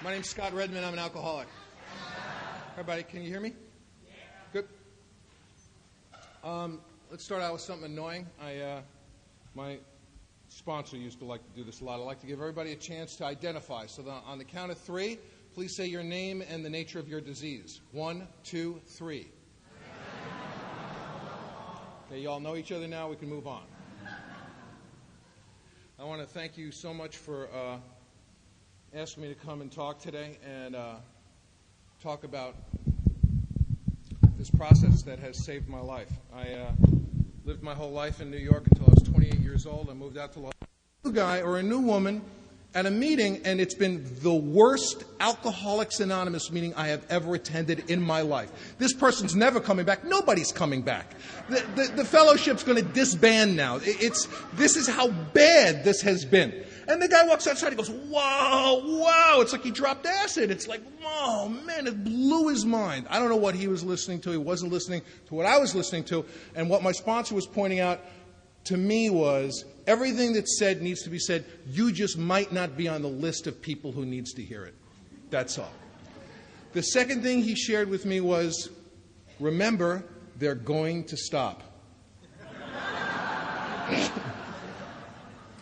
My name's Scott Redmond. I'm an alcoholic. Everybody, can you hear me? Good. Let's start out with something annoying. My sponsor used to like to do this a lot. I like to give everybody a chance to identify. So on the count of three, please say your name and the nature of your disease. 1, 2, 3. Okay, you all know each other now. We can move on. I want to thank you so much for asking me to come and talk today and talk about this process that has saved my life. I lived my whole life in New York until I was 28 years old. I moved out to Los Angeles. A new guy or a new woman at a meeting, and it's been the worst Alcoholics Anonymous meeting I have ever attended in my life. This person's never coming back. Nobody's coming back. The fellowship's going to disband now. This is how bad this has been. And the guy walks outside, he goes, wow, it's like he dropped acid. It's like, oh, man, it blew his mind. I don't know what he was listening to. He wasn't listening to what I was listening to. And what my sponsor was pointing out to me was everything that's said needs to be said. You just might not be on the list of people who needs to hear it. That's all. The second thing he shared with me was, remember, they're going to stop.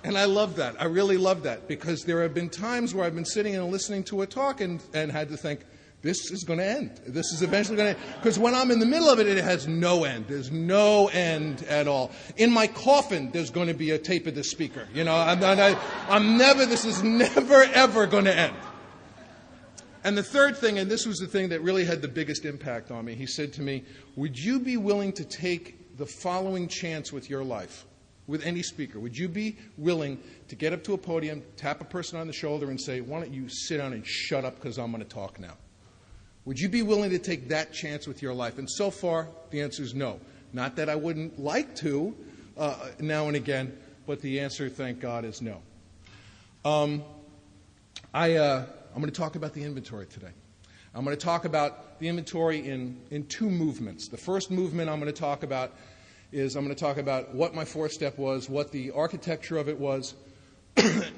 And I love that. I really love that, because there have been times where I've been sitting and listening to a talk and had to think, this is going to end. This is eventually going to end. Because when I'm in the middle of it, it has no end. There's no end at all. In my coffin, there's going to be a tape of the speaker. You know, this is never, ever going to end. And the third thing, and this was the thing that really had the biggest impact on me, he said to me, would you be willing to take the following chance with your life? With any speaker, would you be willing to get up to a podium, tap a person on the shoulder and say, why don't you sit down and shut up because I'm going to talk now? Would you be willing to take that chance with your life? And so far, the answer is no. Not that I wouldn't like to now and again, but the answer, thank God, is no. I'm going to talk about the inventory today. I'm going to talk about the inventory in two movements. The first movement I'm going to talk about is I'm going to talk about what my fourth step was, what the architecture of it was,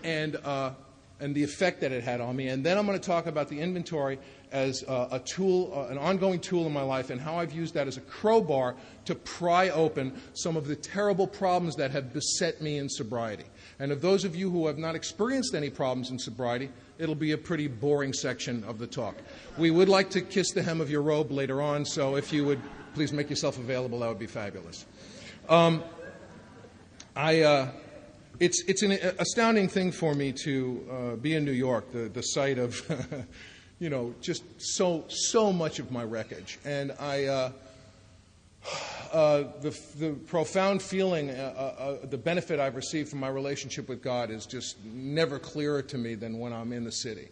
and the effect that it had on me. And then I'm going to talk about the inventory as a tool, an ongoing tool in my life, and how I've used that as a crowbar to pry open some of the terrible problems that have beset me in sobriety. And of those of you who have not experienced any problems in sobriety, it'll be a pretty boring section of the talk. We would like to kiss the hem of your robe later on, so if you would please make yourself available, that would be fabulous. It's an astounding thing for me to be in New York, the site of, just so much of my wreckage. And the profound feeling, the benefit I've received from my relationship with God is just never clearer to me than when I'm in the city.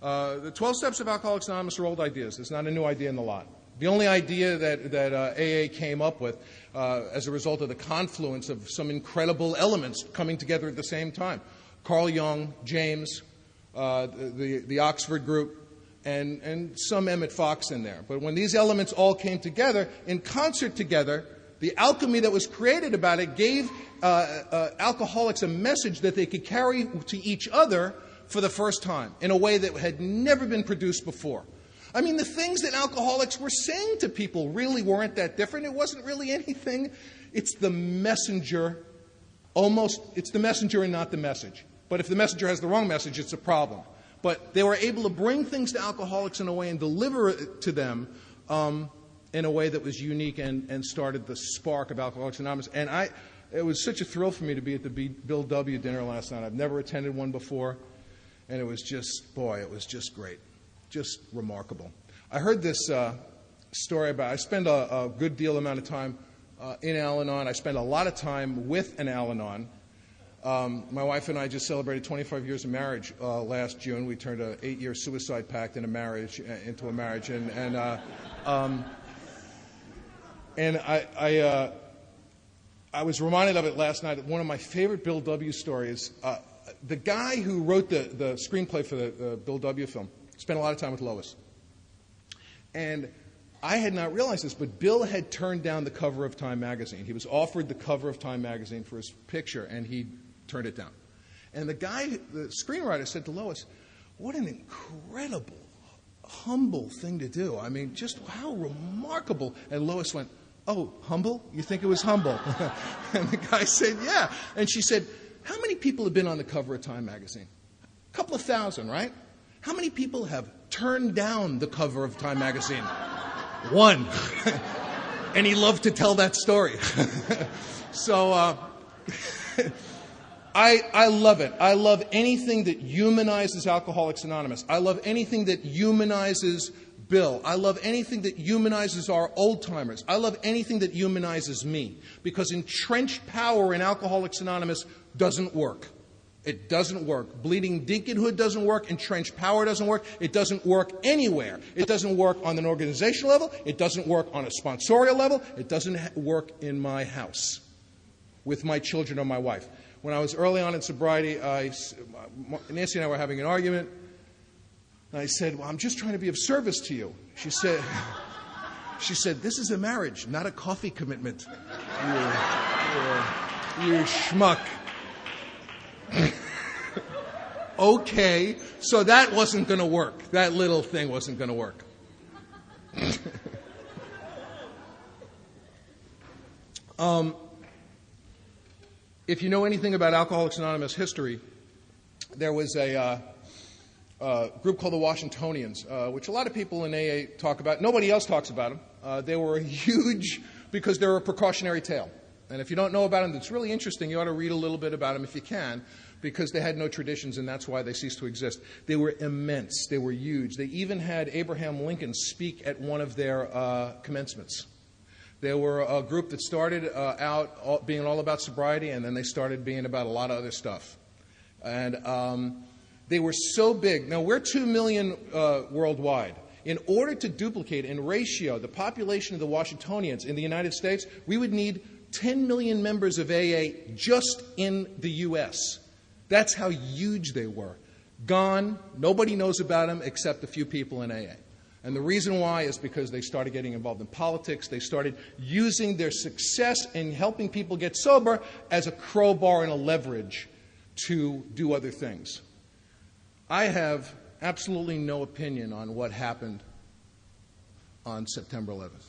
The 12 steps of Alcoholics Anonymous are old ideas. There's not a new idea in the lot. The only idea that AA came up with as a result of the confluence of some incredible elements coming together at the same time. Carl Jung, James, the Oxford group, and some Emmett Fox in there. But when these elements all came together, in concert together, the alchemy that was created about it gave alcoholics a message that they could carry to each other for the first time in a way that had never been produced before. I mean, the things that alcoholics were saying to people really weren't that different. It wasn't really anything. It's the messenger. It's the messenger and not the message. But if the messenger has the wrong message, it's a problem. But they were able to bring things to alcoholics in a way and deliver it to them in a way that was unique and started the spark of Alcoholics Anonymous. And it was such a thrill for me to be at the Bill W. dinner last night. I've never attended one before. And it was just great. Just remarkable. I heard this story about, I spend a good deal amount of time in Al-Anon. I spend a lot of time with an Al-Anon. My wife and I just celebrated 25 years of marriage last June. We turned an 8-year suicide pact into a marriage. And I was reminded of it last night. One of my favorite Bill W. stories, the guy who wrote the screenplay for the Bill W. film spent a lot of time with Lois. And I had not realized this, but Bill had turned down the cover of Time magazine. He was offered the cover of Time magazine for his picture, and he turned it down. And the screenwriter said to Lois, what an incredible, humble thing to do. I mean, just how remarkable. And Lois went, oh, humble? You think it was humble? And the guy said, yeah. And she said, how many people have been on the cover of Time magazine? A couple of thousand, right? How many people have turned down the cover of Time magazine? One. And he loved to tell that story. So I love it. I love anything that humanizes Alcoholics Anonymous. I love anything that humanizes Bill. I love anything that humanizes our old-timers. I love anything that humanizes me. Because entrenched power in Alcoholics Anonymous doesn't work. It doesn't work. Bleeding deaconhood doesn't work. Entrenched power doesn't work. It doesn't work anywhere. It doesn't work on an organizational level. It doesn't work on a sponsorial level. It doesn't work in my house with my children or my wife. When I was early on in sobriety, Nancy and I were having an argument. And I said, well, I'm just trying to be of service to you. She said, this is a marriage, not a coffee commitment. You schmuck. Okay, so that wasn't going to work. That little thing wasn't going to work. If you know anything about Alcoholics Anonymous history, there was a group called the Washingtonians, which a lot of people in AA talk about. Nobody else talks about them. They were huge because they're a precautionary tale. And if you don't know about them, it's really interesting. You ought to read a little bit about them if you can, because they had no traditions, and that's why they ceased to exist. They were immense. They were huge. They even had Abraham Lincoln speak at one of their commencements. They were a group that started out being all about sobriety, and then they started being about a lot of other stuff. And they were so big. Now, we're 2 million worldwide. In order to duplicate in ratio the population of the Washingtonians in the United States, we would need 10 million members of AA just in the U.S. That's how huge they were. Gone. Nobody knows about them except a few people in AA. And the reason why is because they started getting involved in politics. They started using their success in helping people get sober as a crowbar and a leverage to do other things. I have absolutely no opinion on what happened on September 11th.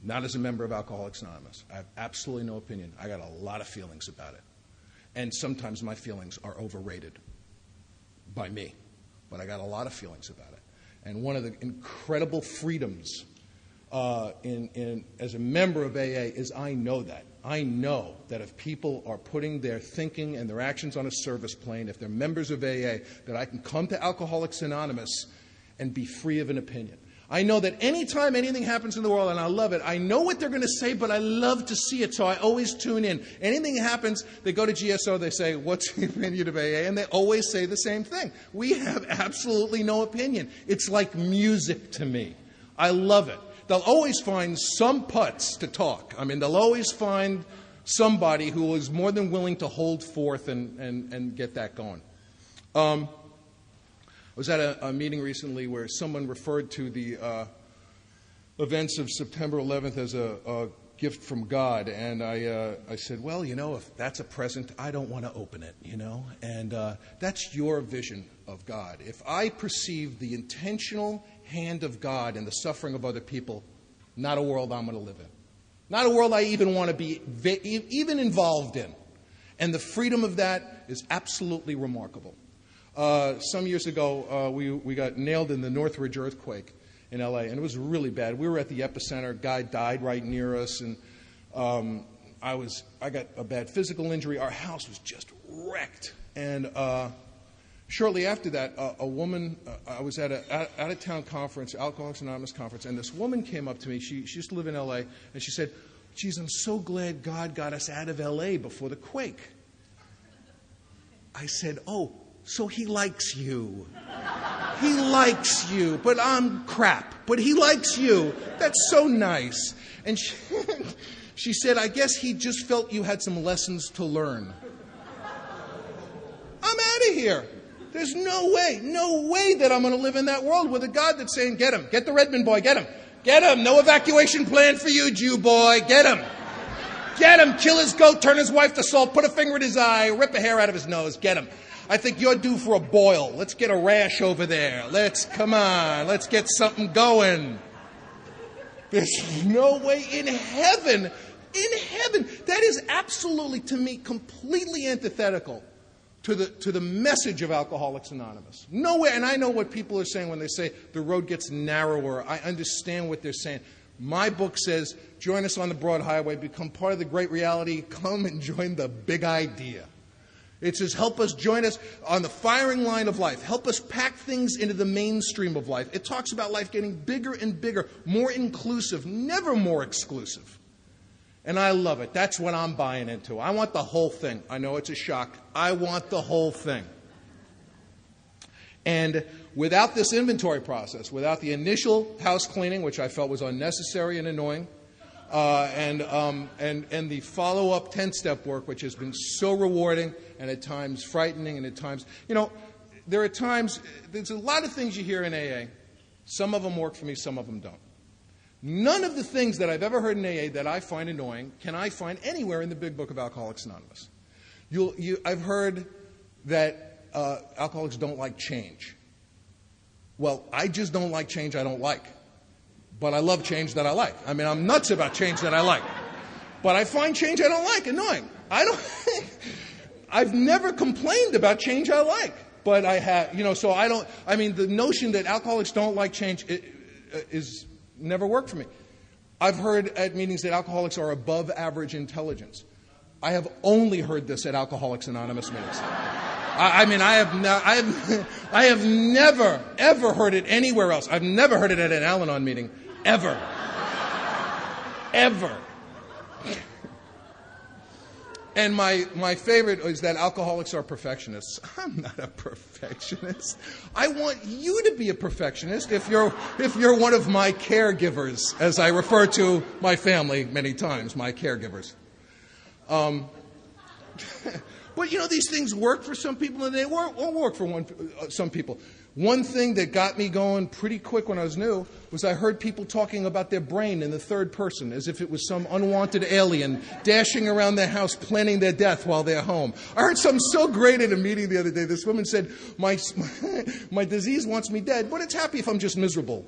Not as a member of Alcoholics Anonymous. I have absolutely no opinion. I got a lot of feelings about it. And sometimes my feelings are overrated by me. But I got a lot of feelings about it. And one of the incredible freedoms as a member of AA is I know that. I know that if people are putting their thinking and their actions on a service plane, if they're members of AA, that I can come to Alcoholics Anonymous and be free of an opinion. I know that anytime anything happens in the world, and I love it, I know what they're going to say, but I love to see it, so I always tune in. Anything happens, they go to GSO, they say, what's the opinion of AA? And they always say the same thing. We have absolutely no opinion. It's like music to me. I love it. They'll always find some putts to talk. I mean, they'll always find somebody who is more than willing to hold forth and get that going. I was at a meeting recently where someone referred to the events of September 11th as a gift from God. And I said, well, you know, if that's a present, I don't want to open it, you know. And that's your vision of God. If I perceive the intentional hand of God in the suffering of other people, not a world I'm going to live in. Not a world I even want to be even involved in. And the freedom of that is absolutely remarkable. Some years ago, we got nailed in the Northridge earthquake in L.A., and it was really bad. We were at the epicenter. A guy died right near us, and I got a bad physical injury. Our house was just wrecked. And shortly after that, a woman, I was at an out-of-town conference, Alcoholics Anonymous conference, and this woman came up to me. She used to live in L.A., and she said, geez, I'm so glad God got us out of L.A. before the quake. I said, oh, so he likes you. He likes you, but I'm crap. But he likes you. That's so nice. And she said, I guess he just felt you had some lessons to learn. I'm out of here. There's no way that I'm going to live in that world with a God that's saying, get him, get the Redmond boy, get him. Get him, no evacuation plan for you, Jew boy, get him. Get him, kill his goat, turn his wife to salt, put a finger in his eye, rip a hair out of his nose, get him. I think you're due for a boil. Let's get a rash over there. Come on, let's get something going. There's no way in heaven, that is absolutely, to me, completely antithetical to the message of Alcoholics Anonymous. Nowhere, and I know what people are saying when they say the road gets narrower. I understand what they're saying. My book says, join us on the broad highway, become part of the great reality, come and join the big idea. It says, help us, join us on the firing line of life. Help us pack things into the mainstream of life. It talks about life getting bigger and bigger, more inclusive, never more exclusive. And I love it. That's what I'm buying into. I want the whole thing. I know it's a shock. I want the whole thing. And without this inventory process, without the initial house cleaning, which I felt was unnecessary and annoying, and the follow-up 10-step work, which has been so rewarding and at times frightening and at times, there are times, there's a lot of things you hear in AA. Some of them work for me, some of them don't. None of the things that I've ever heard in AA that I find annoying can I find anywhere in the Big Book of Alcoholics Anonymous. I've heard that alcoholics don't like change. Well, I just don't like change I don't like. But I love change that I like. I mean, I'm nuts about change that I like. But I find change I don't like annoying. I've never complained about change I like. But I have, so I don't, the notion that alcoholics don't like change is never worked for me. I've heard at meetings that alcoholics are above average intelligence. I have only heard this at Alcoholics Anonymous meetings. I have never, ever heard it anywhere else. I've never heard it at an Al-Anon meeting. Ever. Ever. And my favorite is that alcoholics are perfectionists. I'm not a perfectionist. I want you to be a perfectionist if you're one of my caregivers, as I refer to my family many times, my caregivers. But these things work for some people and they won't work for some people. One thing that got me going pretty quick when I was new was I heard people talking about their brain in the third person as if it was some unwanted alien dashing around their house planning their death while they're home. I heard something so great at a meeting the other day. This woman said, my disease wants me dead, but it's happy if I'm just miserable.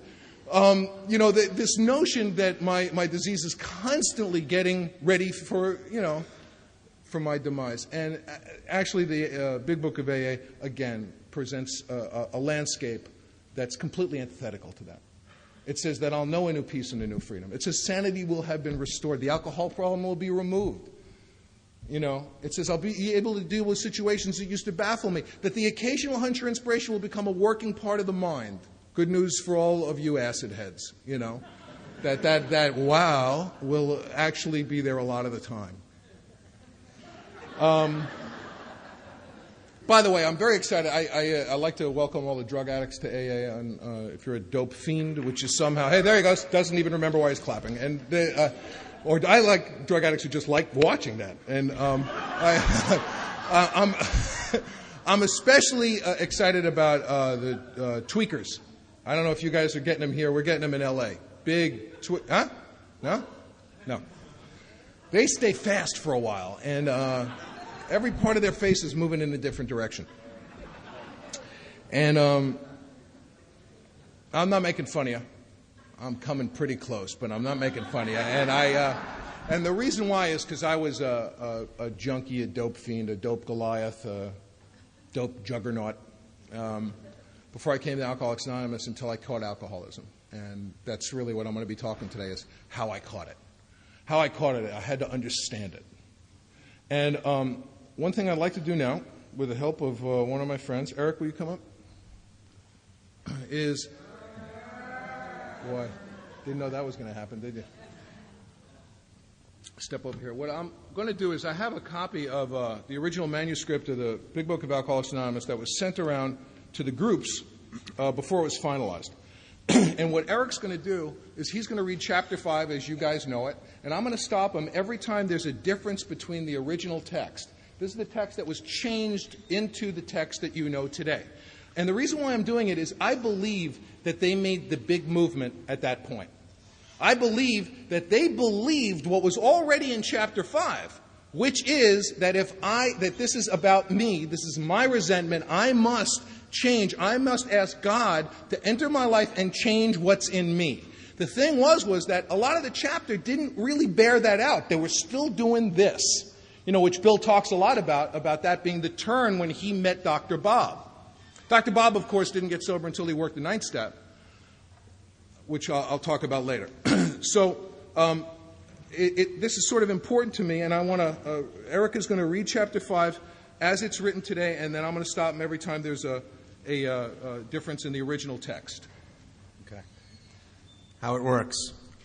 This notion that my disease is constantly getting ready for my demise. And actually the Big Book of AA, again, presents a landscape that's completely antithetical to that. It says that I'll know a new peace and a new freedom. It says sanity will have been restored. The alcohol problem will be removed. It says I'll be able to deal with situations that used to baffle me. That the occasional hunch or inspiration will become a working part of the mind. Good news for all of you acid heads, That wow will actually be there a lot of the time. By the way, I'm very excited. I like to welcome all the drug addicts to AA. And if you're a dope fiend, which is somehow, hey, there he goes, doesn't even remember why he's clapping. And or I like drug addicts who just like watching that. And I'm especially excited about the tweakers. I don't know if you guys are getting them here. We're getting them in LA. Big huh? No? No. They stay fast for a while, and every part of their face is moving in a different direction. And I'm not making fun of you. I'm coming pretty close, but I'm not making fun of you. And the reason why is because I was a junkie, a dope fiend, a dope Goliath, a dope juggernaut before I came to Alcoholics Anonymous until I caught alcoholism. And that's really what I'm going to be talking today is how I caught it. How I caught it, I had to understand it. And one thing I'd like to do now, with the help of one of my friends, Eric, will you come up? Is, boy, didn't know that was going to happen, did you? Step over here. What I'm going to do is I have a copy of the original manuscript of the Big Book of Alcoholics Anonymous that was sent around to the groups before it was finalized. And what Eric's going to do is he's going to read Chapter 5 as you guys know it, and I'm going to stop him every time there's a difference between the original text. This is the text that was changed into the text that you know today. And the reason why I'm doing it is I believe that they made the big movement at that point. I believe that they believed what was already in Chapter 5, which is that that this is about me, this is my resentment, I must change. I must ask God to enter my life and change what's in me. The thing was that a lot of the chapter didn't really bear that out. They were still doing this, which Bill talks a lot about that being the turn when he met Dr. Bob. Dr. Bob, of course, didn't get sober until he worked the 9th step, which I'll talk about later. So this is sort of important to me, and I want to, Erica's going to read chapter 5 as it's written today, and then I'm going to stop him every time there's a difference in the original text. Okay. How it works.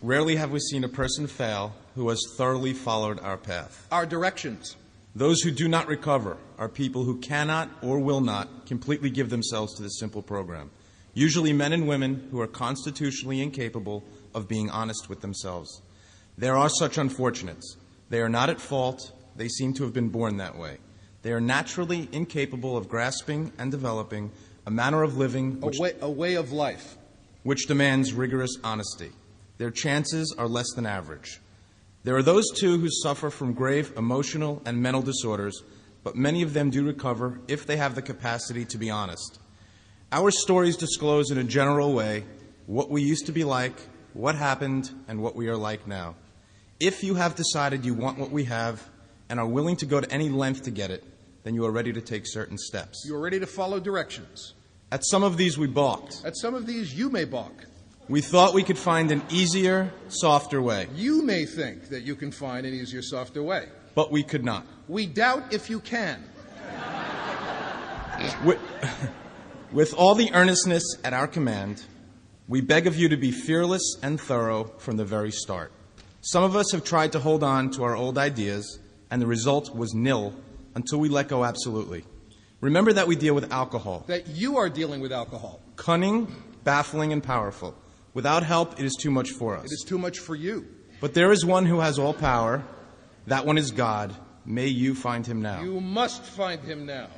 Rarely have we seen a person fail who has thoroughly followed our path. Our directions. Those who do not recover are people who cannot or will not completely give themselves to this simple program. Usually men and women who are constitutionally incapable of being honest with themselves. There are such unfortunates. They are not at fault. They seem to have been born that way. They are naturally incapable of grasping and developing a manner of living a way of life which demands rigorous honesty. Their chances are less than average. There are those, too, who suffer from grave emotional and mental disorders, but many of them do recover if they have the capacity to be honest. Our stories disclose in a general way what we used to be like, what happened, and what we are like now. If you have decided you want what we have and are willing to go to any length to get it, then you are ready to take certain steps. You are ready to follow directions. At some of these we balked. At some of these you may balk. We thought we could find an easier, softer way. You may think that you can find an easier, softer way. But we could not. We doubt if you can. With all the earnestness at our command, we beg of you to be fearless and thorough from the very start. Some of us have tried to hold on to our old ideas, and the result was nil until we let go absolutely. Remember that we deal with alcohol. That you are dealing with alcohol. Cunning, baffling, and powerful. Without help, it is too much for us. It is too much for you. But there is one who has all power. That one is God. May you find him now. You must find him now.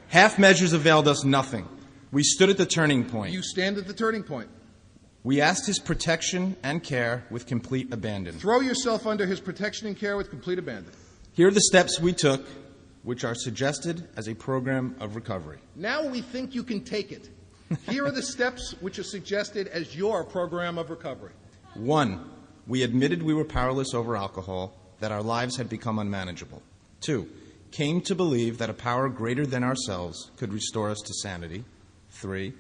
Half measures availed us nothing. We stood at the turning point. You stand at the turning point. We asked his protection and care with complete abandon. Throw yourself under his protection and care with complete abandon. Here are the steps we took, which are suggested as a program of recovery. Now we think you can take it. Here are the steps which are suggested as your program of recovery. 1, we admitted we were powerless over alcohol, that our lives had become unmanageable. 2, came to believe that a power greater than ourselves could restore us to sanity. 3,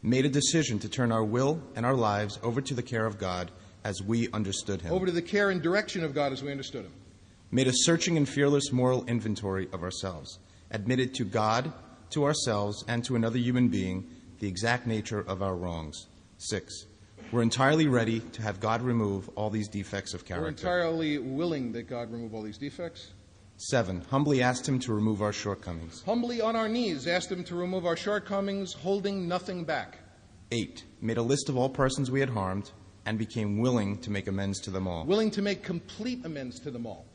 made a decision to turn our will and our lives over to the care of God as we understood him. Over to the care and direction of God as we understood him. Made a searching and fearless moral inventory of ourselves. Admitted to God, to ourselves, and to another human being the exact nature of our wrongs. 6, we're entirely ready to have God remove all these defects of character. We're entirely willing that God remove all these defects. 7, humbly asked him to remove our shortcomings. Humbly on our knees asked him to remove our shortcomings, holding nothing back. 8, made a list of all persons we had harmed and became willing to make amends to them all. Willing to make complete amends to them all.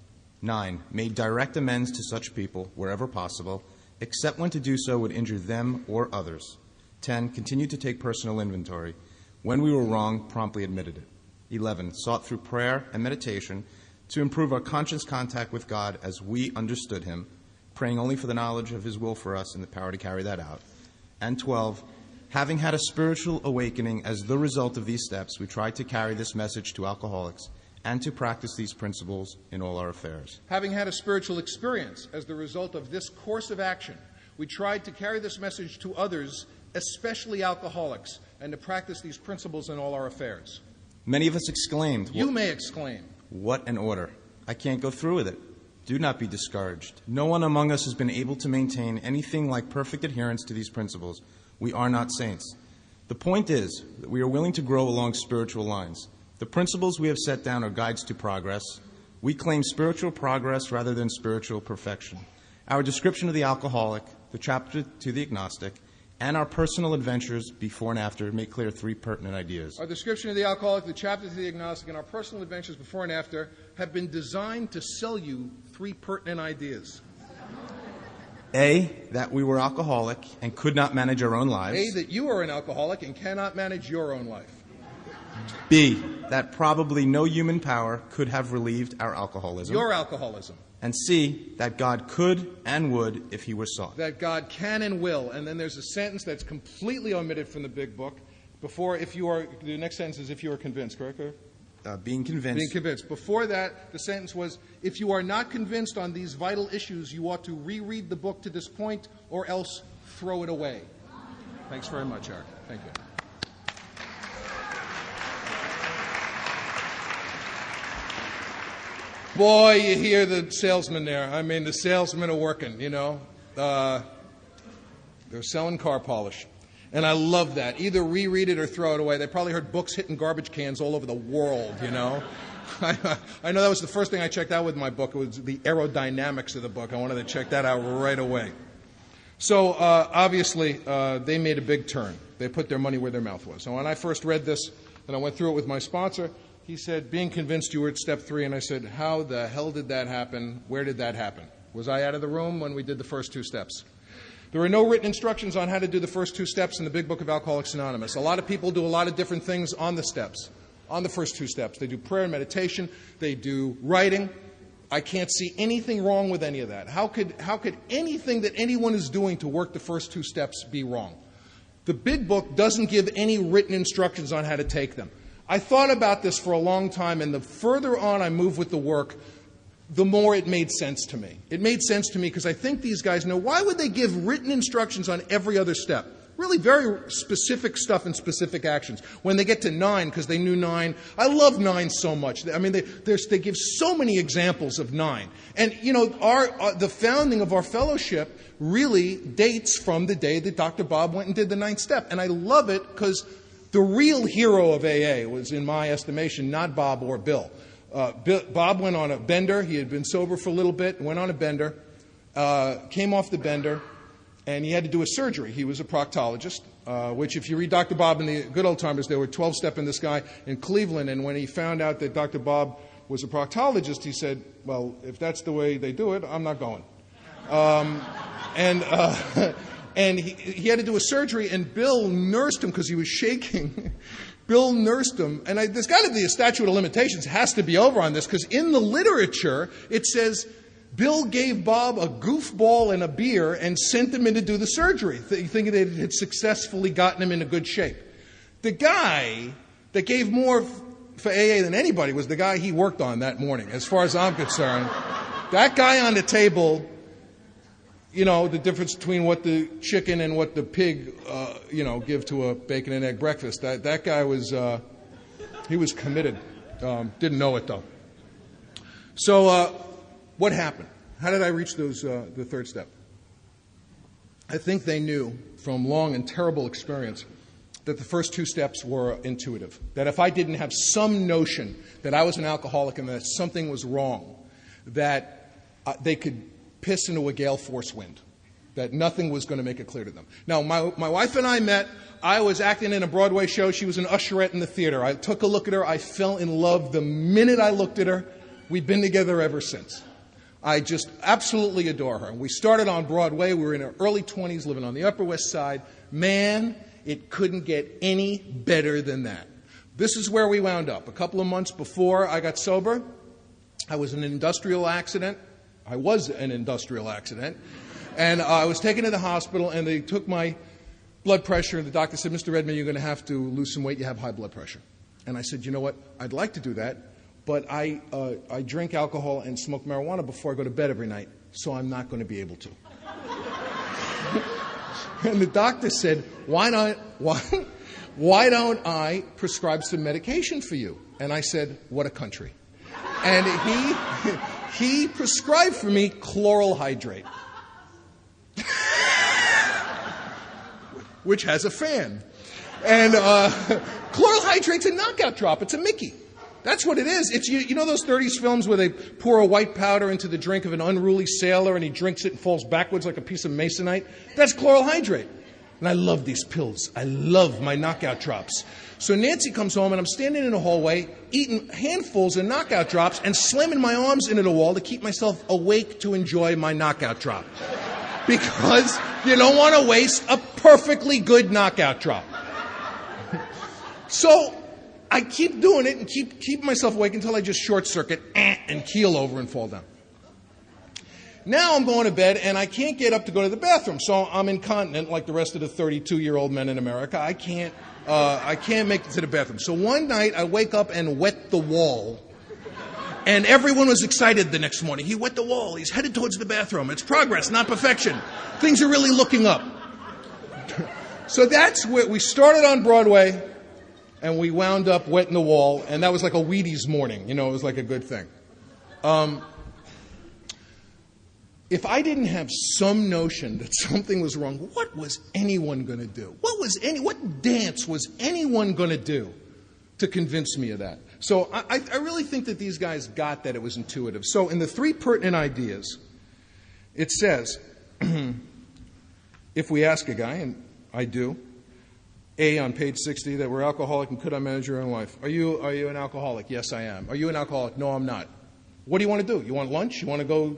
9, made direct amends to such people wherever possible, except when to do so would injure them or others. 10, continued to take personal inventory. When we were wrong, promptly admitted it. 11, sought through prayer and meditation to improve our conscious contact with God as we understood him, praying only for the knowledge of his will for us and the power to carry that out. And 12, having had a spiritual awakening as the result of these steps, we tried to carry this message to alcoholics and to practice these principles in all our affairs. Having had a spiritual experience as the result of this course of action, we tried to carry this message to others, especially alcoholics, and to practice these principles in all our affairs. Many of us exclaimed, You may exclaim, "What an order! I can't go through with it." Do not be discouraged. No one among us has been able to maintain anything like perfect adherence to these principles. We are not saints. The point is that we are willing to grow along spiritual lines. The principles we have set down are guides to progress. We claim spiritual progress rather than spiritual perfection. Our description of the alcoholic, the chapter to the agnostic, and our personal adventures before and after make clear 3 pertinent ideas. Our description of the alcoholic, the chapter to the agnostic, and our personal adventures before and after have been designed to sell you 3 pertinent ideas. A, that we were alcoholic and could not manage our own lives. A, that you are an alcoholic and cannot manage your own life. B, that probably no human power could have relieved our alcoholism. Your alcoholism. And C, that God could and would if he were sought. That God can and will. And then there's a sentence that's completely omitted from the big book. The next sentence is if you are convinced, correct? Being convinced. Being convinced. Before that, the sentence was, if you are not convinced on these vital issues, you ought to reread the book to this point or else throw it away. Thanks very much, Eric. Thank you. Boy, you hear the salesman there. I mean, the salesmen are working, you know. They're selling car polish. And I love that. Either reread it or throw it away. They probably heard books hitting garbage cans all over the world, you know. I know that was the first thing I checked out with my book. It was the aerodynamics of the book. I wanted to check that out right away. So, obviously, they made a big turn. They put their money where their mouth was. And when I first read this, and I went through it with my sponsor, he said, being convinced you were at step 3. And I said, how the hell did that happen? Where did that happen? Was I out of the room when we did the first 2 steps? There are no written instructions on how to do the first 2 steps in the Big Book of Alcoholics Anonymous. A lot of people do a lot of different things on the steps, on the first 2 steps. They do prayer and meditation. They do writing. I can't see anything wrong with any of that. How could anything that anyone is doing to work the first 2 steps be wrong? The Big Book doesn't give any written instructions on how to take them. I thought about this for a long time, and the further on I move with the work, the more it made sense to me. It made sense to me because I think these guys know, why would they give written instructions on every other step? Really very specific stuff and specific actions. When they get to 9, because they knew 9, I love 9 so much. I mean, they give so many examples of 9. And, you know, the founding of our fellowship really dates from the day that Dr. Bob went and did the 9th step. And I love it because the real hero of AA was, in my estimation, not Bob or Bill. Bob went on a bender. He had been sober for a little bit, went on a bender, came off the bender, and he had to do a surgery. He was a proctologist, which if you read Dr. Bob in the good old timers, there were 12-stepping this guy in Cleveland, and when he found out that Dr. Bob was a proctologist, he said, well, if that's the way they do it, I'm not going. And he had to do a surgery, and Bill nursed him because he was shaking. Bill nursed him, and there's got to be a statute of limitations has to be over on this, because in the literature it says Bill gave Bob a goofball and a beer and sent him in to do the surgery, thinking that it had successfully gotten him into good shape. The guy that gave more for AA than anybody was the guy he worked on that morning, as far as I'm concerned. That guy on the table, you know, the difference between what the chicken and what the pig, give to a bacon and egg breakfast. That guy was, he was committed. Didn't know it, though. So what happened? How did I reach the 3rd step? I think they knew from long and terrible experience that the first 2 steps were intuitive. That if I didn't have some notion that I was an alcoholic and that something was wrong, that they could piss into a gale force wind, that nothing was going to make it clear to them. Now, my wife and I met. I was acting in a Broadway show. She was an usherette in the theater. I took a look at her. I fell in love the minute I looked at her. We've been together ever since. I just absolutely adore her. We started on Broadway. We were in our early 20s, living on the Upper West Side. Man, it couldn't get any better than that. This is where we wound up. A couple of months before I got sober, I was in an industrial accident. And I was taken to the hospital, and they took my blood pressure, and the doctor said, Mr. Redman, you're going to have to lose some weight. You have high blood pressure. And I said, you know what? I'd like to do that, but I drink alcohol and smoke marijuana before I go to bed every night, so I'm not going to be able to. And the doctor said, why don't I prescribe some medication for you? And I said, what a country. And he prescribed for me chloral hydrate, which has a fan. And chloral hydrate's a knockout drop. It's a Mickey. That's what it is. It's you know those 30s films where they pour a white powder into the drink of an unruly sailor and he drinks it and falls backwards like a piece of masonite? That's chloral hydrate. And I love these pills. I love my knockout drops. So Nancy comes home, and I'm standing in the hallway eating handfuls of knockout drops and slamming my arms into the wall to keep myself awake to enjoy my knockout drop. Because you don't want to waste a perfectly good knockout drop. So I keep doing it and keep myself awake until I just short circuit and keel over and fall down. Now I'm going to bed and I can't get up to go to the bathroom, so I'm incontinent like the rest of the 32-year-old men in America. I can't make it to the bathroom. So one night I wake up and wet the wall. And everyone was excited the next morning. He wet the wall. He's headed towards the bathroom. It's progress, not perfection. Things are really looking up. So that's where we started on Broadway, and we wound up wetting the wall, and that was like a Wheaties morning. It was like a good thing. If I didn't have some notion that something was wrong, what was anyone going to do? What dance was anyone going to do to convince me of that? So I really think that these guys got that it was intuitive. So in the 3 pertinent ideas, it says, if we ask a guy, and I do, A on page 60, that we're alcoholic and could I manage your own life? Are you an alcoholic? Yes, I am. Are you an alcoholic? No, I'm not. What do you want to do? You want lunch? You want to go,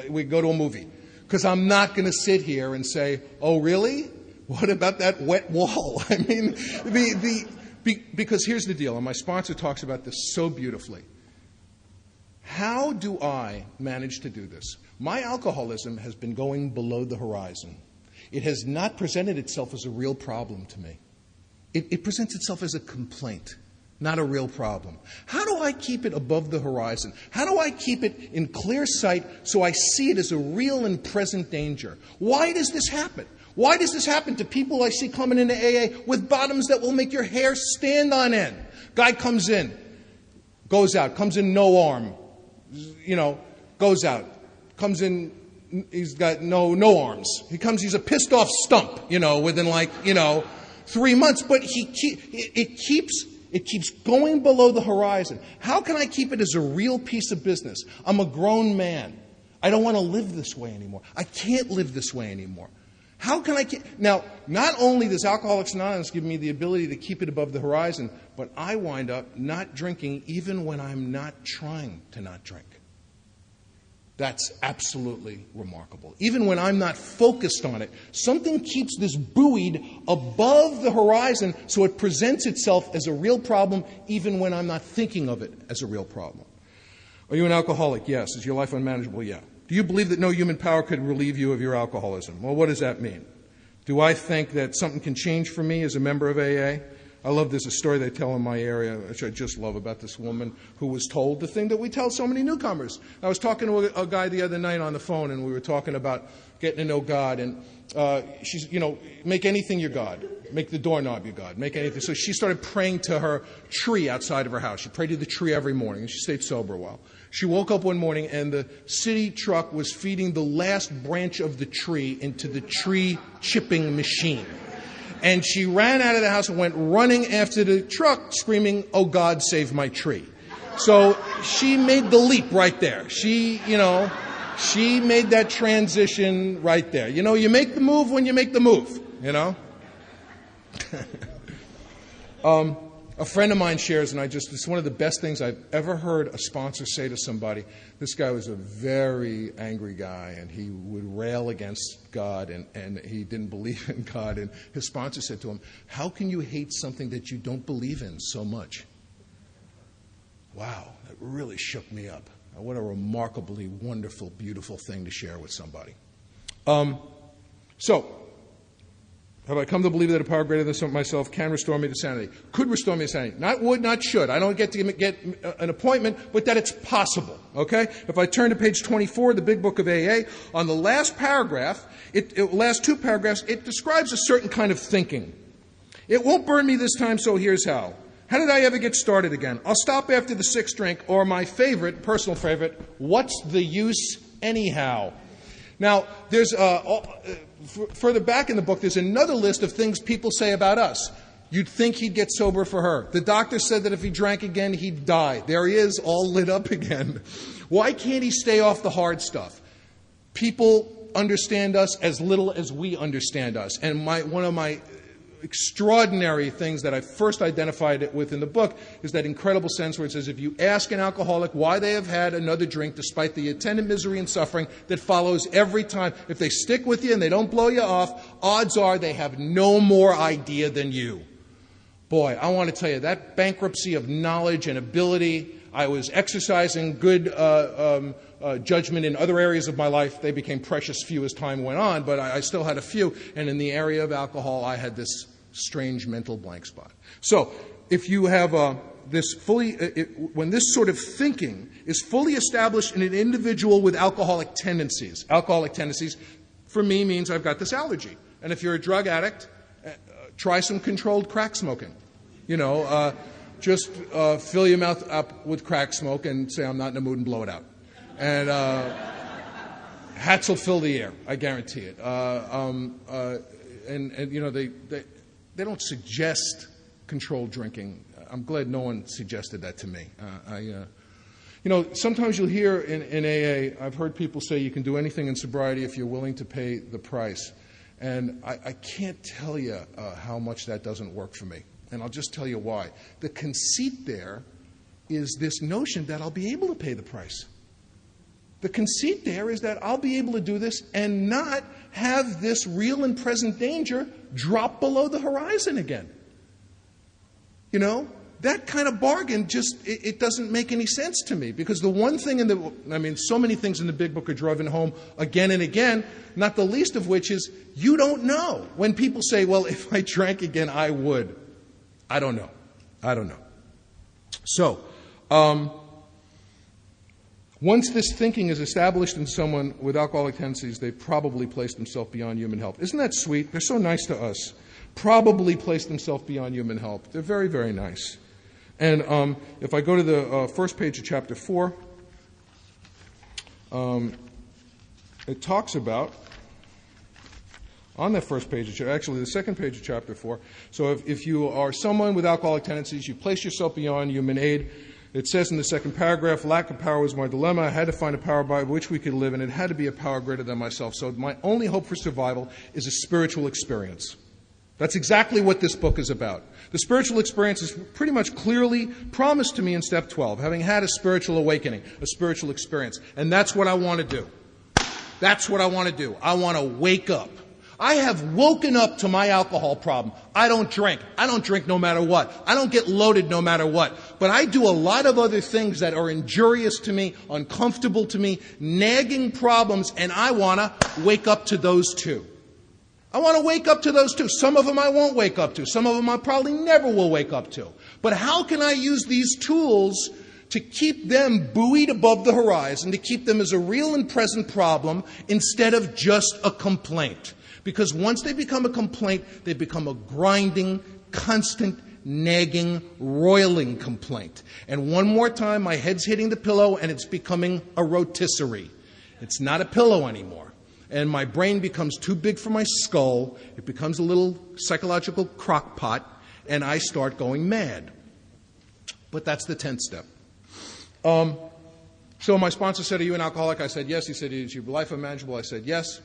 we go to a movie? Because I'm not going to sit here and say, oh, really? What about that wet wall? I mean, because here's the deal, and my sponsor talks about this so beautifully. How do I manage to do this? My alcoholism has been going below the horizon. It has not presented itself as a real problem to me. It presents itself as a complaint, not a real problem. How do I keep it above the horizon? How do I keep it in clear sight so I see it as a real and present danger? Why does this happen? Why does this happen to people I see coming into AA with bottoms that will make your hair stand on end? Guy comes in, goes out, comes in no arm, goes out, comes in, he's got no arms. He's a pissed off stump, within 3 months, but it keeps going below the horizon. How can I keep it as a real piece of business? I'm a grown man. I don't want to live this way anymore. I can't live this way anymore. How can I keep... Now, not only does Alcoholics Anonymous give me the ability to keep it above the horizon, but I wind up not drinking even when I'm not trying to not drink. That's absolutely remarkable. Even when I'm not focused on it, something keeps this buoyed above the horizon so it presents itself as a real problem even when I'm not thinking of it as a real problem. Are you an alcoholic? Yes. Is your life unmanageable? Yeah. Do you believe that no human power could relieve you of your alcoholism? Well, what does that mean? Do I think that something can change for me as a member of AA? I love, there's a story they tell in my area, which I just love, about this woman who was told the thing that we tell so many newcomers. I was talking to a guy the other night on the phone, and we were talking about getting to know God, and she's, make anything your God. Make the doorknob your God. Make anything. So she started praying to her tree outside of her house. She prayed to the tree every morning, and she stayed sober a while. She woke up one morning, and the city truck was feeding the last branch of the tree into the tree chipping machine. And she ran out of the house and went running after the truck, screaming, "Oh, God, save my tree." So she made the leap right there. She made that transition right there. You make the move when you make the move, A friend of mine shares, and it's one of the best things I've ever heard a sponsor say to somebody. This guy was a very angry guy, and he would rail against God, and he didn't believe in God. And his sponsor said to him, "How can you hate something that you don't believe in so much?" Wow, that really shook me up. What a remarkably wonderful, beautiful thing to share with somebody. Have I come to believe that a power greater than myself can restore me to sanity? Could restore me to sanity. Not would, not should. I don't get to get an appointment, but that it's possible. Okay? If I turn to page 24, the big book of AA, on the last paragraph, last 2 paragraphs, it describes a certain kind of thinking. It won't burn me this time, so here's how. How did I ever get started again? I'll stop after the 6th drink, or my personal favorite, what's the use anyhow? Now, there's further back in the book, there's another list of things people say about us. You'd think he'd get sober for her. The doctor said that if he drank again, he'd die. There he is, all lit up again. Why can't he stay off the hard stuff? People understand us as little as we understand us. And one of my extraordinary things that I first identified it with in the book is that incredible sense where it says if you ask an alcoholic why they have had another drink despite the attendant misery and suffering that follows every time, if they stick with you and they don't blow you off, odds are they have no more idea than you. boy, I want to tell you, that bankruptcy of knowledge and ability, I was exercising good judgment in other areas of my life. They became precious few as time went on, but I still had a few. And in the area of alcohol, I had this strange mental blank spot. So if you have when this sort of thinking is fully established in an individual with alcoholic tendencies for me means I've got this allergy. And if you're a drug addict, try some controlled crack smoking. Just fill your mouth up with crack smoke and say, I'm not in the mood, and blow it out. And hats will fill the air, I guarantee it. They don't suggest controlled drinking. I'm glad no one suggested that to me. Sometimes you'll hear in AA, I've heard people say you can do anything in sobriety if you're willing to pay the price. And I can't tell you how much that doesn't work for me. And I'll just tell you why. The conceit there is this notion that I'll be able to pay the price. The conceit there is that I'll be able to do this and not have this real and present danger drop below the horizon again. That kind of bargain it doesn't make any sense to me, because the one thing so many things in the Big Book are driven home again and again, not the least of which is you don't know. When people say, well, if I drank again, I would. I don't know. So, once this thinking is established in someone with alcoholic tendencies, they've probably placed themselves beyond human help. Isn't that sweet? They're so nice to us. Probably placed themselves beyond human help. They're very, very nice. And if I go to the first page of chapter 4, it talks about, on that first page, actually the second page of chapter 4, so if you are someone with alcoholic tendencies, you place yourself beyond human aid. It says in the second paragraph, lack of power was my dilemma. I had to find a power by which we could live, and it had to be a power greater than myself. So my only hope for survival is a spiritual experience. That's exactly what this book is about. The spiritual experience is pretty much clearly promised to me in step 12, having had a spiritual awakening, a spiritual experience. And that's what I want to do. That's what I want to do. I want to wake up. I have woken up to my alcohol problem. I don't drink. I don't drink no matter what. I don't get loaded no matter what. But I do a lot of other things that are injurious to me, uncomfortable to me, nagging problems, and I want to wake up to those too. I want to wake up to those too. Some of them I won't wake up to. Some of them I probably never will wake up to. But how can I use these tools to keep them buoyed above the horizon, to keep them as a real and present problem instead of just a complaint? Because once they become a complaint, they become a grinding, constant, nagging, roiling complaint. And one more time, my head's hitting the pillow and it's becoming a rotisserie. It's not a pillow anymore. And my brain becomes too big for my skull. It becomes a little psychological crock pot, and I start going mad. But that's the 10th step. So my sponsor said, are you an alcoholic? I said, yes. He said, is your life unmanageable? I said, yes.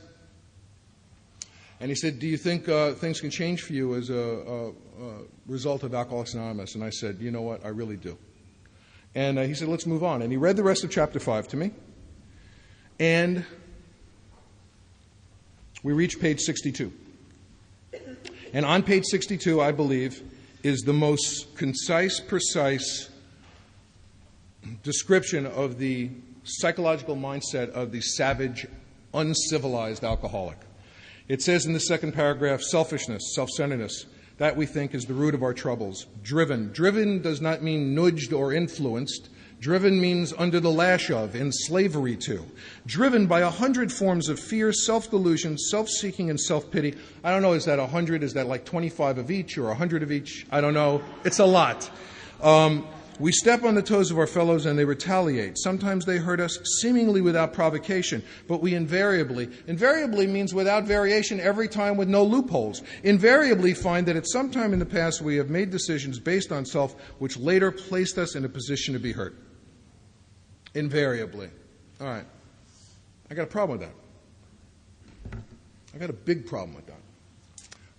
And he said, do you think things can change for you as a result of Alcoholics Anonymous? And I said, you know what, I really do. And he said, let's move on. And he read the rest of chapter 5 to me. And we reached page 62. And on page 62, I believe, is the most concise, precise description of the psychological mindset of the savage, uncivilized alcoholic. It says in the second paragraph, selfishness, self-centeredness, that we think is the root of our troubles. Driven. Driven does not mean nudged or influenced. Driven means under the lash of, in slavery to. Driven by 100 forms of fear, self-delusion, self-seeking, and self-pity. I don't know, is that 100? Is that like 25 of each or 100 of each? I don't know. It's a lot. We step on the toes of our fellows and they retaliate. Sometimes they hurt us seemingly without provocation, but we invariably means without variation every time with no loopholes, invariably find that at some time in the past we have made decisions based on self which later placed us in a position to be hurt. Invariably. All right. I got a problem with that. I got a big problem with that.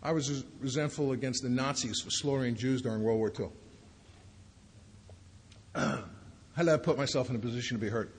I was resentful against the Nazis for slaughtering Jews during World War II. How did I put myself in a position to be hurt?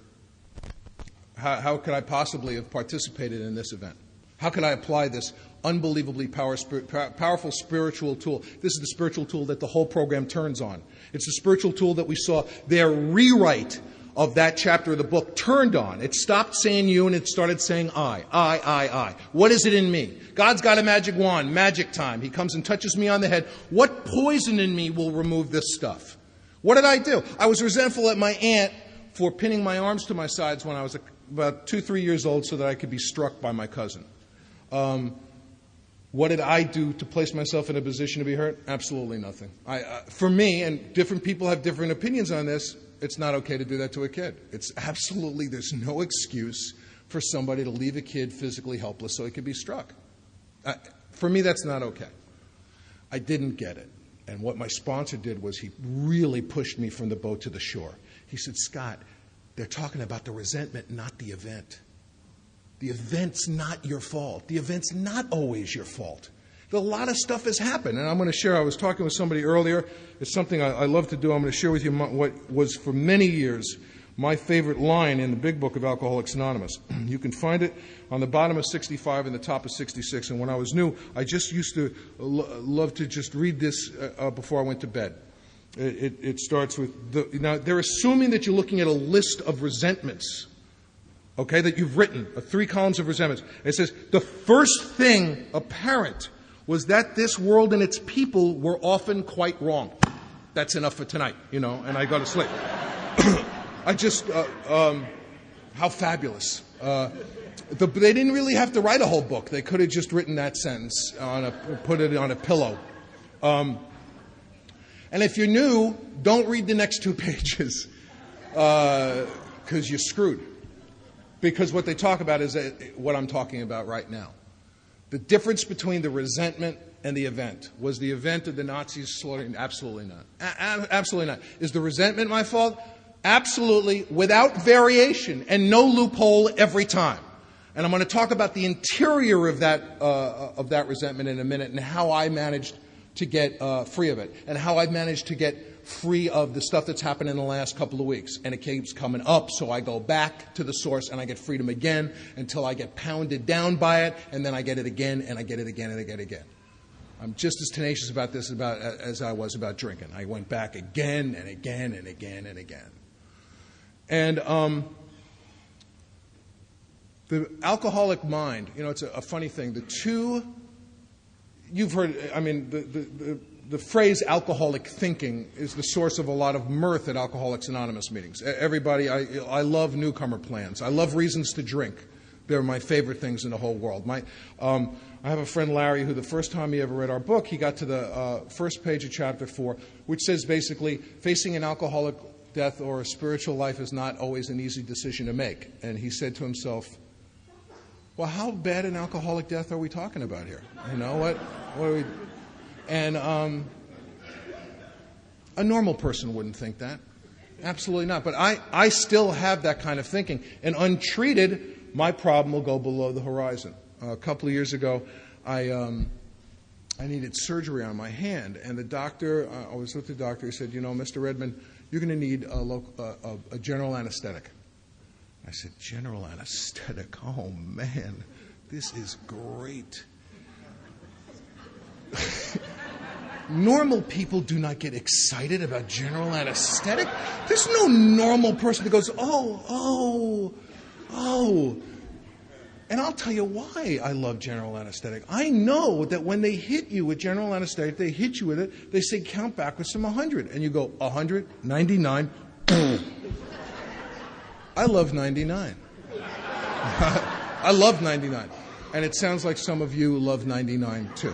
How could I possibly have participated in this event? How can I apply this unbelievably powerful spiritual tool? This is the spiritual tool that the whole program turns on. It's the spiritual tool that we saw their rewrite of that chapter of the book turned on. It stopped saying you and it started saying I. What is it in me? God's got a magic wand, magic time. He comes and touches me on the head. What poison in me will remove this stuff? What did I do? I was resentful at my aunt for pinning my arms to my sides when I was about 2-3 years old so that I could be struck by my cousin. What did I do to place myself in a position to be hurt? Absolutely nothing. For me, and different people have different opinions on this, it's not okay to do that to a kid. It's absolutely, there's no excuse for somebody to leave a kid physically helpless so he could be struck. For me, that's not okay. I didn't get it. And what my sponsor did was he really pushed me from the boat to the shore. He said, Scott, they're talking about the resentment, not the event. The event's not your fault. The event's not always your fault. A lot of stuff has happened. And I'm going to share, I was talking with somebody earlier. It's something I love to do. I'm going to share with you what was for many years my favorite line in the big book of Alcoholics Anonymous. You can find it on the bottom of 65 and the top of 66. And when I was new, I just used to love to just read this before I went to bed. It starts with, now they're assuming that you're looking at a list of resentments, okay, that you've written, 3 columns of resentments. It says, the first thing apparent was that this world and its people were often quite wrong. That's enough for tonight, and I go to sleep. I just, how fabulous. They didn't really have to write a whole book. They could have just written that sentence, put it on a pillow. And if you're new, don't read the next 2 pages, because you're screwed. Because what they talk about is what I'm talking about right now. The difference between the resentment and the event. Was the event of the Nazis slaughtering? Absolutely not. Absolutely not. Is the resentment my fault? Absolutely, without variation and no loophole every time. And I'm going to talk about the interior of that resentment in a minute and how I managed to get free of it and how I managed to get free of the stuff that's happened in the last couple of weeks. And it keeps coming up, so I go back to the source and I get freedom again until I get pounded down by it, and then I get it again, and I get it again, and I get it again. I'm just as tenacious about this as I was about drinking. I went back again and again and again and again. And the alcoholic mind, it's a funny thing. You've heard, the phrase alcoholic thinking is the source of a lot of mirth at Alcoholics Anonymous meetings. Everybody, I love newcomer plans. I love reasons to drink. They're my favorite things in the whole world. I have a friend, Larry, who the first time he ever read our book, he got to the first page of chapter 4, which says basically, facing an alcoholic death or a spiritual life is not always an easy decision to make. And he said to himself, well, how bad an alcoholic death are we talking about here? What are we... And a normal person wouldn't think that. Absolutely not. But I still have that kind of thinking. And untreated, my problem will go below the horizon. A couple of years ago, I needed surgery on my hand. And the doctor, I was with the doctor, he said, Mr. Redmond, you're going to need a general anesthetic. I said, general anesthetic? Oh, man, this is great. Normal people do not get excited about general anesthetic. There's no normal person that goes, oh. And I'll tell you why I love general anesthetic. I know that when they hit you with general anesthetic, they hit you with it, they say count backwards from 100. And you go, 100, 99. I love 99. I love 99. And it sounds like some of you love 99 too.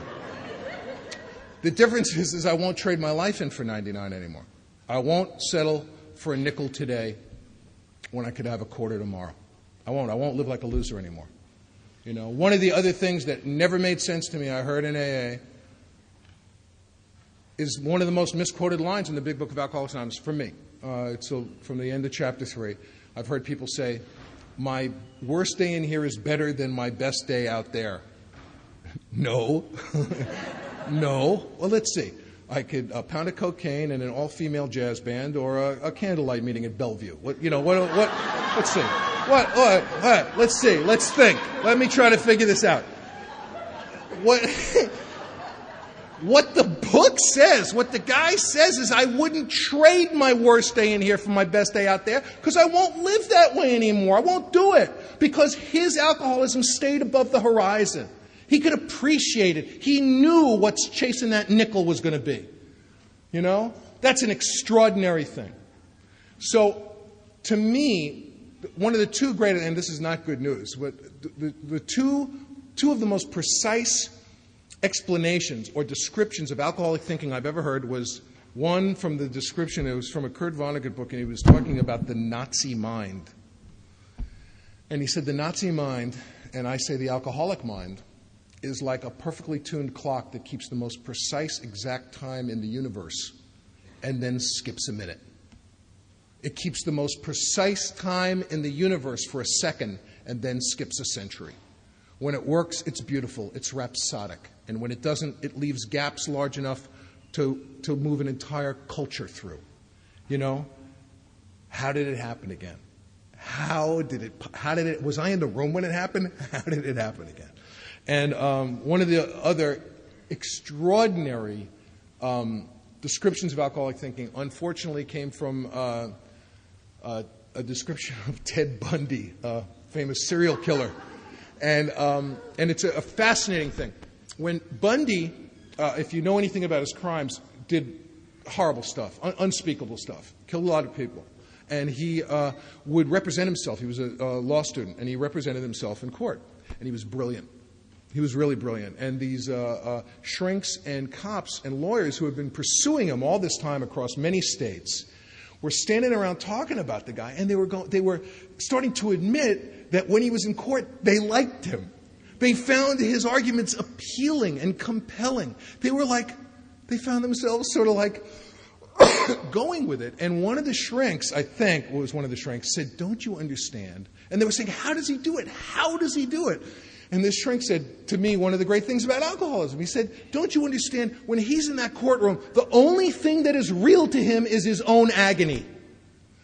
The difference is I won't trade my life in for 99 anymore. I won't settle for a nickel today when I could have a quarter tomorrow. I won't live like a loser anymore. One of the other things that never made sense to me, I heard in AA, is one of the most misquoted lines in the Big Book of Alcoholics Anonymous for me. It's from the end of chapter 3. I've heard people say, my worst day in here is better than my best day out there. No. No. Well, let's see. I could a pound of cocaine in an all-female jazz band or a candlelight meeting at Bellevue. Let's see. What? Let's see. Let's think. Let me try to figure this out. what the book says, what the guy says is I wouldn't trade my worst day in here for my best day out there because I won't live that way anymore. I won't do it because his alcoholism stayed above the horizon. He could appreciate it. He knew what's chasing that nickel was going to be. You know? That's an extraordinary thing. So, to me, one of the two great, and this is not good news, but the two of the most precise explanations or descriptions of alcoholic thinking I've ever heard was one from the description, it was from a Kurt Vonnegut book, and he was talking about the Nazi mind. And he said the Nazi mind, and I say the alcoholic mind, is like a perfectly tuned clock that keeps the most precise exact time in the universe and then skips a minute. It keeps the most precise time in the universe for a second and then skips a century. When it works, it's beautiful, it's rhapsodic. And when it doesn't, it leaves gaps large enough to move an entire culture through. You know? How did it happen again? Was I in the room when it happened? How did it happen again? And one of the other extraordinary descriptions of alcoholic thinking, unfortunately, came from a description of Ted Bundy, a famous serial killer. And it's a fascinating thing. When Bundy, if you know anything about his crimes, did horrible stuff, unspeakable stuff, killed a lot of people. And he would represent himself. He was a law student, and he represented himself in court. And he was brilliant. He was really brilliant. And these shrinks and cops and lawyers who had been pursuing him all this time across many states were standing around talking about the guy, and they were starting to admit that when he was in court, they liked him. They found his arguments appealing and compelling. They found themselves sort of like going with it. And one of the shrinks, I think, was one of the shrinks, said, "Don't you understand?" And they were saying, "How does he do it? How does he do it?" And this shrink said to me one of the great things about alcoholism. He said, "Don't you understand? When he's in that courtroom, the only thing that is real to him is his own agony.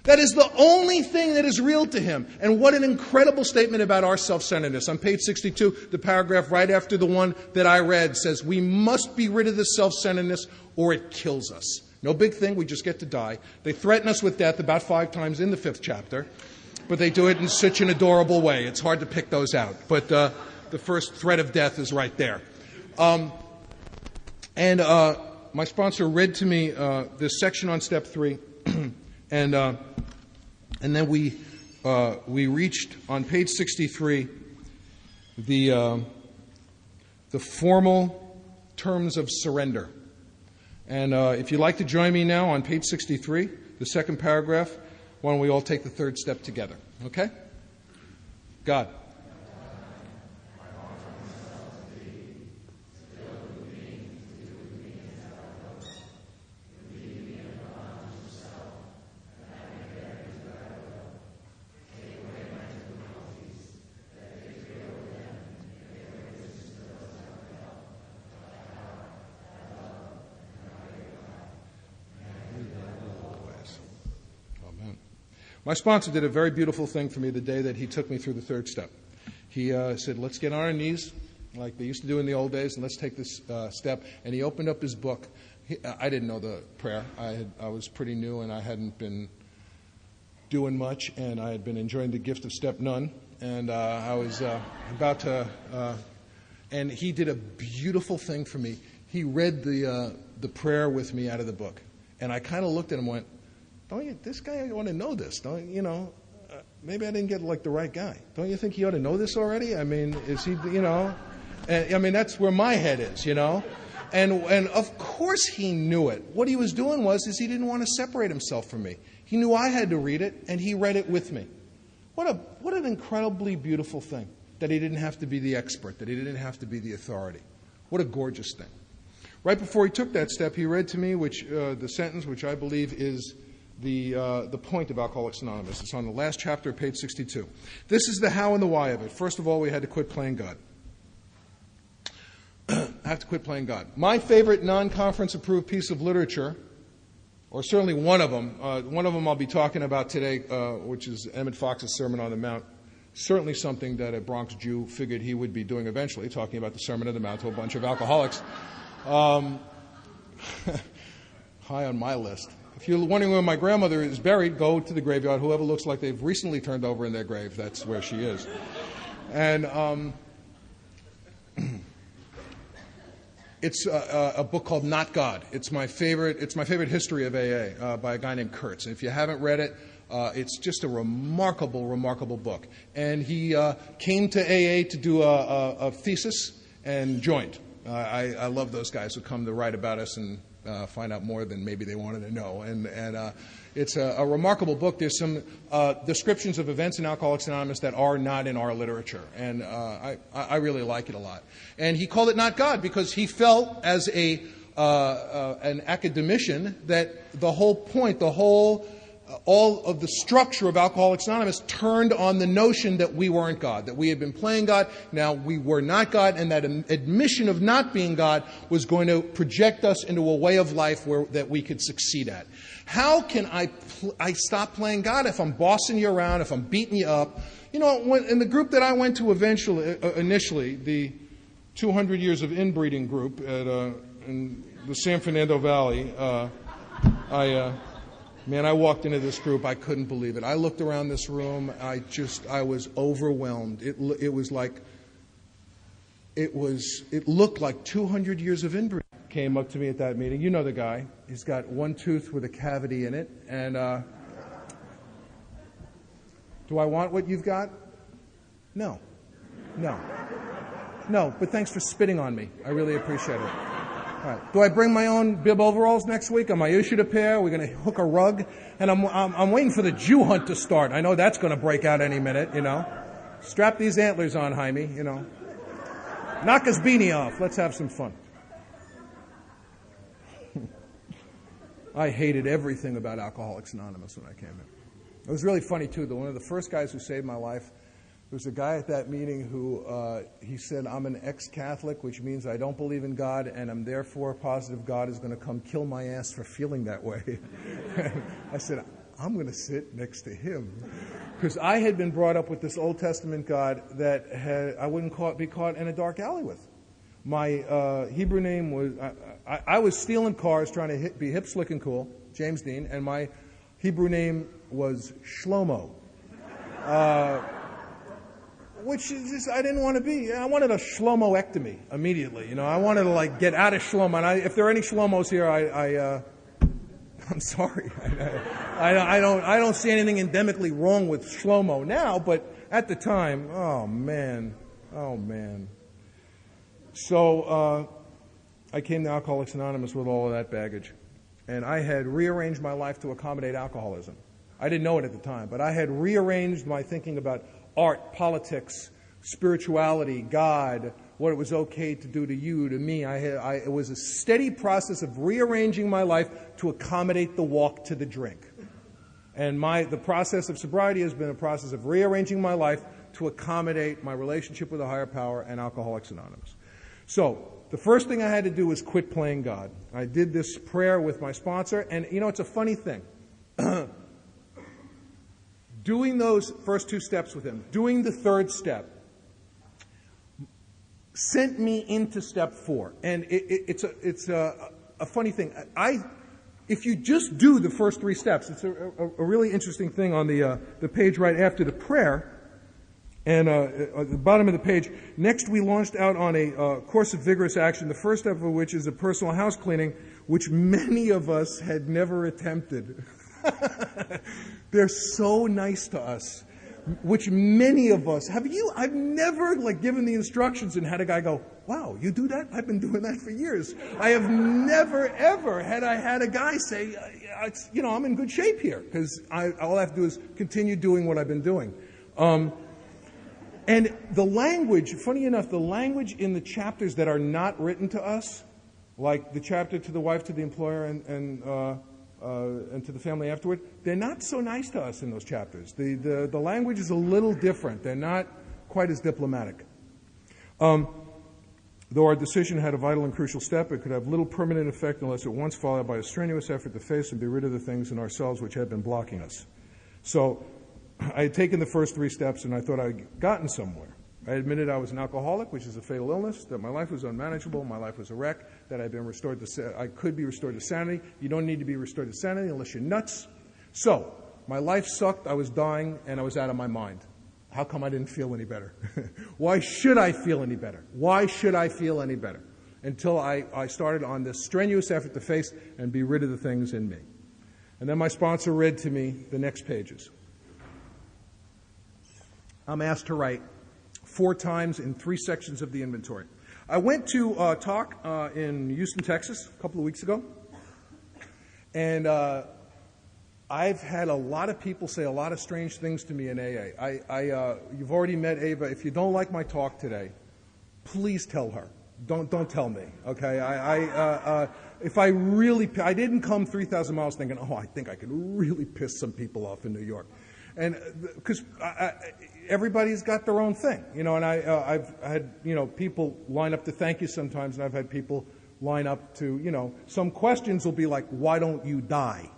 That is the only thing that is real to him." And what an incredible statement about our self-centeredness. On page 62, the paragraph right after the one that I read says, "We must be rid of this self-centeredness or it kills us." No big thing, we just get to die. They threaten us with death about 5 times in the 5th chapter, but they do it in such an adorable way. It's hard to pick those out. But the first threat of death is right there. My sponsor read to me this section on step 3, and then we reached on page 63 the formal terms of surrender. And if you'd like to join me now on page 63, the second paragraph, why don't we all take the third step together? Okay? God. My sponsor did a very beautiful thing for me the day that he took me through the third step. He said, "Let's get on our knees like they used to do in the old days, and let's take this step." And he opened up his book. I didn't know the prayer. I was pretty new, and I hadn't been doing much, and I had been enjoying the gift of step none. And I was about to... and he did a beautiful thing for me. He read the prayer with me out of the book. And I kind of looked at him and went, this guy ought to know this. Maybe I didn't get the right guy. Don't you think he ought to know this already? I mean, is he, that's where my head is, And of course he knew it. What he was doing was he didn't want to separate himself from me. He knew I had to read it, and he read it with me. What an incredibly beautiful thing, that he didn't have to be the expert, that he didn't have to be the authority. What a gorgeous thing. Right before he took that step, he read to me the sentence which I believe is the point of Alcoholics Anonymous. It's on the last chapter of page 62. This is the how and the why of it. First of all, we had to quit playing God. I have to quit playing God. My favorite non-conference approved piece of literature, or certainly one of them I'll be talking about today, which is Emmett Fox's Sermon on the Mount. certainly something that a Bronx Jew figured he would be doing eventually, talking about the Sermon on the Mount to a bunch of alcoholics. High on my list. If you're wondering where my grandmother is buried, go to the graveyard. Whoever looks like they've recently turned over in their grave, that's where she is. And it's a book called Not God. It's my favorite history of AA by a guy named Kurtz. And if you haven't read it, it's just a remarkable, remarkable book. And he came to AA to do a thesis and joined. I love those guys who come to write about us and find out more than maybe they wanted to know. And it's a remarkable book. There's some descriptions of events in Alcoholics Anonymous that are not in our literature. And I really like it a lot. And he called it Not God because he felt as an academician that the whole point, all of the structure of Alcoholics Anonymous turned on the notion that we weren't God, that we had been playing God, now we were not God, and that admission of not being God was going to project us into a way of life that we could succeed at. How can I stop playing God if I'm bossing you around, if I'm beating you up? You know, in the group that I went to initially, the 200 Years of Inbreeding group in the San Fernando Valley, Man, I walked into this group, I couldn't believe it. I looked around this room, I was overwhelmed. It looked like 200 years of inbreeding. Came up to me at that meeting. You know the guy. He's got one tooth with a cavity in it. And do I want what you've got? No, but thanks for spitting on me. I really appreciate it. All right. Do I bring my own bib overalls next week? Am I issued a pair? We're going to hook a rug? And I'm waiting for the Jew hunt to start. I know that's going to break out any minute, you know. Strap these antlers on, Jaime, you know. Knock his beanie off. Let's have some fun. I hated everything about Alcoholics Anonymous when I came in. It was really funny, too, that one of the first guys who saved my life, there was a guy at that meeting who, he said, I'm an ex-Catholic, which means I don't believe in God, and I'm therefore positive God is going to come kill my ass for feeling that way. I said, I'm going to sit next to him. Because I had been brought up with this Old Testament God that I wouldn't be caught in a dark alley with. My Hebrew name was, I was stealing cars trying to be hip, slick, and cool, James Dean, and my Hebrew name was Shlomo. Which is just, I didn't want to be. I wanted a Shlomoectomy immediately. You know, I wanted to get out of Shlomo. And if there are any Shlomos here, I'm sorry. I don't see anything endemically wrong with Shlomo now, but at the time, oh man. So I came to Alcoholics Anonymous with all of that baggage, and I had rearranged my life to accommodate alcoholism. I didn't know it at the time, but I had rearranged my thinking about art, politics, spirituality, God, what it was okay to do to you, to me. It was a steady process of rearranging my life to accommodate the walk to the drink. And the process of sobriety has been a process of rearranging my life to accommodate my relationship with a higher power and Alcoholics Anonymous. So, the first thing I had to do was quit playing God. I did this prayer with my sponsor, and you know, it's a funny thing. Doing those first two steps with him, doing the third step, sent me into step 4. And it's a funny thing. If you just do the first 3 steps, it's a really interesting thing on the page right after the prayer. And at the bottom of the page, next we launched out on a course of vigorous action, the first step of which is a personal house cleaning, which many of us had never attempted. They're so nice to us, which many of us have. I've never given the instructions and had a guy go, wow, you do that? I've been doing that for years. I have never, ever had a guy say, I'm in good shape here, because all I have to do is continue doing what I've been doing. And the language, funny enough, the language in the chapters that are not written to us, like the chapter to the wife, to the employer, and to the family afterward, they're not so nice to us in those chapters. The language is a little different. They're not quite as diplomatic. Though our decision had a vital and crucial step, it could have little permanent effect unless at once followed by a strenuous effort to face and be rid of the things in ourselves which had been blocking us. So, I had taken the first 3 steps, and I thought I'd gotten somewhere. I admitted I was an alcoholic, which is a fatal illness, that my life was unmanageable, my life was a wreck, that I could be restored to sanity. You don't need to be restored to sanity unless you're nuts. So, my life sucked, I was dying, and I was out of my mind. How come I didn't feel any better? Why should I feel any better? Why should I feel any better? Until I started on this strenuous effort to face and be rid of the things in me. And then my sponsor read to me the next pages. I'm asked to write 4 times in 3 sections of the inventory. I went to talk in Houston, Texas, a couple of weeks ago, and I've had a lot of people say a lot of strange things to me in AA. You've already met Ava. If you don't like my talk today, please tell her. Don't tell me, okay? If I didn't come 3,000 miles thinking, oh, I think I could really piss some people off in New York. And because everybody's got their own thing, and I've had, people line up to thank you sometimes, and I've had people line up to, some questions will be like, why don't you die?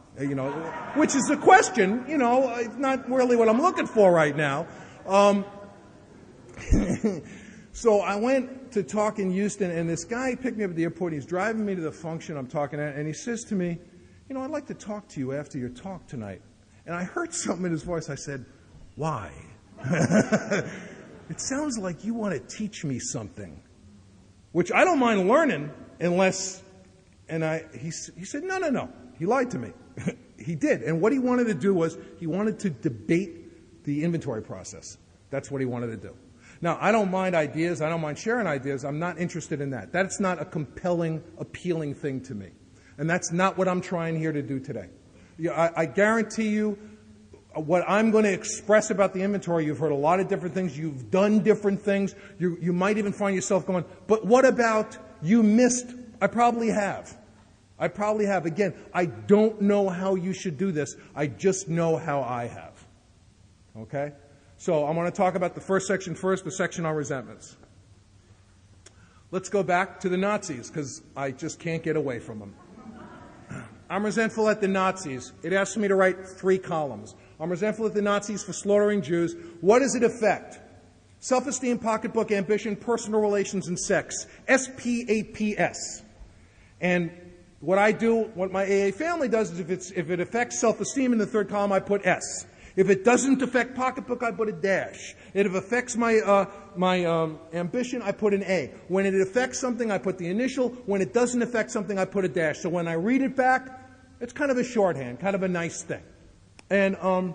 Which is a question, it's not really what I'm looking for right now. So I went to talk in Houston, and this guy picked me up at the airport. He's driving me to the function I'm talking at, and he says to me, I'd like to talk to you after your talk tonight. And I heard something in his voice. I said, why? It sounds like you want to teach me something, which I don't mind learning unless, he said, no. He lied to me. He did. And what he wanted to do was he wanted to debate the inventory process. That's what he wanted to do. Now, I don't mind ideas. I don't mind sharing ideas. I'm not interested in that. That's not a compelling, appealing thing to me. And that's not what I'm trying here to do today. I guarantee you what I'm going to express about the inventory, you've heard a lot of different things. You've done different things. You might even find yourself going, but what about you missed? I probably have. Again, I don't know how you should do this. I just know how I have. Okay? So I'm going to talk about the first section first, the section on resentments. Let's go back to the Nazis, because I just can't get away from them. I'm resentful at the Nazis. It asks me to write 3 columns. I'm resentful at the Nazis for slaughtering Jews. What does it affect? Self-esteem, pocketbook, ambition, personal relations, and sex. SPAPS. And what I do, what my AA family does, is if it affects self-esteem in the 3rd column, I put S. If it doesn't affect pocketbook, I put a dash. If it affects my ambition, I put an A. When it affects something, I put the initial. When it doesn't affect something, I put a dash. So when I read it back, it's kind of a shorthand, kind of a nice thing. And I'm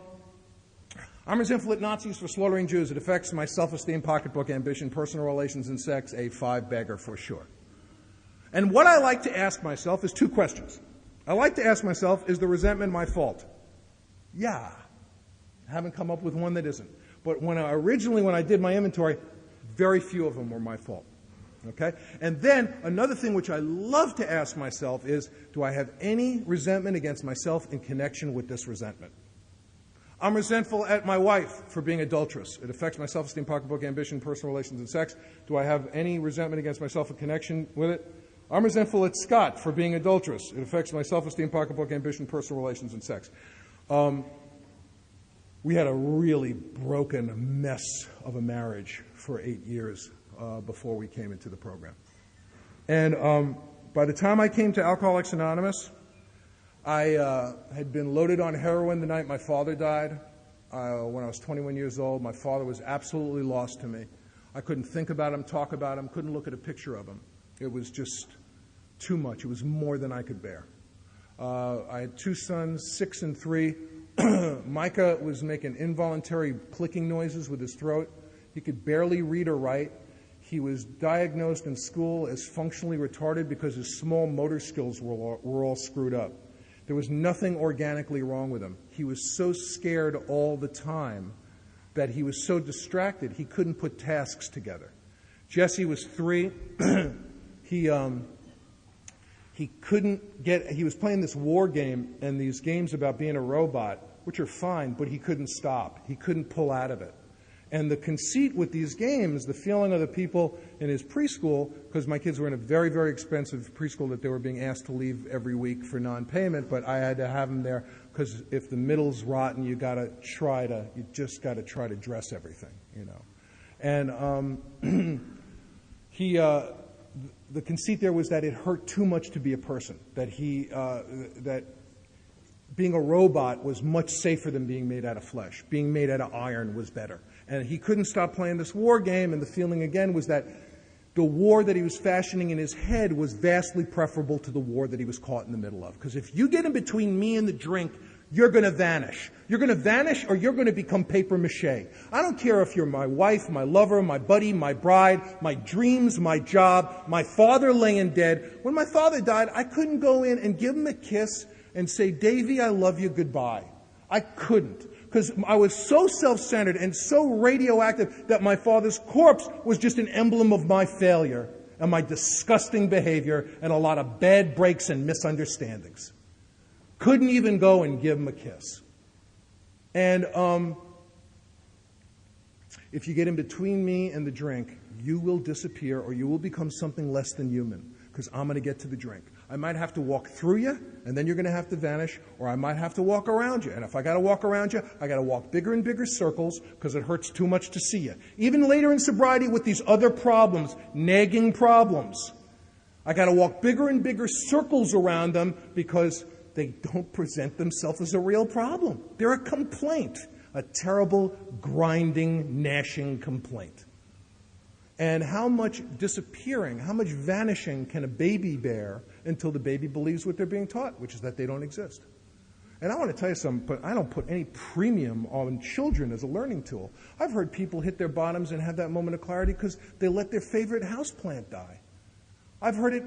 resentful at Nazis for slaughtering Jews. It affects my self-esteem, pocketbook, ambition, personal relations, and sex. A 5-bagger for sure. And what I like to ask myself is 2 questions. I like to ask myself, is the resentment my fault? Yeah. I haven't come up with one that isn't. But when I did my inventory, very few of them were my fault. Okay? And then another thing which I love to ask myself is, do I have any resentment against myself in connection with this resentment? I'm resentful at my wife for being adulterous. It affects my self-esteem, pocketbook, ambition, personal relations, and sex. Do I have any resentment against myself in connection with it? I'm resentful at Scott for being adulterous. It affects my self-esteem, pocketbook, ambition, personal relations, and sex. We had a really broken mess of a marriage for 8 years before we came into the program. And by the time I came to Alcoholics Anonymous, I had been loaded on heroin the night my father died. When I was 21 years old, my father was absolutely lost to me. I couldn't think about him, talk about him, couldn't look at a picture of him. It was just too much. It was more than I could bear. I had 2 sons, 6 and 3. Micah was making involuntary clicking noises with his throat. He could barely read or write. He was diagnosed in school as functionally retarded because his small motor skills were all screwed up. There was nothing organically wrong with him. He was so scared all the time that he was so distracted he couldn't put tasks together. Jesse was 3. He was playing this war game and these games about being a robot, which are fine, but he couldn't stop. He couldn't pull out of it. And the conceit with these games, the feeling of the people in his preschool, because my kids were in a very, very expensive preschool that they were being asked to leave every week for non-payment, but I had to have them there because if the middle's rotten, you just got to try to dress everything, you know. And the conceit there was that it hurt too much to be a person, that being a robot was much safer than being made out of flesh. Being made out of iron was better. And he couldn't stop playing this war game, and the feeling again was that the war that he was fashioning in his head was vastly preferable to the war that he was caught in the middle of. Because if you get in between me and the drink, you're going to vanish. You're going to vanish or you're going to become paper mache. I don't care if you're my wife, my lover, my buddy, my bride, my dreams, my job, my father laying dead. When my father died, I couldn't go in and give him a kiss and say, Davy, I love you, goodbye. I couldn't. Because I was so self-centered and so radioactive that my father's corpse was just an emblem of my failure and my disgusting behavior and a lot of bad breaks and misunderstandings. Couldn't even go and give him a kiss. And if you get in between me and the drink, you will disappear or you will become something less than human because I'm going to get to the drink. I might have to walk through you, and then you're going to have to vanish, or I might have to walk around you. And if I got to walk around you, I got to walk bigger and bigger circles because it hurts too much to see you. Even later in sobriety with these other problems, nagging problems, I got to walk bigger and bigger circles around them because they don't present themselves as a real problem. They're a complaint, a terrible, grinding, gnashing complaint. And how much disappearing, how much vanishing can a baby bear until the baby believes what they're being taught, which is that they don't exist? And I want to tell you something, but I don't put any premium on children as a learning tool. I've heard people hit their bottoms and have that moment of clarity because they let their favorite houseplant die. I've heard it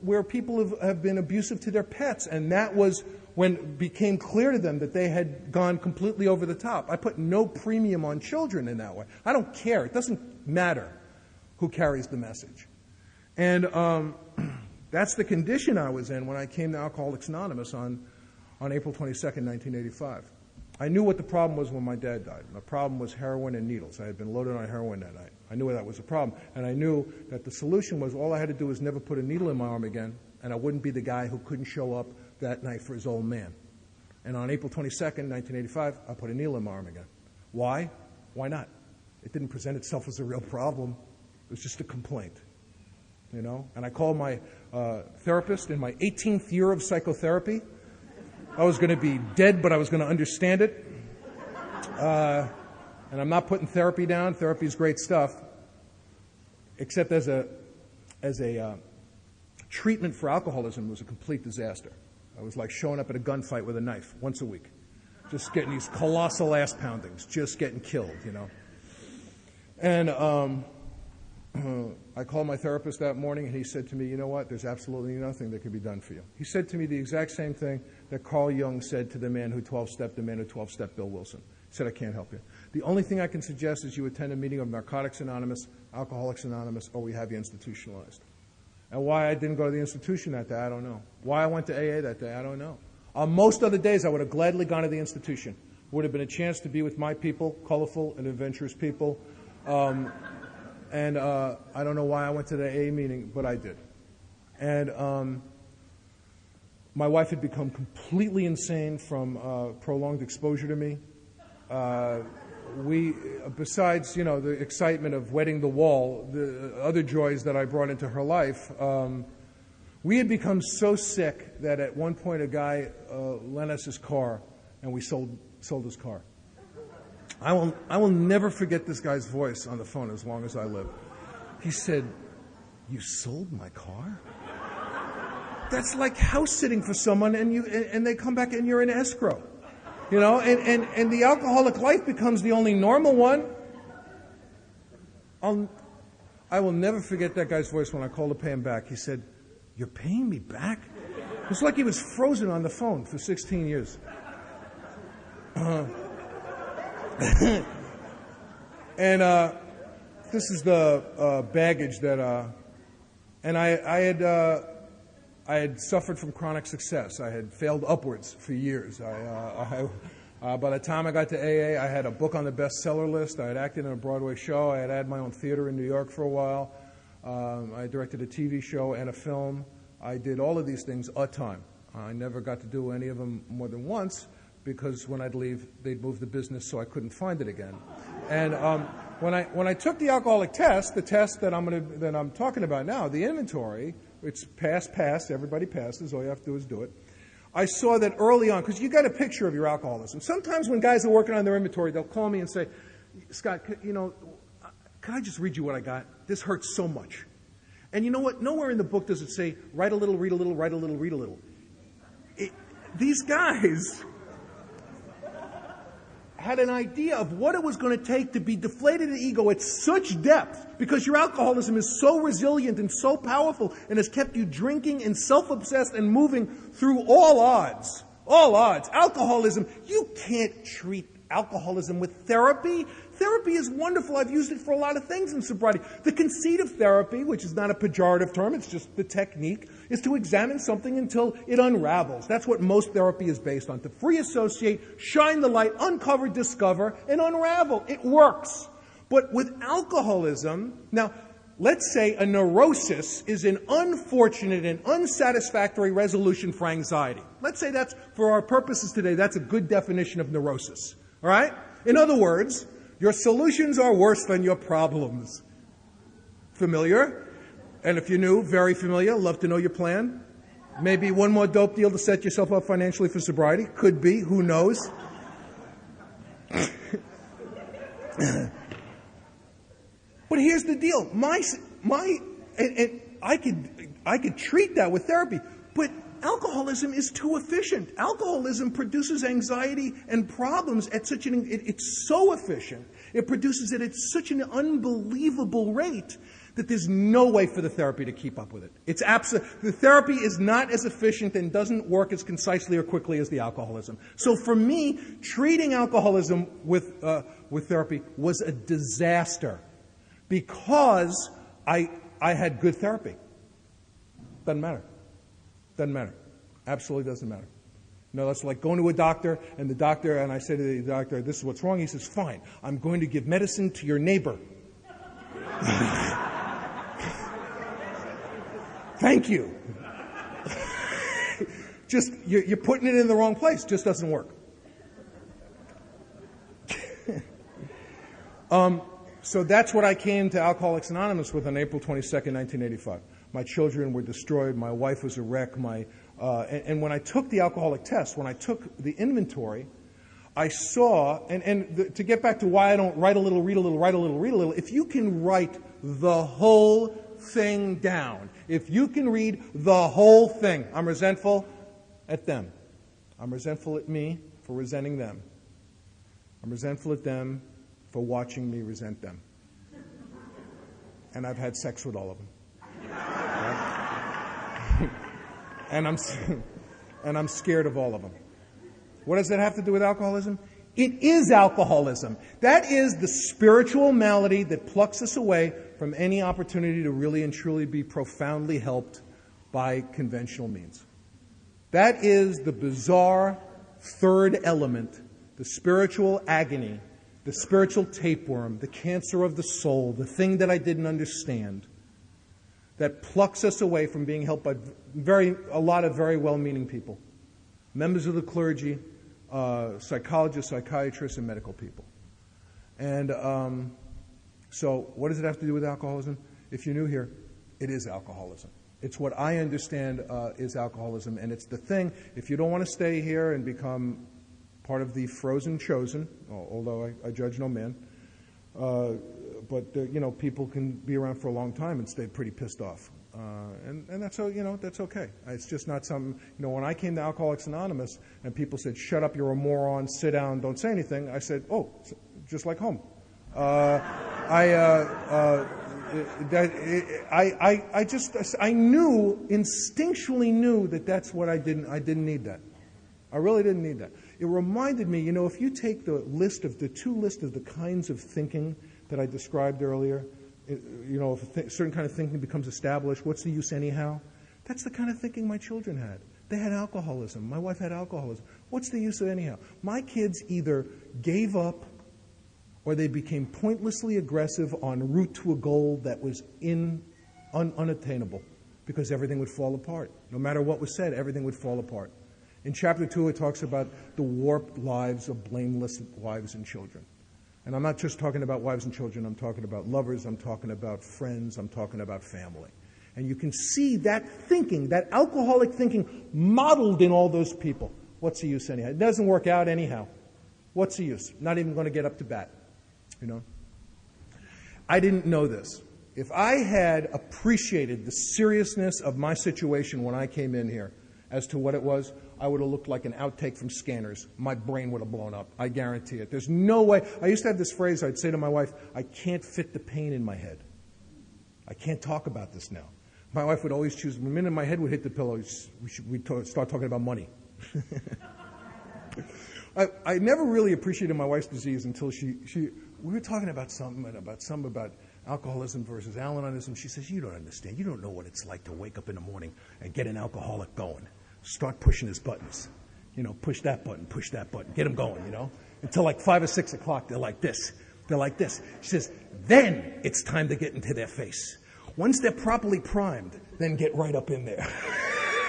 where people have been abusive to their pets, and that was when it became clear to them that they had gone completely over the top. I put no premium on children in that way. I don't care. It doesn't matter who carries the message. And that's the condition I was in when I came to Alcoholics Anonymous on April 22nd, 1985. I knew what the problem was when my dad died. The problem was heroin and needles. I had been loaded on heroin that night. I knew that was a problem. And I knew that the solution was all I had to do was never put a needle in my arm again, and I wouldn't be the guy who couldn't show up that night for his old man. And on April 22nd, 1985, I put a needle in my arm again. Why? Why not? It didn't present itself as a real problem. It was just a complaint, you know? And I called my therapist in my 18th year of psychotherapy. I was going to be dead, but I was going to understand it. And I'm not putting therapy down. Therapy is great stuff, except as a treatment for alcoholism, it was a complete disaster. I was like showing up at a gunfight with a knife once a week, just getting these colossal ass poundings, just getting killed, you know? And I called my therapist that morning, and he said to me, you know what, there's absolutely nothing that can be done for you. He said to me the exact same thing that Carl Jung said to the man who 12-stepped Bill Wilson. He said, I can't help you. The only thing I can suggest is you attend a meeting of Narcotics Anonymous, Alcoholics Anonymous, or we have you institutionalized. And why I didn't go to the institution that day, I don't know. Why I went to AA that day, I don't know. On most other days, I would have gladly gone to the institution. Would have been a chance to be with my people, colorful and adventurous people. And I don't know why I went to the AA meeting, but I did. And my wife had become completely insane from prolonged exposure to me. Besides, you know, the excitement of wetting the wall, the other joys that I brought into her life, we had become so sick that at one point a guy lent us his car, and we sold his car. I will never forget this guy's voice on the phone as long as I live. He said, "You sold my car?" That's like house sitting for someone, and they come back and you're in escrow, you know. And the alcoholic life becomes the only normal one. I will never forget that guy's voice when I called to pay him back. He said, "You're paying me back?" It was like he was frozen on the phone for 16 years. And this is the baggage that, and I had suffered from chronic success. I had failed upwards for years. I By the time I got to AA, I had a book on the bestseller list. I had acted in a Broadway show. I had my own theater in New York for a while. I directed a TV show and a film. I did all of these things a time. I never got to do any of them more than once because when I'd leave, they'd move the business so I couldn't find it again. And when I took the alcoholic test, the test that I'm talking about now, the inventory, it's pass, everybody passes, all you have to do is do it. I saw that early on, because you got a picture of your alcoholism. Sometimes when guys are working on their inventory, they'll call me and say, Scott, can I just read you what I got? This hurts so much. And you know what? Nowhere in the book does it say, write a little, read a little, write a little, read a little. These guys had an idea of what it was going to take to be deflated in ego at such depth because your alcoholism is so resilient and so powerful and has kept you drinking and self-obsessed and moving through all odds. All odds. Alcoholism, you can't treat alcoholism with therapy. Therapy is wonderful. I've used it for a lot of things in sobriety. The conceit of therapy, which is not a pejorative term, it's just the technique, is to examine something until it unravels. That's what most therapy is based on. To free associate, shine the light, uncover, discover, and unravel. It works. But with alcoholism, now, let's say a neurosis is an unfortunate and unsatisfactory resolution for anxiety. Let's say that's, for our purposes today, that's a good definition of neurosis. All right? In other words, your solutions are worse than your problems. Familiar? And if you're new, very familiar. Love to know your plan. Maybe one more dope deal to set yourself up financially for sobriety. Could be. Who knows? But here's the deal. I could treat that with therapy, but alcoholism is too efficient. Alcoholism produces anxiety and problems at it's so efficient. It produces it at such an unbelievable rate that there's no way for the therapy to keep up with it. The therapy is not as efficient and doesn't work as concisely or quickly as the alcoholism. So for me, treating alcoholism with therapy was a disaster because I had good therapy. Doesn't matter. Doesn't matter. Absolutely doesn't matter. No, that's like going to a doctor, and I say to the doctor, this is what's wrong. He says, fine, I'm going to give medicine to your neighbor. Thank you. Just, you're putting it in the wrong place. Just doesn't work. So that's what I came to Alcoholics Anonymous with on April 22nd, 1985. My children were destroyed. My wife was a wreck. And when I took the alcoholic test, when I took the inventory, I saw, to get back to why I don't write a little, read a little, write a little, read a little, if you can write the whole thing down, if you can read the whole thing, I'm resentful at them. I'm resentful at me for resenting them. I'm resentful at them for watching me resent them. And I've had sex with all of them. And I'm scared of all of them. What does that have to do with alcoholism? It is alcoholism. That is the spiritual malady that plucks us away from any opportunity to really and truly be profoundly helped by conventional means. That is the bizarre third element, the spiritual agony, the spiritual tapeworm, the cancer of the soul, the thing that I didn't understand, that plucks us away from being helped by a lot of very well-meaning people, members of the clergy, psychologists, psychiatrists, and medical people. And so what does it have to do with alcoholism? If you're new here, it is alcoholism. It's what I understand is alcoholism, and it's the thing, if you don't want to stay here and become part of the frozen chosen, although I judge no man, but people can be around for a long time and stay pretty pissed off, and that's that's okay. It's just not something. When I came to Alcoholics Anonymous and people said, "Shut up, you're a moron. Sit down, don't say anything," I said, "Oh, just like home." I knew, instinctually knew that's what I didn't need that. I really didn't need that. It reminded me, if you take the two lists of the kinds of thinking that I described earlier, if certain kind of thinking becomes established, what's the use anyhow? That's the kind of thinking my children had. They had alcoholism. My wife had alcoholism. What's the use of anyhow? My kids either gave up or they became pointlessly aggressive en route to a goal that was unattainable because everything would fall apart. No matter what was said, everything would fall apart. In chapter 2, it talks about the warped lives of blameless wives and children. And I'm not just talking about wives and children. I'm talking about lovers. I'm talking about friends. I'm talking about family. And you can see that thinking, that alcoholic thinking, modeled in all those people. What's the use anyhow? It doesn't work out anyhow. What's the use? Not even going to get up to bat. You know? I didn't know this. If I had appreciated the seriousness of my situation when I came in here as to what it was, I would have looked like an outtake from Scanners. My brain would have blown up. I guarantee it. There's no way. I used to have this phrase I'd say to my wife, I can't fit the pain in my head. I can't talk about this now. My wife would always choose, the minute my head would hit the pillow, we'd start talking about money. I never really appreciated my wife's disease until we were talking about something about alcoholism versus Al-Anonism. She says, you don't understand. You don't know what it's like to wake up in the morning and get an alcoholic going. Start pushing his buttons. You know, push that button, get them going, you know. Until like 5 or 6 o'clock, they're like this. They're like this. She says, then it's time to get into their face. Once they're properly primed, then get right up in there.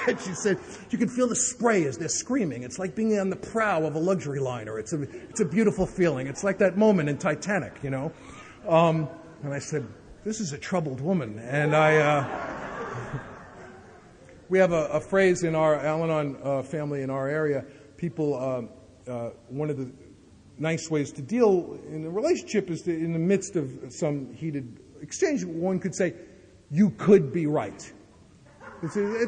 And she said, you can feel the spray as they're screaming. It's like being on the prow of a luxury liner. It's a beautiful feeling. It's like that moment in Titanic, you know. And I said, this is a troubled woman. And we have a phrase in our Al-Anon family in our area. People, one of the nice ways to deal in a relationship is to, in the midst of some heated exchange, one could say, you could be right. We're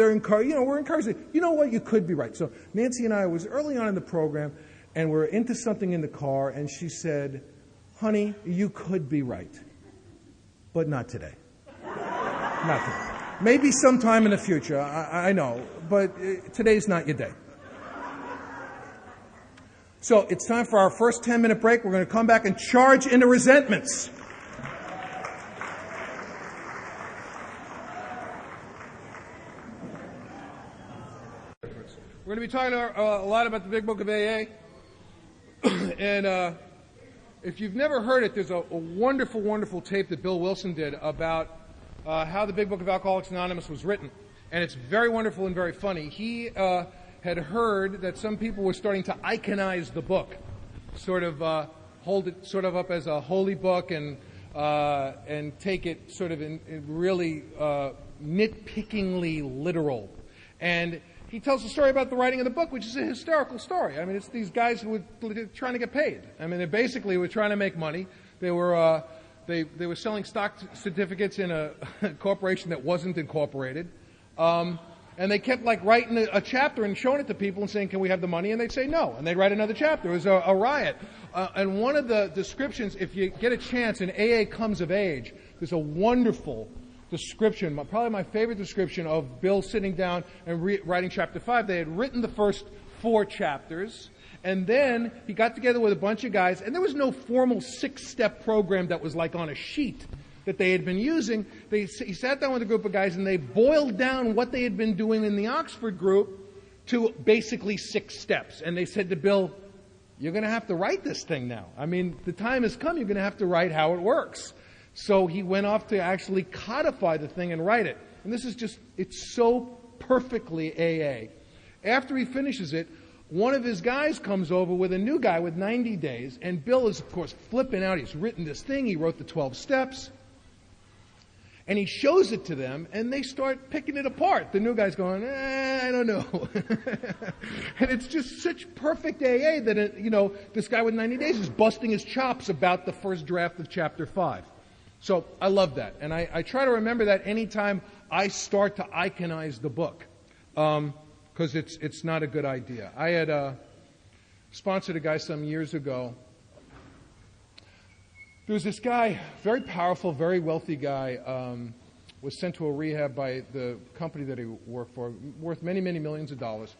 encouraging, you know what, you could be right. So Nancy and I was early on in the program, and we're into something in the car, and she said, honey, you could be right, but not today. Not today. Maybe sometime in the future, I know, but today's not your day. So it's time for our first 10-minute break. We're going to come back and charge into resentments. We're going to be talking a lot about the Big Book of AA. And if you've never heard it, there's a wonderful, wonderful tape that Bill Wilson did about how the Big Book of Alcoholics Anonymous was written. And it's very wonderful and very funny. He had heard that some people were starting to iconize the book, sort of hold it sort of up as a holy book and take it sort of in really nitpickingly literal. And he tells a story about the writing of the book, which is a hysterical story. I mean, it's these guys who were trying to get paid. I mean, they basically were trying to make money. They were selling stock certificates in a corporation that wasn't incorporated. And they kept like writing a chapter and showing it to people and saying, can we have the money? And they'd say no. And they'd write another chapter. It was a riot. And one of the descriptions, if you get a chance in AA Comes of Age, there's a wonderful description, probably my favorite description of Bill sitting down and writing chapter 5. They had written the first 4 chapters, and then he got together with a bunch of guys, and there was no formal 6-step program that was like on a sheet that they had been using. He sat down with a group of guys, and they boiled down what they had been doing in the Oxford group to basically 6 steps. And they said to Bill, you're going to have to write this thing now. I mean, the time has come. You're going to have to write how it works. So he went off to actually codify the thing and write it. And this is just, it's so perfectly AA. After he finishes it, one of his guys comes over with a new guy with 90 days, and Bill is, of course, flipping out. He's written this thing. He wrote the 12 steps. And he shows it to them, and they start picking it apart. The new guy's going, I don't know. And it's just such perfect AA that, this guy with 90 days is busting his chops about the first draft of Chapter 5. So I love that. And I try to remember that anytime I start to iconize the book, because it's not a good idea. I had sponsored a guy some years ago. There was this guy, very powerful, very wealthy guy, was sent to a rehab by the company that he worked for, worth many, many millions of dollars,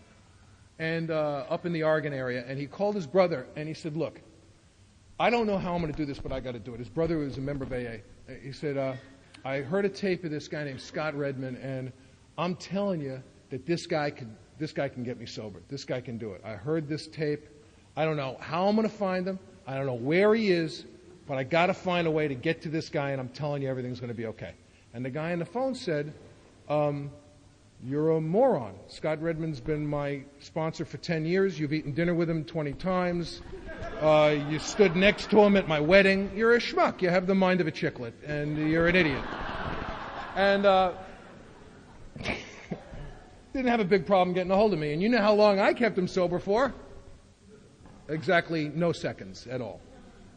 and up in the Oregon area. And he called his brother, and he said, look, I don't know how I'm going to do this, but I got to do it. His brother was a member of AA. He said, I heard a tape of this guy named Scott Redmond, and I'm telling you, that this guy can get me sober. This guy can do it. I heard this tape. I don't know how I'm going to find him. I don't know where he is, but I got to find a way to get to this guy, and I'm telling you everything's going to be okay. And the guy on the phone said, you're a moron. Scott Redmond's been my sponsor for 10 years. You've eaten dinner with him 20 times. You stood next to him at my wedding. You're a schmuck. You have the mind of a chicklet, and you're an idiot. And didn't have a big problem getting a hold of me. And you know how long I kept him sober for? Exactly no seconds at all.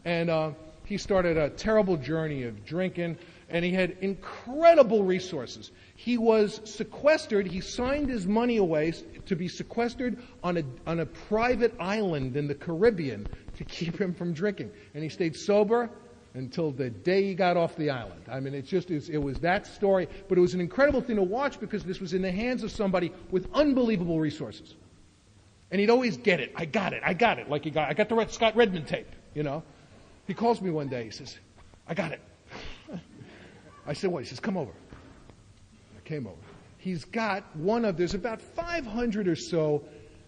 And he started a terrible journey of drinking, and he had incredible resources. He was sequestered. He signed his money away to be sequestered on a private island in the Caribbean to keep him from drinking. And he stayed sober until the day he got off the island. I mean, it was that story, but it was an incredible thing to watch because this was in the hands of somebody with unbelievable resources. And he'd always get it. I got it. I got the Scott Redmond tape, you know. He calls me one day. He says, I got it. I said, what? He says, come over. I came over. He's got there's about 500 or so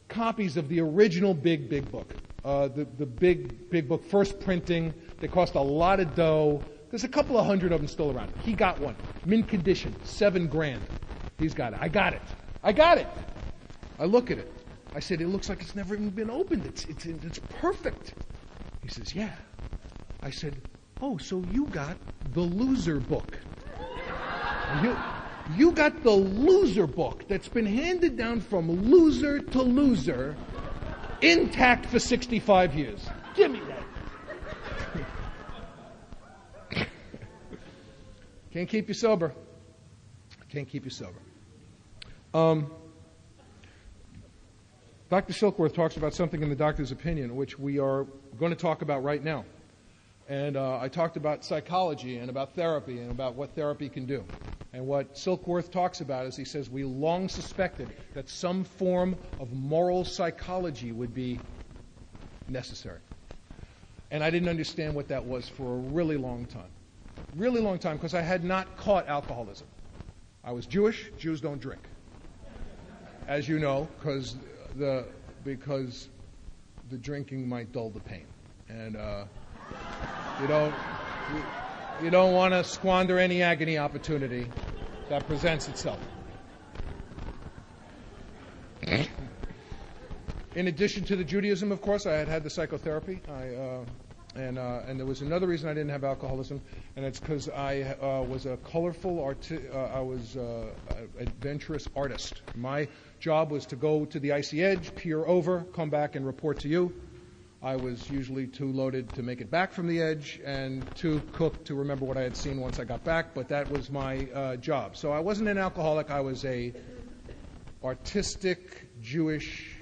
copies of the original big book. The big book, first printing. They cost a lot of dough. There's a couple of hundred of them still around. He got one. Mint condition, $7,000. He's got it. I got it. I look at it. I said, it looks like it's never even been opened. It's perfect. He says, yeah. I said, oh, so you got the loser book. You got the loser book that's been handed down from loser to loser, intact for 65 years. Give me that. Can't keep you sober. Dr. Silkworth talks about something in the doctor's opinion, which we are going to talk about right now. And I talked about psychology and about therapy and about what therapy can do. And what Silkworth talks about is he says, we long suspected that some form of moral psychology would be necessary. And I didn't understand what that was for a really long time, because I had not caught alcoholism. I was Jewish. Jews don't drink, as you know, because the drinking might dull the pain. And you don't want to squander any agony opportunity that presents itself. In addition to the Judaism, of course, I had the psychotherapy. And there was another reason I didn't have alcoholism, and it's because I was a colorful, adventurous artist. My job was to go to the icy edge, peer over, come back and report to you. I was usually too loaded to make it back from the edge and too cooked to remember what I had seen once I got back, but that was my job. So I wasn't an alcoholic. I was a artistic Jewish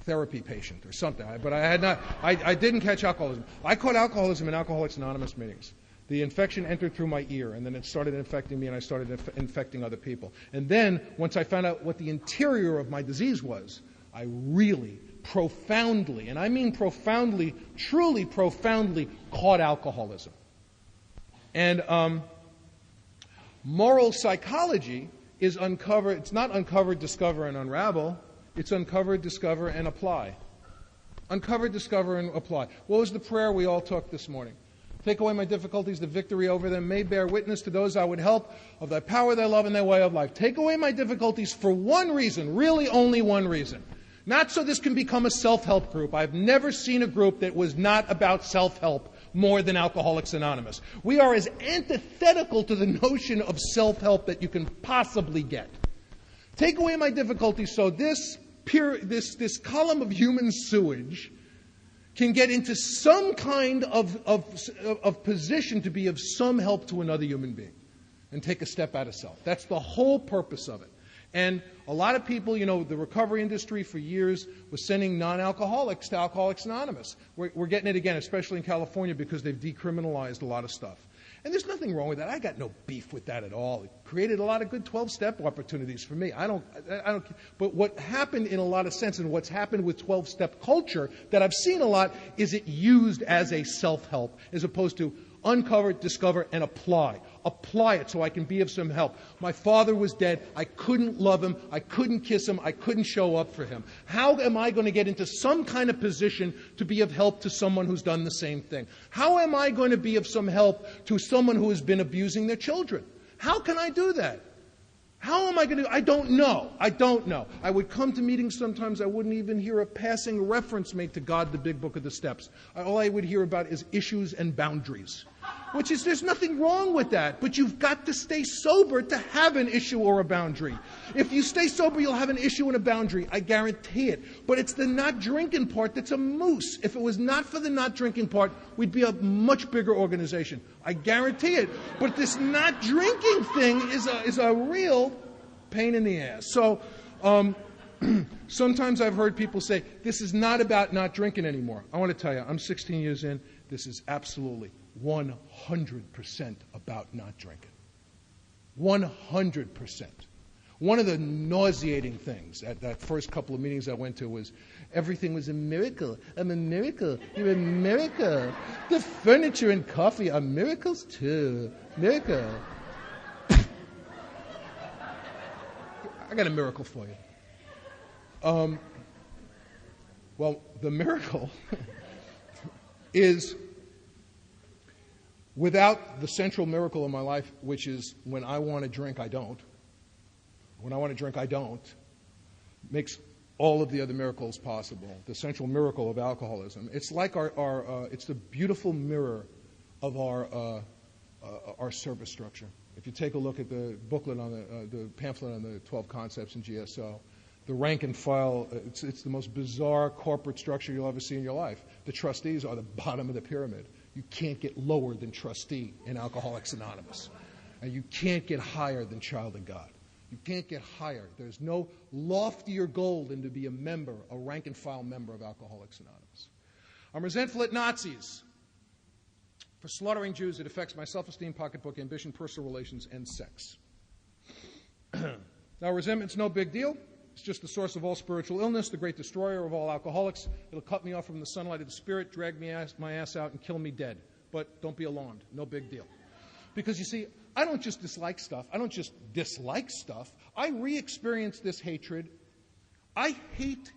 therapy patient or something. But I didn't catch alcoholism. I caught alcoholism in Alcoholics Anonymous meetings. The infection entered through my ear, and then it started infecting me, and I started infecting other people. And then, once I found out what the interior of my disease was, I really profoundly, and I mean profoundly, truly profoundly, caught alcoholism. And moral psychology is uncovered. It's not uncover, discover, and unravel. It's uncover, discover, and apply. Uncover, discover, and apply. What was the prayer we all took this morning? Take away my difficulties, the victory over them may bear witness to those I would help of thy power, thy love, and thy way of life. Take away my difficulties for one reason, really only one reason. Not so this can become a self-help group. I've never seen a group that was not about self-help more than Alcoholics Anonymous. We are as antithetical to the notion of self-help that you can possibly get. Take away my difficulties so this column of human sewage can get into some kind of position to be of some help to another human being and take a step out of self. That's the whole purpose of it. And a lot of people, the recovery industry for years was sending non-alcoholics to Alcoholics Anonymous. We're getting it again, especially in California, because they've decriminalized a lot of stuff. And there's nothing wrong with that. I got no beef with that at all. It created a lot of good 12-step opportunities for me. I don't. But what happened in a lot of sense, and what's happened with 12-step culture that I've seen a lot, is it used as a self-help as opposed to uncover, discover, and apply. Apply it so I can be of some help. My father was dead. I couldn't love him. I couldn't kiss him. I couldn't show up for him. How am I going to get into some kind of position to be of help to someone who's done the same thing? How am I going to be of some help to someone who has been abusing their children? How can I do that? How am I going to? I don't know. I don't know. I would come to meetings sometimes. I wouldn't even hear a passing reference made to God, the big book of the steps. All I would hear about is issues and boundaries, which is, there's nothing wrong with that. But you've got to stay sober to have an issue or a boundary. If you stay sober, you'll have an issue and a boundary. I guarantee it. But it's the not drinking part that's a moose. If it was not for the not drinking part, we'd be a much bigger organization. I guarantee it. But this not drinking thing is a real pain in the ass. So sometimes I've heard people say, this is not about not drinking anymore. I want to tell you, I'm 16 years in. This is absolutely 100% about not drinking. 100%. One of the nauseating things at that first couple of meetings I went to was everything was a miracle. I'm a miracle. You're a miracle. The furniture and coffee are miracles too. Miracle. I got a miracle for you. Well, the miracle is without the central miracle in my life, which is when I want to drink, I don't. When I want to drink, I don't. Makes all of the other miracles possible. The central miracle of alcoholism. It's like it's the beautiful mirror of our service structure. If you take a look at the booklet on the pamphlet on the 12 concepts in GSO, the rank and file, it's the most bizarre corporate structure you'll ever see in your life. The trustees are the bottom of the pyramid. You can't get lower than trustee in Alcoholics Anonymous. And you can't get higher than child of God. You can't get higher. There's no loftier goal than to be a member, a rank and file member of Alcoholics Anonymous. I'm resentful at Nazis for slaughtering Jews. It affects my self-esteem, pocketbook, ambition, personal relations, and sex. Now, resentment's no big deal. It's just the source of all spiritual illness, the great destroyer of all alcoholics. It'll cut me off from the sunlight of the Spirit, drag my ass out, and kill me dead. But don't be alarmed. No big deal. Because, you see, I don't just dislike stuff. I don't just dislike stuff. I re-experience this hatred. I hate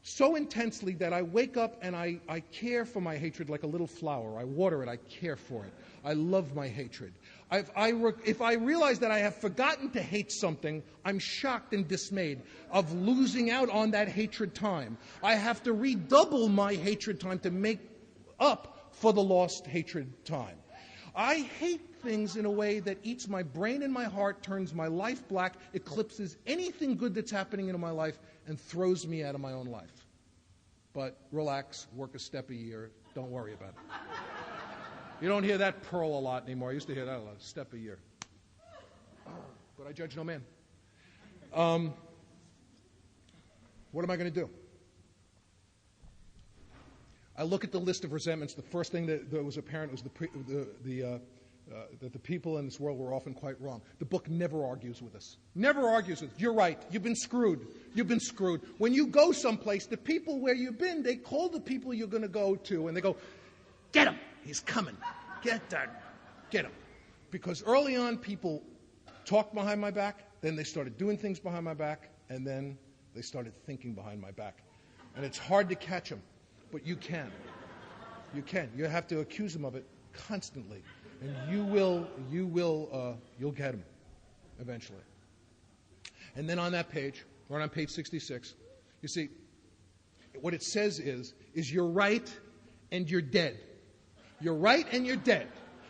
so intensely that I wake up and I care for my hatred like a little flower. I water it. I care for it. I love my hatred. If I realize that I have forgotten to hate something, I'm shocked and dismayed of losing out on that hatred time. I have to redouble my hatred time to make up for the lost hatred time. I hate things in a way that eats my brain and my heart, turns my life black, eclipses anything good that's happening in my life, and throws me out of my own life. But relax, work a step a year, don't worry about it. You don't hear that pearl a lot anymore. I used to hear that a lot, a step a year. But I judge no man. What am I going to do? I look at the list of resentments. The first thing that was apparent was that the people in this world were often quite wrong. The book never argues with us. Never argues with us. You're right. You've been screwed. You've been screwed. When you go someplace, the people where you've been, they call the people you're going to go to, and they go, get him. He's coming. Get that. Get him. Because early on, people talked behind my back, then they started doing things behind my back, and then they started thinking behind my back. And it's hard to catch them, but you can. You can. You have to accuse them of it constantly. And you'll get them eventually. And then on that page, right on page 66, you see, what it says is you're right and you're dead. You're right and you're dead.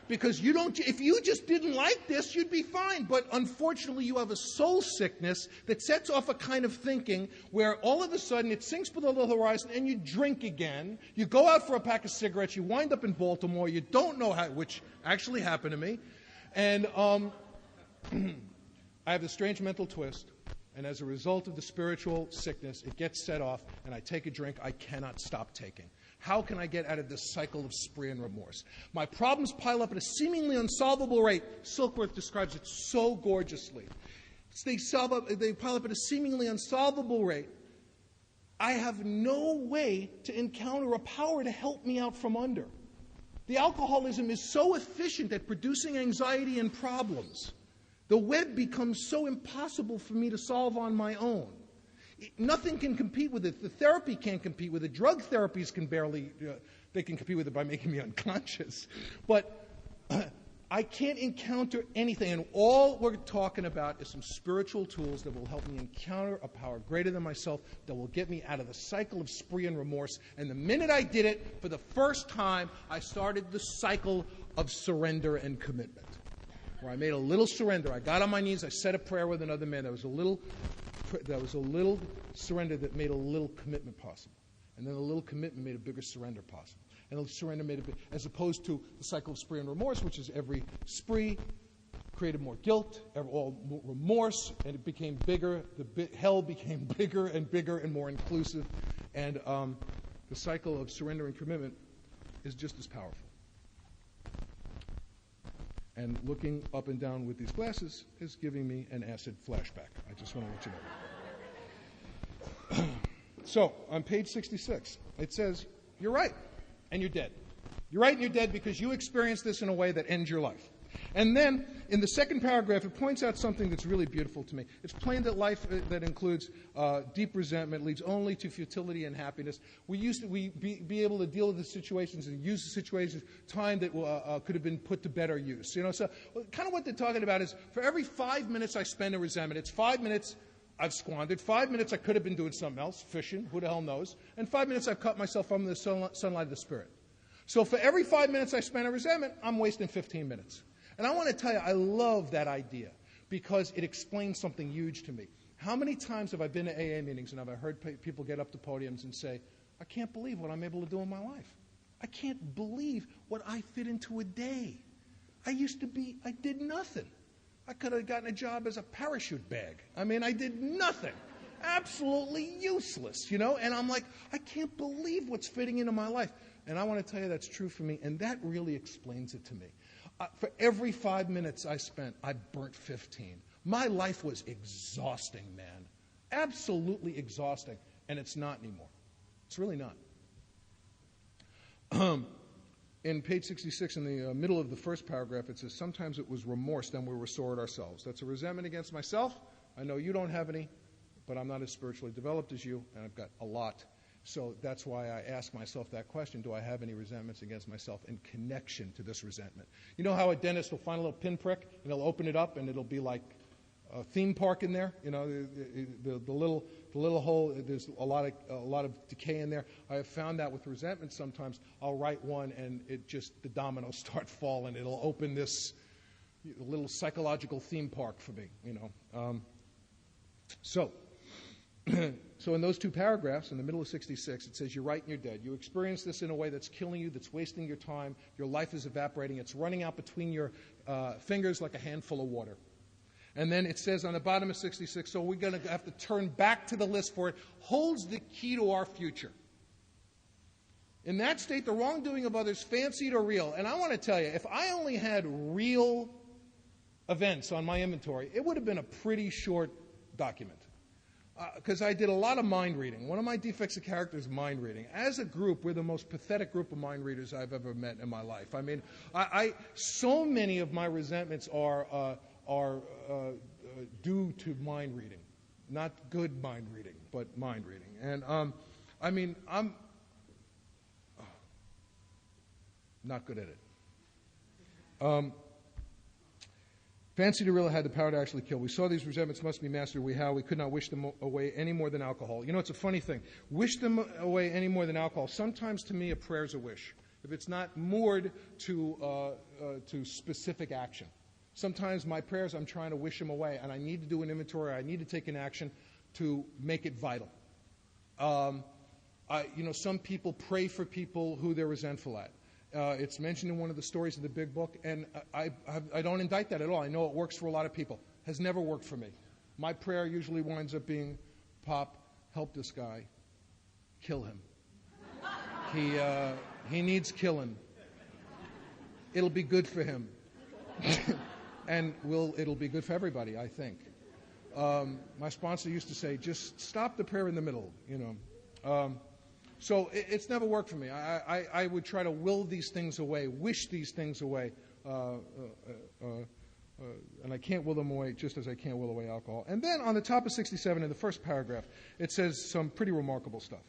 Because if you just didn't like this, you'd be fine. But unfortunately, you have a soul sickness that sets off a kind of thinking where all of a sudden it sinks below the horizon and you drink again. You go out for a pack of cigarettes. You wind up in Baltimore. You don't know how, which actually happened to me. And I have this strange mental twist. And as a result of the spiritual sickness, it gets set off, and I take a drink I cannot stop taking. How can I get out of this cycle of spree and remorse? My problems pile up at a seemingly unsolvable rate. Silkworth describes it so gorgeously. They pile up at a seemingly unsolvable rate. I have no way to encounter a power to help me out from under. The alcoholism is so efficient at producing anxiety and problems. The web becomes so impossible for me to solve on my own. Nothing can compete with it. The therapy can't compete with it. Drug therapies can barely, they can compete with it by making me unconscious. But I can't encounter anything. And all we're talking about is some spiritual tools that will help me encounter a power greater than myself that will get me out of the cycle of spree and remorse. And the minute I did it, for the first time, I started the cycle of surrender and commitment. Where I made a little surrender. I got on my knees. I said a prayer with another man. There was a little surrender that made a little commitment possible. And then a little commitment made a bigger surrender possible. And the surrender made as opposed to the cycle of spree and remorse, which is every spree created more guilt, all more remorse, and it became bigger. Hell became bigger and more inclusive. And the cycle of surrender and commitment is just as powerful. And looking up and down with these glasses is giving me an acid flashback. I just want to let you know. So, on page 66, it says, you're right, and you're dead. You're right and you're dead because you experienced this in a way that ends your life. And then, in the second paragraph, it points out something that's really beautiful to me. It's plain that life that includes deep resentment leads only to futility and happiness. We used to be able to deal with the situations and use the situations time that could have been put to better use. You know, so kind of what they're talking about is for every 5 minutes I spend in resentment, it's 5 minutes I've squandered. 5 minutes I could have been doing something else, fishing, who the hell knows. And 5 minutes I've cut myself from the sunlight of the Spirit. So for every 5 minutes I spend in resentment, I'm wasting 15 minutes. And I want to tell you, I love that idea because it explains something huge to me. How many times have I been to AA meetings and have I heard people get up to podiums and say, I can't believe what I'm able to do in my life. I can't believe what I fit into a day. I did nothing. I could have gotten a job as a parachute bag. I mean, I did nothing. Absolutely useless, you know? And I'm like, I can't believe what's fitting into my life. And I want to tell you that's true for me, and that really explains it to me. For every 5 minutes I spent, I burnt 15. My life was exhausting, man. Absolutely exhausting. And it's not anymore. It's really not. In page 66, in the middle of the first paragraph, it says, sometimes it was remorse, then we restored ourselves. That's a resentment against myself. I know you don't have any, but I'm not as spiritually developed as you, and I've got a lot. So that's why I ask myself that question, do I have any resentments against myself in connection to this resentment? You know how a dentist will find a little pinprick, and he'll open it up, and it'll be like a theme park in there? You know, the little hole, there's a lot of decay in there. I have found that with resentment sometimes. I'll write one, and the dominoes start falling. It'll open this little psychological theme park for me, you know. So in those two paragraphs, in the middle of 66, it says, you're right and you're dead. You experience this in a way that's killing you, that's wasting your time. Your life is evaporating. It's running out between your fingers like a handful of water. And then it says on the bottom of 66, so we're going to have to turn back to the list for it, holds the key to our future. In that state, the wrongdoing of others, fancied or real. And I want to tell you, if I only had real events on my inventory, it would have been a pretty short document. Because I did a lot of mind reading. One of my defects of character is mind reading. As a group, we're the most pathetic group of mind readers I've ever met in my life. I mean, so many of my resentments are due to mind reading. Not good mind reading, but mind reading. And, I'm not good at it. Fancy to real had the power to actually kill. We saw these resentments must be mastered. We could not wish them away any more than alcohol. You know, it's a funny thing. Wish them away any more than alcohol. Sometimes to me a prayer's a wish. If it's not moored to specific action. Sometimes my prayers, I'm trying to wish them away, and I need to do an inventory. I need to take an action to make it vital. Some people pray for people who they're resentful at. It's mentioned in one of the stories in the big book, and I don't indict that at all. I know it works for a lot of people. Has never worked for me. My prayer usually winds up being, Pop, help this guy. Kill him. He needs killing. It'll be good for him. And it'll be good for everybody, I think. My sponsor used to say, just stop the prayer in the middle, you know. So it's never worked for me. I would try to will these things away, wish these things away, and I can't will them away just as I can't will away alcohol. And then on the top of 67, in the first paragraph, it says some pretty remarkable stuff.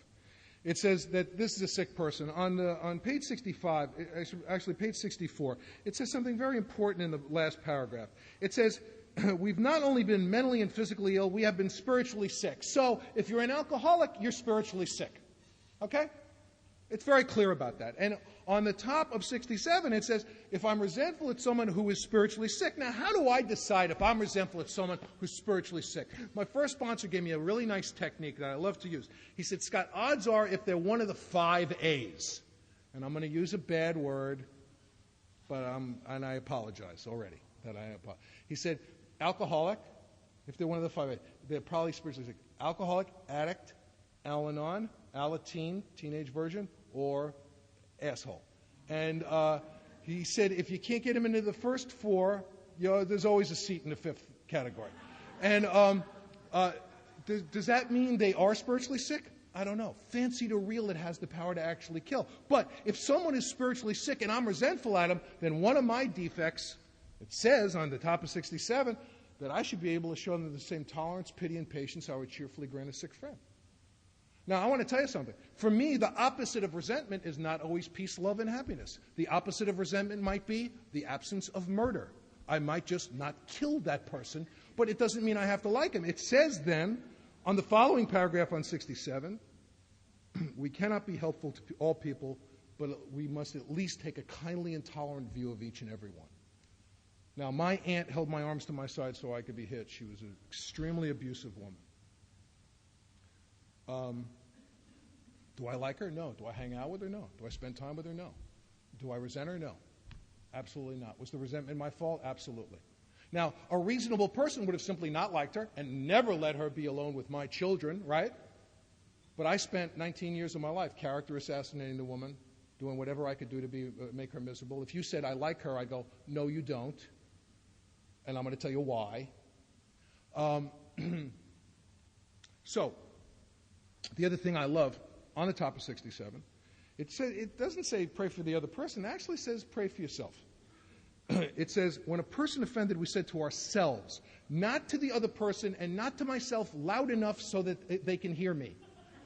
It says that this is a sick person. On page 65, actually page 64, it says something very important in the last paragraph. It says, we've not only been mentally and physically ill, we have been spiritually sick. So if you're an alcoholic, you're spiritually sick. Okay? It's very clear about that. And on the top of 67, it says, if I'm resentful at someone who is spiritually sick. Now, how do I decide if I'm resentful at someone who's spiritually sick? My first sponsor gave me a really nice technique that I love to use. He said, Scott, odds are if they're one of the 5 A's, and I'm going to use a bad word, but and I apologize already. He said, alcoholic, if they're one of the 5 A's, they're probably spiritually sick. Alcoholic, addict, Al-Anon, Alateen, teenage version, or asshole. And he said if you can't get him into the first 4, there's always a seat in the 5th category. And does that mean they are spiritually sick? I don't know. Fancy to reel, it has the power to actually kill. But if someone is spiritually sick and I'm resentful at him, then one of my defects, it says on the top of 67, that I should be able to show them the same tolerance, pity, and patience I would cheerfully grant a sick friend. Now, I want to tell you something. For me, the opposite of resentment is not always peace, love, and happiness. The opposite of resentment might be the absence of murder. I might just not kill that person, but it doesn't mean I have to like him. It says then, on the following paragraph on 67, we cannot be helpful to all people, but we must at least take a kindly and tolerant view of each and every one. Now, my aunt held my arms to my side so I could be hit. She was an extremely abusive woman. Do I like her? No. Do I hang out with her? No. Do I spend time with her? No. Do I resent her? No. Absolutely not. Was the resentment my fault? Absolutely. Now, a reasonable person would have simply not liked her and never let her be alone with my children, right? But I spent 19 years of my life character assassinating the woman, doing whatever I could do to make her miserable. If you said, I like her, I'd go, no, you don't. And I'm going to tell you why. So, the other thing I love, on the top of 67, it doesn't say pray for the other person. It actually says pray for yourself. It says, when a person offended, we said to ourselves, not to the other person and not to myself loud enough so that they can hear me.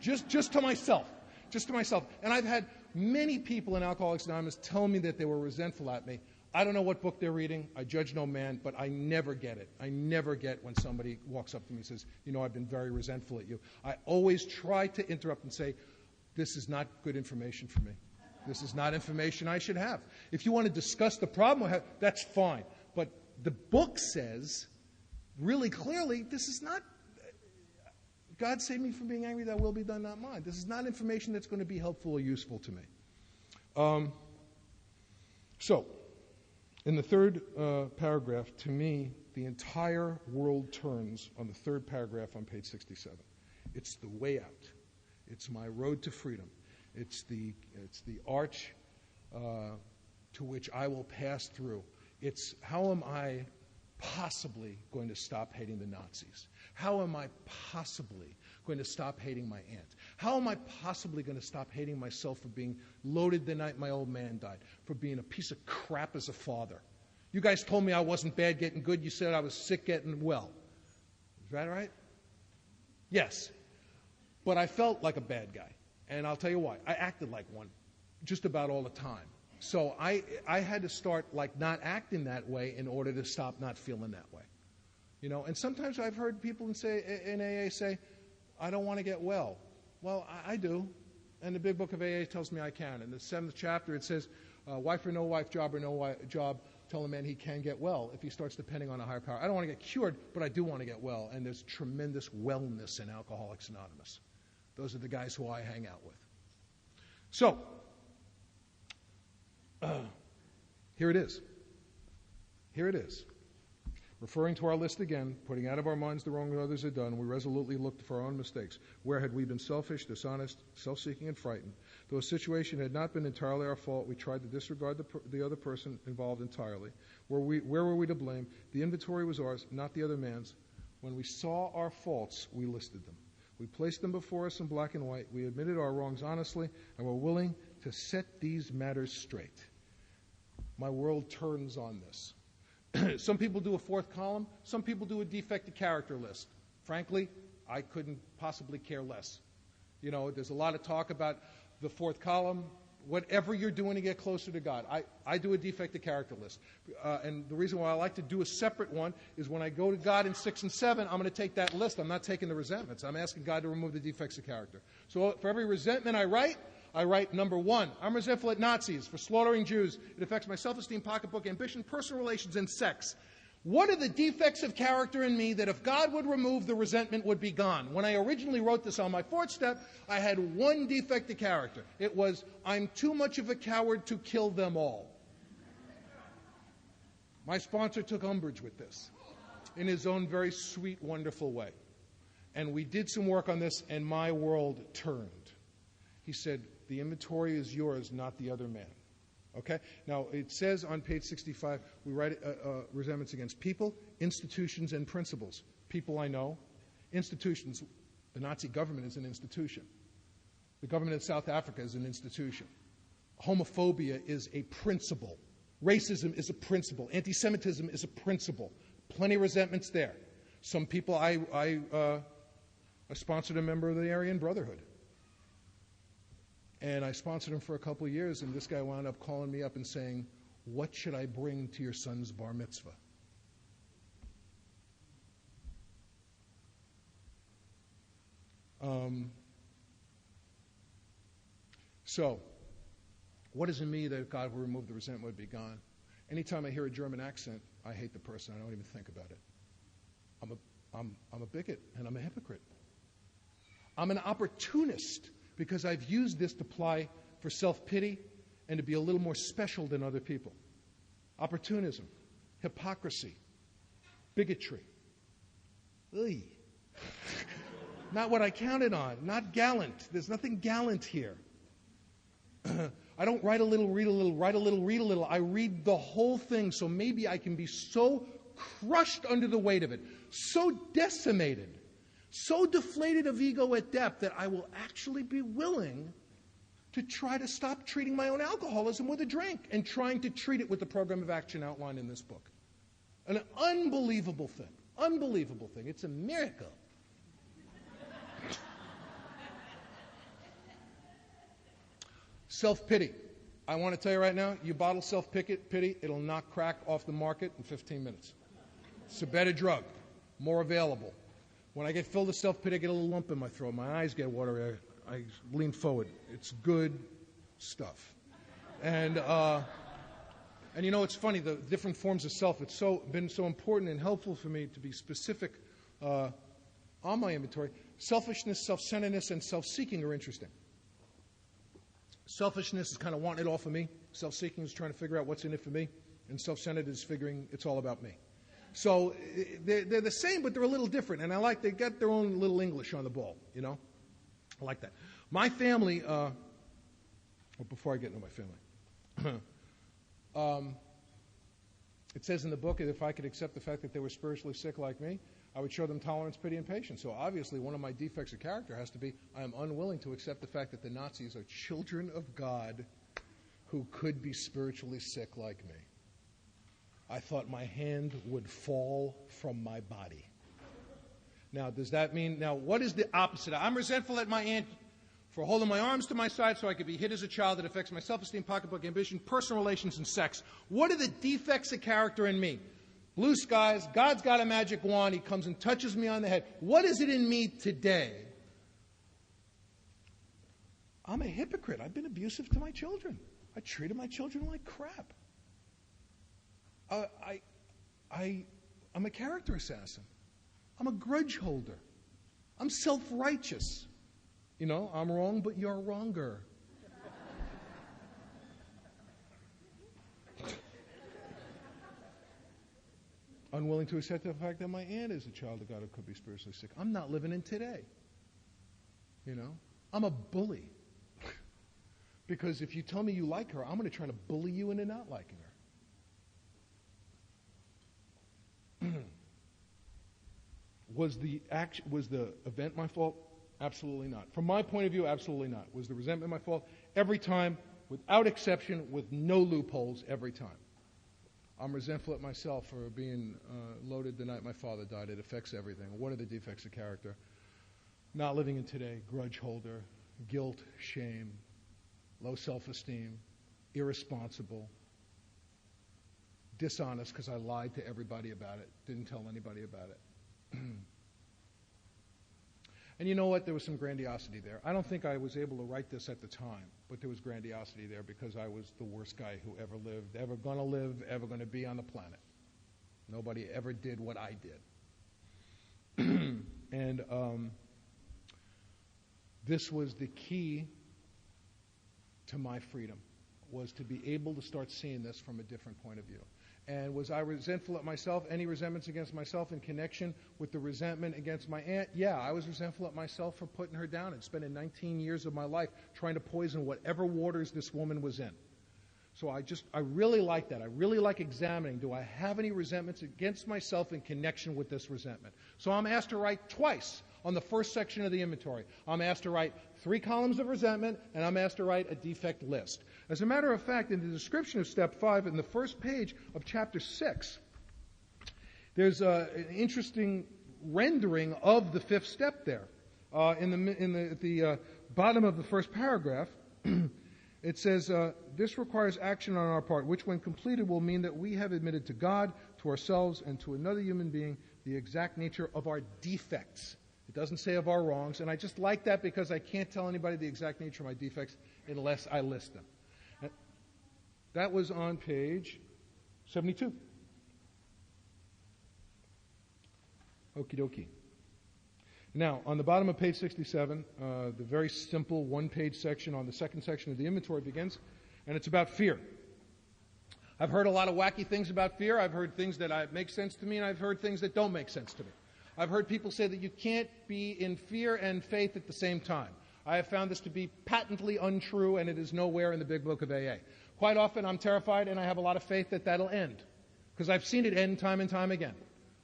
Just to myself. Just to myself. And I've had many people in Alcoholics Anonymous tell me that they were resentful at me. I don't know what book they're reading. I judge no man, but I never get it. I never get when somebody walks up to me and says, I've been very resentful at you. I always try to interrupt and say, this is not good information for me. This is not information I should have. If you want to discuss the problem, that's fine. But the book says really clearly, this is not, God save me from being angry, that will be done, not mine. This is not information that's going to be helpful or useful to me. So, in the third paragraph, to me, the entire world turns on the third paragraph on page 67. It's the way out. It's my road to freedom. It's the arch to which I will pass through. It's how am I possibly going to stop hating the Nazis? How am I possibly going to stop hating my aunt? How am I possibly going to stop hating myself for being loaded the night my old man died, for being a piece of crap as a father? You guys told me I wasn't bad getting good. You said I was sick getting well. Is that right? Yes. But I felt like a bad guy. And I'll tell you why. I acted like one just about all the time. So I had to start not acting that way in order to stop not feeling that way. And sometimes I've heard people in AA say, I don't want to get well. Well, I do. And the big book of AA tells me I can. In the 7th chapter, it says, wife or no wife, job or no job, tell a man he can get well if he starts depending on a higher power. I don't want to get cured, but I do want to get well. And there's tremendous wellness in Alcoholics Anonymous. Those are the guys who I hang out with. So, here it is. Here it is. Referring to our list again, putting out of our minds the wrong that others had done, we resolutely looked for our own mistakes. Where had we been selfish, dishonest, self-seeking, and frightened? Though a situation had not been entirely our fault, we tried to disregard the other person involved entirely. Where were we to blame? The inventory was ours, not the other man's. When we saw our faults, we listed them. We placed them before us in black and white. We admitted our wrongs honestly, and were willing to set these matters straight. My world turns on this. Some people do a fourth column. Some people do a defective character list. Frankly, I couldn't possibly care less. You know, there's a lot of talk about the fourth column. Whatever you're doing to get closer to God. I do a defective character list. And the reason why I like to do a separate one is when I go to God in 6 and 7, I'm going to take that list. I'm not taking the resentments. I'm asking God to remove the defects of character. So for every resentment I write number 1. I'm resentful at Nazis for slaughtering Jews. It affects my self-esteem, pocketbook, ambition, personal relations, and sex. What are the defects of character in me that if God would remove, the resentment would be gone? When I originally wrote this on my 4th step, I had one defect of character. It was, I'm too much of a coward to kill them all. My sponsor took umbrage with this in his own very sweet, wonderful way. And we did some work on this, and my world turned. He said, the inventory is yours, not the other man. Okay? Now, it says on page 65, we write resentments against people, institutions, and principles. People I know. Institutions. The Nazi government is an institution. The government of South Africa is an institution. Homophobia is a principle. Racism is a principle. Anti-Semitism is a principle. Plenty of resentments there. Some people, I sponsored a member of the Aryan Brotherhood. And I sponsored him for a couple of years, and this guy wound up calling me up and saying, what should I bring to your son's bar mitzvah? So, what is in me that if God would remove the resentment would be gone? Anytime I hear a German accent, I hate the person. I don't even think about it. I'm a bigot, and I'm a hypocrite. I'm an opportunist, because I've used this to apply for self-pity and to be a little more special than other people. Opportunism, hypocrisy, bigotry. Ugh. Not what I counted on. Not gallant. There's nothing gallant here. I don't write a little, read a little, write a little, read a little. I read the whole thing, so maybe I can be so crushed under the weight of it, so decimated, so deflated of ego at depth that I will actually be willing to try to stop treating my own alcoholism with a drink and trying to treat it with the program of action outlined in this book. An unbelievable thing. Unbelievable thing. It's a miracle. Self-pity. I want to tell you right now, you bottle self-pity, it'll knock crack off the market in 15 minutes. It's a better drug, more available. When I get filled with self-pity, I get a little lump in my throat. My eyes get watery. I lean forward. It's good stuff. And you know, it's funny, the different forms of self, it's been so important and helpful for me to be specific on my inventory. Selfishness, self-centeredness, and self-seeking are interesting. Selfishness is kind of wanting it all for me. Self-seeking is trying to figure out what's in it for me. And self-centered is figuring it's all about me. So they're the same, but they're a little different. And they got their own little English on the ball, you know. I like that. My family, before I get into my family, it says in the book that if I could accept the fact that they were spiritually sick like me, I would show them tolerance, pity, and patience. So obviously one of my defects of character has to be I am unwilling to accept the fact that the Nazis are children of God who could be spiritually sick like me. I thought my hand would fall from my body. Now, does that mean, what is the opposite? I'm resentful at my aunt for holding my arms to my side so I could be hit as a child. That affects my self-esteem, pocketbook, ambition, personal relations, and sex. What are the defects of character in me? Blue skies, God's got a magic wand, He comes and touches me on the head. What is it in me today? I'm a hypocrite. I've been abusive to my children. I treated my children like crap. I'm a character assassin. I'm a grudge holder. I'm self-righteous. You know, I'm wrong, but you're wronger. Unwilling to accept the fact that my aunt is a child of God who could be spiritually sick. I'm not living in today. You know, I'm a bully. Because if you tell me you like her, I'm going to try to bully you into not liking her. Was the event my fault? Absolutely not. From my point of view, absolutely not. Was the resentment my fault? Every time, without exception, with no loopholes, every time. I'm resentful at myself for being loaded the night my father died. It affects everything. What are the defects of character? Not living in today, grudge holder, guilt, shame, low self-esteem, irresponsible, dishonest because I lied to everybody about it, didn't tell anybody about it. And you know what? There was some grandiosity there. I don't think I was able to write this at the time, but there was grandiosity there because I was the worst guy who ever lived, ever going to live, ever going to be on the planet. Nobody ever did what I did. And this was the key to my freedom, was to be able to start seeing this from a different point of view. And was I resentful at myself? Any resentments against myself in connection with the resentment against my aunt? Yeah, I was resentful at myself for putting her down and spending 19 years of my life trying to poison whatever waters this woman was in. So I really like that. I really like examining, do I have any resentments against myself in connection with this resentment? So I'm asked to write twice on the first section of the inventory. I'm asked to write 3 columns of resentment, and I'm asked to write a defect list. As a matter of fact, in the description of Step 5, in the first page of Chapter 6, there's an interesting rendering of the 5th step there. At the bottom of the first paragraph, it says, this requires action on our part, which when completed will mean that we have admitted to God, to ourselves, and to another human being the exact nature of our defects. It doesn't say of our wrongs, and I just like that because I can't tell anybody the exact nature of my defects unless I list them. That was on page 72. Okie dokie. Now, on the bottom of page 67, the very simple one-page section on the second section of the inventory begins, and it's about fear. I've heard a lot of wacky things about fear. I've heard things that make sense to me, and I've heard things that don't make sense to me. I've heard people say that you can't be in fear and faith at the same time. I have found this to be patently untrue, and it is nowhere in the big book of AA. Quite often I'm terrified, and I have a lot of faith that that'll end, because I've seen it end time and time again.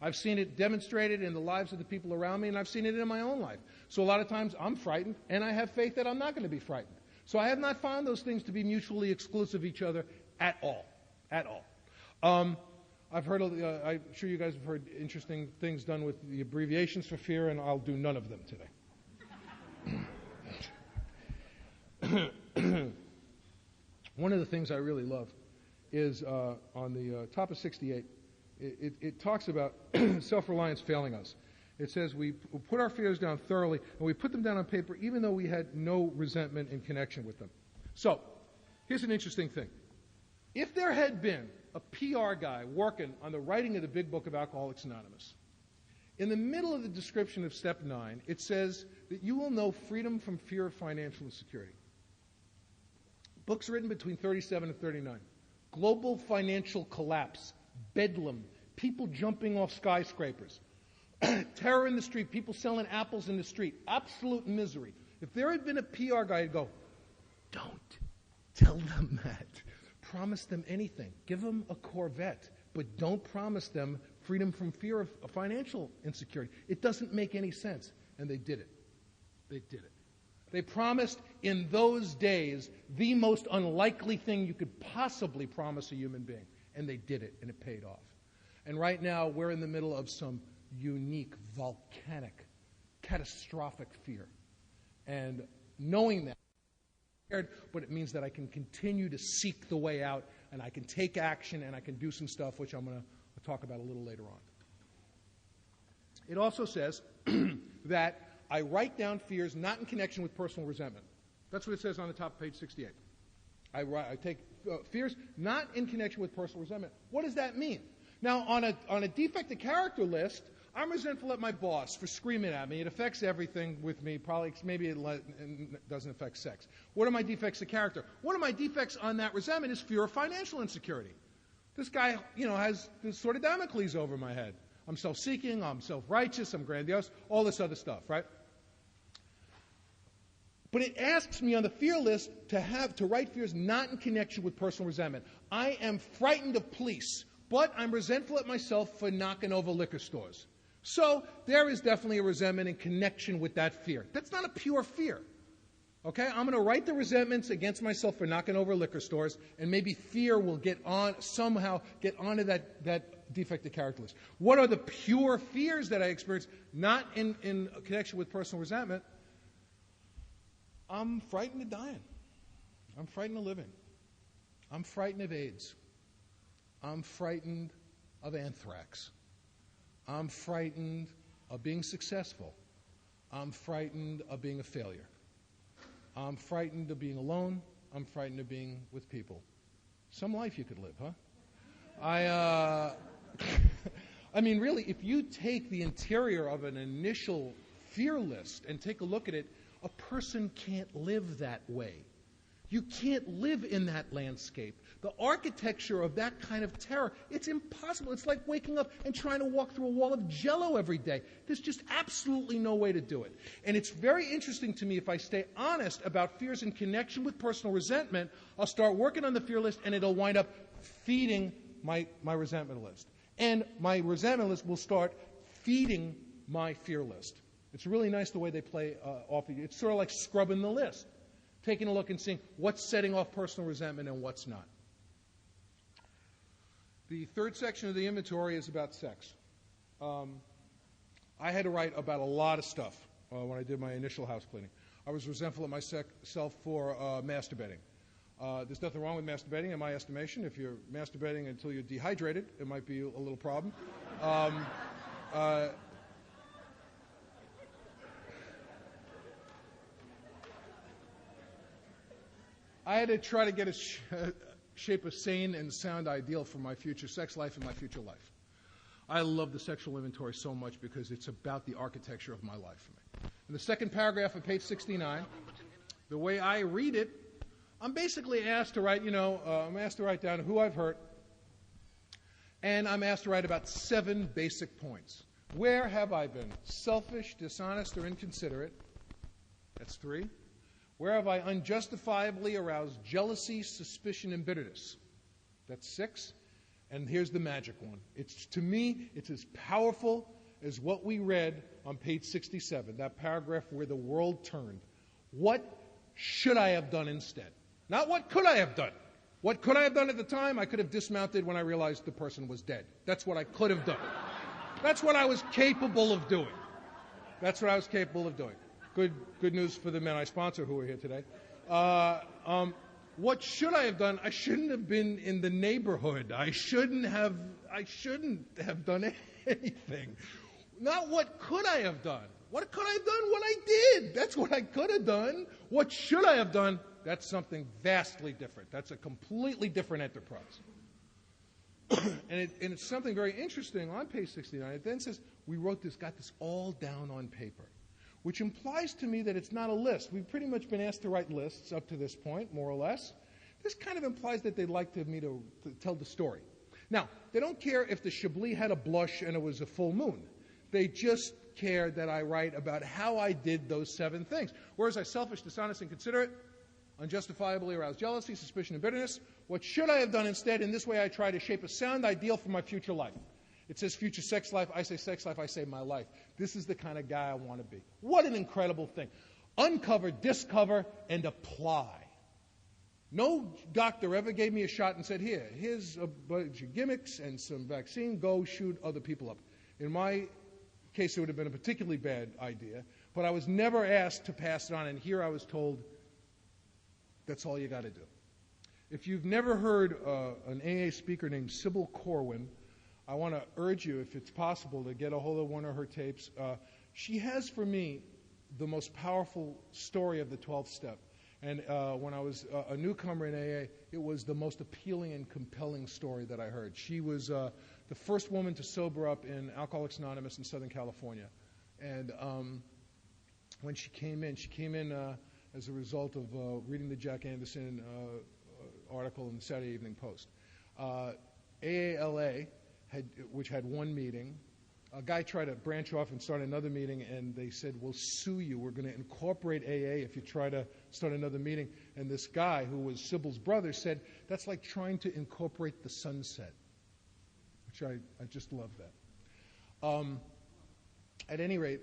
I've seen it demonstrated in the lives of the people around me, and I've seen it in my own life. So a lot of times I'm frightened, and I have faith that I'm not going to be frightened. So I have not found those things to be mutually exclusive of each other at all. At all. I've heard, I'm sure you guys have heard interesting things done with the abbreviations for fear, and I'll do none of them today. One of the things I really love is on the top of 68, it talks about self-reliance failing us. It says we put our fears down thoroughly, and we put them down on paper even though we had no resentment in connection with them. So, here's an interesting thing. If there had been a PR guy working on the writing of the Big Book of Alcoholics Anonymous, in the middle of the description of Step 9, it says that you will know freedom from fear of financial insecurity. Books written between 37 and 39. Global financial collapse, bedlam, people jumping off skyscrapers, terror in the street, people selling apples in the street, absolute misery. If there had been a PR guy, I'd go, don't tell them that. Promise them anything. Give them a Corvette, but don't promise them freedom from fear of financial insecurity. It doesn't make any sense. And they did it. They did it. They promised in those days the most unlikely thing you could possibly promise a human being. And they did it, and it paid off. And right now, we're in the middle of some unique, volcanic, catastrophic fear. And knowing that, but it means that I can continue to seek the way out, and I can take action, and I can do some stuff, which I'm going to talk about a little later on. It also says that I write down fears not in connection with personal resentment. That's what it says on the top of page 68. I take fears not in connection with personal resentment. What does that mean? Now, on a defect of character list, I'm resentful at my boss for screaming at me. It affects everything with me. Probably, maybe it doesn't affect sex. What are my defects of character? One of my defects on that resentment is fear of financial insecurity. This guy, has this sort of Damocles over my head. I'm self-seeking, I'm self-righteous, I'm grandiose, all this other stuff, right? But it asks me on the fear list to write fears not in connection with personal resentment. I am frightened of police, but I'm resentful at myself for knocking over liquor stores. So there is definitely a resentment in connection with that fear. That's not a pure fear. Okay, I'm going to write the resentments against myself for knocking over liquor stores, and maybe fear will somehow get onto that defective character list. What are the pure fears that I experience, not in connection with personal resentment? I'm frightened of dying. I'm frightened of living. I'm frightened of AIDS. I'm frightened of anthrax. I'm frightened of being successful. I'm frightened of being a failure. I'm frightened of being alone. I'm frightened of being with people. Some life you could live, huh? I mean, really, if you take the interior of an initial fear list and take a look at it, a person can't live that way. You can't live in that landscape. The architecture of that kind of terror, it's impossible. It's like waking up and trying to walk through a wall of Jell-O every day. There's just absolutely no way to do it. And it's very interesting to me, if I stay honest about fears in connection with personal resentment, I'll start working on the fear list and it'll wind up feeding my resentment list. And my resentment list will start feeding my fear list. It's really nice the way they play off of you. It's sort of like scrubbing the list, taking a look and seeing what's setting off personal resentment and what's not. The third section of the inventory is about sex. I had to write about a lot of stuff when I did my initial house cleaning. I was resentful of myself for masturbating. There's nothing wrong with masturbating, in my estimation. If you're masturbating until you're dehydrated, it might be a little problem. I had to try to get shape a sane and sound ideal for my future sex life and my future life. I love the sexual inventory so much because it's about the architecture of my life for me. In the second paragraph of page 69, the way I read it, I'm basically asked to write, I'm asked to write down who I've hurt, and I'm asked to write about 7 basic points. Where have I been selfish, dishonest, or inconsiderate? That's 3. Where have I unjustifiably aroused jealousy, suspicion, and bitterness? That's 6. And here's the magic one. To me, it's as powerful as what we read on page 67, that paragraph where the world turned. What should I have done instead? Not what could I have done. What could I have done at the time? I could have dismounted when I realized the person was dead. That's what I could have done. That's what I was capable of doing. That's what I was capable of doing. Good news for the men I sponsor who are here today. What should I have done? I shouldn't have been in the neighborhood. I shouldn't have done anything. Not what could I have done. What could I have done? What I did. That's what I could have done. What should I have done? That's something vastly different. That's a completely different enterprise. And it's something very interesting on page 69. It then says, we got this all down on paper, which implies to me that it's not a list. We've pretty much been asked to write lists up to this point, more or less. This kind of implies that they'd like me to tell the story. Now, they don't care if the Chablis had a blush and it was a full moon. They just care that I write about how I did those 7 things. Where was I selfish, dishonest, inconsiderate, unjustifiably aroused jealousy, suspicion, and bitterness? What should I have done instead? In this way, I try to shape a sound ideal for my future life. It says future sex life. I say sex life. I say my life. This is the kind of guy I want to be. What an incredible thing. Uncover, discover, and apply. No doctor ever gave me a shot and said, here's a bunch of gimmicks and some vaccine. Go shoot other people up. In my case, it would have been a particularly bad idea. But I was never asked to pass it on. And here I was told, that's all you got to do. If you've never heard an AA speaker named Sybil Corwin, I want to urge you, if it's possible, to get a hold of one of her tapes. She has, for me, the most powerful story of the 12th step. And when I was a newcomer in AA, it was the most appealing and compelling story that I heard. She was the first woman to sober up in Alcoholics Anonymous in Southern California. And when she came in as a result of reading the Jack Anderson article in the Saturday Evening Post. AALA, which had one meeting, a guy tried to branch off and start another meeting, and they said, we'll sue you. We're going to incorporate AA if you try to start another meeting. And this guy, who was Sybil's brother, said, that's like trying to incorporate the sunset, which I just love that. at any rate,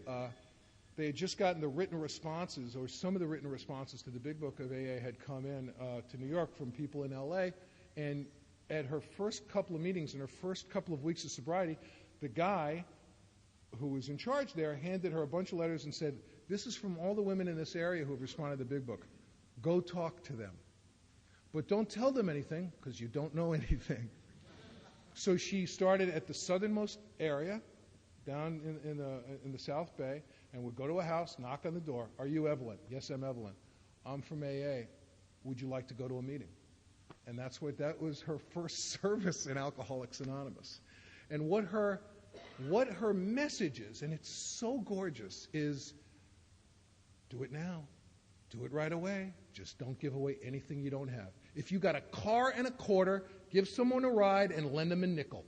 they had just gotten the written responses, or some of the written responses to the Big Book of AA had come in to New York from people in L.A., and at her first couple of meetings, in her first couple of weeks of sobriety, the guy who was in charge there handed her a bunch of letters and said, "This is from all the women in this area who have responded to the Big Book. Go talk to them. But don't tell them anything, because you don't know anything." So she started at the southernmost area, down in the South Bay, and would go to a house, knock on the door. "Are you Evelyn?" "Yes, I'm Evelyn." "I'm from AA. Would you like to go to a meeting?" And that was her first service in Alcoholics Anonymous. And what her message is, and it's so gorgeous, is do it now. Do it right away. Just don't give away anything you don't have. If you got a car and a quarter, give someone a ride and lend them a nickel.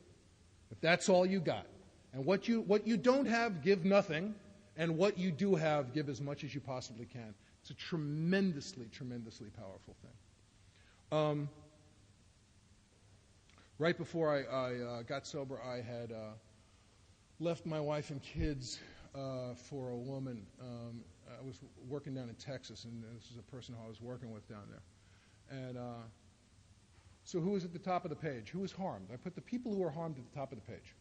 If that's all you got. And what you don't have, give nothing. And what you do have, give as much as you possibly can. It's a tremendously, tremendously powerful thing. Right before I got sober, I had left my wife and kids for a woman. I was working down in Texas, and this is a person who I was working with down there. And so who was at the top of the page? Who was harmed? I put the people who were harmed at the top of the page.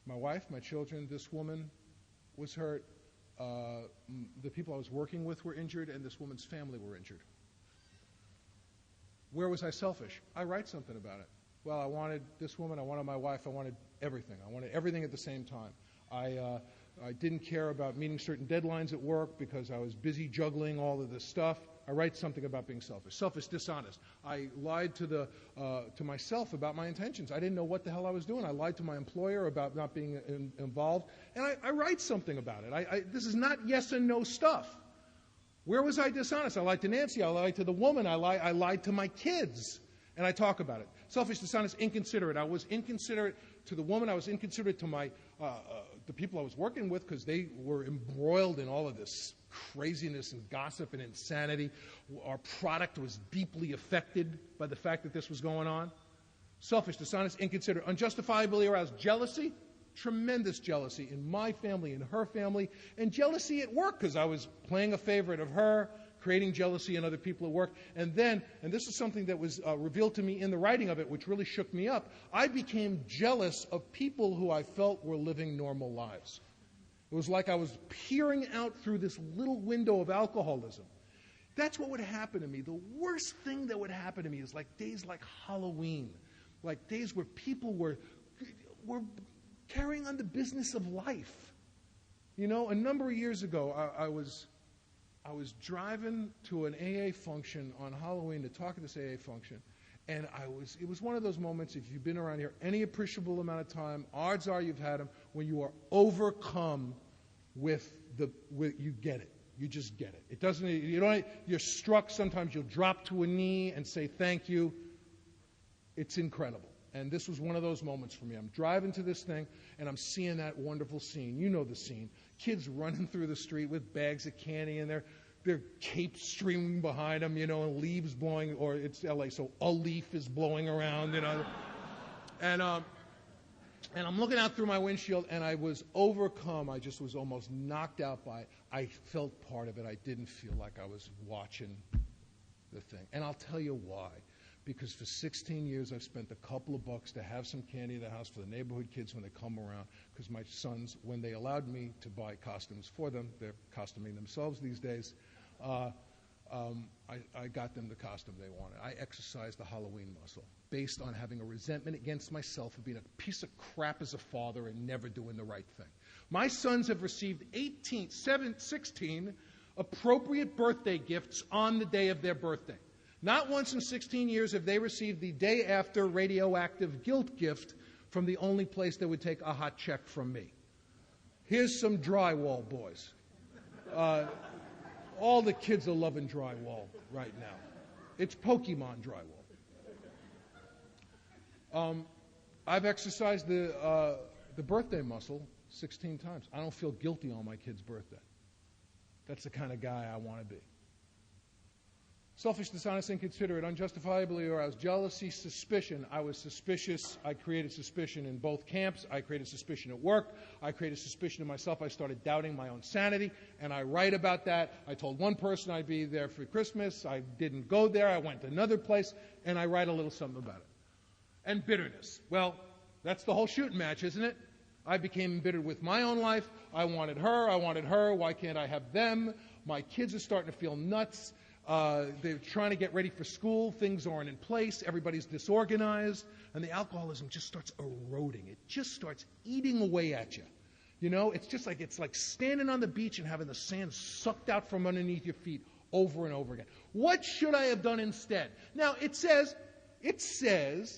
My wife, my children, this woman was hurt. The people I was working with were injured, and this woman's family were injured. Where was I selfish? I write something about it. Well, I wanted this woman, I wanted my wife, I wanted everything. I wanted everything at the same time. I didn't care about meeting certain deadlines at work because I was busy juggling all of this stuff. I write something about being selfish. Selfish, dishonest. I lied to myself about my intentions. I didn't know what the hell I was doing. I lied to my employer about not being involved. And I write something about it. This is not yes and no stuff. Where was I dishonest? I lied to Nancy. I lied to the woman. I lied to my kids. And I talk about it. Selfish, dishonest, inconsiderate. I was inconsiderate to the woman. I was inconsiderate to the people I was working with because they were embroiled in all of this craziness and gossip and insanity. Our product was deeply affected by the fact that this was going on. Selfish, dishonest, inconsiderate, unjustifiably aroused. Jealousy, tremendous jealousy in my family, in her family, and jealousy at work because I was playing a favorite of her, creating jealousy in other people at work. And then, and this is something that was revealed to me in the writing of it, which really shook me up, I became jealous of people who I felt were living normal lives. It was like I was peering out through this little window of alcoholism. That's what would happen to me. The worst thing that would happen to me is like days like Halloween, like days where people were carrying on the business of life. You know, a number of years ago, I was driving to an AA function on Halloween to talk at this AA function, and it was one of those moments, if you've been around here any appreciable amount of time, odds are you've had them, when you are overcome with you get it. You just get it. It doesn't, you're struck, sometimes you'll drop to a knee and say thank you. It's incredible. And this was one of those moments for me. I'm driving to this thing, and I'm seeing that wonderful scene. You know the scene. Kids running through the street with bags of candy, and their capes streaming behind them, you know, and leaves blowing, or it's L.A., so a leaf is blowing around, you know. And I'm looking out through my windshield, and I was overcome. I just was almost knocked out by it. I felt part of it. I didn't feel like I was watching the thing. And I'll tell you why. Because for 16 years, I've spent a couple of bucks to have some candy at the house for the neighborhood kids when they come around. Because my sons, when they allowed me to buy costumes for them, they're costuming themselves these days, I got them the costume they wanted. I exercised the Halloween muscle based on having a resentment against myself for being a piece of crap as a father and never doing the right thing. My sons have received 16 appropriate birthday gifts on the day of their birthday. Not once in 16 years have they received the day after radioactive guilt gift from the only place that would take a hot check from me. Here's some drywall, boys. All the kids are loving drywall right now. It's Pokemon drywall. I've exercised the birthday muscle 16 times. I don't feel guilty on my kid's birthday. That's the kind of guy I want to be. Selfish, dishonest, inconsiderate, unjustifiably aroused, jealousy, suspicion. I was suspicious. I created suspicion in both camps. I created suspicion at work. I created suspicion of myself. I started doubting my own sanity, and I write about that. I told one person I'd be there for Christmas. I didn't go there. I went to another place, and I write a little something about it. And bitterness. Well, that's the whole shooting match, isn't it? I became embittered with my own life. I wanted her. Why can't I have them? My kids are starting to feel nuts. They're trying to get ready for school. Things aren't in place. Everybody's disorganized. And the alcoholism just starts eroding. It just starts eating away at you. You know, it's like standing on the beach and having the sand sucked out from underneath your feet over and over again. What should I have done instead? Now, it says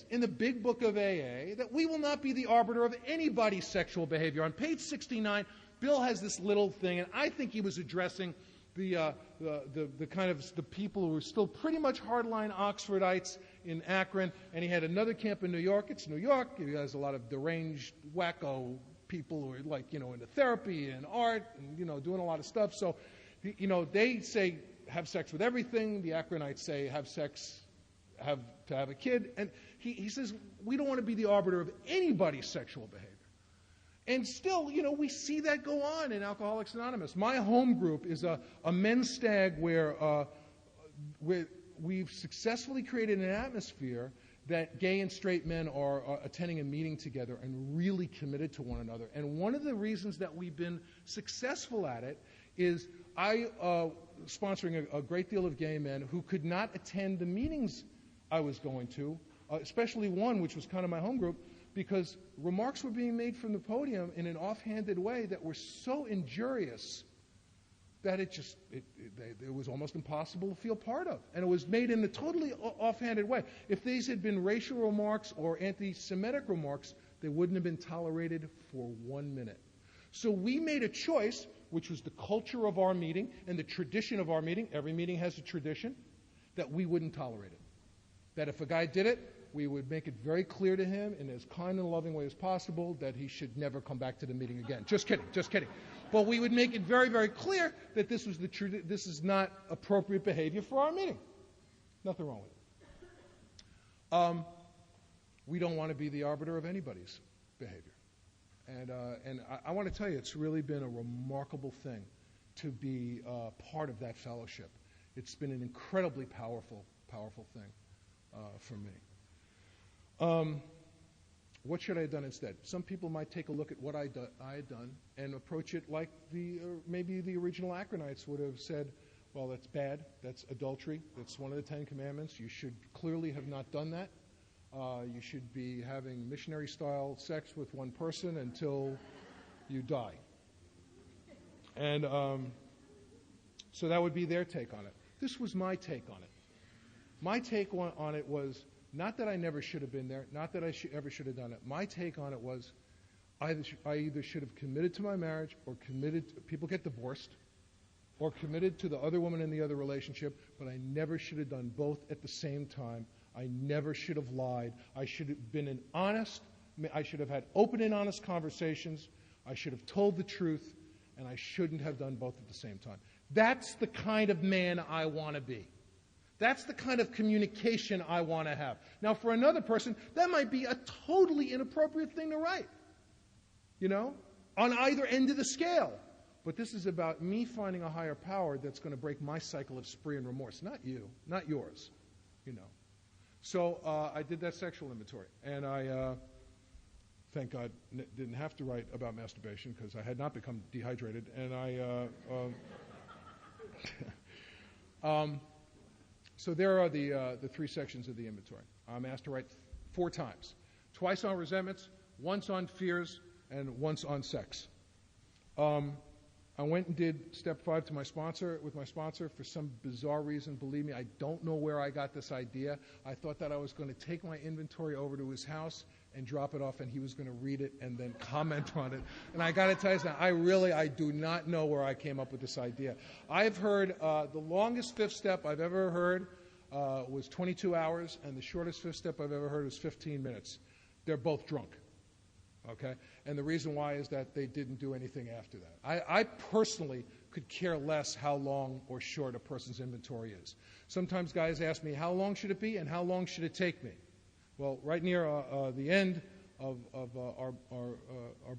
in the big book of AA that we will not be the arbiter of anybody's sexual behavior. On page 69, Bill has this little thing, and I think he was addressing the kind of the people who were still pretty much hardline Oxfordites in Akron, and he had another camp in New York. It's New York. He has a lot of deranged, wacko people who are into therapy and art and, doing a lot of stuff. So, they say have sex with everything. The Akronites say have to have a kid. And he says we don't want to be the arbiter of anybody's sexual behavior. And still, we see that go on in Alcoholics Anonymous. My home group is a men's stag where we've successfully created an atmosphere that gay and straight men are attending a meeting together and really committed to one another. And one of the reasons that we've been successful at it is sponsoring a great deal of gay men who could not attend the meetings I was going to, especially one which was kind of my home group, because remarks were being made from the podium in an offhanded way that were so injurious that it was almost impossible to feel part of. And it was made in a totally offhanded way. If these had been racial remarks or anti-Semitic remarks, they wouldn't have been tolerated for 1 minute. So we made a choice, which was the culture of our meeting and the tradition of our meeting. Every meeting has a tradition, that we wouldn't tolerate it. That if a guy did it, we would make it very clear to him in as kind and loving way as possible that he should never come back to the meeting again. Just kidding. But we would make it very, very clear that this is not appropriate behavior for our meeting. Nothing wrong with it. We don't want to be the arbiter of anybody's behavior. And I want to tell you, it's really been a remarkable thing to be part of that fellowship. It's been an incredibly powerful thing for me. What should I have done instead? Some people might take a look at what I had done and approach it like maybe the original Akronites would have said, well, that's bad, that's adultery, that's one of the 10 Commandments, you should clearly have not done that. You should be having missionary-style sex with one person until you die. And so that would be their take on it. This was my take on it. My take on it was not that I never should have been there, not that I ever should have done it. My take on it was I either should have committed to my marriage or people get divorced, or committed to the other woman in the other relationship, but I never should have done both at the same time. I never should have lied. I should have been I should have had open and honest conversations. I should have told the truth, and I shouldn't have done both at the same time. That's the kind of man I want to be. That's the kind of communication I want to have. Now, for another person, that might be a totally inappropriate thing to write, on either end of the scale. But this is about me finding a higher power that's going to break my cycle of spree and remorse, not you, not yours, So I did that sexual inventory, and I, thank God, didn't have to write about masturbation because I had not become dehydrated, and so there are the 3 sections of the inventory. I'm asked to write 4 times, twice on resentments, once on fears, and once on sex. I went and did step 5 with my sponsor for some bizarre reason. Believe me, I don't know where I got this idea. I thought that I was going to take my inventory over to his house and drop it off, and he was going to read it and then comment on it. And I got to tell you something, I do not know where I came up with this idea. I've heard the longest 5th step I've ever heard was 22 hours, and the shortest 5th step I've ever heard was 15 minutes. They're both drunk. Okay? And the reason why is that they didn't do anything after that. I personally could care less how long or short a person's inventory is. Sometimes guys ask me, how long should it be and how long should it take me? Well, right near the end of our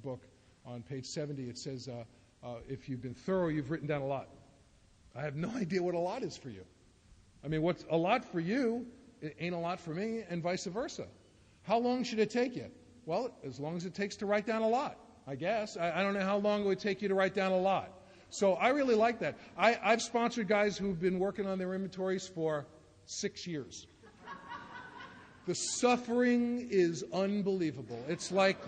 book, on page 70, it says, if you've been thorough, you've written down a lot. I have no idea what a lot is for you. I mean, what's a lot for you, it ain't a lot for me, and vice versa. How long should it take you? Well, as long as it takes to write down a lot, I guess. I don't know how long it would take you to write down a lot. So I really like that. I've sponsored guys who've been working on their inventories for 6 years. The suffering is unbelievable. It's like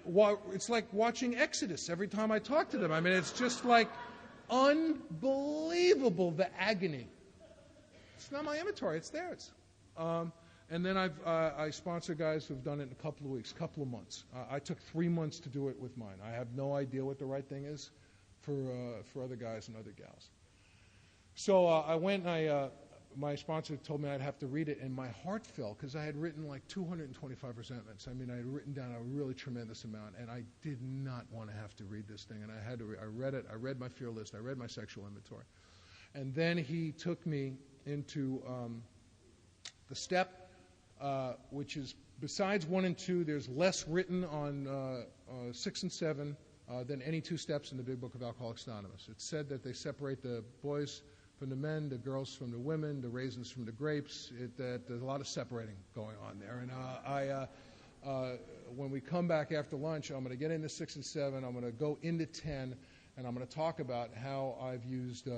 watching Exodus every time I talk to them. I mean, it's just like unbelievable, the agony. It's not my inventory. It's theirs. And then I sponsor guys who've done it in a couple of weeks, couple of months. I took 3 months to do it with mine. I have no idea what the right thing is for other guys and other gals. So I went and my sponsor told me I'd have to read it, and my heart fell because I had written like 225 resentments. I mean, I had written down a really tremendous amount, and I did not want to have to read this thing. And I had to. I read it. I read my fear list. I read my sexual inventory, and then he took me into the step, which is besides 1 and 2, there's less written on 6 and 7 than any 2 steps in the Big Book of Alcoholics Anonymous. It's said that they separate the boys from the men, the girls from the women, the raisins from the grapes. There's a lot of separating going on there. And when we come back after lunch, I'm going to get into 6 and 7. I'm going to go into 10, and I'm going to talk about how I've used,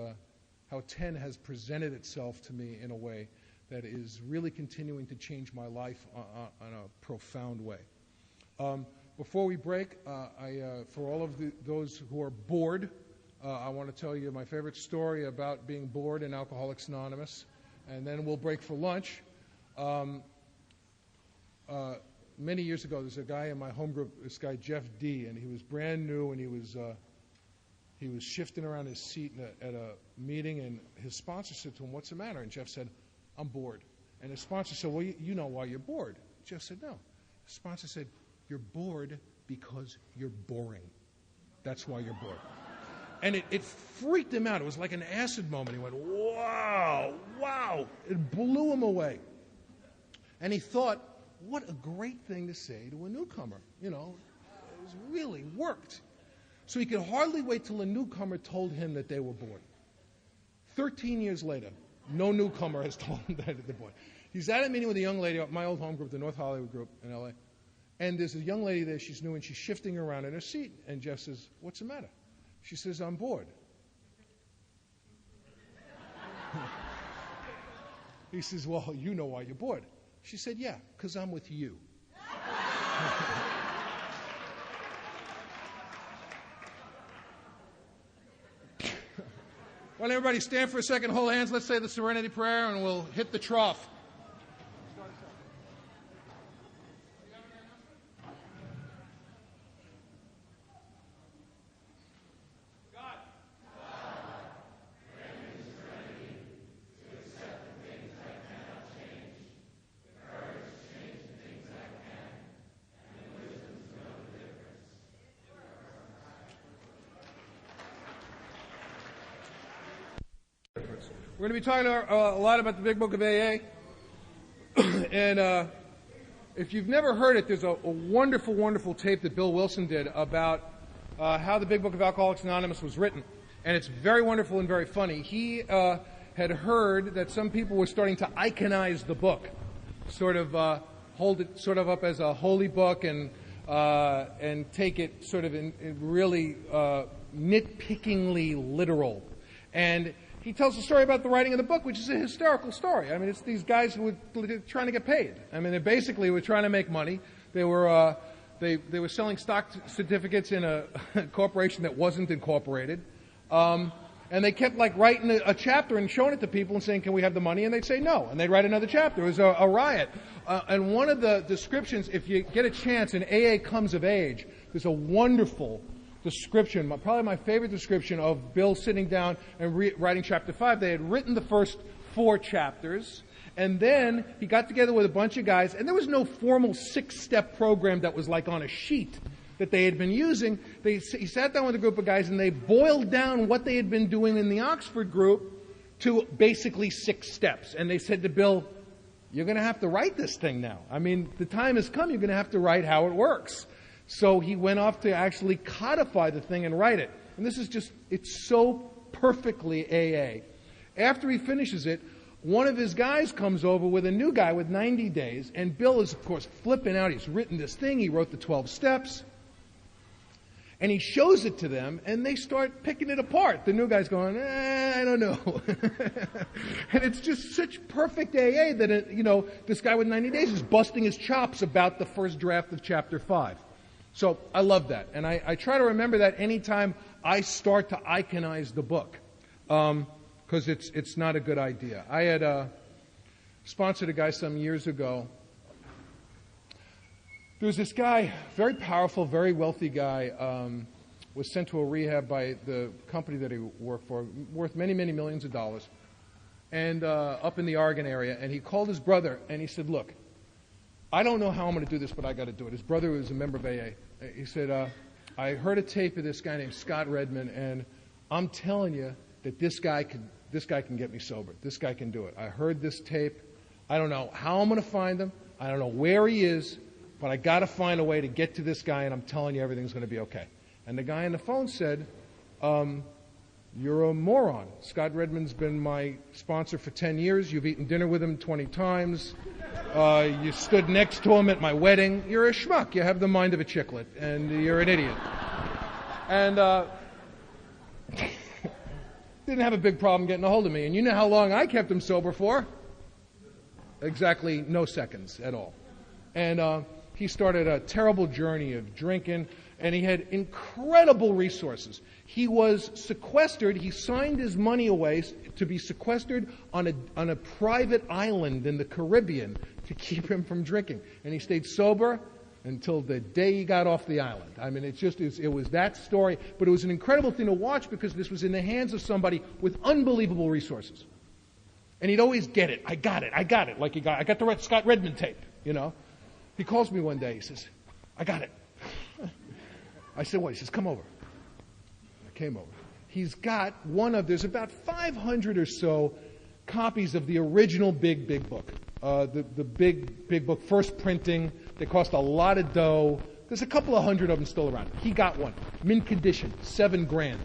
how 10 has presented itself to me in a way that is really continuing to change my life in a profound way. Before we break, for all of those who are bored, I want to tell you my favorite story about being bored in Alcoholics Anonymous, and then we'll break for lunch. Many years ago, there's a guy in my home group, this guy Jeff D., and he was brand new, and he was shifting around his seat at a meeting, and his sponsor said to him, "What's the matter?" And Jeff said, "I'm bored." And his sponsor said, "Well, you know why you're bored." Jeff said, "No." His sponsor said, "You're bored because you're boring. That's why you're bored." And it freaked him out. It was like an acid moment. He went, wow. It blew him away. And he thought, what a great thing to say to a newcomer. You know, it was really worked. So he could hardly wait till a newcomer told him that they were bored. 13 years later, no newcomer has told him that they're bored. He's at a meeting with a young lady at my old home group, the North Hollywood group in L.A., and there's a young lady there. She's new, and she's shifting around in her seat. And Jeff says, "What's the matter?" She says, "I'm bored." He says, "Well, you know why you're bored." She said, "Yeah, because I'm with you." Why don't everybody stand for a second, hold hands, let's say the Serenity Prayer, and we'll hit the trough. We're going to be talking a lot about the Big Book of AA. And if you've never heard it, there's a wonderful, wonderful tape that Bill Wilson did about how the Big Book of Alcoholics Anonymous was written. And it's very wonderful and very funny. He had heard that some people were starting to iconize the book, sort of hold it sort of up as a holy book and take it sort of in really nitpickingly literal. And he tells a story about the writing of the book, which is a hysterical story. I mean, it's these guys who were trying to get paid. I mean, they basically were trying to make money. They were selling stock certificates in a corporation that wasn't incorporated. And they kept like writing a chapter and showing it to people and saying, "Can we have the money?" And they'd say no. And they'd write another chapter. It was a riot. And one of the descriptions, if you get a chance, in AA Comes of Age, there's a wonderful description, probably my favorite description, of Bill sitting down and writing chapter 5. They had written the first 4 chapters, and then he got together with a bunch of guys, and there was no formal 6-step program that was like on a sheet. that they had been using. He sat down with a group of guys and they boiled down what they had been doing in the Oxford group to basically 6 steps. And they said to Bill, you're going to have to write this thing now. I mean, the time has come. You're going to have to write how it works. So he went off to actually codify the thing and write it. And this is just, it's so perfectly AA. After he finishes it, one of his guys comes over with a new guy with 90 days, and Bill is, of course, flipping out. He's written this thing. He wrote the 12 steps. And he shows it to them, and they start picking it apart. The new guy's going, I don't know. And it's just such perfect AA that, this guy with 90 days is busting his chops about the first draft of Chapter 5. So I love that. And I try to remember that anytime I start to iconize the book. Because it's not a good idea. I had sponsored a guy some years ago. There was this guy, very powerful, very wealthy guy, was sent to a rehab by the company that he worked for, worth many, many millions of dollars, and up in the Oregon area. And he called his brother, and he said, look, I don't know how I'm going to do this, but I got to do it. His brother was a member of AA. He said, I heard a tape of this guy named Scott Redmond, and I'm telling you that this guy can get me sober. This guy can do it. I heard this tape. I don't know how I'm going to find him. I don't know where he is. But I got to find a way to get to this guy, and I'm telling you everything's going to be okay. And the guy on the phone said, you're a moron. Scott Redmond's been my sponsor for 10 years. You've eaten dinner with him 20 times. You stood next to him at my wedding. You're a schmuck. You have the mind of a chicklet, and you're an idiot. And didn't have a big problem getting a hold of me. And you know how long I kept him sober for? Exactly no seconds at all. And he started a terrible journey of drinking, and he had incredible resources. He was sequestered. He signed his money away to be sequestered on a private island in the Caribbean to keep him from drinking. And he stayed sober until the day he got off the island. I mean, it was that story. But it was an incredible thing to watch because this was in the hands of somebody with unbelievable resources. And he'd always get it. I got it. Like I got the Scott Redmond tape, He calls me one day. He says, I got it. I said, what? He says, come over. I came over. He's got there's about 500 or so copies of the original big book. The big book, first printing. They cost a lot of dough. There's a couple of hundred of them still around. He got one. Mint condition, $7,000.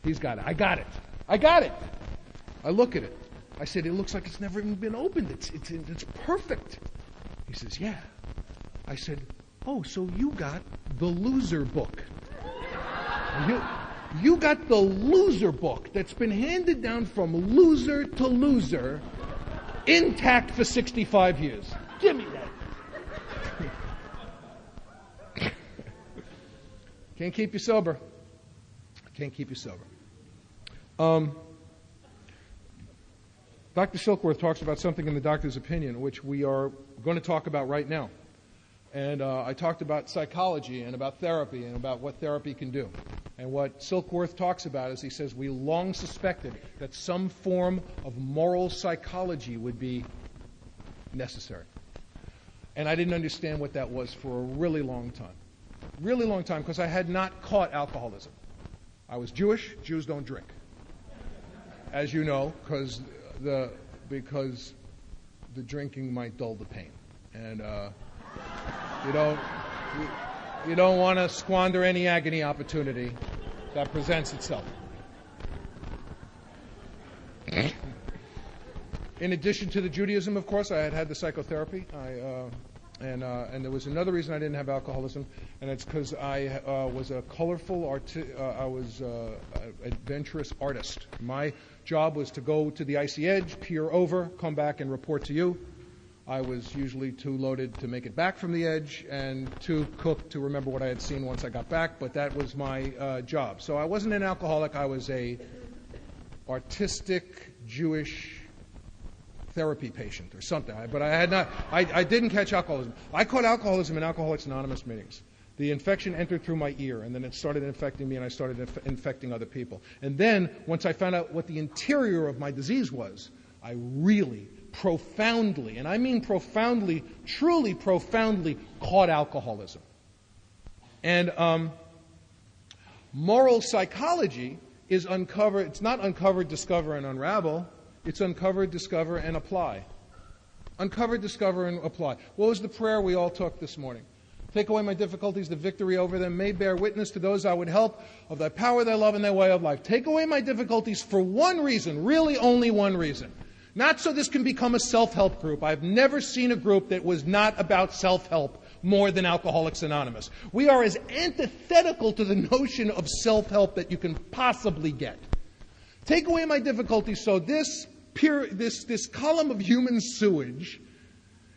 He's got it. I got it. I look at it. I said, it looks like it's never even been opened. It's perfect. He says, yeah. I said, oh, so you got the loser book. You got the loser book that's been handed down from loser to loser, intact for 65 years. Give me that. Can't keep you sober. Dr. Silkworth talks about something in the doctor's opinion, which we are going to talk about right now. And I talked about psychology and about therapy and about what therapy can do. And what Silkworth talks about is he says, we long suspected that some form of moral psychology would be necessary. And I didn't understand what that was for a really long time. Really long time, because I had not caught alcoholism. I was Jewish. Jews don't drink. As you know, because the drinking might dull the pain. And you don't want to squander any agony opportunity that presents itself. In addition to the Judaism, of course, I had the psychotherapy. And there was another reason I didn't have alcoholism, and it's because I was a colorful, adventurous artist. My job was to go to the icy edge, peer over, come back and report to you. I was usually too loaded to make it back from the edge and too cooked to remember what I had seen once I got back, but that was my job. So I wasn't an alcoholic. I was a artistic Jewish therapy patient or something. But I didn't catch alcoholism. I caught alcoholism in Alcoholics Anonymous meetings. The infection entered through my ear, and then it started infecting me, and I started infecting other people. And then, once I found out what the interior of my disease was, I really profoundly, and I mean profoundly, truly profoundly, caught alcoholism. And moral psychology is uncover. It's not uncover, discover, and unravel. It's uncover, discover, and apply. Uncover, discover, and apply. What was the prayer we all took this morning? Take away my difficulties, the victory over them may bear witness to those I would help of thy power, thy love, and thy way of life. Take away my difficulties for one reason, really only one reason. Not so this can become a self-help group. I've never seen a group that was not about self-help more than Alcoholics Anonymous. We are as antithetical to the notion of self-help that you can possibly get. Take away my difficulties so this column of human sewage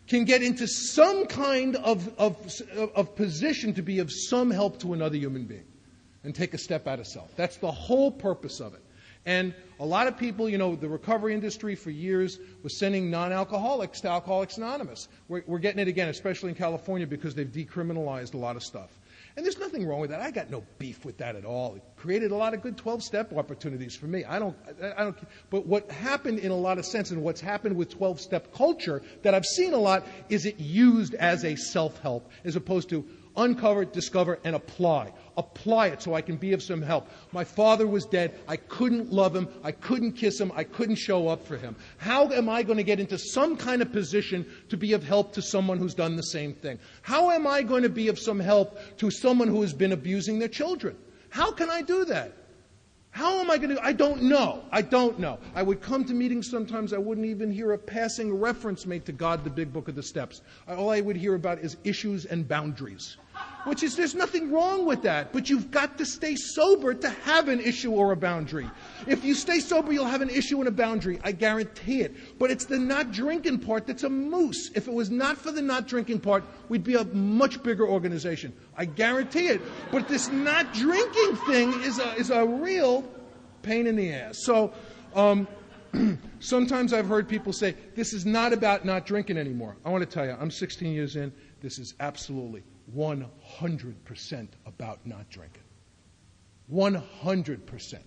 can get into some kind of position to be of some help to another human being and take a step out of self. That's the whole purpose of it. And a lot of people, the recovery industry for years was sending non-alcoholics to Alcoholics Anonymous. We're getting it again, especially in California, because they've decriminalized a lot of stuff. And there's nothing wrong with that. I got no beef with that at all. It created a lot of good 12-step opportunities for me. I don't. But what happened in a lot of sense, and what's happened with 12-step culture that I've seen a lot, is it used as a self-help as opposed to uncover, discover, and apply. Apply it so I can be of some help. My father was dead. I couldn't love him. I couldn't kiss him. I couldn't show up for him. How am I going to get into some kind of position to be of help to someone who's done the same thing? How am I going to be of some help to someone who has been abusing their children? How can I do that? How am I going to? I don't know. I would come to meetings sometimes. I wouldn't even hear a passing reference made to God, the big book of the steps. All I would hear about is issues and boundaries. Which is, there's nothing wrong with that, but you've got to stay sober to have an issue or a boundary. If you stay sober, you'll have an issue and a boundary. I guarantee it. But it's the not drinking part that's a moose. If it was not for the not drinking part, we'd be a much bigger organization. I guarantee it. But this not drinking thing is a real pain in the ass. So sometimes I've heard people say, this is not about not drinking anymore. I want to tell you, I'm 16 years in. This is absolutely 100% about not drinking. 100%.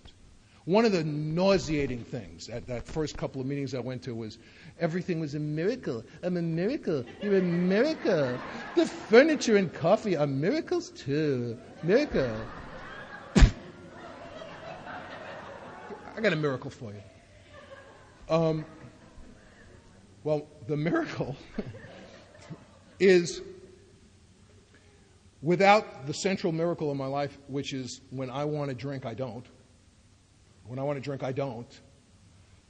One of the nauseating things at that first couple of meetings I went to was everything was a miracle. I'm a miracle. You're a miracle. The furniture and coffee are miracles too. Miracle. I got a miracle for you. Well, the miracle is without the central miracle in my life, which is when I want to drink, I don't. When I want to drink, I don't.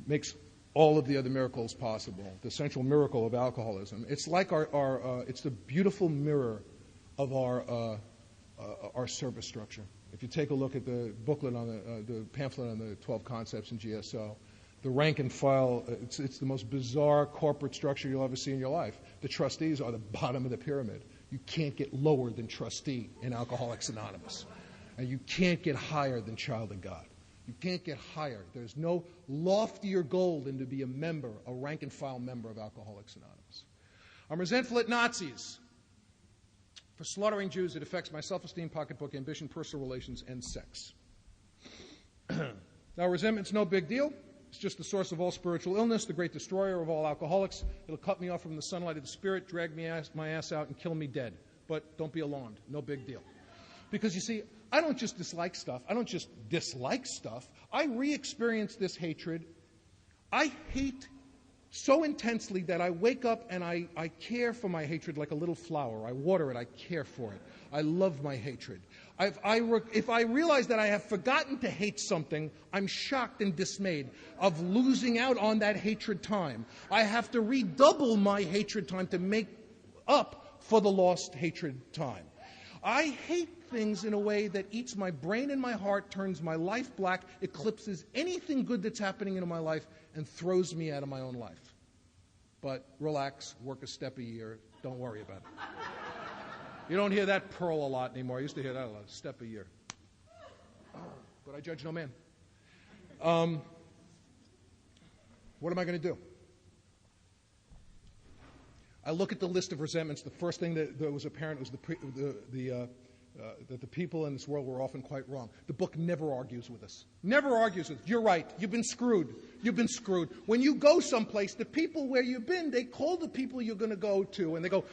Makes all of the other miracles possible. The central miracle of alcoholism. It's like it's the beautiful mirror of our service structure. If you take a look at the booklet on the pamphlet on the 12 concepts in GSO, the rank and file, it's the most bizarre corporate structure you'll ever see in your life. The trustees are the bottom of the pyramid. You can't get lower than trustee in Alcoholics Anonymous. And you can't get higher than child of God. You can't get higher. There's no loftier goal than to be a member, a rank and file member of Alcoholics Anonymous. I'm resentful at Nazis for slaughtering Jews. It affects my self-esteem, pocketbook, ambition, personal relations, and sex. Now, resentment's no big deal. It's just the source of all spiritual illness, the great destroyer of all alcoholics. It'll cut me off from the sunlight of the Spirit, drag my ass out, and kill me dead. But don't be alarmed. No big deal. Because, you see, I don't just dislike stuff. I don't just dislike stuff. I re-experience this hatred. I hate so intensely that I wake up and I care for my hatred like a little flower. I water it. I care for it. I love my hatred. If I realize that I have forgotten to hate something, I'm shocked and dismayed of losing out on that hatred time. I have to redouble my hatred time to make up for the lost hatred time. I hate things in a way that eats my brain and my heart, turns my life black, eclipses anything good that's happening in my life, and throws me out of my own life. But relax, work a step a year, don't worry about it. You don't hear that pearl a lot anymore. I used to hear that a lot, step a year. But I judge no man. What am I going to do? I look at the list of resentments. The first thing that was apparent was that the people in this world were often quite wrong. The book never argues with us. Never argues with us. You're right. You've been screwed. You've been screwed. When you go someplace, the people where you've been, they call the people you're going to go to, and they go,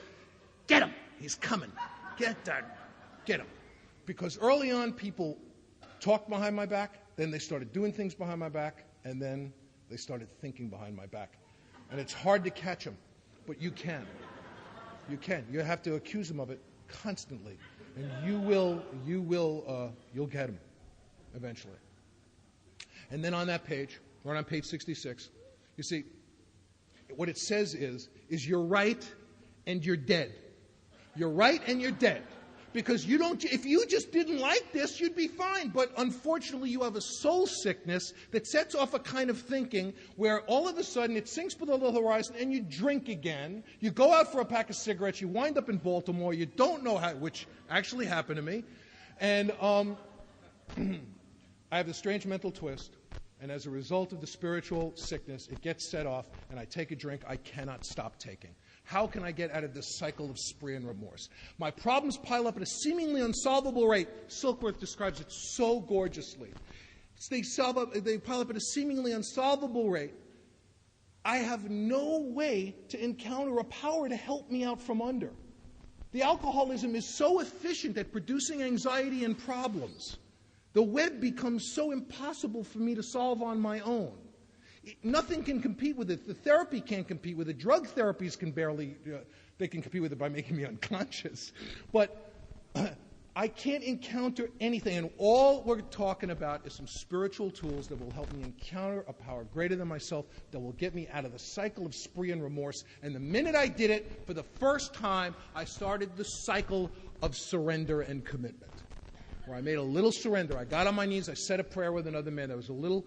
get him. He's coming. Get him. Because early on, people talked behind my back, then they started doing things behind my back, and then they started thinking behind my back. And it's hard to catch them, but you can. You can. You have to accuse them of it constantly, and you'll get them eventually. And then on that page, right on page 66, you see, what it says is you're right and you're dead. You're right and you're dead. Because if you just didn't like this, you'd be fine. But unfortunately, you have a soul sickness that sets off a kind of thinking where all of a sudden it sinks below the horizon and you drink again. You go out for a pack of cigarettes. You wind up in Baltimore. You don't know how, which actually happened to me. And I have a strange mental twist. And as a result of the spiritual sickness, it gets set off, and I take a drink I cannot stop taking. How can I get out of this cycle of spree and remorse? My problems pile up at a seemingly unsolvable rate. Silkworth describes it so gorgeously. They pile up at a seemingly unsolvable rate. I have no way to encounter a power to help me out from under. The alcoholism is so efficient at producing anxiety and problems. The web becomes so impossible for me to solve on my own. Nothing can compete with it. The therapy can't compete with it. Drug therapies can barely, they can compete with it by making me unconscious. But I can't encounter anything. And all we're talking about is some spiritual tools that will help me encounter a power greater than myself that will get me out of the cycle of spree and remorse. And the minute I did it, for the first time, I started the cycle of surrender and commitment. Where I made a little surrender. I got on my knees. I said a prayer with another man. There was a little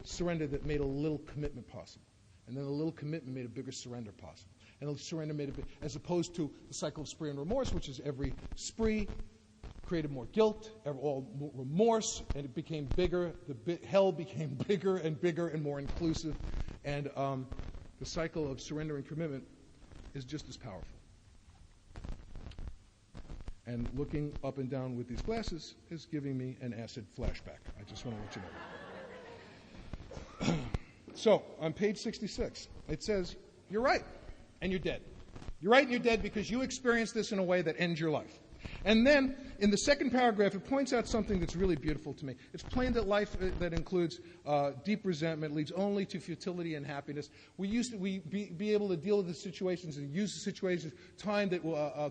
surrender that made a little commitment possible. And then a little commitment made a bigger surrender possible. And the surrender made as opposed to the cycle of spree and remorse, which is every spree created more guilt, more remorse, and it became bigger. Hell became bigger and more inclusive. And the cycle of surrender and commitment is just as powerful. And looking up and down with these glasses is giving me an acid flashback. I just want to let you know. So, on page 66, it says, you're right, and you're dead. You're right and you're dead because you experienced this in a way that ends your life. And then, in the second paragraph, it points out something that's really beautiful to me. It's plain that life that includes deep resentment leads only to futility and happiness. We used to be able to deal with the situations and use the situations time that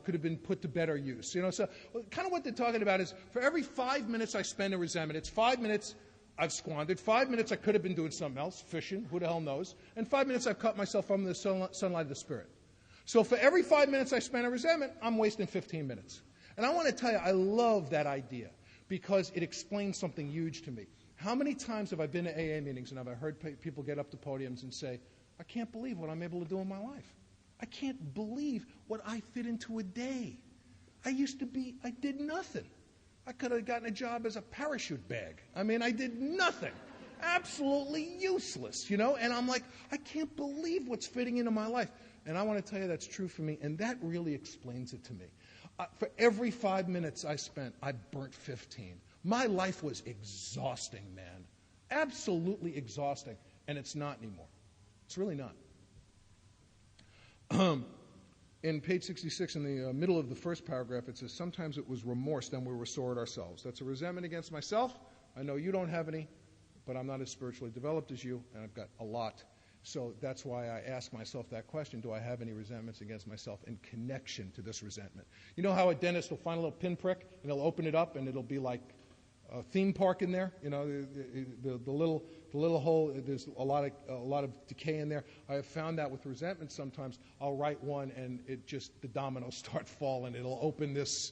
could have been put to better use. So kind of what they're talking about is for every 5 minutes I spend in resentment, it's 5 minutes I've squandered. 5 minutes I could have been doing something else, fishing, who the hell knows. And 5 minutes I've cut myself from the sunlight of the Spirit. So for every 5 minutes I spend in resentment, I'm wasting 15 minutes. And I want to tell you, I love that idea because it explains something huge to me. How many times have I been to AA meetings and have I heard people get up to podiums and say, I can't believe what I'm able to do in my life. I can't believe what I fit into a day. I did nothing. I could have gotten a job as a parachute bag. I did nothing. Absolutely useless, And I'm like, I can't believe what's fitting into my life. And I want to tell you that's true for me, and that really explains it to me. For every 5 minutes I spent, I burnt 15. My life was exhausting, man. Absolutely exhausting. And it's not anymore. It's really not. In page 66, in the middle of the first paragraph, it says, sometimes it was remorse, then we restored ourselves. That's a resentment against myself. I know you don't have any, but I'm not as spiritually developed as you, and I've got a lot. So that's why I ask myself that question, do I have any resentments against myself in connection to this resentment? You know how a dentist will find a little pinprick, and he'll open it up, and it'll be like a theme park in there? The little hole, there's a lot of decay in there. I have found that with resentment sometimes. I'll write one, and the dominoes start falling. It'll open this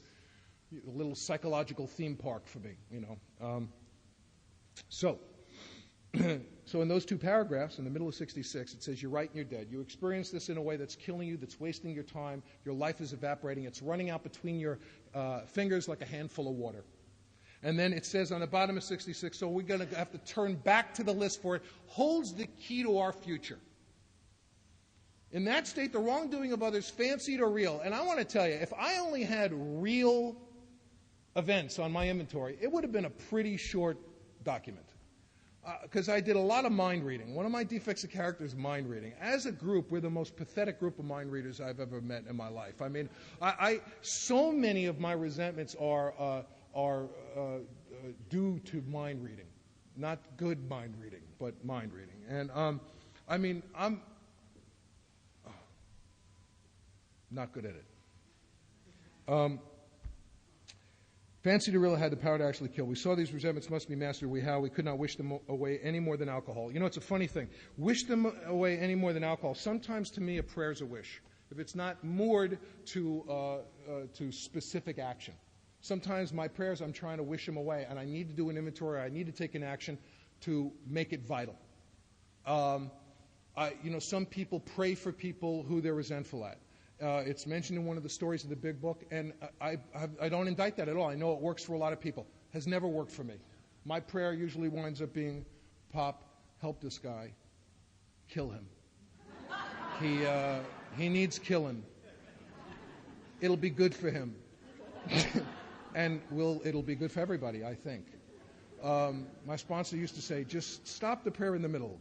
little psychological theme park for me, So in those two paragraphs, in the middle of 66, it says, you're right and you're dead. You experience this in a way that's killing you, that's wasting your time. Your life is evaporating. It's running out between your fingers like a handful of water. And then it says on the bottom of 66, so we're going to have to turn back to the list for it, holds the key to our future. In that state, the wrongdoing of others, fancied or real. And I want to tell you, if I only had real events on my inventory, it would have been a pretty short document. because I did a lot of mind reading. One of my defects of character is mind reading. As a group, we're the most pathetic group of mind readers I've ever met in my life. I mean, so many of my resentments are due to mind reading. Not good mind reading, but mind reading. And, I'm not good at it. Fancy to really had the power to actually kill. We saw these resentments must be mastered. We could not wish them away any more than alcohol. You know, it's a funny thing. Wish them away any more than alcohol. Sometimes, to me, a prayer is a wish. If it's not moored to specific action. Sometimes my prayers, I'm trying to wish them away, and I need to do an inventory. I need to take an action to make it vital. Some people pray for people who they're resentful at. It's mentioned in one of the stories of the big book, and I don't indict that at all. I know it works for a lot of people. Has never worked for me. My prayer usually winds up being, Pop, help this guy. Kill him. He needs killing. It'll be good for him. And it'll be good for everybody, I think. My sponsor used to say, just stop the prayer in the middle,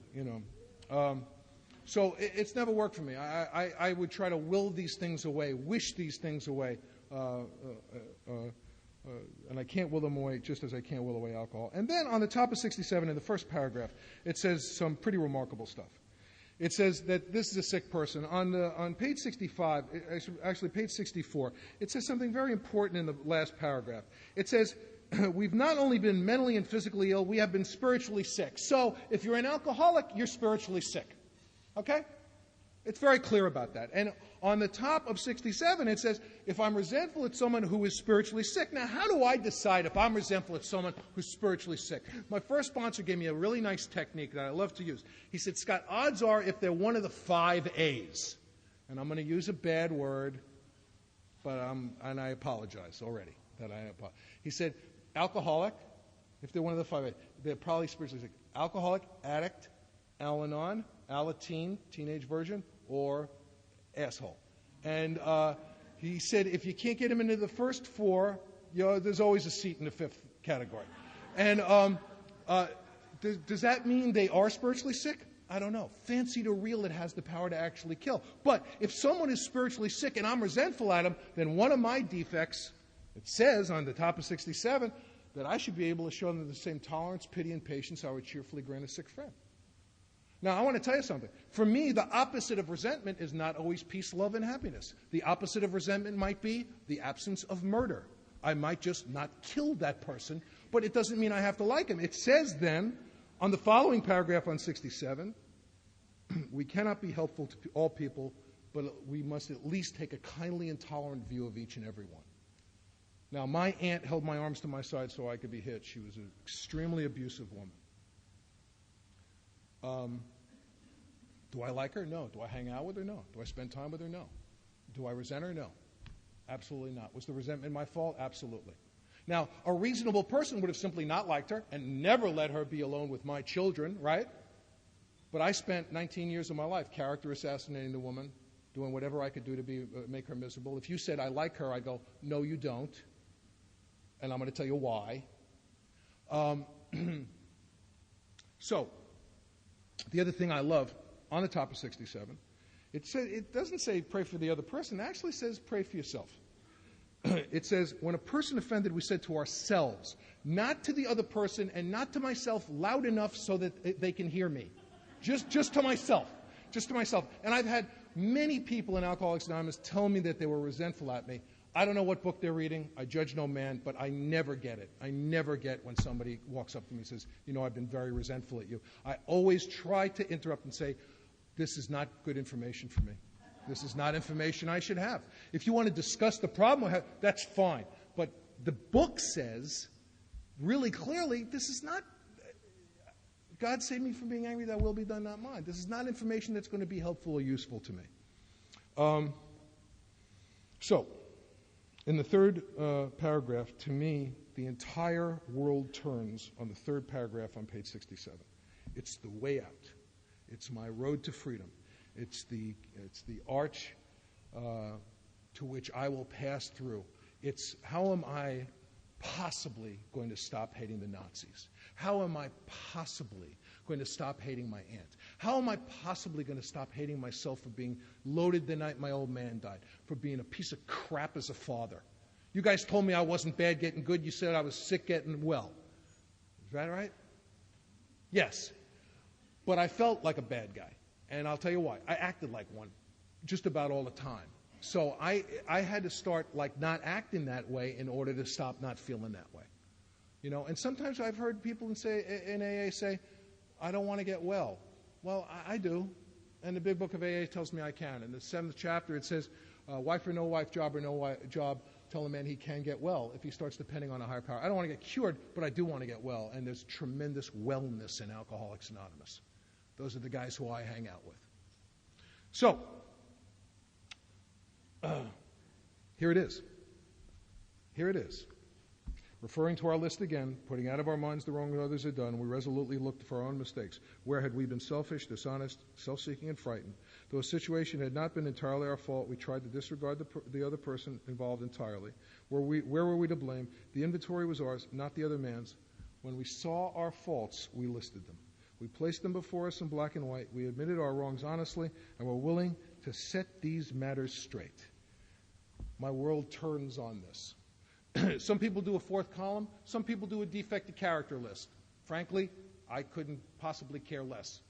So it's never worked for me. I would try to will these things away, wish these things away, and I can't will them away just as I can't will away alcohol. And then on the top of 67, in the first paragraph, it says some pretty remarkable stuff. It says that this is a sick person. On page 65, actually page 64, it says something very important in the last paragraph. It says, we've not only been mentally and physically ill, we have been spiritually sick. So if you're an alcoholic, you're spiritually sick. Okay? It's very clear about that. And on the top of 67, it says, if I'm resentful at someone who is spiritually sick. Now, how do I decide if I'm resentful at someone who's spiritually sick? My first sponsor gave me a really nice technique that I love to use. He said, Scott, odds are if they're one of the 5 A's, and I'm going to use a bad word, and I apologize already. He said, alcoholic, if they're one of the 5 A's, they're probably spiritually sick. Alcoholic, addict, Al-Anon, Alateen, teenage version, or asshole. And he said if you can't get him into the first 4, there's always a seat in the 5th category. And does that mean they are spiritually sick? I don't know. Fancy to real it has the power to actually kill. But if someone is spiritually sick and I'm resentful at him, then one of my defects, it says on the top of 67, that I should be able to show them the same tolerance, pity, and patience I would cheerfully grant a sick friend. Now, I want to tell you something. For me, the opposite of resentment is not always peace, love, and happiness. The opposite of resentment might be the absence of murder. I might just not kill that person, but it doesn't mean I have to like him. It says then, on the following paragraph on 67, we cannot be helpful to all people, but we must at least take a kindly and tolerant view of each and every one. Now, my aunt held my arms to my side so I could be hit. She was an extremely abusive woman. Do I like her? No. Do I hang out with her? No. Do I spend time with her? No. Do I resent her? No. Absolutely not. Was the resentment my fault? Absolutely. Now, a reasonable person would have simply not liked her and never let her be alone with my children, right? But I spent 19 years of my life character assassinating the woman, doing whatever I could do to make her miserable. If you said, I like her, I go, no, you don't. And I'm going to tell you why. So, the other thing I love, on the top of 67, it doesn't say pray for the other person. It actually says pray for yourself. It says, when a person offended, we said to ourselves, not to the other person and not to myself loud enough so that they can hear me. Just to myself. Just to myself. And I've had many people in Alcoholics Anonymous tell me that they were resentful at me. I don't know what book they're reading. I judge no man, but I never get it. I never get when somebody walks up to me and says, I've been very resentful at you. I always try to interrupt and say, this is not good information for me. This is not information I should have. If you want to discuss the problem, that's fine. But the book says really clearly, this is not, God save me from being angry, that will be done, not mine. This is not information that's going to be helpful or useful to me. So, in the third paragraph, to me, the entire world turns on the third paragraph on page 67. It's the way out. It's my road to freedom. It's the arch to which I will pass through. It's how am I possibly going to stop hating the Nazis? How am I possibly going to stop hating my aunt? How am I possibly going to stop hating myself for being loaded the night my old man died, for being a piece of crap as a father? You guys told me I wasn't bad getting good. You said I was sick getting well. Is that right? Yes. But I felt like a bad guy. And I'll tell you why. I acted like one just about all the time. So I had to start like not acting that way in order to stop not feeling that way. You know, and sometimes I've heard people in AA say, I don't want to get well. Well, I do. And the big book of AA tells me I can. In the 7th chapter it says, wife or no wife, job or no job, tell a man he can get well if he starts depending on a higher power. I don't want to get cured, but I do want to get well. And there's tremendous wellness in Alcoholics Anonymous. Those are the guys who I hang out with. So, here it is. Here it is. Referring to our list again, putting out of our minds the wrong that others had done, we resolutely looked for our own mistakes. Where had we been selfish, dishonest, self-seeking, and frightened? Though a situation had not been entirely our fault, we tried to disregard the other person involved entirely. Where were we to blame? The inventory was ours, not the other man's. When we saw our faults, we listed them. We placed them before us in black and white. We admitted our wrongs honestly, and were willing to set these matters straight. My world turns on this. Some people do a 4th column. Some people do a defective character list. Frankly, I couldn't possibly care less.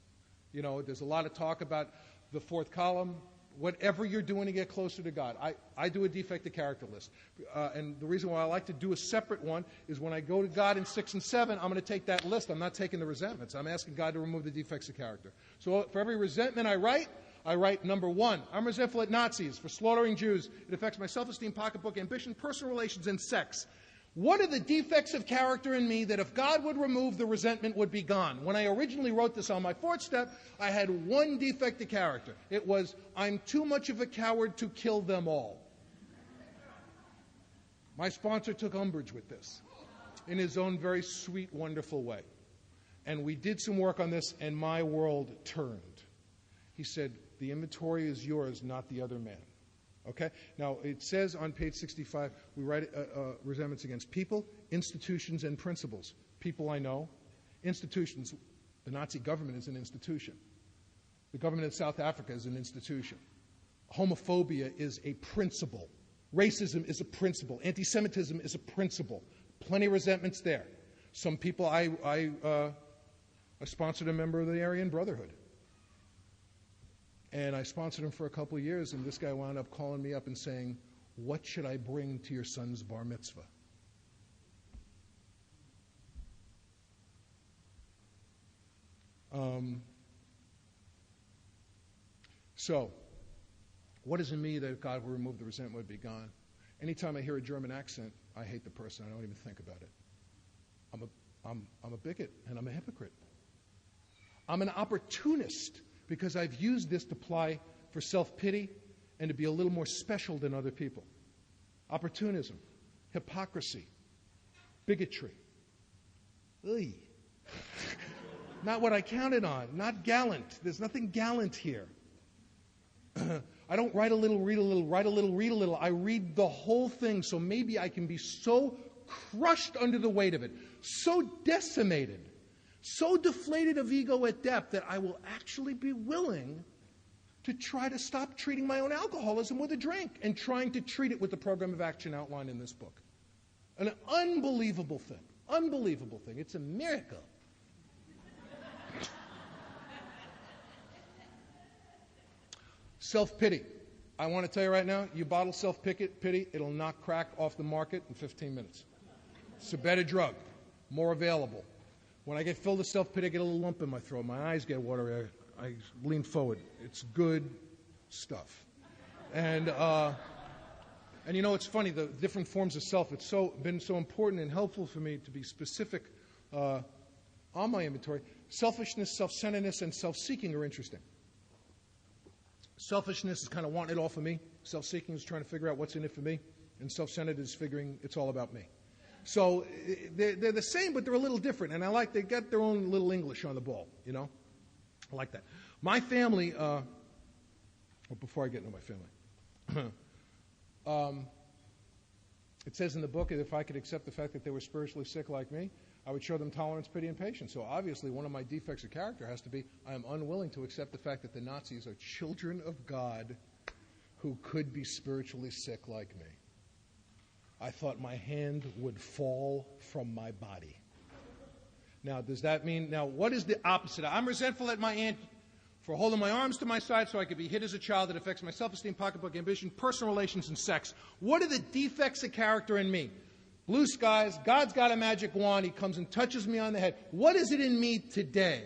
You know, there's a lot of talk about the 4th column. Whatever you're doing to get closer to God. I do a defective character list. And the reason why I like to do a separate one is when I go to God in 6 and 7, I'm going to take that list. I'm not taking the resentments. I'm asking God to remove the defects of character. So for every resentment I write number 1. I'm resentful at Nazis for slaughtering Jews. It affects my self-esteem, pocketbook, ambition, personal relations, and sex. What are the defects of character in me that if God would remove, the resentment would be gone? When I originally wrote this on my 4th step, I had one defect of character. It was, I'm too much of a coward to kill them all. My sponsor took umbrage with this in his own very sweet, wonderful way. And we did some work on this, and my world turned. He said, the inventory is yours, not the other man. Okay? Now, it says on page 65, we write resentments against people, institutions, and principles. People I know. Institutions. The Nazi government is an institution. The government of South Africa is an institution. Homophobia is a principle. Racism is a principle. Anti-Semitism is a principle. Plenty of resentments there. Some people, I sponsored a member of the Aryan Brotherhood. And I sponsored him for a couple of years, and this guy wound up calling me up and saying, what should I bring to your son's bar mitzvah? So, what is in me that if God would remove the resentment would be gone? Anytime I hear a German accent, I hate the person. I don't even think about it. I'm a bigot, and I'm a hypocrite. I'm an opportunist, because I've used this to apply for self-pity and to be a little more special than other people. Opportunism, hypocrisy, bigotry. Ugh. Not what I counted on, not gallant. There's nothing gallant here. I don't write a little, read a little, write a little, read a little. I read the whole thing, so maybe I can be so crushed under the weight of it, so decimated, so deflated of ego at depth that I will actually be willing to try to stop treating my own alcoholism with a drink and trying to treat it with the program of action outlined in this book. An unbelievable thing. Unbelievable thing. It's a miracle. Self-pity. I want to tell you right now, you bottle self-pity, it'll knock crack off the market in 15 minutes. It's a better drug, more available. When I get filled with self-pity, I get a little lump in my throat. My eyes get watery. I lean forward. It's good stuff. And you know, it's funny, the different forms of self, it's been so important and helpful for me to be specific on my inventory. Selfishness, self-centeredness, and self-seeking are interesting. Selfishness is kind of wanting it all for me. Self-seeking is trying to figure out what's in it for me. And self-centered is figuring it's all about me. So they're the same, but they're a little different. And they got their own little English on the ball, you know? I like that. My family, before I get into my family, It says in the book that if I could accept the fact that they were spiritually sick like me, I would show them tolerance, pity, and patience. So obviously one of my defects of character has to be I am unwilling to accept the fact that the Nazis are children of God who could be spiritually sick like me. I thought my hand would fall from my body. Now, does that mean, now what is the opposite? I'm resentful at my aunt for holding my arms to my side so I could be hit as a child. That affects my self-esteem, pocketbook, ambition, personal relations, and sex. What are the defects of character in me? Blue skies, God's got a magic wand, He comes and touches me on the head. What is it in me today?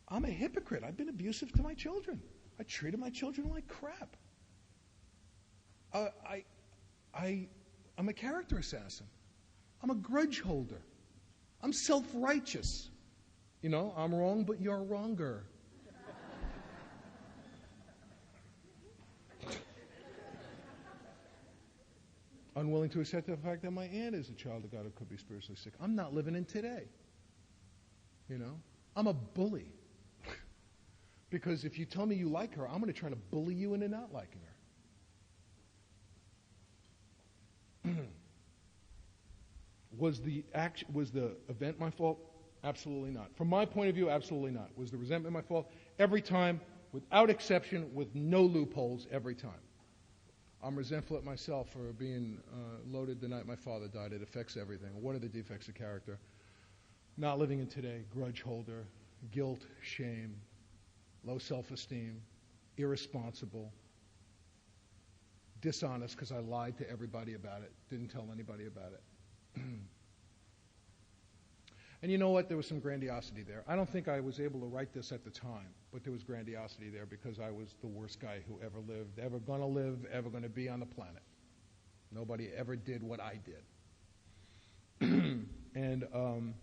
I'm a hypocrite. I've been abusive to my children. I treated my children like crap. I'm a character assassin. I'm a grudge holder. I'm self-righteous. You know, I'm wrong, but you're wronger. Unwilling to accept the fact that my aunt is a child of God who could be spiritually sick. I'm not living in today. You know, I'm a bully. Because if you tell me you like her, I'm going to try to bully you into not liking her. Was the event my fault? Absolutely not. From my point of view, absolutely not. Was the resentment my fault? Every time, without exception, with no loopholes, every time. I'm resentful at myself for being loaded the night my father died. It affects everything. What are the defects of character? Not living in today, grudge holder, guilt, shame, low self-esteem, irresponsible, dishonest because I lied to everybody about it, didn't tell anybody about it. And you know what? There was some grandiosity there. I don't think I was able to write this at the time, but there was grandiosity there because I was the worst guy who ever lived, ever going to live, ever going to be on the planet. Nobody ever did what I did. And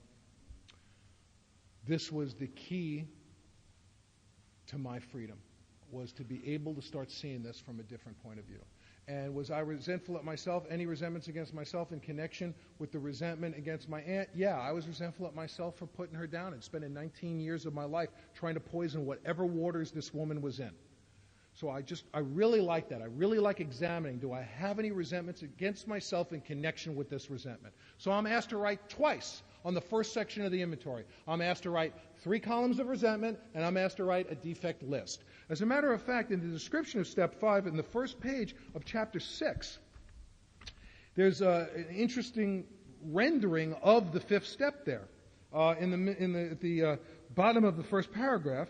this was the key to my freedom, was to be able to start seeing this from a different point of view. And was I resentful at myself? Any resentments against myself in connection with the resentment against my aunt? Yeah, I was resentful at myself for putting her down and spending 19 years of my life trying to poison whatever waters this woman was in. So I really like that. I really like examining, do I have any resentments against myself in connection with this resentment? So I'm asked to write twice on the first section of the inventory. I'm asked to write 3 columns of resentment, and I'm asked to write a defect list. As a matter of fact, in the description of Step 5, in the first page of Chapter 6, there's an interesting rendering of the 5th step there. At the bottom of the first paragraph,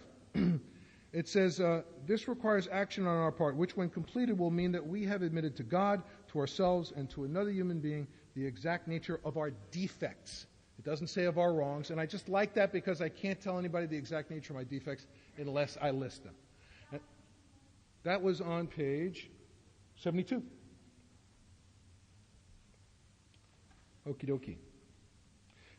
it says, this requires action on our part, which when completed will mean that we have admitted to God, to ourselves, and to another human being the exact nature of our defects. It doesn't say of our wrongs, and I just like that because I can't tell anybody the exact nature of my defects unless I list them. That was on page 72. Okie dokie.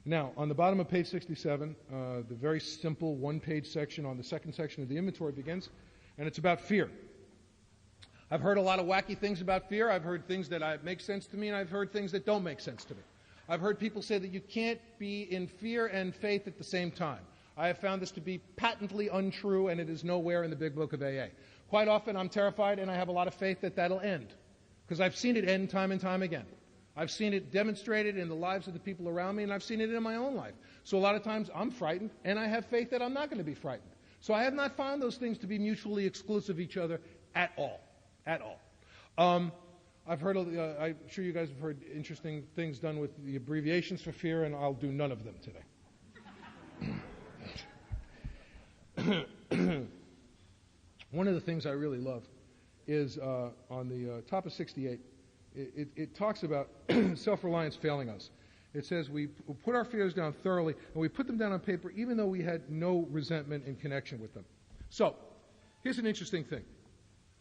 Now, on the bottom of page 67, the very simple one-page section on the second section of the inventory begins, and it's about fear. I've heard a lot of wacky things about fear. I've heard things that make sense to me, and I've heard things that don't make sense to me. I've heard people say that you can't be in fear and faith at the same time. I have found this to be patently untrue, and it is nowhere in the big book of AA. Quite often I'm terrified, and I have a lot of faith that that'll end, because I've seen it end time and time again. I've seen it demonstrated in the lives of the people around me, and I've seen it in my own life. So a lot of times I'm frightened, and I have faith that I'm not going to be frightened. So I have not found those things to be mutually exclusive of each other at all. At all. I'm sure you guys have heard interesting things done with the abbreviations for fear, and I'll do none of them today. One of the things I really love is on the top of 68, it talks about self-reliance failing us. It says we put our fears down thoroughly, and we put them down on paper even though we had no resentment in connection with them. So, here's an interesting thing.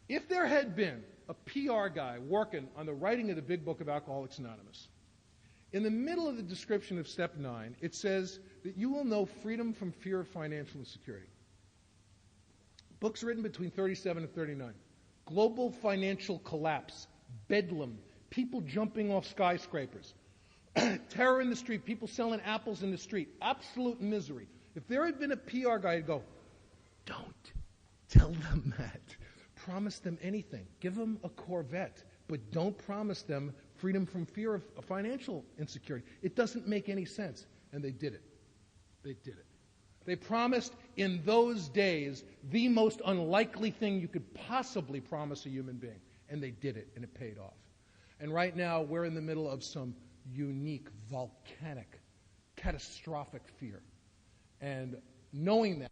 If there had been a PR guy working on the writing of the Big Book of Alcoholics Anonymous, in the middle of the description of Step 9, it says that you will know freedom from fear of financial insecurity. Books written between 37 and 39. Global financial collapse, bedlam, people jumping off skyscrapers, terror in the street, people selling apples in the street, absolute misery. If there had been a PR guy, I'd go, don't tell them that. Promise them anything. Give them a Corvette. but don't promise them freedom from fear of financial insecurity. It doesn't make any sense. And they did it. They did it. They promised in those days the most unlikely thing you could possibly promise a human being. And they did it, and it paid off. And right now, we're in the middle of some unique, volcanic, catastrophic fear. And knowing that,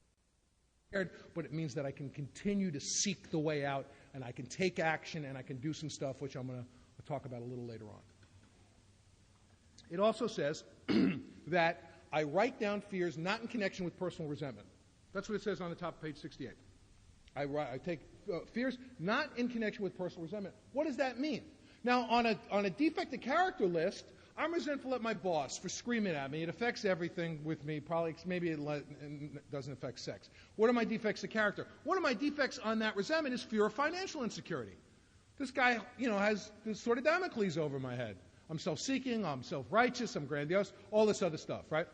but it means that I can continue to seek the way out, and I can take action, and I can do some stuff, which I'm going to talk about a little later on. It also says that I write down fears not in connection with personal resentment. That's what it says on the top of page 68. I take fears not in connection with personal resentment. What does that mean? Now, on a defect of character list, I'm resentful at my boss for screaming at me. It affects everything with me. Probably, maybe it doesn't affect sex. What are my defects of character? One of my defects on that resentment is fear of financial insecurity. This guy, has this sort of Damocles over my head. I'm self-seeking, I'm self-righteous, I'm grandiose, all this other stuff, right?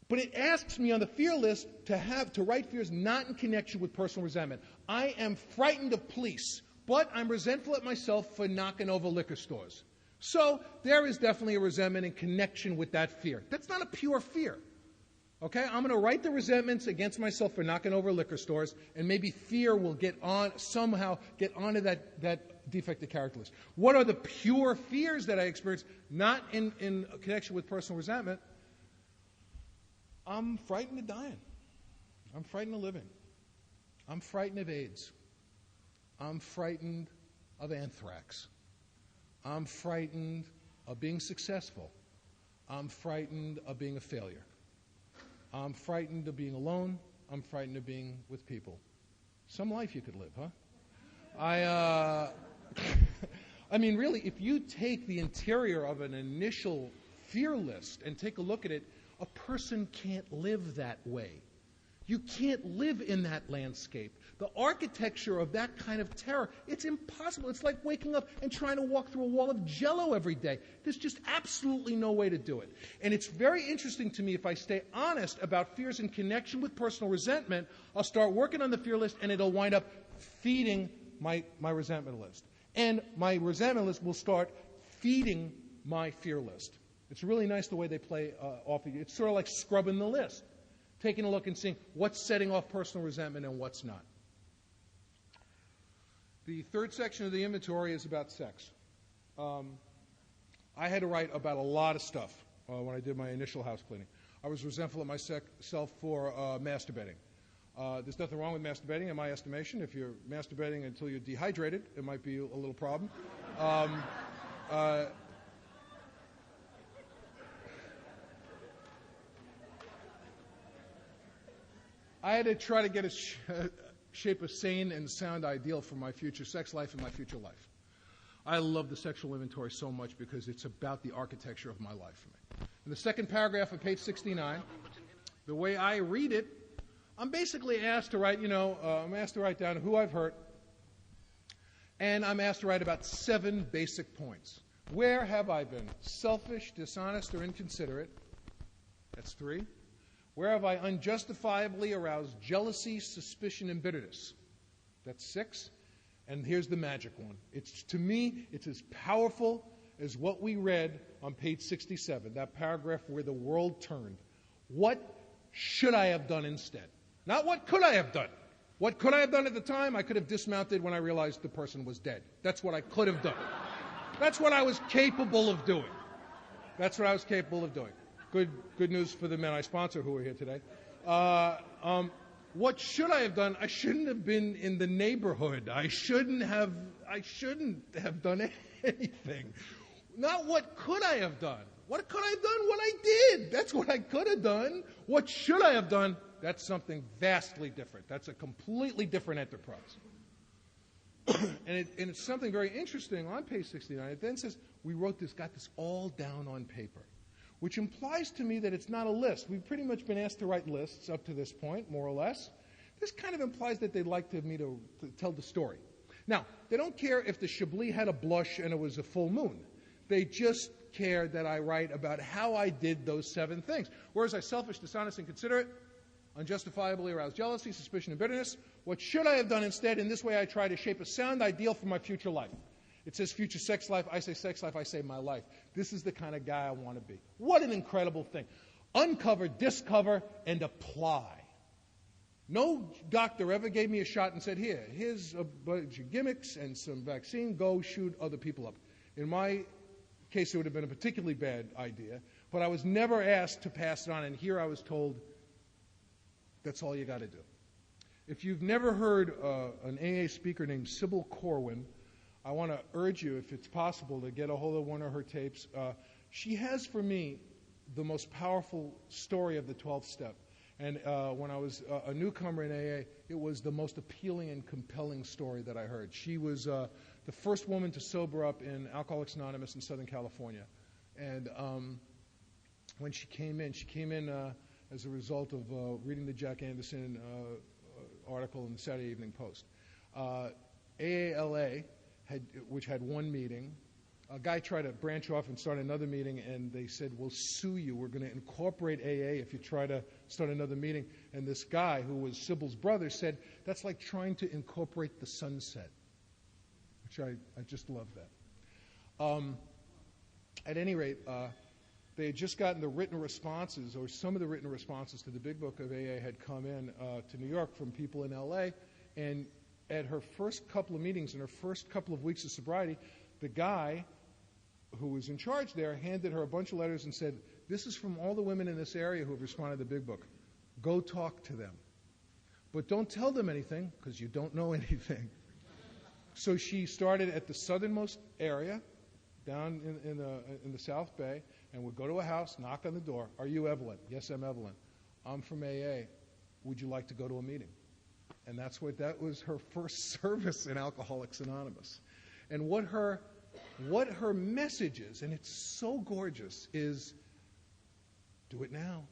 But it asks me on the fear list to write fears not in connection with personal resentment. I am frightened of police, but I'm resentful at myself for knocking over liquor stores. So there is definitely a resentment in connection with that fear. That's not a pure fear. Okay? I'm going to write the resentments against myself for knocking over liquor stores, and maybe fear will somehow get onto that defective character list. What are the pure fears that I experience, not in connection with personal resentment? I'm frightened of dying. I'm frightened of living. I'm frightened of AIDS. I'm frightened of anthrax. I'm frightened of being successful. I'm frightened of being a failure. I'm frightened of being alone. I'm frightened of being with people. Some life you could live, huh? I mean, really, if you take the interior of an initial fear list and take a look at it, a person can't live that way. You can't live in that landscape. The architecture of that kind of terror, it's impossible. It's like waking up and trying to walk through a wall of Jell-O every day. There's just absolutely no way to do it. And it's very interesting to me, if I stay honest about fears in connection with personal resentment, I'll start working on the fear list, and it'll wind up feeding my resentment list. And my resentment list will start feeding my fear list. It's really nice the way they play off of you. It's sort of like scrubbing the list, taking a look and seeing what's setting off personal resentment and what's not. The third section of the inventory is about sex. I had to write about a lot of stuff when I did my initial house cleaning. I was resentful of myself for masturbating. There's nothing wrong with masturbating, in my estimation. If you're masturbating until you're dehydrated, it might be a little problem. I had to try to get shape a sane and sound ideal for my future sex life and my future life. I love the sexual inventory so much because it's about the architecture of my life for me. In the second paragraph of page 69, the way I read it, I'm basically asked to write, I'm asked to write down who I've hurt, and I'm asked to write about 7 basic points. Where have I been selfish, dishonest, or inconsiderate? That's 3. Where have I unjustifiably aroused jealousy, suspicion, and bitterness? That's 6. And here's the magic one. To me, it's as powerful as what we read on page 67, that paragraph where the world turned. What should I have done instead? Not what could I have done. What could I have done at the time? I could have dismounted when I realized the person was dead. That's what I could have done. That's what I was capable of doing. That's what I was capable of doing. Good news for the men I sponsor who are here today. What should I have done? I shouldn't have been in the neighborhood. I shouldn't have done anything. Not what could I have done. What could I have done? What I did. That's what I could have done. What should I have done? That's something vastly different. That's a completely different enterprise. And it's something very interesting on page 69. It then says, we got this all down on paper, which implies to me that it's not a list. We've pretty much been asked to write lists up to this point, more or less. This kind of implies that they'd like me to tell the story. Now, they don't care if the Chablis had a blush and it was a full moon. They just care that I write about how I did those 7 things. Where was I selfish, dishonest, inconsiderate? unjustifiably aroused jealousy, suspicion, and bitterness. What should I have done instead? In this way, I try to shape a sound ideal for my future life. It says future sex life. I say sex life. I say my life. This is the kind of guy I want to be. What an incredible thing. Uncover, discover, and apply. No doctor ever gave me a shot and said, here's a bunch of gimmicks and some vaccine. Go shoot other people up. In my case, it would have been a particularly bad idea. But I was never asked to pass it on. And here I was told, that's all you got to do. If you've never heard an AA speaker named Sybil Corwin, I want to urge you, if it's possible, to get a hold of one of her tapes. She has, for me, the most powerful story of the 12th step. And when I was a newcomer in AA, it was the most appealing and compelling story that I heard. She was the first woman to sober up in Alcoholics Anonymous in Southern California. And when she came in as a result of reading the Jack Anderson article in the Saturday Evening Post. AALA, which had one meeting, a guy tried to branch off and start another meeting, and they said, we'll sue you. We're going to incorporate AA if you try to start another meeting. And this guy, who was Sybil's brother, said, that's like trying to incorporate the sunset, which I just love that. At any rate, they had just gotten the written responses, or some of the written responses to the Big Book of AA had come in to New York from people in L.A., and at her first couple of meetings, in her first couple of weeks of sobriety, the guy who was in charge there handed her a bunch of letters and said, this is from all the women in this area who have responded to the Big Book. Go talk to them. But don't tell them anything, because you don't know anything. So she started at the southernmost area, down in the South Bay, and would go to a house, knock on the door. Are you Evelyn? Yes, I'm Evelyn. I'm from AA. Would you like to go to a meeting? And that was her first service in Alcoholics Anonymous. And what her message is, and it's so gorgeous, is do it now.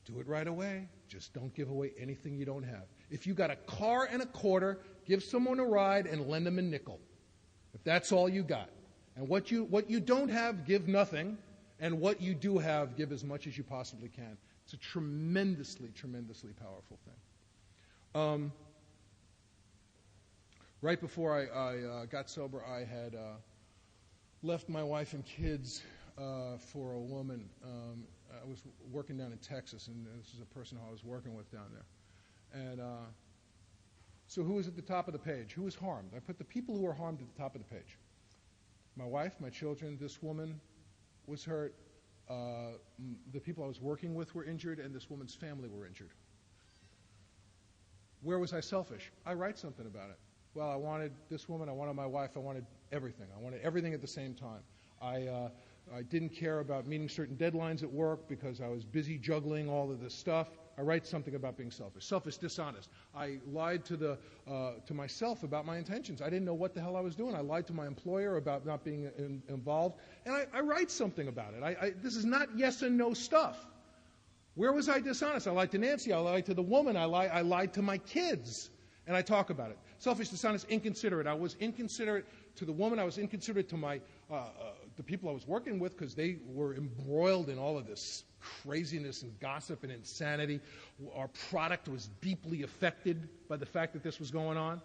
Do it right away. Just don't give away anything you don't have. If you got a car and a quarter, give someone a ride and lend them a nickel. If that's all you got. And what you don't have, give nothing. And what you do have, give as much as you possibly can. It's a tremendously, tremendously powerful thing. Right before I got sober, I had left my wife and kids for a woman. I was working down in Texas, and this is a person who I was working with down there. And so who was at the top of the page? Who was harmed? I put the people who were harmed at the top of the page. My wife, my children, this woman was hurt. The people I was working with were injured, and this woman's family were injured. Where was I selfish? I write something about it. Well, I wanted this woman, I wanted my wife, I wanted everything. I wanted everything at the same time. I didn't care about meeting certain deadlines at work because I was busy juggling all of this stuff. I write something about being selfish. Selfish, dishonest. I lied to myself about my intentions. I didn't know what the hell I was doing. I lied to my employer about not being involved. And I write something about it. This is not yes and no stuff. Where was I dishonest? I lied to Nancy. I lied to the woman. I lied to my kids. And I talk about it. Selfish, dishonest, inconsiderate. I was inconsiderate to the woman. I was inconsiderate to the people I was working with because they were embroiled in all of this craziness and gossip and insanity. Our product was deeply affected by the fact that this was going on.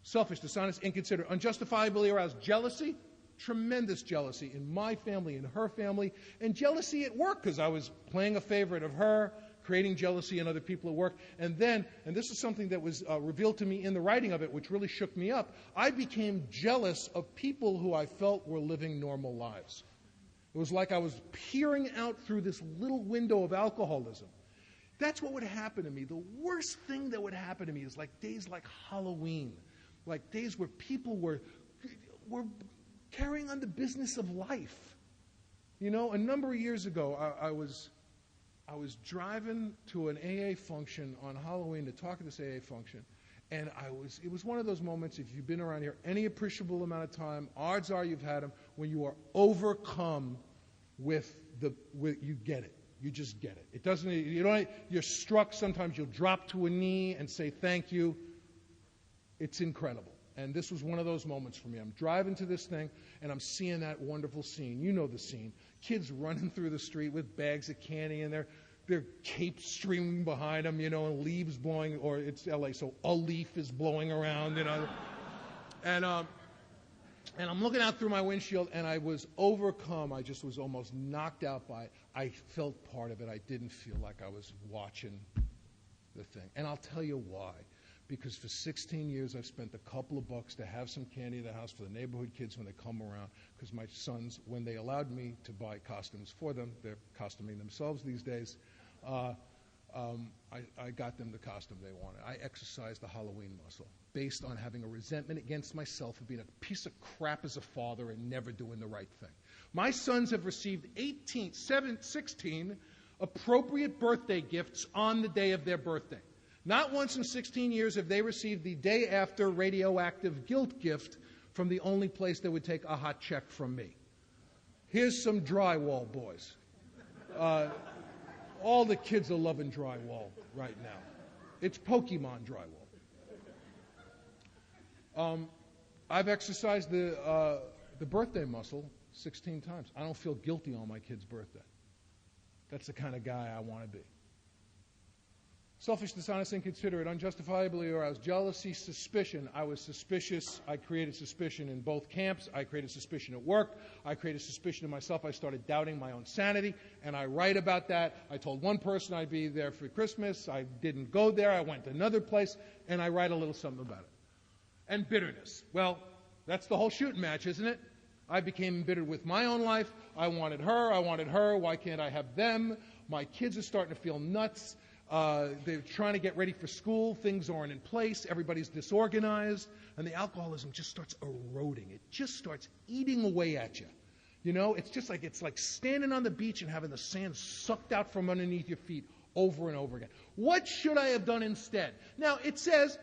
Selfish, dishonest, inconsiderate, unjustifiably aroused jealousy. Tremendous jealousy in my family, in her family, and jealousy at work because I was playing a favorite of her, creating jealousy in other people at work. And then, and this is something that was revealed to me in the writing of it, which really shook me up, I became jealous of people who I felt were living normal lives. It was like I was peering out through this little window of alcoholism. That's what would happen to me. The worst thing that would happen to me is like days like Halloween, like days where people were carrying on the business of life. You know, a number of years ago, I was driving to an AA function on Halloween to talk at this AA function, and it was one of those moments, if you've been around here any appreciable amount of time, odds are you've had them, when you are overcome with you get it. You just get it. It doesn't, you're struck, sometimes you'll drop to a knee and say thank you. It's incredible. And this was one of those moments for me. I'm driving to this thing, and I'm seeing that wonderful scene. You know the scene. Kids running through the street with bags of candy, and they're their capes streaming behind them, and leaves blowing, or it's LA, so a leaf is blowing around, And I'm looking out through my windshield, and I was overcome. I just was almost knocked out by it. I felt part of it. I didn't feel like I was watching the thing. And I'll tell you why. Because for 16 years, I've spent a couple of bucks to have some candy at the house for the neighborhood kids when they come around. Because my sons, when they allowed me to buy costumes for them, they're costuming themselves these days, I got them the costume they wanted. I exercised the Halloween muscle based on having a resentment against myself for being a piece of crap as a father and never doing the right thing. My sons have received 16 appropriate birthday gifts on the day of their birthday. Not once in 16 years have they received the day after radioactive guilt gift from the only place they would take a hot check from me. Here's some drywall, boys. All the kids are loving drywall right now. It's Pokemon drywall. I've exercised the birthday muscle 16 times. I don't feel guilty on my kid's birthday. That's the kind of guy I want to be. Selfish, dishonest, inconsiderate, unjustifiably aroused, jealousy, suspicion. I was suspicious. I created suspicion in both camps. I created suspicion at work. I created suspicion in myself. I started doubting my own sanity, and I write about that. I told one person I'd be there for Christmas. I didn't go there. I went to another place, and I write a little something about it. And bitterness. Well, that's the whole shooting match, isn't it? I became embittered with my own life. I wanted her. Why can't I have them? My kids are starting to feel nuts. They're trying to get ready for school. Things aren't in place. Everybody's disorganized. And the alcoholism just starts eroding. It just starts eating away at you. It's like standing on the beach and having the sand sucked out from underneath your feet over and over again. What should I have done instead? Now, it says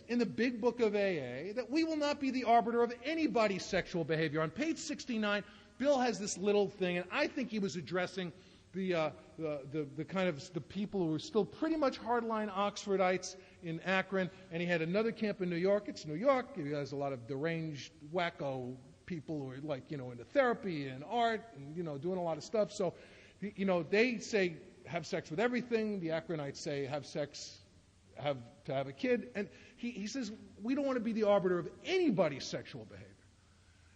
in the big book of AA that we will not be the arbiter of anybody's sexual behavior. On page 69, Bill has this little thing, and I think he was addressing the kind of the people who are still pretty much hardline Oxfordites in Akron, and he had another camp in New York. It's New York. He has a lot of deranged, wacko people who are into therapy and art and doing a lot of stuff. So, they say have sex with everything. The Akronites say have to have a kid. And he says we don't want to be the arbiter of anybody's sexual behavior.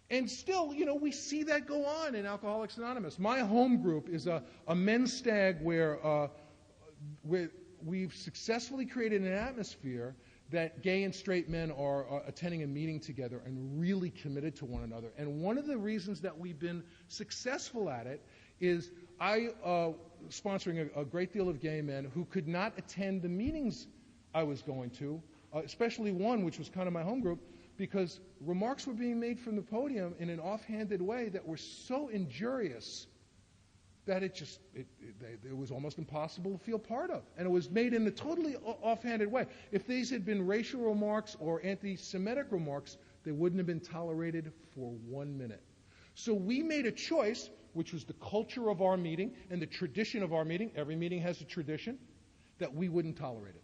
And still, we see that go on in Alcoholics Anonymous. My home group is a men's stag where we've successfully created an atmosphere that gay and straight men are attending a meeting together and really committed to one another. And one of the reasons that we've been successful at it is sponsoring a great deal of gay men who could not attend the meetings I was going to, especially one which was kind of my home group, because remarks were being made from the podium in an offhanded way that were so injurious that it was almost impossible to feel part of. And it was made in a totally offhanded way. If these had been racial remarks or anti-Semitic remarks, they wouldn't have been tolerated for 1 minute. So we made a choice, which was the culture of our meeting and the tradition of our meeting. Every meeting has a tradition, that we wouldn't tolerate it.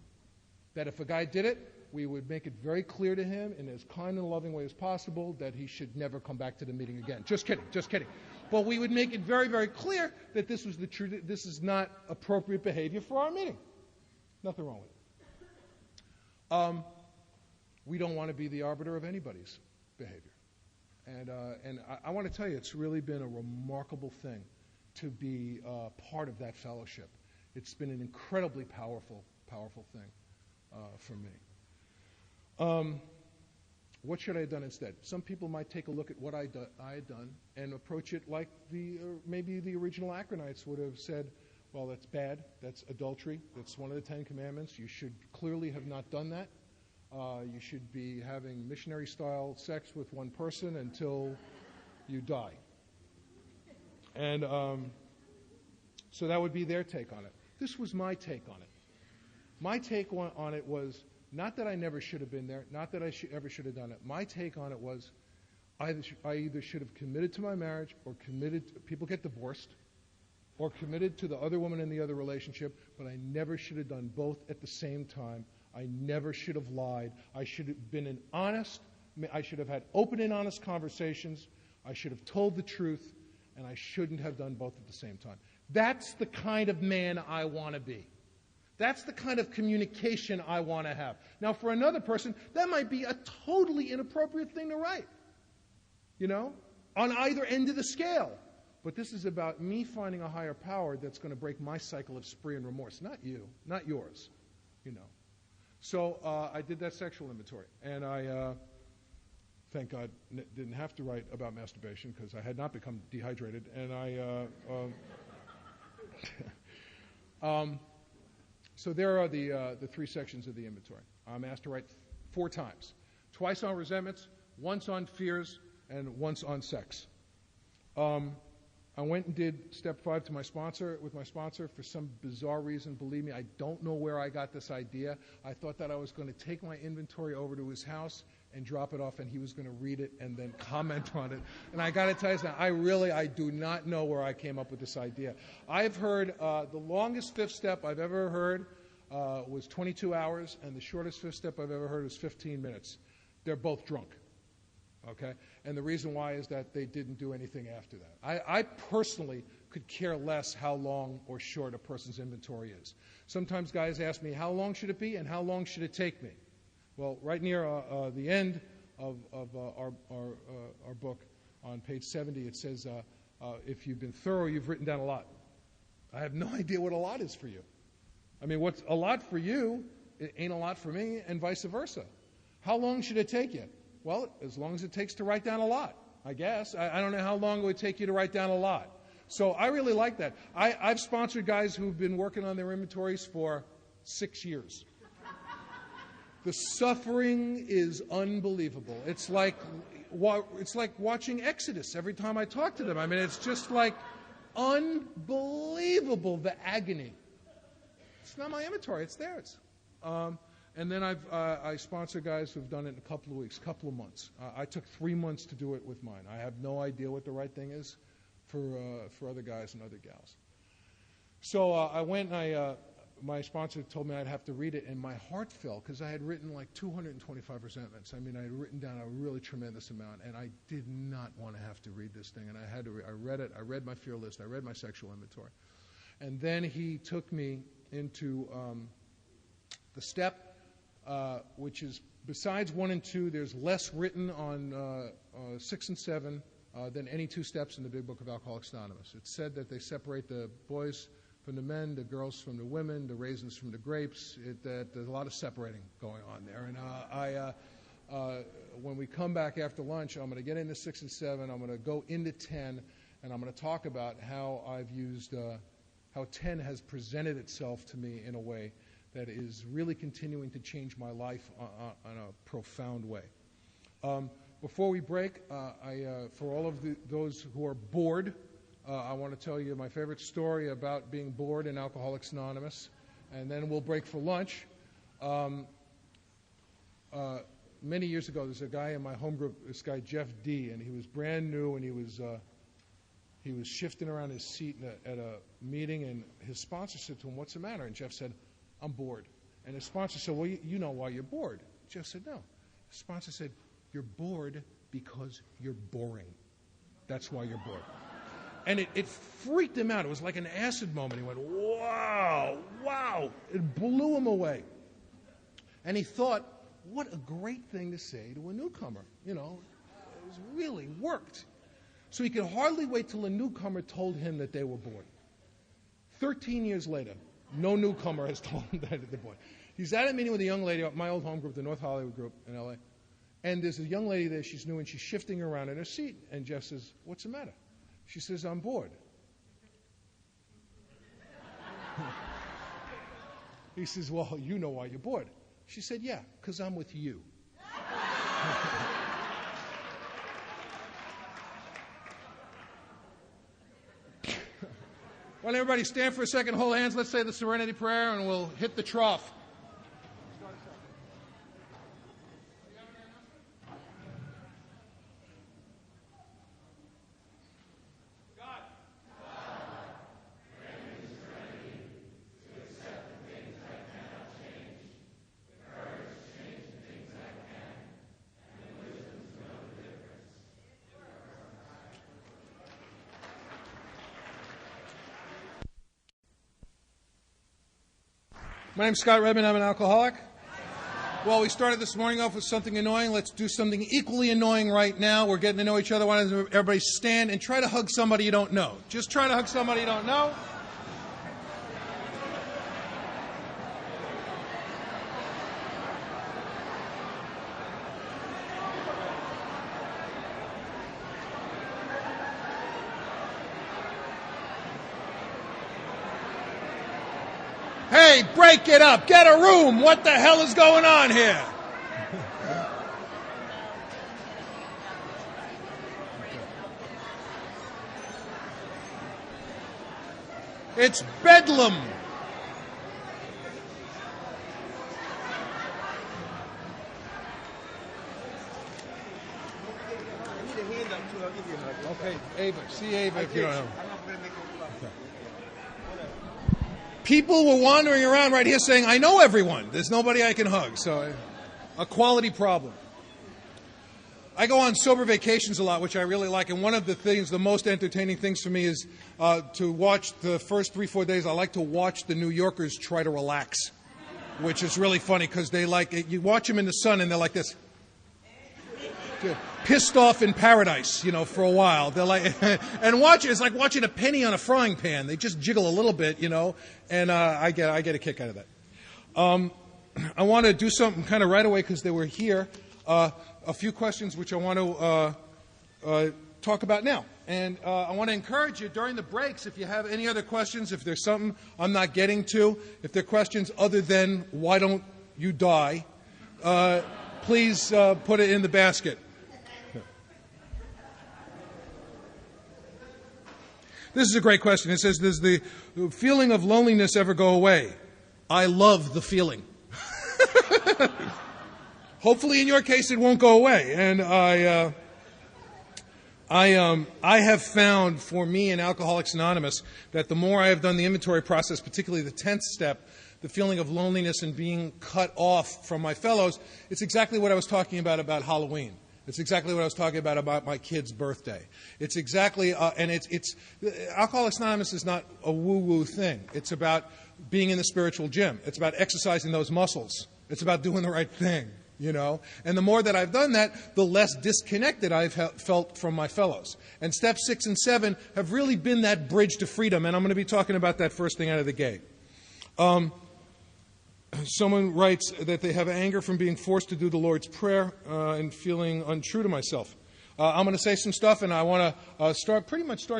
That if a guy did it, we would make it very clear to him in as kind and loving way as possible that he should never come back to the meeting again. Just kidding. But we would make it very, very clear that this is not appropriate behavior for our meeting. Nothing wrong with it. We don't want to be the arbiter of anybody's behavior. And I want to tell you, it's really been a remarkable thing to be part of that fellowship. It's been an incredibly powerful thing for me. What should I have done instead? Some people might take a look at what I had done and approach it like maybe the original Akronites would have said, well, that's bad, that's adultery, that's one of the 10 Commandments, you should clearly have not done that. You should be having missionary-style sex with one person until you die. And so that would be their take on it. This was my take on it. My take on it was not that I never should have been there, not that I ever should have done it. My take on it was I either should have committed to my marriage or people get divorced, or committed to the other woman in the other relationship, but I never should have done both at the same time. I never should have lied. I should have been I should have had open and honest conversations. I should have told the truth, and I shouldn't have done both at the same time. That's the kind of man I want to be. That's the kind of communication I want to have. Now, for another person, that might be a totally inappropriate thing to write, on either end of the scale. But this is about me finding a higher power that's going to break my cycle of spree and remorse. Not you, not yours, So I did that sexual inventory, and I, thank God, didn't have to write about masturbation because I had not become dehydrated. And so there are the three sections of the inventory. I'm asked to write 4 times. Twice on resentments, once on fears, and once on sex. I went and did step 5 with my sponsor for some bizarre reason. Believe me, I don't know where I got this idea. I thought that I was going to take my inventory over to his house and drop it off, and he was going to read it and then comment on it. And I got to tell you something, I do not know where I came up with this idea. I've heard the longest 5th step I've ever heard was 22 hours, and the shortest 5th step I've ever heard was 15 minutes. They're both drunk. Okay? And the reason why is that they didn't do anything after that. I personally could care less how long or short a person's inventory is. Sometimes guys ask me, how long should it be and how long should it take me? Well, right near the end of our book, on page 70, it says, if you've been thorough, you've written down a lot. I have no idea what a lot is for you. I mean, what's a lot for you, it ain't a lot for me, and vice versa. How long should it take you? Well, as long as it takes to write down a lot, I guess. I don't know how long it would take you to write down a lot. So I really like that. I've sponsored guys who've been working on their inventories for 6 years. The suffering is unbelievable. It's like watching Exodus every time I talk to them. I mean, it's just like unbelievable, the agony. It's not my inventory, it's theirs. And then I sponsor guys who've done it in a couple of weeks, couple of months. I took 3 months to do it with mine. I have no idea what the right thing is for other guys and other gals. So I went and my sponsor told me I'd have to read it, and my heart fell because I had written like 225 resentments. I mean, I had written down a really tremendous amount, and I did not want to have to read this thing. And I had to. I read it. I read my fear list. I read my sexual inventory. And then he took me into the step which is, besides 1 and 2, there's less written on 6 and 7 than any 2 steps in the Big Book of Alcoholics Anonymous. It's said that they separate the boys from the men, the girls from the women, the raisins from the grapes. That there's a lot of separating going on there. And when we come back after lunch, I'm going to get into 6 and 7. I'm going to go into 10, and I'm going to talk about how I've used, how 10 has presented itself to me in a way that is really continuing to change my life in a profound way. Before we break, for all of those who are bored, I want to tell you my favorite story about being bored in Alcoholics Anonymous, and then we'll break for lunch. Many years ago, there's a guy in my home group, this guy Jeff D., and he was brand new, and he was shifting around his seat at a meeting, and his sponsor said to him, "What's the matter?" And Jeff said, "I'm bored." And his sponsor said, "Well, you know why you're bored." Jeff said, "No." His sponsor said, "You're bored because you're boring. That's why you're bored." And it freaked him out. It was like an acid moment. He went, wow. It blew him away. And he thought, what a great thing to say to a newcomer. It was really worked. So he could hardly wait till a newcomer told him that they were bored. 13 years later, no newcomer has told him that they're bored. He's at a meeting with a young lady at my old home group, the North Hollywood group in L.A., and there's a young lady there, she's new, and she's shifting around in her seat. And Jeff says, "What's the matter?" She says, "I'm bored." He says, "Well, you know why you're bored." She said, "Yeah, because I'm with you." Why don't everybody stand for a second, hold hands, let's say the Serenity Prayer, and we'll hit the trough. My name's Scott Redmond. I'm an alcoholic. Well, we started this morning off with something annoying. Let's do something equally annoying right now. We're getting to know each other. Why don't everybody stand and try to hug somebody you don't know? Just try to hug somebody you don't know. Hey, break it up. Get a room. What the hell is going on here? It's bedlam. I need a hand up too. I'll give you a hug. Okay, Ava. See Ava if you don't know. I'm not going to make a People were wandering around right here saying, I know everyone. There's nobody I can hug. So a quality problem. I go on sober vacations a lot, which I really like. And one of the things, the most entertaining things for me is to watch the first 3-4 days. I like to watch the New Yorkers try to relax, which is really funny because they like, you watch them in the sun and they're like this. Pissed off in paradise, for a while. They're like, and watch it. It's like watching a penny on a frying pan. They just jiggle a little bit, and I get a kick out of that. I want to do something kind of right away because they were here. A few questions which I want to talk about now. And I want to encourage you during the breaks, if you have any other questions, if there's something I'm not getting to, if there are questions other than why don't you die, please put it in the basket. This is a great question. It says, does the feeling of loneliness ever go away? I love the feeling. Hopefully in your case it won't go away. And I have found for me in Alcoholics Anonymous that the more I have done the inventory process, particularly the 10th step, the feeling of loneliness and being cut off from my fellows, it's exactly what I was talking about Halloween. It's exactly what I was talking about my kid's birthday. It's exactly, and it's Alcoholics Anonymous is not a woo-woo thing. It's about being in the spiritual gym. It's about exercising those muscles. It's about doing the right thing, And the more that I've done that, the less disconnected I've felt from my fellows. And steps 6 and 7 have really been that bridge to freedom, and I'm going to be talking about that first thing out of the gate. Someone writes that they have anger from being forced to do the Lord's Prayer and feeling untrue to myself. I'm going to say some stuff, and I want to start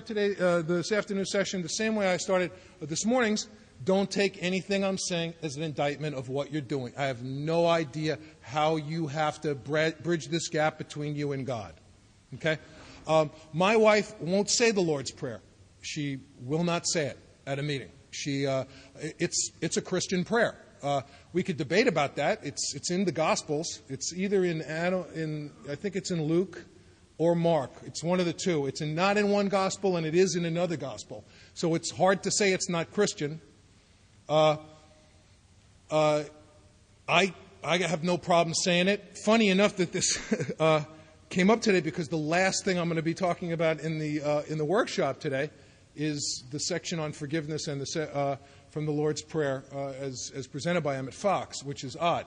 today, this afternoon session, the same way I started this morning's. Don't take anything I'm saying as an indictment of what you're doing. I have no idea how you have to bridge this gap between you and God. Okay? My wife won't say the Lord's Prayer. She will not say it at a meeting. It's a Christian prayer. We could debate about that. It's in the Gospels. It's either I think it's in Luke or Mark. It's one of the two. It's not in one Gospel and it is in another Gospel. So it's hard to say it's not Christian. I have no problem saying it. Funny enough that this came up today because the last thing I'm going to be talking about in the workshop today is the section on forgiveness and from the Lord's Prayer as presented by Emmett Fox, which is odd.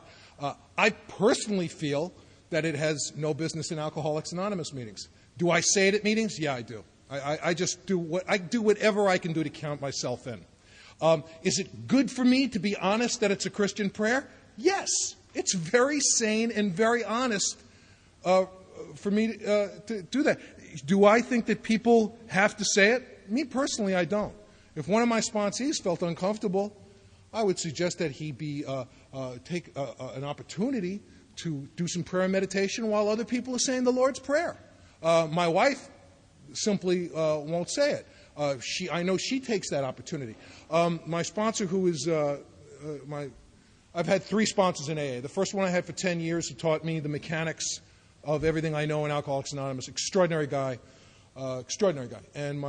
I personally feel that it has no business in Alcoholics Anonymous meetings. Do I say it at meetings? Yeah, I do. I just do whatever I can do to count myself in. Is it good for me to be honest that it's a Christian prayer? Yes. It's very sane and very honest for me to do that. Do I think that people have to say it? Me personally, I don't. If one of my sponsees felt uncomfortable, I would suggest that he take an opportunity to do some prayer and meditation while other people are saying the Lord's Prayer. My wife simply won't say it. I know she takes that opportunity. My sponsor, who is I've had 3 sponsors in AA. The first one I had for 10 years, who taught me the mechanics of everything I know in Alcoholics Anonymous. Extraordinary guy. And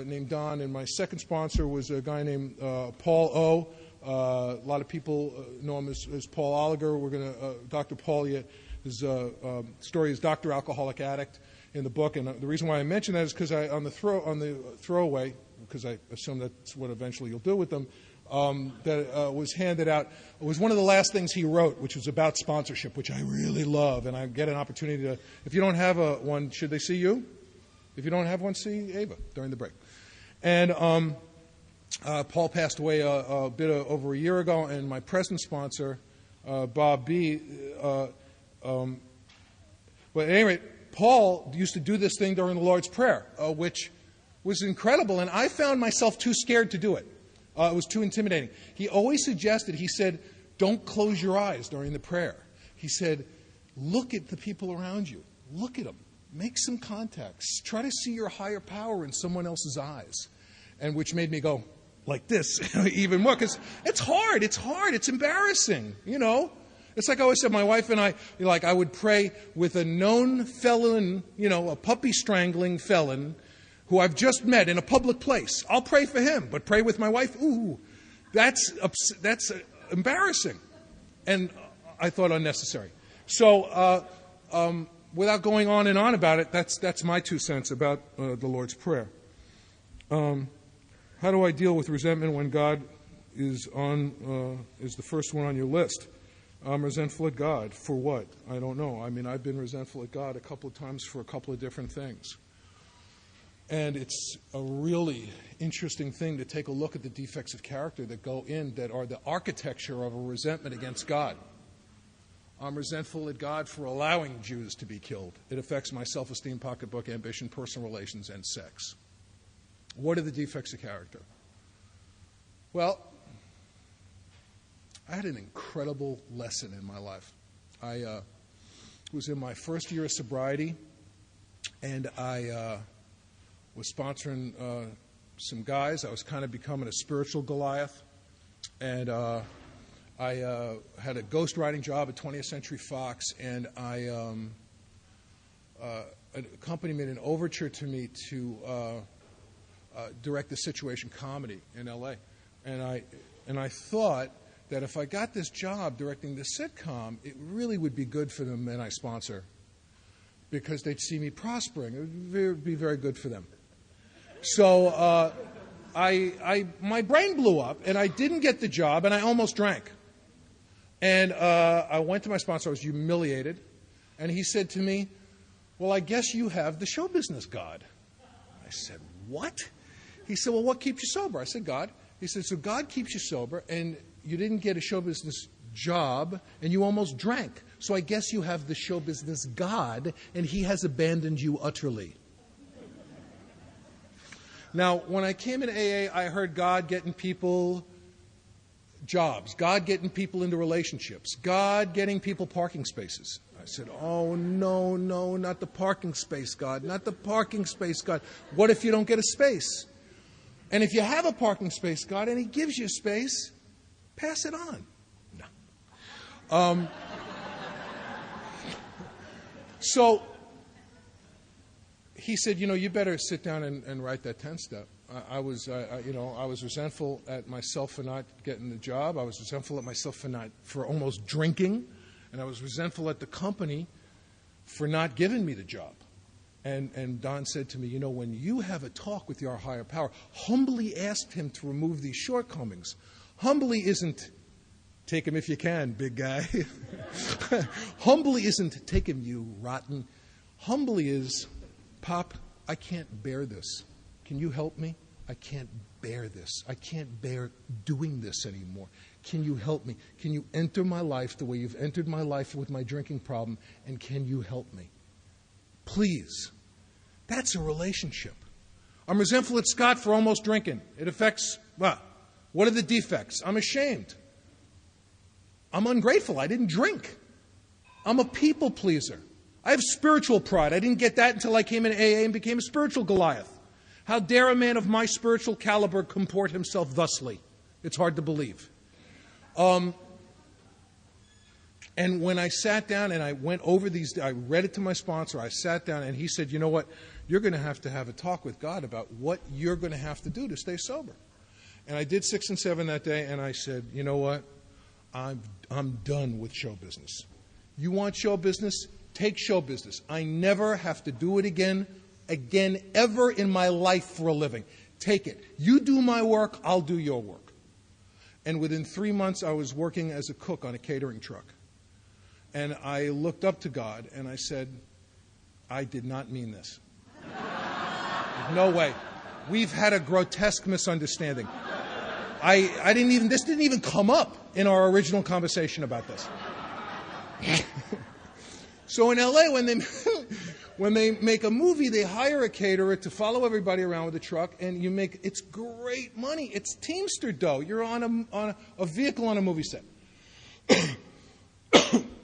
named Don. And my second sponsor was a guy named Paul O. A lot of people know him as Paul Oliger. We're going to Dr. Paul. His story is Dr. Alcoholic Addict in the book. And the reason why I mention that is because on the throwaway, because I assume that's what eventually you'll do with them. that was handed out. It was one of the last things he wrote, which was about sponsorship, which I really love. And I get an opportunity to, if you don't have one, should they see you? If you don't have one, see Ava during the break. And Paul passed away a bit over a year ago, and my present sponsor, Bob B. But at any rate, Paul used to do this thing during the Lord's Prayer, which was incredible, and I found myself too scared to do it. It was too intimidating. He always suggested, he said, don't close your eyes during the prayer. He said, look at the people around you. Look at them. Make some contacts. Try to see your higher power in someone else's eyes. And which made me go like this even more, because it's hard. It's embarrassing, you know. It's like I always said, my wife and I, like I would pray with a known felon, you know, a puppy strangling felon who I've just met in a public place. I'll pray for him, but pray with my wife, ooh, that's embarrassing. And I thought unnecessary. So without going on and on about it, that's my 2 cents about the Lord's Prayer. How do I deal with resentment when God is the first one on your list? I'm resentful at God. For what? I don't know. I mean, I've been resentful at God a couple of times for a couple of different things. And it's a really interesting thing to take a look at the defects of character that go in, that are the architecture of a resentment against God. I'm resentful at God for allowing Jews to be killed. It affects my self-esteem, pocketbook, ambition, personal relations, and sex. What are the defects of character? Well, I had an incredible lesson in my life. I was in my first year of sobriety, and I was sponsoring some guys. I was kind of becoming a spiritual Goliath, and I had a ghostwriting job at 20th Century Fox, and a company made an overture to me to direct the situation comedy in L.A. And I thought that if I got this job directing the sitcom, it really would be good for the men I sponsor, because they'd see me prospering. It would be very good for them. So my brain blew up, and I didn't get the job, and I almost drank. And I went to my sponsor. I was humiliated. And he said to me, well, I guess you have the show business God. I said, what? He said, well, what keeps you sober? I said, God. He said, so God keeps you sober, and you didn't get a show business job, and you almost drank. So I guess you have the show business God, and he has abandoned you utterly. Now, when I came into AA, I heard God getting people jobs, God getting people into relationships, God getting people parking spaces. I said, oh, no, not the parking space, God, not the parking space, God. What if you don't get a space? And if you have a parking space, God, and he gives you space, pass it on. No. So he said, you better sit down and write that 10-step. I was resentful at myself for not getting the job. I was resentful at myself for almost drinking, and I was resentful at the company for not giving me the job. And Don said to me, when you have a talk with your higher power, humbly ask him to remove these shortcomings. Humbly isn't take him if you can, big guy. Humbly isn't take him, you rotten. Humbly is, Pop, I can't bear this. Can you help me? I can't bear this. I can't bear doing this anymore. Can you help me? Can you enter my life the way you've entered my life with my drinking problem, and can you help me? Please. That's a relationship. I'm resentful at Scott for almost drinking. It affects, what are the defects? I'm ashamed. I'm ungrateful. I didn't drink. I'm a people pleaser. I have spiritual pride. I didn't get that until I came in AA and became a spiritual Goliath. How dare a man of my spiritual caliber comport himself thusly? It's hard to believe. And when I sat down and I went over these, I read it to my sponsor, I sat down and he said, you know what, you're going to have a talk with God about what you're going to have to do to stay sober. And I did 6 and 7 that day, and I said, you know what, I'm done with show business. You want show business? Take show business. I never have to do it again, ever in my life for a living. Take it. You do my work, I'll do your work. And within 3 months, I was working as a cook on a catering truck. And I looked up to God, and I said, I did not mean this. No way. We've had a grotesque misunderstanding. This didn't even come up in our original conversation about this. So in LA, when they make a movie, they hire a caterer to follow everybody around with a truck, and it's great money. It's Teamster dough. You're on a vehicle on a movie set.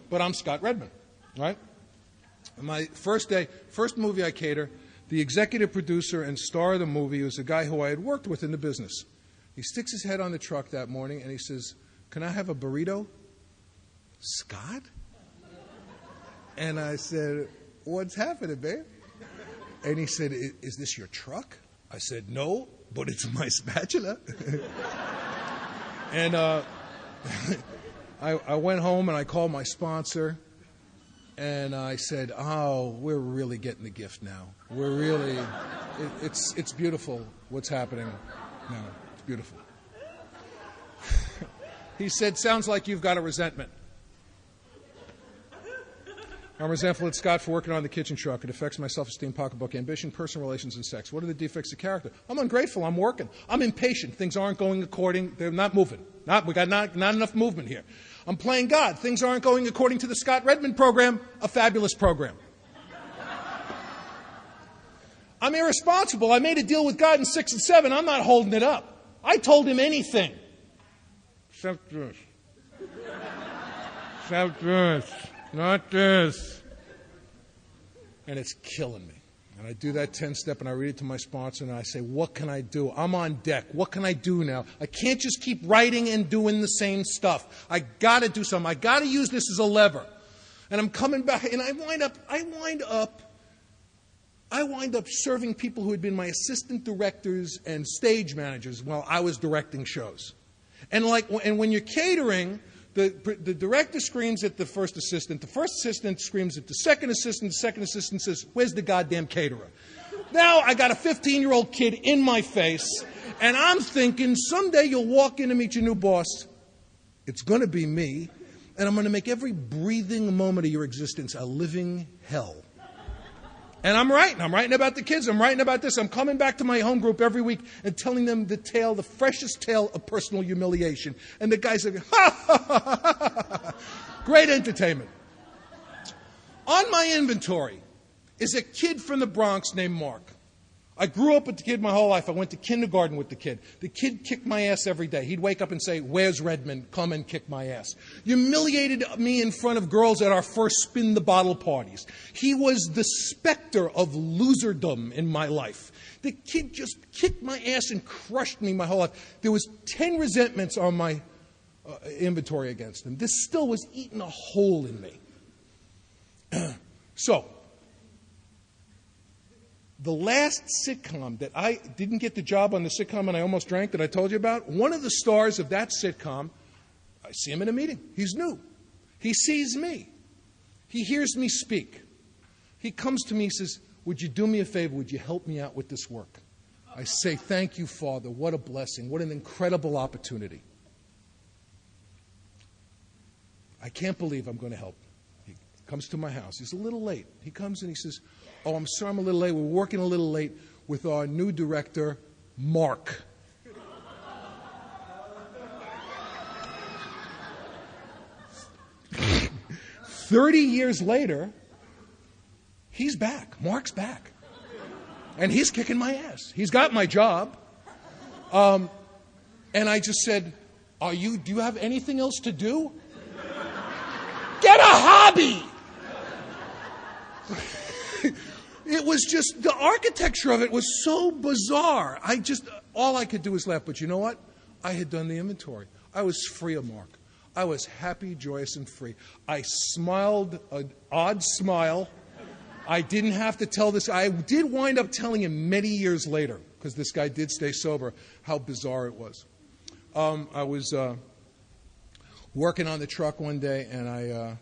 But I'm Scott Redmond, right? My first movie I cater, the executive producer and star of the movie was a guy who I had worked with in the business. He sticks his head on the truck that morning and he says, "Can I have a burrito?" "Scott?" And I said, "What's happening, babe?" And he said, "Is this your truck?" I said, "No, but it's my spatula." And I went home and I called my sponsor and I said, "Oh, we're really getting the gift now. We're really, it's beautiful what's happening now. It's beautiful." He said, "Sounds like you've got a resentment." "I'm resentful at Scott for working on the kitchen truck. It affects my self-esteem, pocketbook, ambition, personal relations, and sex. What are the defects of character?" "I'm ungrateful. I'm working. I'm impatient. Things aren't going according. They're not moving. We got not enough movement here. I'm playing God. Things aren't going according to the Scott Redmond program, a fabulous program. I'm irresponsible. I made a deal with God in 6 and 7. I'm not holding it up. I told him anything. Except this. Except this. Not this." And it's killing me. And I do that 10-step and I read it to my sponsor and I say, "What can I do? I'm on deck. What can I do now? I can't just keep writing and doing the same stuff. I got to do something. I got to use this as a lever." And I'm coming back and I wind up serving people who had been my assistant directors and stage managers while I was directing shows. And when you're catering, the director screams at the first assistant screams at the second assistant says, "Where's the goddamn caterer?" Now I got a 15-year-old kid in my face, and I'm thinking someday you'll walk in to meet your new boss. It's going to be me, and I'm going to make every breathing moment of your existence a living hell. And I'm writing about the kids. I'm writing about this. I'm coming back to my home group every week and telling them the freshest tale of personal humiliation. And the guys are, "Ha, ha, ha, ha, ha." Great entertainment. On my inventory is a kid from the Bronx named Mark. I grew up with the kid my whole life. I went to kindergarten with the kid. The kid kicked my ass every day. He'd wake up and say, "Where's Redmond? Come and kick my ass." Humiliated me in front of girls at our first spin the bottle parties. He was the specter of loserdom in my life. The kid just kicked my ass and crushed me my whole life. There was 10 resentments on my inventory against him. This still was eating a hole in me. So, the last sitcom that I didn't get the job on, the sitcom and I almost drank that I told you about, one of the stars of that sitcom, I see him in a meeting. He's new. He sees me. He hears me speak. He comes to me and says, "Would you do me a favor? Would you help me out with this work?" I say, "Thank you, Father. What a blessing. What an incredible opportunity. I can't believe I'm going to help." He comes to my house. He's a little late. He comes and he says, "Oh, I'm sorry I'm a little late. We're working a little late with our new director, Mark." "30 years later, he's back. Mark's back. And he's kicking my ass. He's got my job." And I just said, do you have anything else to do? Get a hobby! It was just, the architecture of it was so bizarre. All I could do was laugh. But you know what? I had done the inventory. I was free of Mark. I was happy, joyous, and free. I smiled an odd smile. I didn't have to tell this. I did wind up telling him many years later, because this guy did stay sober, how bizarre it was. I was working on the truck one day, and I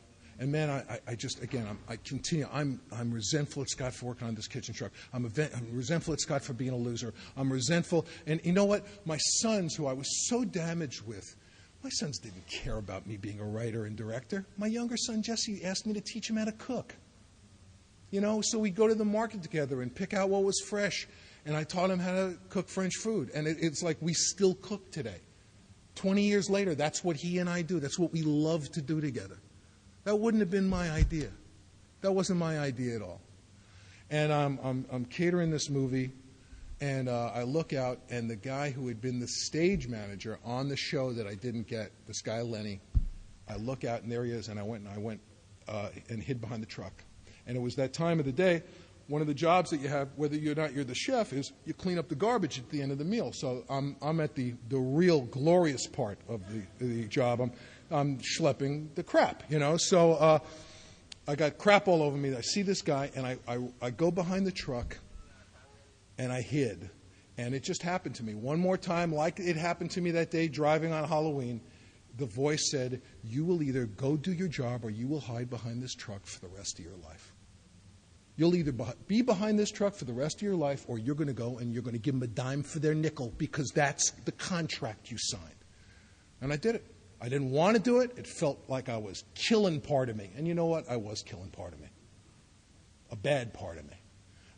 continue. I'm resentful at Scott for working on this kitchen truck. I'm resentful at Scott for being a loser. I'm resentful. And you know what? My sons, who I was so damaged with, My sons didn't care about me being a writer and director. My younger son, Jesse, asked me to teach him how to cook. So we'd go to the market together and pick out what was fresh. And I taught him how to cook French food. And it's like we still cook today. 20 years later, that's what he and I do. That's what we love to do together. That wouldn't have been my idea. That wasn't my idea at all. And I'm catering this movie, and I look out, and the guy who had been the stage manager on the show that I didn't get, this guy Lenny, I look out, and there he is, and I went and hid behind the truck. And it was that time of the day. One of the jobs that you have, whether you're the chef, is you clean up the garbage at the end of the meal. So I'm at the real glorious part of the job. I'm schlepping the crap, So I got crap all over me. I see this guy, and I go behind the truck, and I hid. And it just happened to me. One more time, like it happened to me that day driving on Halloween, the voice said, you will either go do your job or you will hide behind this truck for the rest of your life. You'll either be behind this truck for the rest of your life, or you're going to go and you're going to give them a dime for their nickel, because that's the contract you signed. And I did it. I didn't want to do it. It felt like I was killing part of me. And you know what? I was killing part of me. A bad part of me.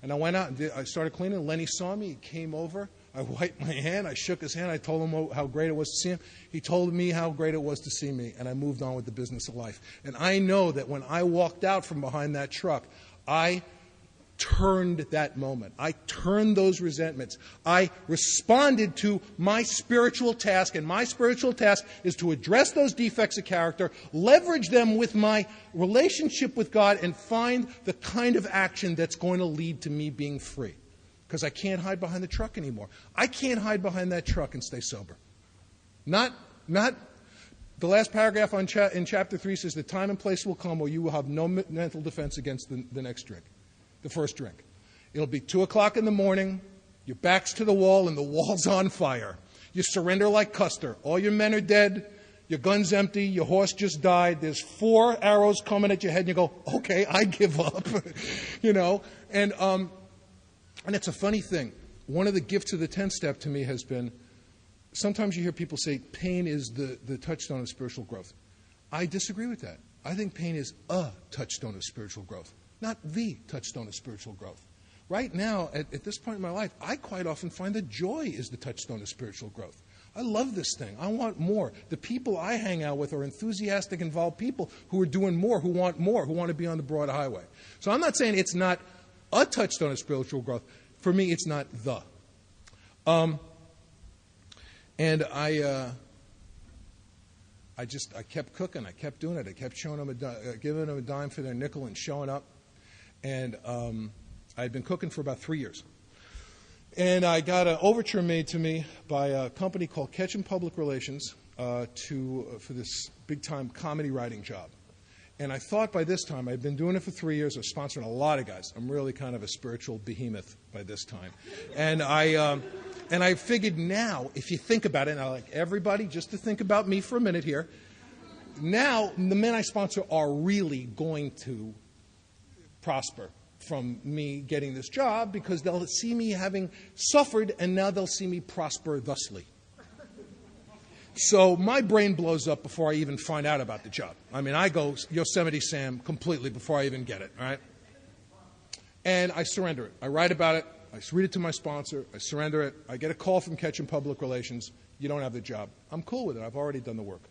And I went out and I started cleaning. Lenny saw me. He came over. I wiped my hand. I shook his hand. I told him how great it was to see him. He told me how great it was to see me. And I moved on with the business of life. And I know that when I walked out from behind that truck, I turned that moment. I turned those resentments. I responded to my spiritual task, and my spiritual task is to address those defects of character, leverage them with my relationship with God, and find the kind of action that's going to lead to me being free. Because I can't hide behind the truck anymore. I can't hide behind that truck and stay sober. Not the last paragraph in chapter 3 says, the time and place will come where you will have no mental defense against the next drink. The first drink. It'll be 2 o'clock in the morning, your back's to the wall, and the wall's on fire. You surrender like Custer. All your men are dead, your gun's empty, your horse just died, there's 4 arrows coming at your head, and you go, okay, I give up. And it's a funny thing. One of the gifts of the 10th step to me has been, sometimes you hear people say pain is the touchstone of spiritual growth. I disagree with that. I think pain is a touchstone of spiritual growth. Not the touchstone of spiritual growth. Right now, at this point in my life, I quite often find that joy is the touchstone of spiritual growth. I love this thing. I want more. The people I hang out with are enthusiastic, involved people who are doing more, who want to be on the broad highway. So I'm not saying it's not a touchstone of spiritual growth. For me, it's not the. And I kept cooking. I kept doing it. I kept showing them giving them a dime for their nickel and showing up. And I had been cooking for about 3 years. And I got an overture made to me by a company called Ketchum Public Relations for this big-time comedy writing job. And I thought by this time, I'd been doing it for 3 years. I was sponsoring a lot of guys. I'm really kind of a spiritual behemoth by this time. And I figured now, if you think about it, and I like everybody just to think about me for a minute here, now the men I sponsor are really going to prosper from me getting this job, because they'll see me having suffered, and now they'll see me prosper thusly. So my brain blows up before I even find out about the job. I mean, I go Yosemite Sam completely before I even get it, all right? And I surrender it. I write about it. I read it to my sponsor. I surrender it. I get a call from Ketchum Public Relations. You don't have the job. I'm cool with it. I've already done the work.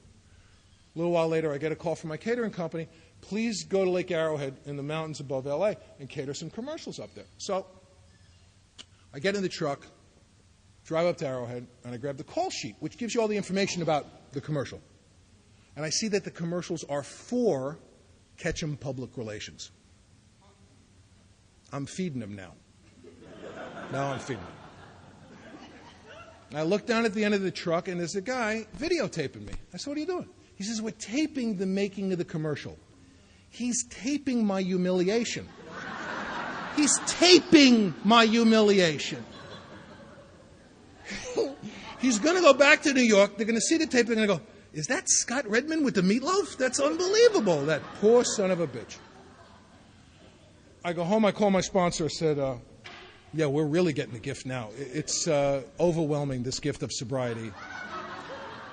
A little while later, I get a call from my catering company. Please go to Lake Arrowhead in the mountains above L.A. and cater some commercials up there. So I get in the truck, drive up to Arrowhead, and I grab the call sheet, which gives you all the information about the commercial. And I see that the commercials are for Ketchum Public Relations. I'm feeding them now. Now I'm feeding them. I look down at the end of the truck, and there's a guy videotaping me. I said, what are you doing? He says, we're taping the making of the commercial. He's taping my humiliation. He's taping my humiliation. He's going to go back to New York. They're going to see the tape. They're going to go, is that Scott Redmond with the meatloaf? That's unbelievable. That poor son of a bitch. I go home. I call my sponsor. I said, yeah, we're really getting the gift now. It's overwhelming, this gift of sobriety.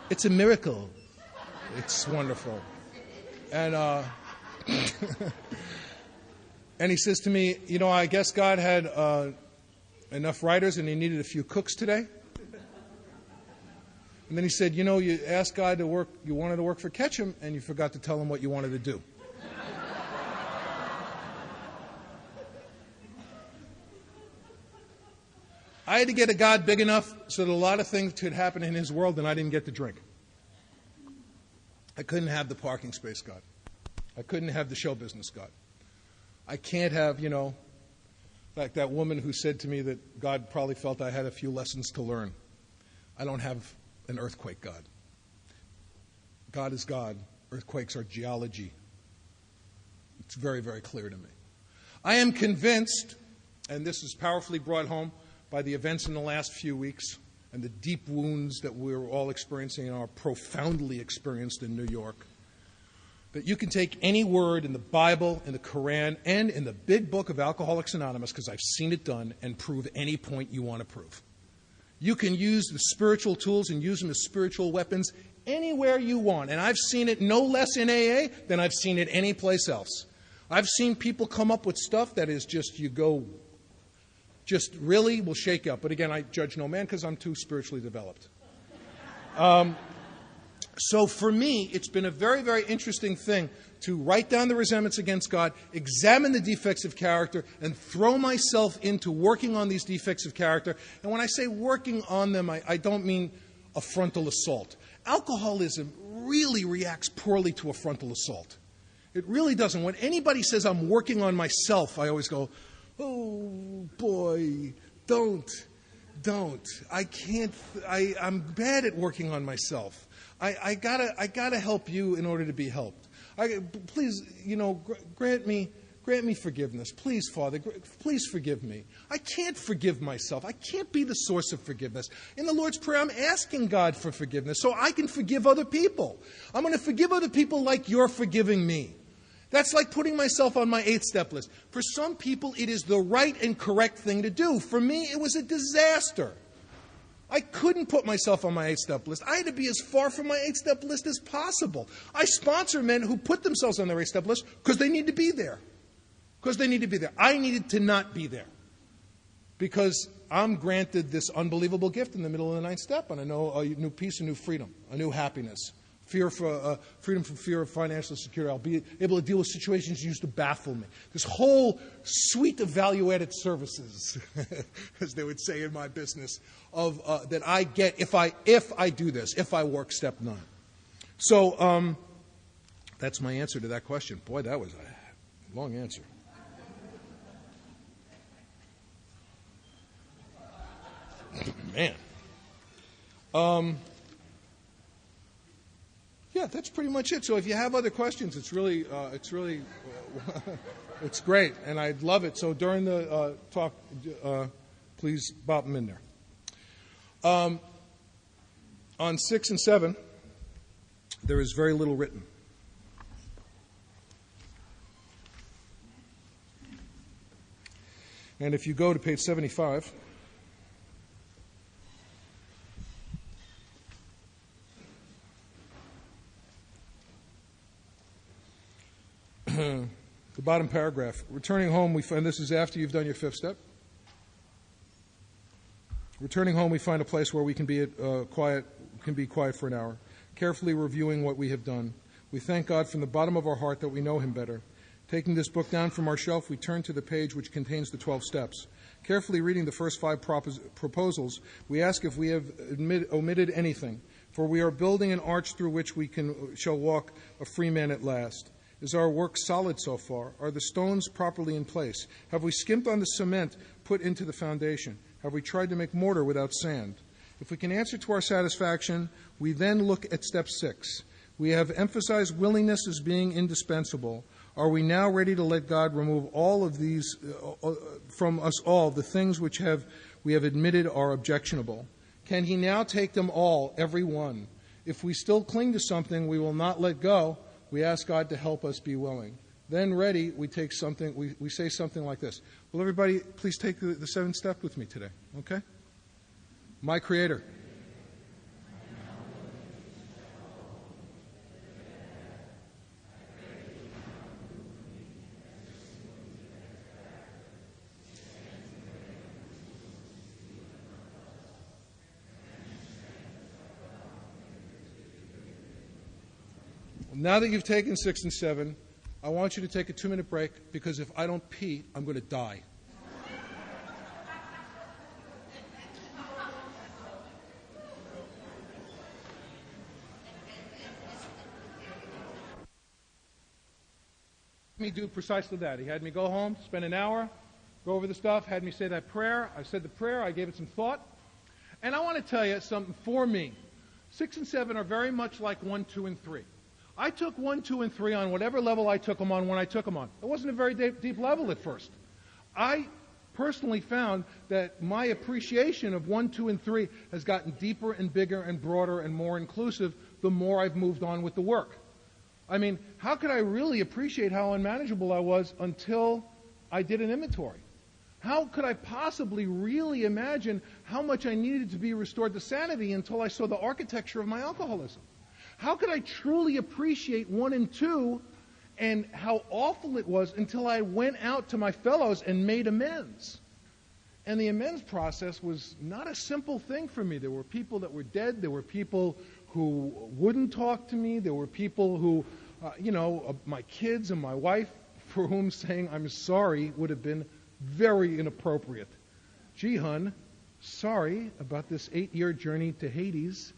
It's a miracle. It's wonderful. And and he says to me, you know, I guess God had enough writers and he needed a few cooks today. And then he said, you know, you asked God to work, you wanted to work for Ketchum, and you forgot to tell him what you wanted to do. I had to get a God big enough so that a lot of things could happen in his world and I didn't get to drink. I couldn't have the parking space God. I couldn't have the show business God. I can't have, you know, like that woman who said to me that God probably felt I had a few lessons to learn. I don't have an earthquake God. God is God. Earthquakes are geology. It's very, very clear to me. I am convinced, and this is powerfully brought home by the events in the last few weeks and the deep wounds that we're all experiencing and are profoundly experienced in New York, that you can take any word in the Bible, in the Quran, and in the big book of Alcoholics Anonymous, because I've seen it done, and prove any point you want to prove. You can use the spiritual tools and use them as spiritual weapons anywhere you want. And I've seen it no less in AA than I've seen it any place else. I've seen people come up with stuff that is just, you go, just really will shake you up. But again, I judge no man because I'm too spiritually developed. So for me, it's been a very, very interesting thing to write down the resentments against God, examine the defects of character, and throw myself into working on these defects of character. And when I say working on them, I don't mean a frontal assault. Alcoholism really reacts poorly to a frontal assault. It really doesn't. When anybody says I'm working on myself, I always go, oh boy, don't. I can't, I'm bad at working on myself. I gotta help you in order to be helped. Please, you know, grant me forgiveness. Please, Father, please forgive me. I can't forgive myself. I can't be the source of forgiveness. In the Lord's Prayer, I'm asking God for forgiveness so I can forgive other people. I'm going to forgive other people like you're forgiving me. That's like putting myself on my 8-step list. For some people, it is the right and correct thing to do. For me, it was a disaster. I couldn't put myself on my 8-step list. I had to be as far from my 8-step list as possible. I sponsor men who put themselves on their 8-step list because they need to be there. I needed to not be there because I'm granted this unbelievable gift in the middle of the 9th step, and I know a new peace, a new freedom, a new happiness. Freedom from fear of financial security. I'll be able to deal with situations that used to baffle me. This whole suite of value-added services, as they would say in my business, of that I get if I do this, if I work step 9. So that's my answer to that question. Boy, that was a long answer. Man. Yeah, that's pretty much it. So if you have other questions, it's really, it's great, and I'd love it. So during the talk, please bop them in there. On 6 and 7, there is very little written. And if you go to page 75, the bottom paragraph, returning home, we find, this is after you've done your 5th step. Returning home, we find a place where we can be quiet for an hour, carefully reviewing what we have done. We thank God from the bottom of our heart that we know Him better. Taking this book down from our shelf, we turn to the page which contains the 12 steps. Carefully reading the first 5 proposals, we ask if we have omitted anything, for we are building an arch through which we shall walk a free man at last. Is our work solid so far? Are the stones properly in place? Have we skimped on the cement put into the foundation? Have we tried to make mortar without sand? If we can answer to our satisfaction, we then look at step 6. We have emphasized willingness as being indispensable. Are we now ready to let God remove all of these from us all, the things which we have admitted are objectionable? Can He now take them all, every one? If we still cling to something we will not let go, we ask God to help us be willing. Then ready, we take something. We say something like this. Will everybody please take the 7th step with me today? Okay? My Creator, Now that you've taken 6 and 7, I want you to take a 2-minute break, because if I don't pee, I'm going to die. Me do precisely that. He had me go home, spend an hour, go over the stuff, had me say that prayer. I said the prayer, I gave it some thought. And I want to tell you something for me. 6 and 7 are very much like 1, 2, and 3. I took 1, 2, and 3 on whatever level I took them on when I took them on. It wasn't a very deep level at first. I personally found that my appreciation of 1, 2, and 3 has gotten deeper and bigger and broader and more inclusive the more I've moved on with the work. I mean, how could I really appreciate how unmanageable I was until I did an inventory? How could I possibly really imagine how much I needed to be restored to sanity until I saw the architecture of my alcoholism? How could I truly appreciate 1 and 2 and how awful it was until I went out to my fellows and made amends? And the amends process was not a simple thing for me. There were people that were dead. There were people who wouldn't talk to me. There were people who, my kids and my wife, for whom saying I'm sorry would have been very inappropriate. Gee, hun, sorry about this 8-year journey to Hades.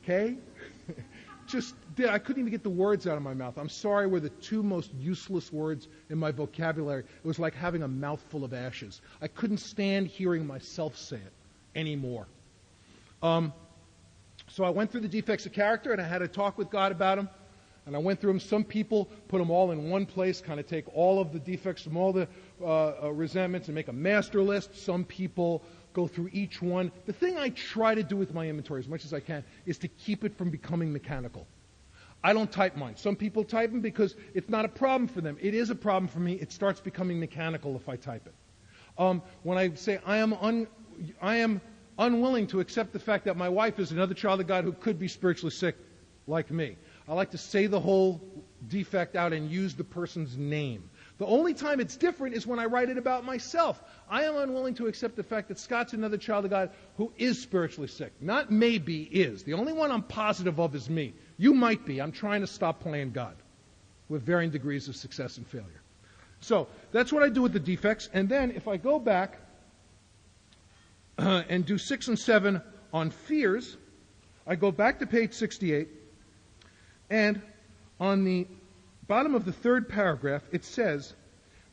Okay? I couldn't even get the words out of my mouth. I'm sorry were the 2 most useless words in my vocabulary. It was like having a mouthful of ashes. I couldn't stand hearing myself say it anymore. So I went through the defects of character, and I had a talk with God about them. And I went through them. Some people put them all in one place, kind of take all of the defects from all the resentments and make a master list. Some people go through each one. The thing I try to do with my inventory as much as I can is to keep it from becoming mechanical. I don't type mine. Some people type them because it's not a problem for them. It is a problem for me. It starts becoming mechanical if I type it. When I say I am unwilling to accept the fact that my wife is another child of God who could be spiritually sick like me, I like to say the whole defect out and use the person's name. The only time it's different is when I write it about myself. I am unwilling to accept the fact that Scott's another child of God who is spiritually sick. Not maybe, is. The only one I'm positive of is me. You might be. I'm trying to stop playing God with varying degrees of success and failure. So that's what I do with the defects. And then if I go back and do 6 and 7 on fears, I go back to page 68, and on the bottom of the 3rd paragraph, it says,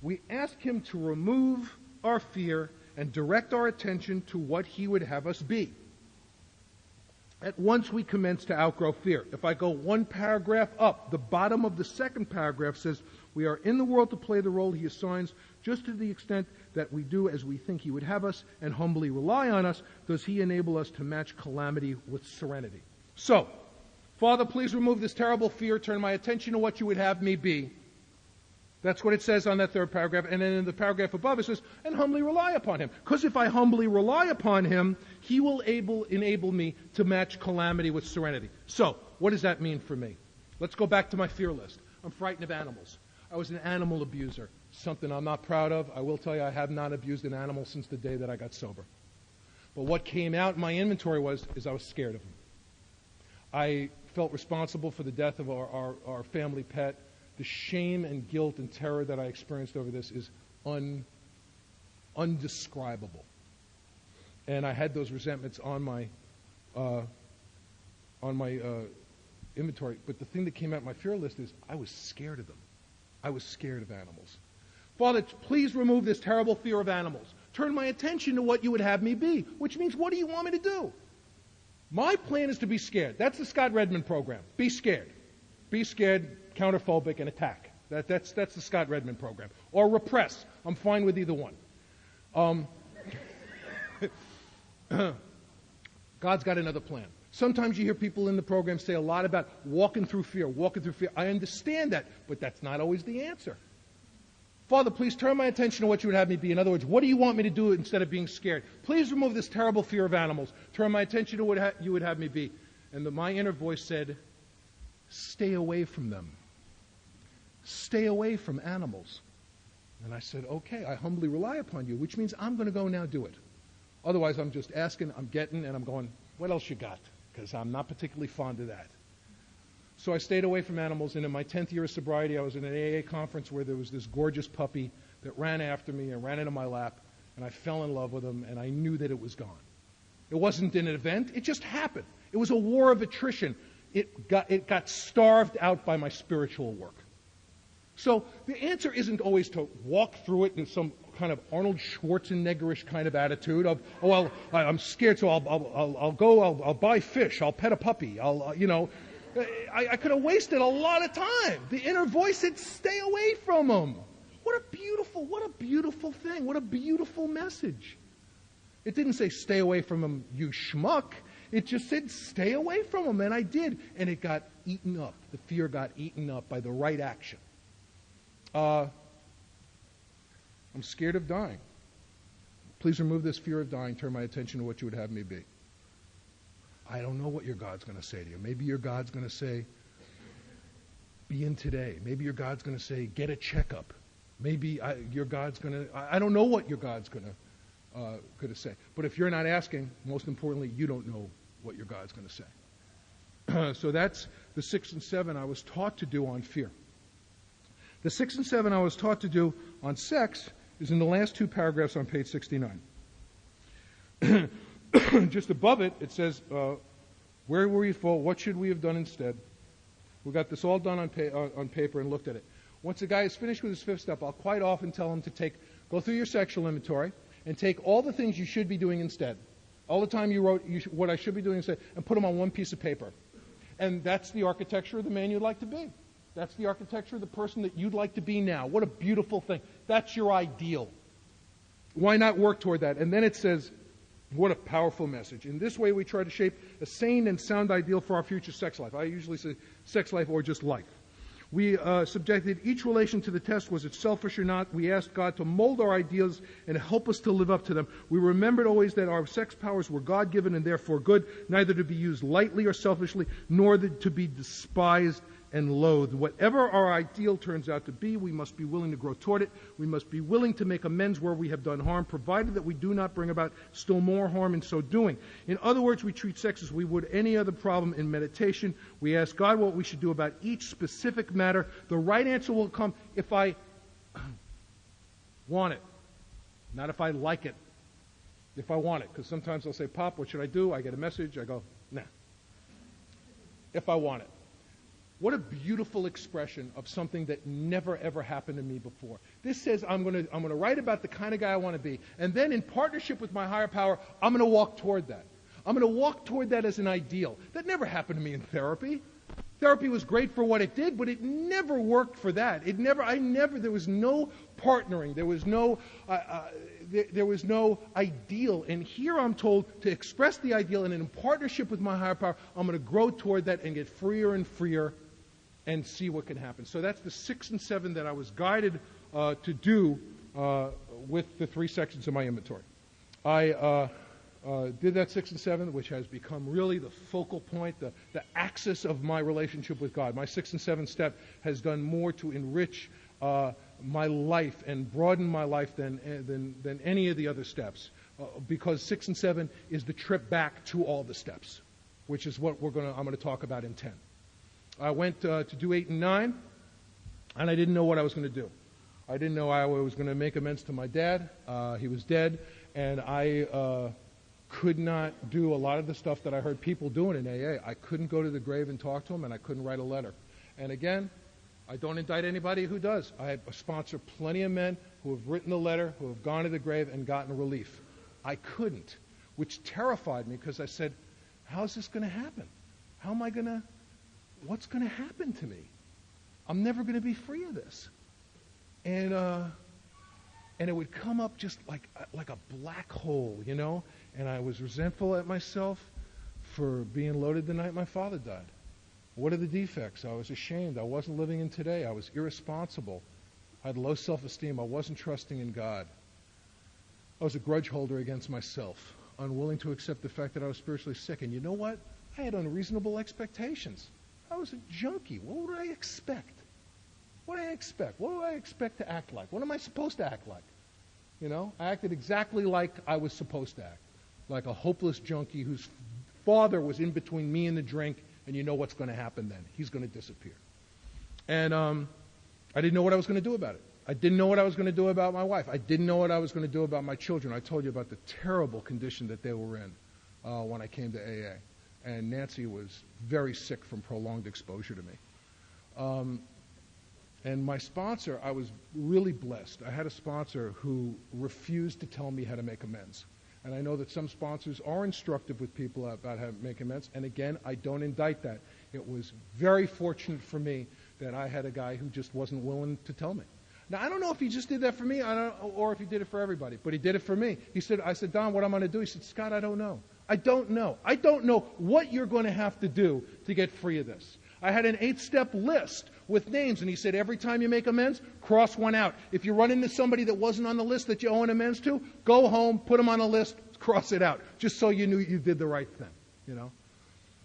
we ask him to remove our fear and direct our attention to what he would have us be. At once we commence to outgrow fear. If I go 1 paragraph up, the bottom of the 2nd paragraph says, we are in the world to play the role he assigns, just to the extent that we do as we think he would have us and humbly rely on us, does he enable us to match calamity with serenity. So, Father, please remove this terrible fear, turn my attention to what you would have me be. That's what it says on that 3rd paragraph. And then in the paragraph above it says, and humbly rely upon him. Because if I humbly rely upon him, he will enable me to match calamity with serenity. So, what does that mean for me? Let's go back to my fear list. I'm frightened of animals. I was an animal abuser, something I'm not proud of. I will tell you I have not abused an animal since the day that I got sober. But what came out in my inventory is I was scared of them. I felt responsible for the death of our family pet. The shame and guilt and terror that I experienced over this is undescribable. And I had those resentments on my inventory. But the thing that came out in my fear list is I was scared of them. I was scared of animals. Father, please remove this terrible fear of animals. Turn my attention to what you would have me be, which means what do you want me to do? My plan is to be scared. That's the Scott Redmond program. Be scared. Be scared, counterphobic, and attack. That's the Scott Redmond program. Or repress. I'm fine with either one. God's got another plan. Sometimes you hear people in the program say a lot about walking through fear. I understand that, but that's not always the answer. Father, please turn my attention to what you would have me be. In other words, what do you want me to do instead of being scared? Please remove this terrible fear of animals. Turn my attention to what you would have me be. And my inner voice said, stay away from them. Stay away from animals. And I said, okay, I humbly rely upon you, which means I'm going to go now do it. Otherwise, I'm just asking, I'm getting, and I'm going, what else you got? Because I'm not particularly fond of that. So I stayed away from animals, and in my 10th year of sobriety, I was in an AA conference where there was this gorgeous puppy that ran after me and ran into my lap, and I fell in love with him, and I knew that it was gone. It wasn't an event. It just happened. It was a war of attrition. It got starved out by my spiritual work. So the answer isn't always to walk through it in some kind of Arnold Schwarzeneggerish kind of attitude of, oh, well, I'm scared, so I'll buy fish, I'll pet a puppy, I could have wasted a lot of time. The inner voice said, stay away from him. What a beautiful thing. What a beautiful message. It didn't say, stay away from him, you schmuck. It just said, stay away from him, and I did. And it got eaten up. The fear got eaten up by the right action. I'm scared of dying. Please remove this fear of dying. Turn my attention to what you would have me be. I don't know what your God's going to say to you. Maybe your God's going to say, be in today. Maybe your God's going to say, get a checkup. Maybe your God's going to, I don't know what your God's going to say. But if you're not asking, most importantly, you don't know what your God's going to say. So that's the 6 and 7 I was taught to do on fear. The 6 and 7 I was taught to do on sex is in the last 2 paragraphs on page 69. Just above it, it says, where were you full? What should we have done instead? We got this all done on paper and looked at it. Once a guy is finished with his 5th step, I'll quite often tell him to go through your sexual inventory and take all the things you should be doing instead. All the time you wrote what I should be doing instead, and put them on one piece of paper. And that's the architecture of the man you'd like to be. That's the architecture of the person that you'd like to be now. What a beautiful thing. That's your ideal. Why not work toward that? And then it says, what a powerful message. In this way, we try to shape a sane and sound ideal for our future sex life. I usually say sex life or just life. We subjected each relation to the test. Was it selfish or not? We asked God to mold our ideals and help us to live up to them. We remembered always that our sex powers were God-given and therefore good, neither to be used lightly or selfishly, nor to be despised and loathed. Whatever our ideal turns out to be, we must be willing to grow toward it. We must be willing to make amends where we have done harm, provided that we do not bring about still more harm in so doing. In other words, we treat sex as we would any other problem in meditation. We ask God what we should do about each specific matter. The right answer will come if I want it, not if I like it. If I want it, because sometimes I'll say, Pop, what should I do? I get a message. I go, nah. If I want it. What a beautiful expression of something that never, ever happened to me before. This says I'm going to write about the kind of guy I want to be. And then in partnership with my higher power, I'm going to walk toward that. I'm going to walk toward that as an ideal. That never happened to me in therapy. Therapy was great for what it did, but it never worked for that. There was no partnering. There was no ideal. And here I'm told to express the ideal, and in partnership with my higher power, I'm going to grow toward that and get freer and freer and see what can happen. So that's the 6 and 7 that I was guided to do with the 3 sections of my inventory. I did that 6 and 7, which has become really the focal point, the axis of my relationship with God. My 6 and 7 step has done more to enrich my life and broaden my life than any of the other steps, because 6 and 7 is the trip back to all the steps, which is what I'm going to talk about in 10. I went to do 8 and 9, and I didn't know what I was going to do. I didn't know I was going to make amends to my dad. He was dead, and I could not do a lot of the stuff that I heard people doing in AA. I couldn't go to the grave and talk to him, and I couldn't write a letter. And again, I don't indict anybody who does. I sponsor plenty of men who have written the letter, who have gone to the grave and gotten relief. I couldn't, which terrified me, because I said, how's this going to happen? What's going to happen to me? I'm never going to be free of this. And it would come up just like a black hole, And I was resentful at myself for being loaded the night my father died. What are the defects? I was ashamed. I wasn't living in today. I was irresponsible. I had low self-esteem. I wasn't trusting in God. I was a grudge holder against myself, unwilling to accept the fact that I was spiritually sick. And you know what? I had unreasonable expectations. I was a junkie. What would I expect? What do I expect? What do I expect to act like? What am I supposed to act like? I acted exactly like I was supposed to act, like a hopeless junkie whose father was in between me and the drink And you know what's going to happen then. He's going to disappear. And I didn't know what I was going to do about it. I didn't know what I was going to do about my wife. I didn't know what I was going to do about my children. I told you about the terrible condition that they were in when I came to AA. And Nancy was very sick from prolonged exposure to me. And my sponsor, I was really blessed. I had a sponsor who refused to tell me how to make amends. And I know that some sponsors are instructive with people about how to make amends. And again, I don't indict that. It was very fortunate for me that I had a guy who just wasn't willing to tell me. Now, I don't know if he just did that for me or if he did it for everybody, but he did it for me. I said, Don, what am I going to do? He said, Scott, I don't know. I don't know. I don't know what you're going to have to do to get free of this. I had an 8-step list with names, and he said, every time you make amends, cross one out. If you run into somebody that wasn't on the list that you owe an amends to, go home, put them on a list, cross it out, just so you knew you did the right thing, you know.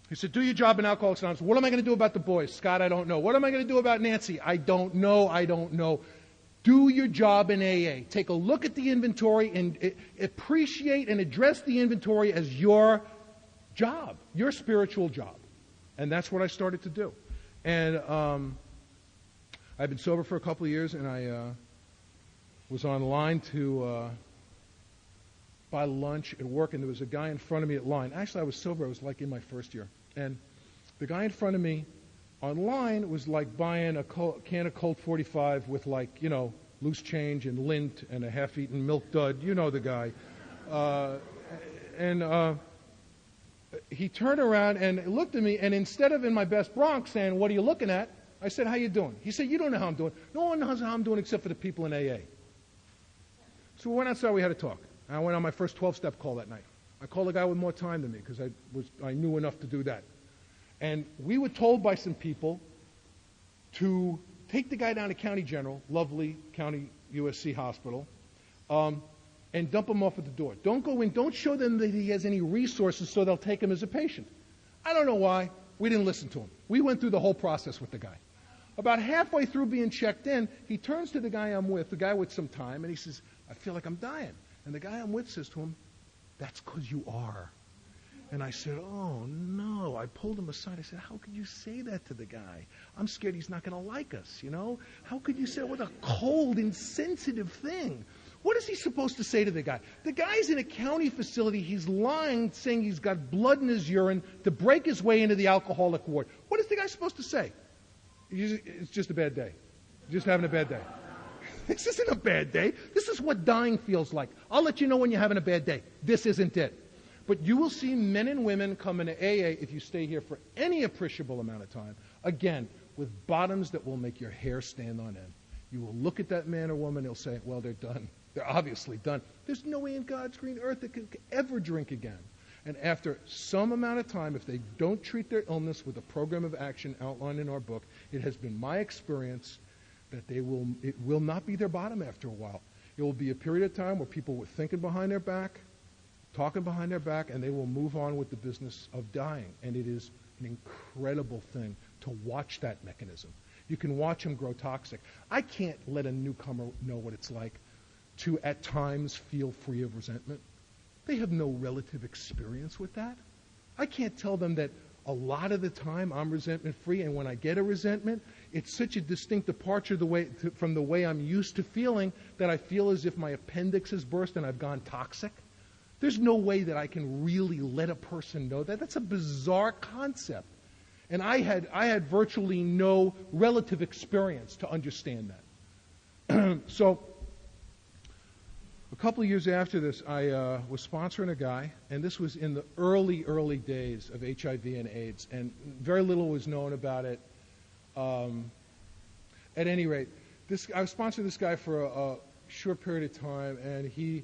He said, do your job in Alcoholics Anonymous. What am I going to do about the boys? Scott, I don't know. What am I going to do about Nancy? I don't know. I don't know. Do your job in AA. Take a look at the inventory and appreciate and address the inventory as your job, your spiritual job. And that's what I started to do. And I've been sober for a couple of years, and I was online to buy lunch at work, and there was a guy in front of me at line. Actually, I was sober. I was like in my first year. And the guy in front of me online was like buying a can of Colt 45 with, like, you know, loose change and lint and a half-eaten milk dud. You know the guy. He turned around and looked at me, and instead of in my best Bronx saying, what are you looking at? I said, how you doing? He said, you don't know how I'm doing. No one knows how I'm doing except for the people in AA. So we went outside, we had a talk. I went on my first 12-step call that night. I called a guy with more time than me because I knew enough to do that. And we were told by some people to take the guy down to County General, lovely County USC hospital, and dump him off at the door. Don't go in. Don't show them that he has any resources so they'll take him as a patient. I don't know why. We didn't listen to him. We went through the whole process with the guy. About halfway through being checked in, he turns to the guy I'm with, the guy with some time, and he says, I feel like I'm dying. And the guy I'm with says to him, that's because you are. And I said, oh, no. I pulled him aside. I said, how could you say that to the guy? I'm scared he's not going to like us, you know? How could you say it? What a cold, insensitive thing. What is he supposed to say to the guy? The guy's in a county facility. He's lying, saying he's got blood in his urine to break his way into the alcoholic ward. What is the guy supposed to say? It's just a bad day. Just having a bad day. This isn't a bad day. This is what dying feels like. I'll let you know when you're having a bad day. This isn't it. But you will see men and women come into AA if you stay here for any appreciable amount of time, again, with bottoms that will make your hair stand on end. You will look at that man or woman, they'll say, well, they're done. They're obviously done. There's no way in God's green earth that could ever drink again. And after some amount of time, if they don't treat their illness with a program of action outlined in our book, it has been my experience that it will not be their bottom after a while. It will be a period of time where people were thinking behind their back, talking behind their back, and they will move on with the business of dying. And it is an incredible thing to watch that mechanism. You can watch them grow toxic. I can't let a newcomer know what it's like to, at times, feel free of resentment. They have no relative experience with that. I can't tell them that a lot of the time I'm resentment-free, and when I get a resentment, it's such a distinct departure from the way I'm used to feeling that I feel as if my appendix has burst and I've gone toxic. There's no way that I can really let a person know that. That's a bizarre concept. And I had virtually no relative experience to understand that. So a couple of years after this, I was sponsoring a guy, and this was in the early days of HIV and AIDS, and very little was known about it. At any rate, I sponsored this guy for a short period of time, and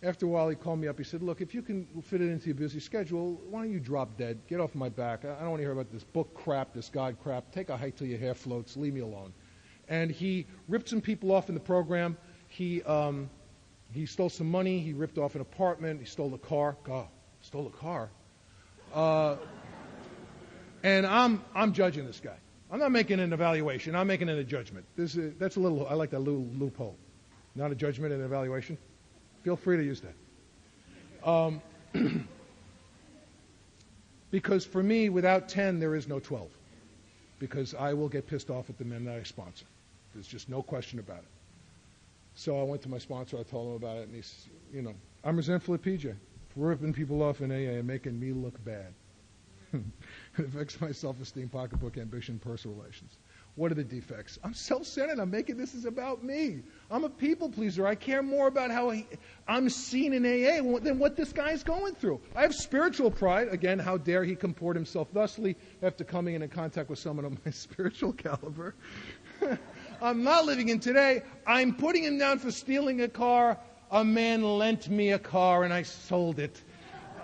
after a while, he called me up. He said, look, if you can fit it into your busy schedule, why don't you drop dead? Get off my back. I don't want to hear about this book crap, this God crap. Take a hike till your hair floats. Leave me alone. And he ripped some people off in the program. He stole some money. He ripped off an apartment. He stole a car. God, stole a car. And I'm judging this guy. I'm not making an evaluation. I'm making it a judgment. I like that little loophole. Not a judgment and an evaluation. Feel free to use that. Because for me, without 10, there is no 12. Because I will get pissed off at the men that I sponsor. There's just no question about it. So I went to my sponsor, I told him about it, and he's, I'm resentful at PJ for ripping people off in AA and making me look bad. It affects my self-esteem, pocketbook, ambition, personal relations. What are the defects? I'm self-centered. I'm making this is about me. I'm a people pleaser. I care more about how I'm seen in AA than what this guy's going through. I have spiritual pride. Again, how dare he comport himself thusly after coming in contact with someone of my spiritual caliber. I'm not living in today. I'm putting him down for stealing a car. A man lent me a car and I sold it.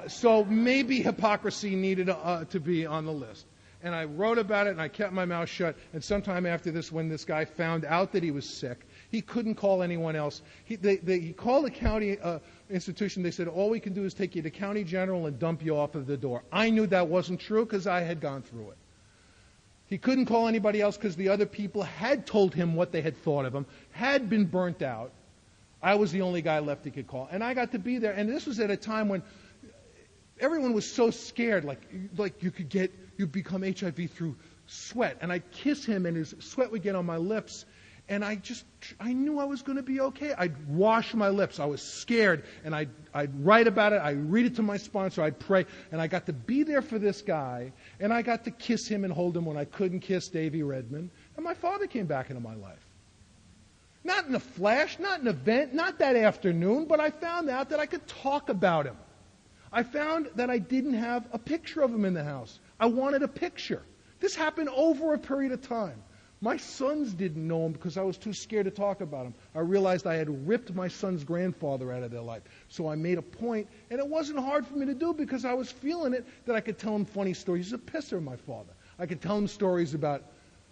So maybe hypocrisy needed to be on the list. And I wrote about it, and I kept my mouth shut. And sometime after this, when this guy found out that he was sick, he couldn't call anyone else. He called the county institution. They said, all we can do is take you to County General and dump you off of the door. I knew that wasn't true because I had gone through it. He couldn't call anybody else because the other people had told him what they had thought of him, had been burnt out. I was the only guy left he could call. And I got to be there. And this was at a time when everyone was so scared, like you'd become HIV through sweat. And I'd kiss him and his sweat would get on my lips. And I knew I was going to be okay. I'd wash my lips. I was scared. And I'd write about it. I'd read it to my sponsor. I'd pray. And I got to be there for this guy. And I got to kiss him and hold him when I couldn't kiss Davy Redmond. And my father came back into my life. Not in a flash, not an event, not that afternoon, but I found out that I could talk about him. I found that I didn't have a picture of him in the house. I wanted a picture. This happened over a period of time. My sons didn't know him because I was too scared to talk about him. I realized I had ripped my son's grandfather out of their life. So I made a point, and it wasn't hard for me to do because I was feeling it, that I could tell him funny stories. He's a pisser, my father. I could tell him stories about...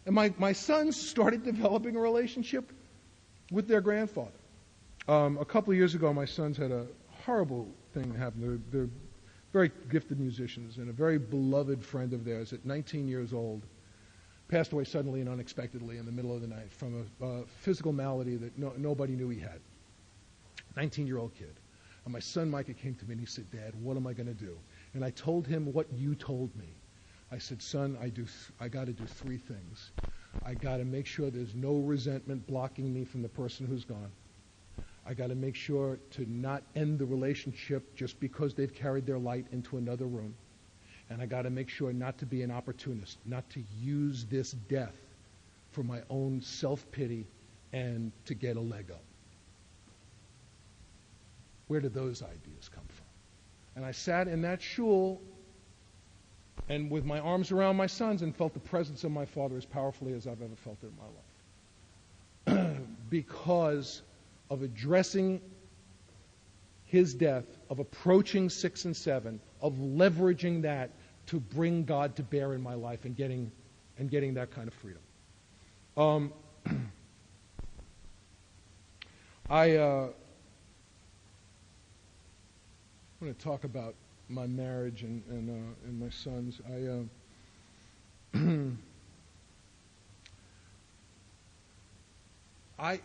And my sons started developing a relationship with their grandfather. A couple of years ago, my sons had a horrible thing happen. They're very gifted musicians, and a very beloved friend of theirs at 19 years old passed away suddenly and unexpectedly in the middle of the night from a physical malady that nobody knew he had. 19-year-old kid. And my son Micah came to me and he said, Dad, what am I going to do? And I told him what you told me. I said, son, I got to do three things. I got to make sure there's no resentment blocking me from the person who's gone. I got to make sure to not end the relationship just because they've carried their light into another room. And I got to make sure not to be an opportunist, not to use this death for my own self-pity and to get a leg up. Where did those ideas come from? And I sat in that shul and with my arms around my sons and felt the presence of my father as powerfully as I've ever felt it in my life. Because of addressing his death, of approaching 6 and 7, of leveraging that to bring God to bear in my life and getting that kind of freedom. I'm going to talk about my marriage and my sons.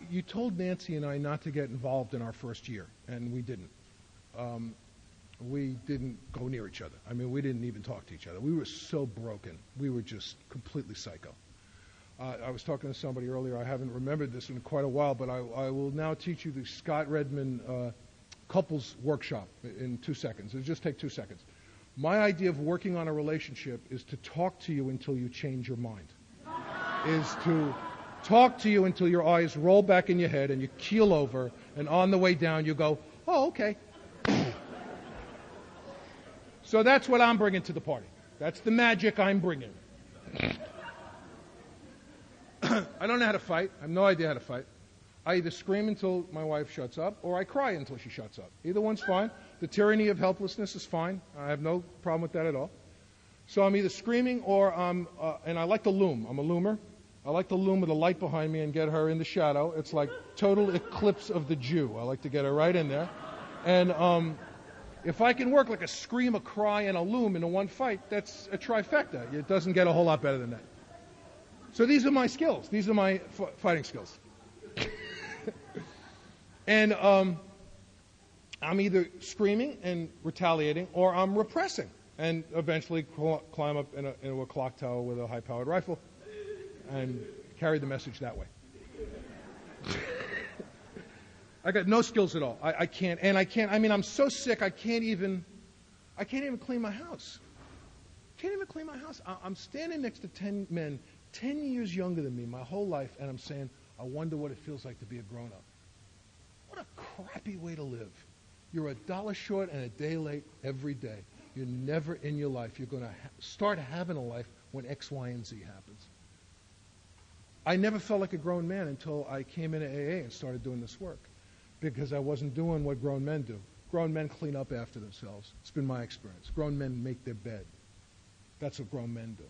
You told Nancy and I not to get involved in our first year, and we didn't. We didn't go near each other. I mean, we didn't even talk to each other. We were so broken. We were just completely psycho. I was talking to somebody earlier. I haven't remembered this in quite a while, but I will now teach you the Scott Redmond couples workshop in 2 seconds. It'll just take 2 seconds. My idea of working on a relationship is to talk to you until you change your mind. Is to talk to you until your eyes roll back in your head and you keel over, and on the way down you go, oh, okay. So that's what I'm bringing to the party. That's the magic I'm bringing. I don't know how to fight. I have no idea how to fight. I either scream until my wife shuts up, or I cry until she shuts up. Either one's fine. The tyranny of helplessness is fine. I have no problem with that at all. So I'm either screaming or and I like to loom. I'm a loomer. I like to loom with a light behind me and get her in the shadow. It's like total eclipse of the Jew. I like to get her right in there. And if I can work like a scream, a cry, and a loom into one fight, that's a trifecta. It doesn't get a whole lot better than that. So these are my skills. These are my fighting skills. And I'm either screaming and retaliating, or I'm repressing. and eventually climb up into a clock tower with a high-powered rifle and carry the message that way. I got no skills at all. I can't. I mean, I'm so sick. I can't even clean my house. Can't even clean my house. I'm standing next to 10 men, 10 years younger than me, my whole life, and I'm saying, I wonder what it feels like to be a grown-up. What a crappy way to live. You're $1 short and a day late every day. You're never in your life. You're going to start having a life when X, Y, and Z happens. I never felt like a grown man until I came into AA and started doing this work, because I wasn't doing what grown men do. Grown men clean up after themselves. It's been my experience. Grown men make their bed. That's what grown men do.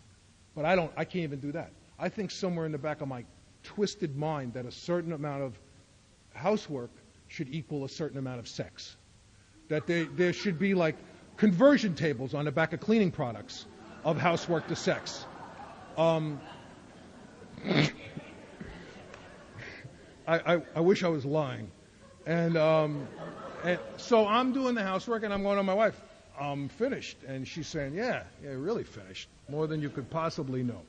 But I can't even do that. I think somewhere in the back of my twisted mind that a certain amount of housework should equal a certain amount of sex. That there should be like conversion tables on the back of cleaning products of housework to sex. I wish I was lying. And so I'm doing the housework, and I'm going to my wife, I'm finished. And she's saying, yeah, really finished. More than you could possibly know.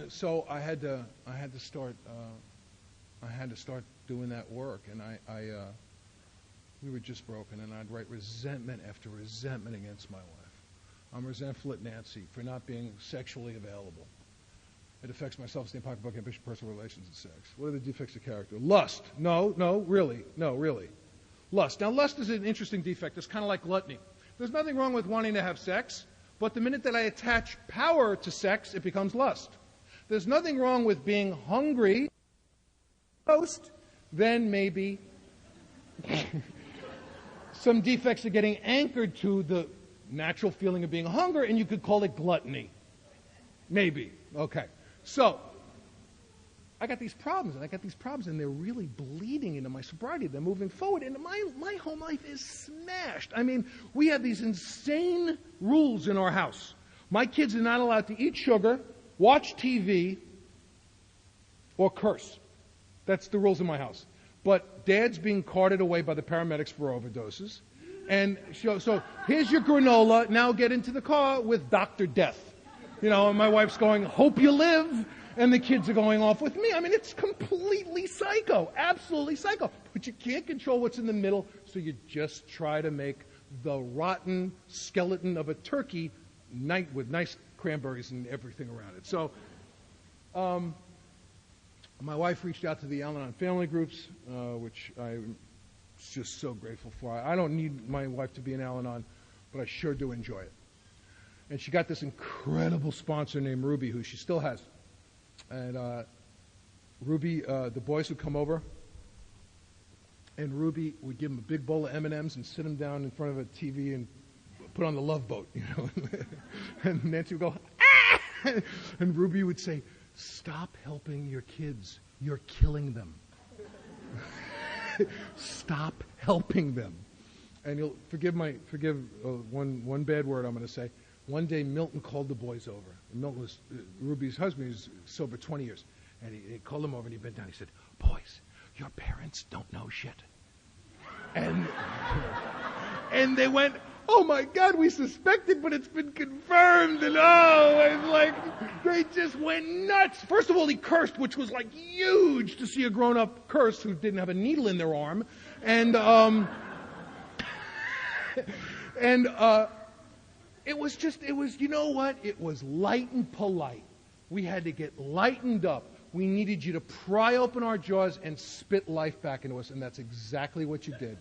So I had to start doing that work, and we were just broken, and I'd write resentment after resentment against my wife. I'm resentful at Nancy for not being sexually available. It affects my self-esteem, pocketbook, ambition, personal relations, and sex. What are the defects of character? Lust. No, really. Lust. Now, lust is an interesting defect. It's kind of like gluttony. There's nothing wrong with wanting to have sex, but the minute that I attach power to sex, it becomes lust. There's nothing wrong with being hungry, then maybe some defects are getting anchored to the natural feeling of being hungry, and you could call it gluttony. Maybe. Okay. So, I got these problems, and they're really bleeding into my sobriety. They're moving forward, and my home life is smashed. I mean, we have these insane rules in our house. My kids are not allowed to eat sugar, watch TV, or curse. That's the rules in my house. But Dad's being carted away by the paramedics for overdoses. And so here's your granola. Now get into the car with Dr. Death. And my wife's going, hope you live. And the kids are going off with me. I mean, it's completely psycho. Absolutely psycho. But you can't control what's in the middle, so you just try to make the rotten skeleton of a turkey with nice cranberries and everything around it. So my wife reached out to the Al-Anon family groups, which I'm just so grateful for. I don't need my wife to be an Al-Anon, but I sure do enjoy it. And she got this incredible sponsor named Ruby, who she still has. And Ruby, the boys would come over, and Ruby would give them a big bowl of M&Ms and sit them down in front of a TV and put on the Love Boat, And Nancy would go, ah! And Ruby would say, stop helping your kids. You're killing them. Stop helping them. And you'll forgive one bad word I'm going to say. One day Milton called the boys over. And Milton was Ruby's husband. He was sober 20 years. And he called them over and he bent down. He said, boys, your parents don't know shit. And they went, oh my God, we suspected, but it's been confirmed. And it's like, they just went nuts. First of all, he cursed, which was like huge to see a grown-up curse who didn't have a needle in their arm. And it was, you know what? It was light and polite. We had to get lightened up. We needed you to pry open our jaws and spit life back into us, and that's exactly what you did.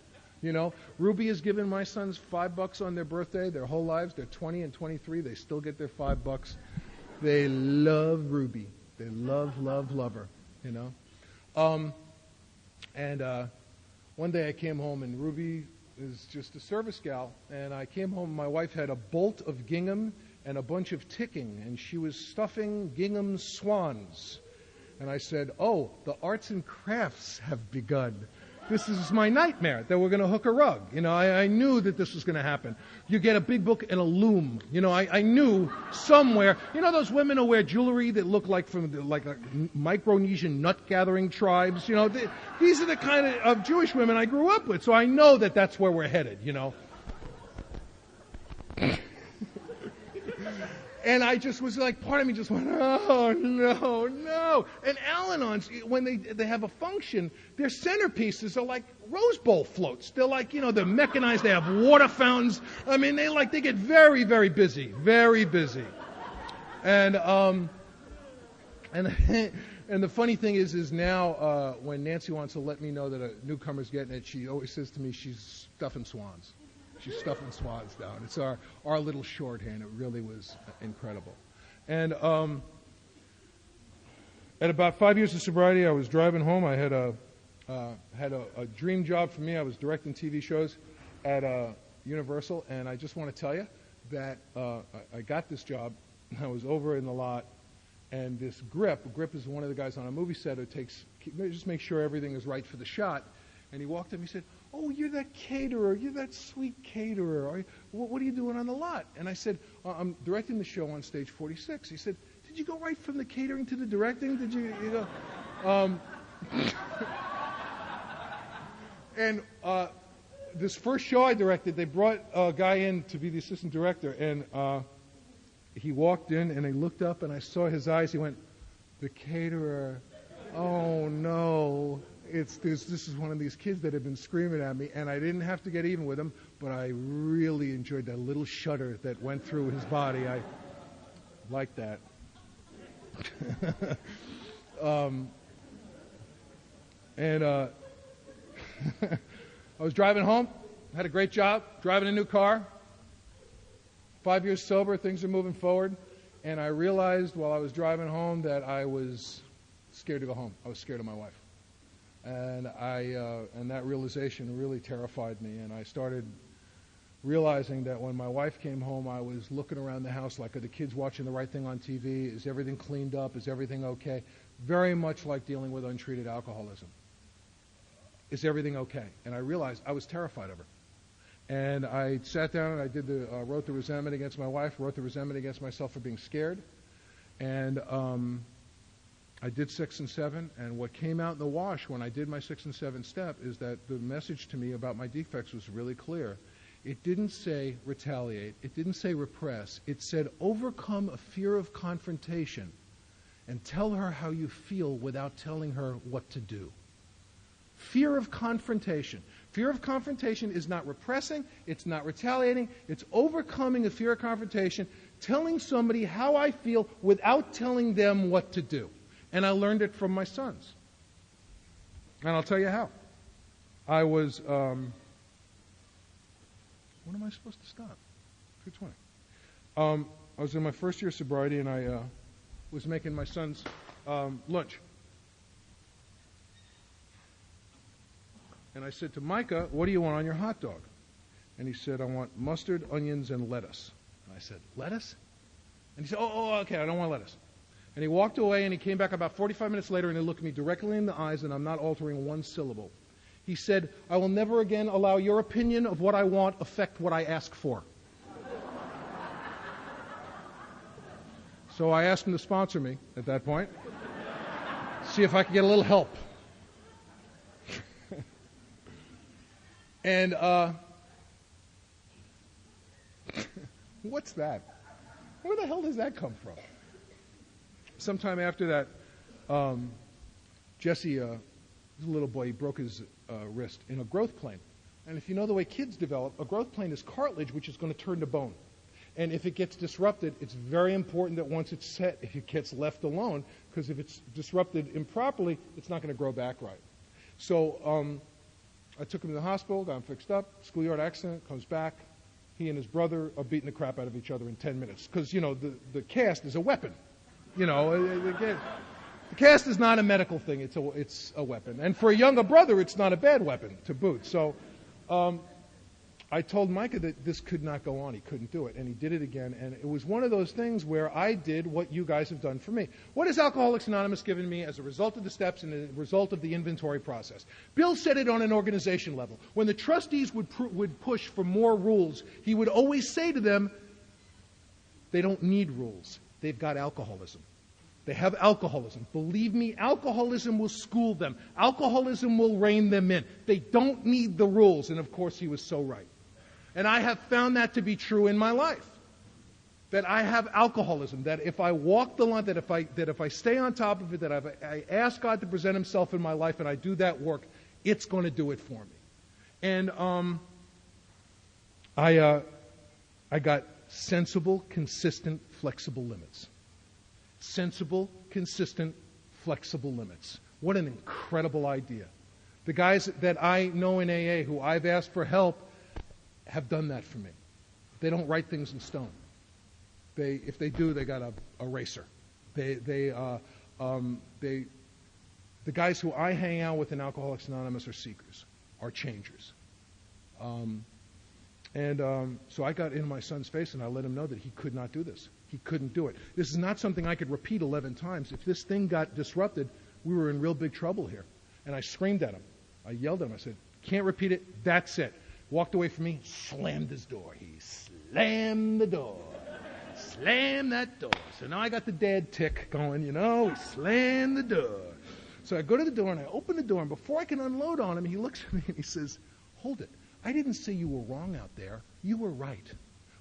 Ruby has given my sons $5 on their birthday, their whole lives. They're 20 and 23. They still get their $5. They love Ruby. They love her, And one day I came home, and Ruby is just a service gal, and I came home, my wife had a bolt of gingham and a bunch of ticking, and she was stuffing gingham swans. And I said, oh, the arts and crafts have begun. This is my nightmare, that we're going to hook a rug. I knew that this was going to happen. You get a big book and a loom. I knew somewhere. Those women who wear jewelry that look like from like Micronesian nut-gathering tribes? These are the kind of Jewish women I grew up with, so I know that that's where we're headed, And I just was like, part of me just went, oh, no. And Al-Anons, when they have a function, their centerpieces are like Rose Bowl floats. They're like, they're mechanized. They have water fountains. I mean, they get very, very busy. Very busy. And the funny thing is now when Nancy wants to let me know that a newcomer's getting it, she always says to me she's stuffing swans. She's stuffing swans down. It's our little shorthand. It really was incredible. And at about 5 years of sobriety, I was driving home. I had a dream job for me. I was directing TV shows at Universal, and I just want to tell you that I got this job. I was over in the lot, and this Grip is one of the guys on a movie set who just makes sure everything is right for the shot. And he walked up and he said, "Oh, you're that caterer. You're that sweet caterer. What are you doing on the lot?" And I said, "I'm directing the show on stage 46." He said, "Did you go right from the catering to the directing? Did you go?" And this first show I directed, they brought a guy in to be the assistant director, and he walked in and he looked up and I saw his eyes. He went, "The caterer. Oh no. This is one of these kids that have been screaming at me," and I didn't have to get even with him, but I really enjoyed that little shudder that went through his body. I liked that. I was driving home, had a great job, driving a new car, 5 years sober, things are moving forward, and I realized while I was driving home that I was scared to go home. I was scared of my wife. And that realization really terrified me. And I started realizing that when my wife came home, I was looking around the house like, are the kids watching the right thing on TV? Is everything cleaned up? Is everything okay? Very much like dealing with untreated alcoholism. Is everything okay? And I realized I was terrified of her. And I sat down and I wrote the resentment against my wife, wrote the resentment against myself for being scared. And I did 6 and 7, and what came out in the wash when I did my 6 and 7 step is that the message to me about my defects was really clear. It didn't say retaliate. It didn't say repress. It said overcome a fear of confrontation and tell her how you feel without telling her what to do. Fear of confrontation. Fear of confrontation is not repressing. It's not retaliating. It's overcoming a fear of confrontation, telling somebody how I feel without telling them what to do. And I learned it from my sons. And I'll tell you how. I was, when am I supposed to stop? 2:20. I was in my first year of sobriety, and I was making my son's lunch. And I said to Micah, "What do you want on your hot dog?" And he said, "I want mustard, onions, and lettuce." And I said, "Lettuce?" And he said, oh, okay, I don't want lettuce. And he walked away, and he came back about 45 minutes later, and he looked me directly in the eyes, and I'm not altering one syllable. He said, "I will never again allow your opinion of what I want affect what I ask for." So I asked him to sponsor me at that point, see if I could get a little help. And what's that? Where the hell does that come from? Sometime after that, Jesse, a little boy, he broke his wrist in a growth plane. And if you know the way kids develop, a growth plane is cartilage which is going to turn to bone. And if it gets disrupted, it's very important that once it's set, it gets left alone, because if it's disrupted improperly, it's not going to grow back right. So I took him to the hospital, got him fixed up, schoolyard accident, comes back. He and his brother are beating the crap out of each other in 10 minutes. Because, the cast is a weapon. The cast is not a medical thing. It's a weapon. And for a younger brother, it's not a bad weapon to boot. So I told Micah that this could not go on. He couldn't do it. And he did it again. And it was one of those things where I did what you guys have done for me. What has Alcoholics Anonymous given me as a result of the steps and a result of the inventory process? Bill said it on an organization level. When the trustees would push for more rules, he would always say to them, they don't need rules. They've got alcoholism. They have alcoholism. Believe me, alcoholism will school them. Alcoholism will rein them in. They don't need the rules. And of course, he was so right. And I have found that to be true in my life. That I have alcoholism. That if I walk the line, that if I stay on top of it, that if I ask God to present Himself in my life and I do that work, it's going to do it for me. And I got sensible, consistent, flexible limits. Sensible, consistent, flexible limits. What an incredible idea. The guys that I know in AA who I've asked for help have done that for me. They don't write things in stone. If they do, they got a eraser. The guys who I hang out with in Alcoholics Anonymous are seekers, are changers. So I got in my son's face and I let him know that he could not do this. He couldn't do it. This is not something I could repeat 11 times. If this thing got disrupted, we were in real big trouble here. And I screamed at him. I yelled at him. I said, can't repeat it. That's it. Walked away from me, slammed his door. He slammed the door. Slammed that door. So now I got the dad tick going, He slammed the door. So I go to the door and I open the door. And before I can unload on him, he looks at me and he says, hold it. I didn't say you were wrong out there. You were right.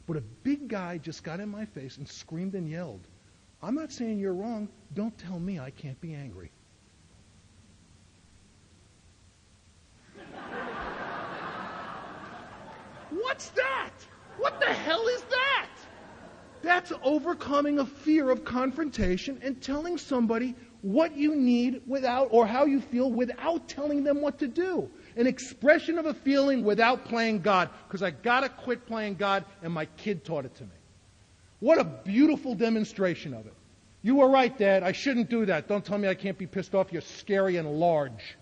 But a big guy just got in my face and screamed and yelled. I'm not saying you're wrong. Don't tell me I can't be angry. What's that? What the hell is that? That's overcoming a fear of confrontation and telling somebody what you need without, or how you feel without telling them what to do. An expression of a feeling without playing God. Because I got to quit playing God, and my kid taught it to me. What a beautiful demonstration of it. You were right, Dad. I shouldn't do that. Don't tell me I can't be pissed off. You're scary and large.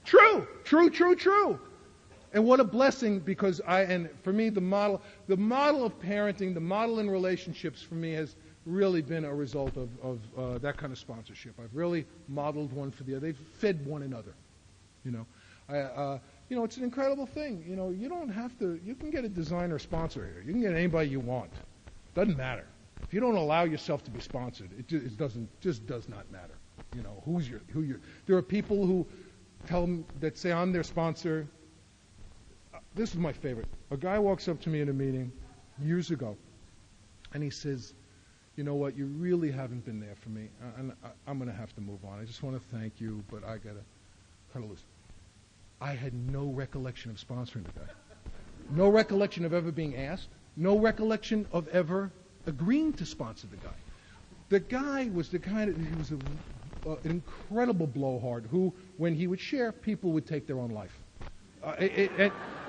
True. And what a blessing, because for me, the model of parenting, the model in relationships for me has really been a result of that kind of sponsorship. I've really modeled one for the other. They've fed one another. It's an incredible thing. You don't have to. You can get a designer sponsor here. You can get anybody you want. Doesn't matter. If you don't allow yourself to be sponsored, it just does not matter. Who you're. There are people who that say I'm their sponsor. This is my favorite. A guy walks up to me in a meeting years ago, and he says, you know what, you really haven't been there for me, and I'm going to have to move on. I just want to thank you, but I got to cut it loose. I had no recollection of sponsoring the guy. No recollection of ever being asked. No recollection of ever agreeing to sponsor the guy. The guy was he was an incredible blowhard who, when he would share, people would take their own life.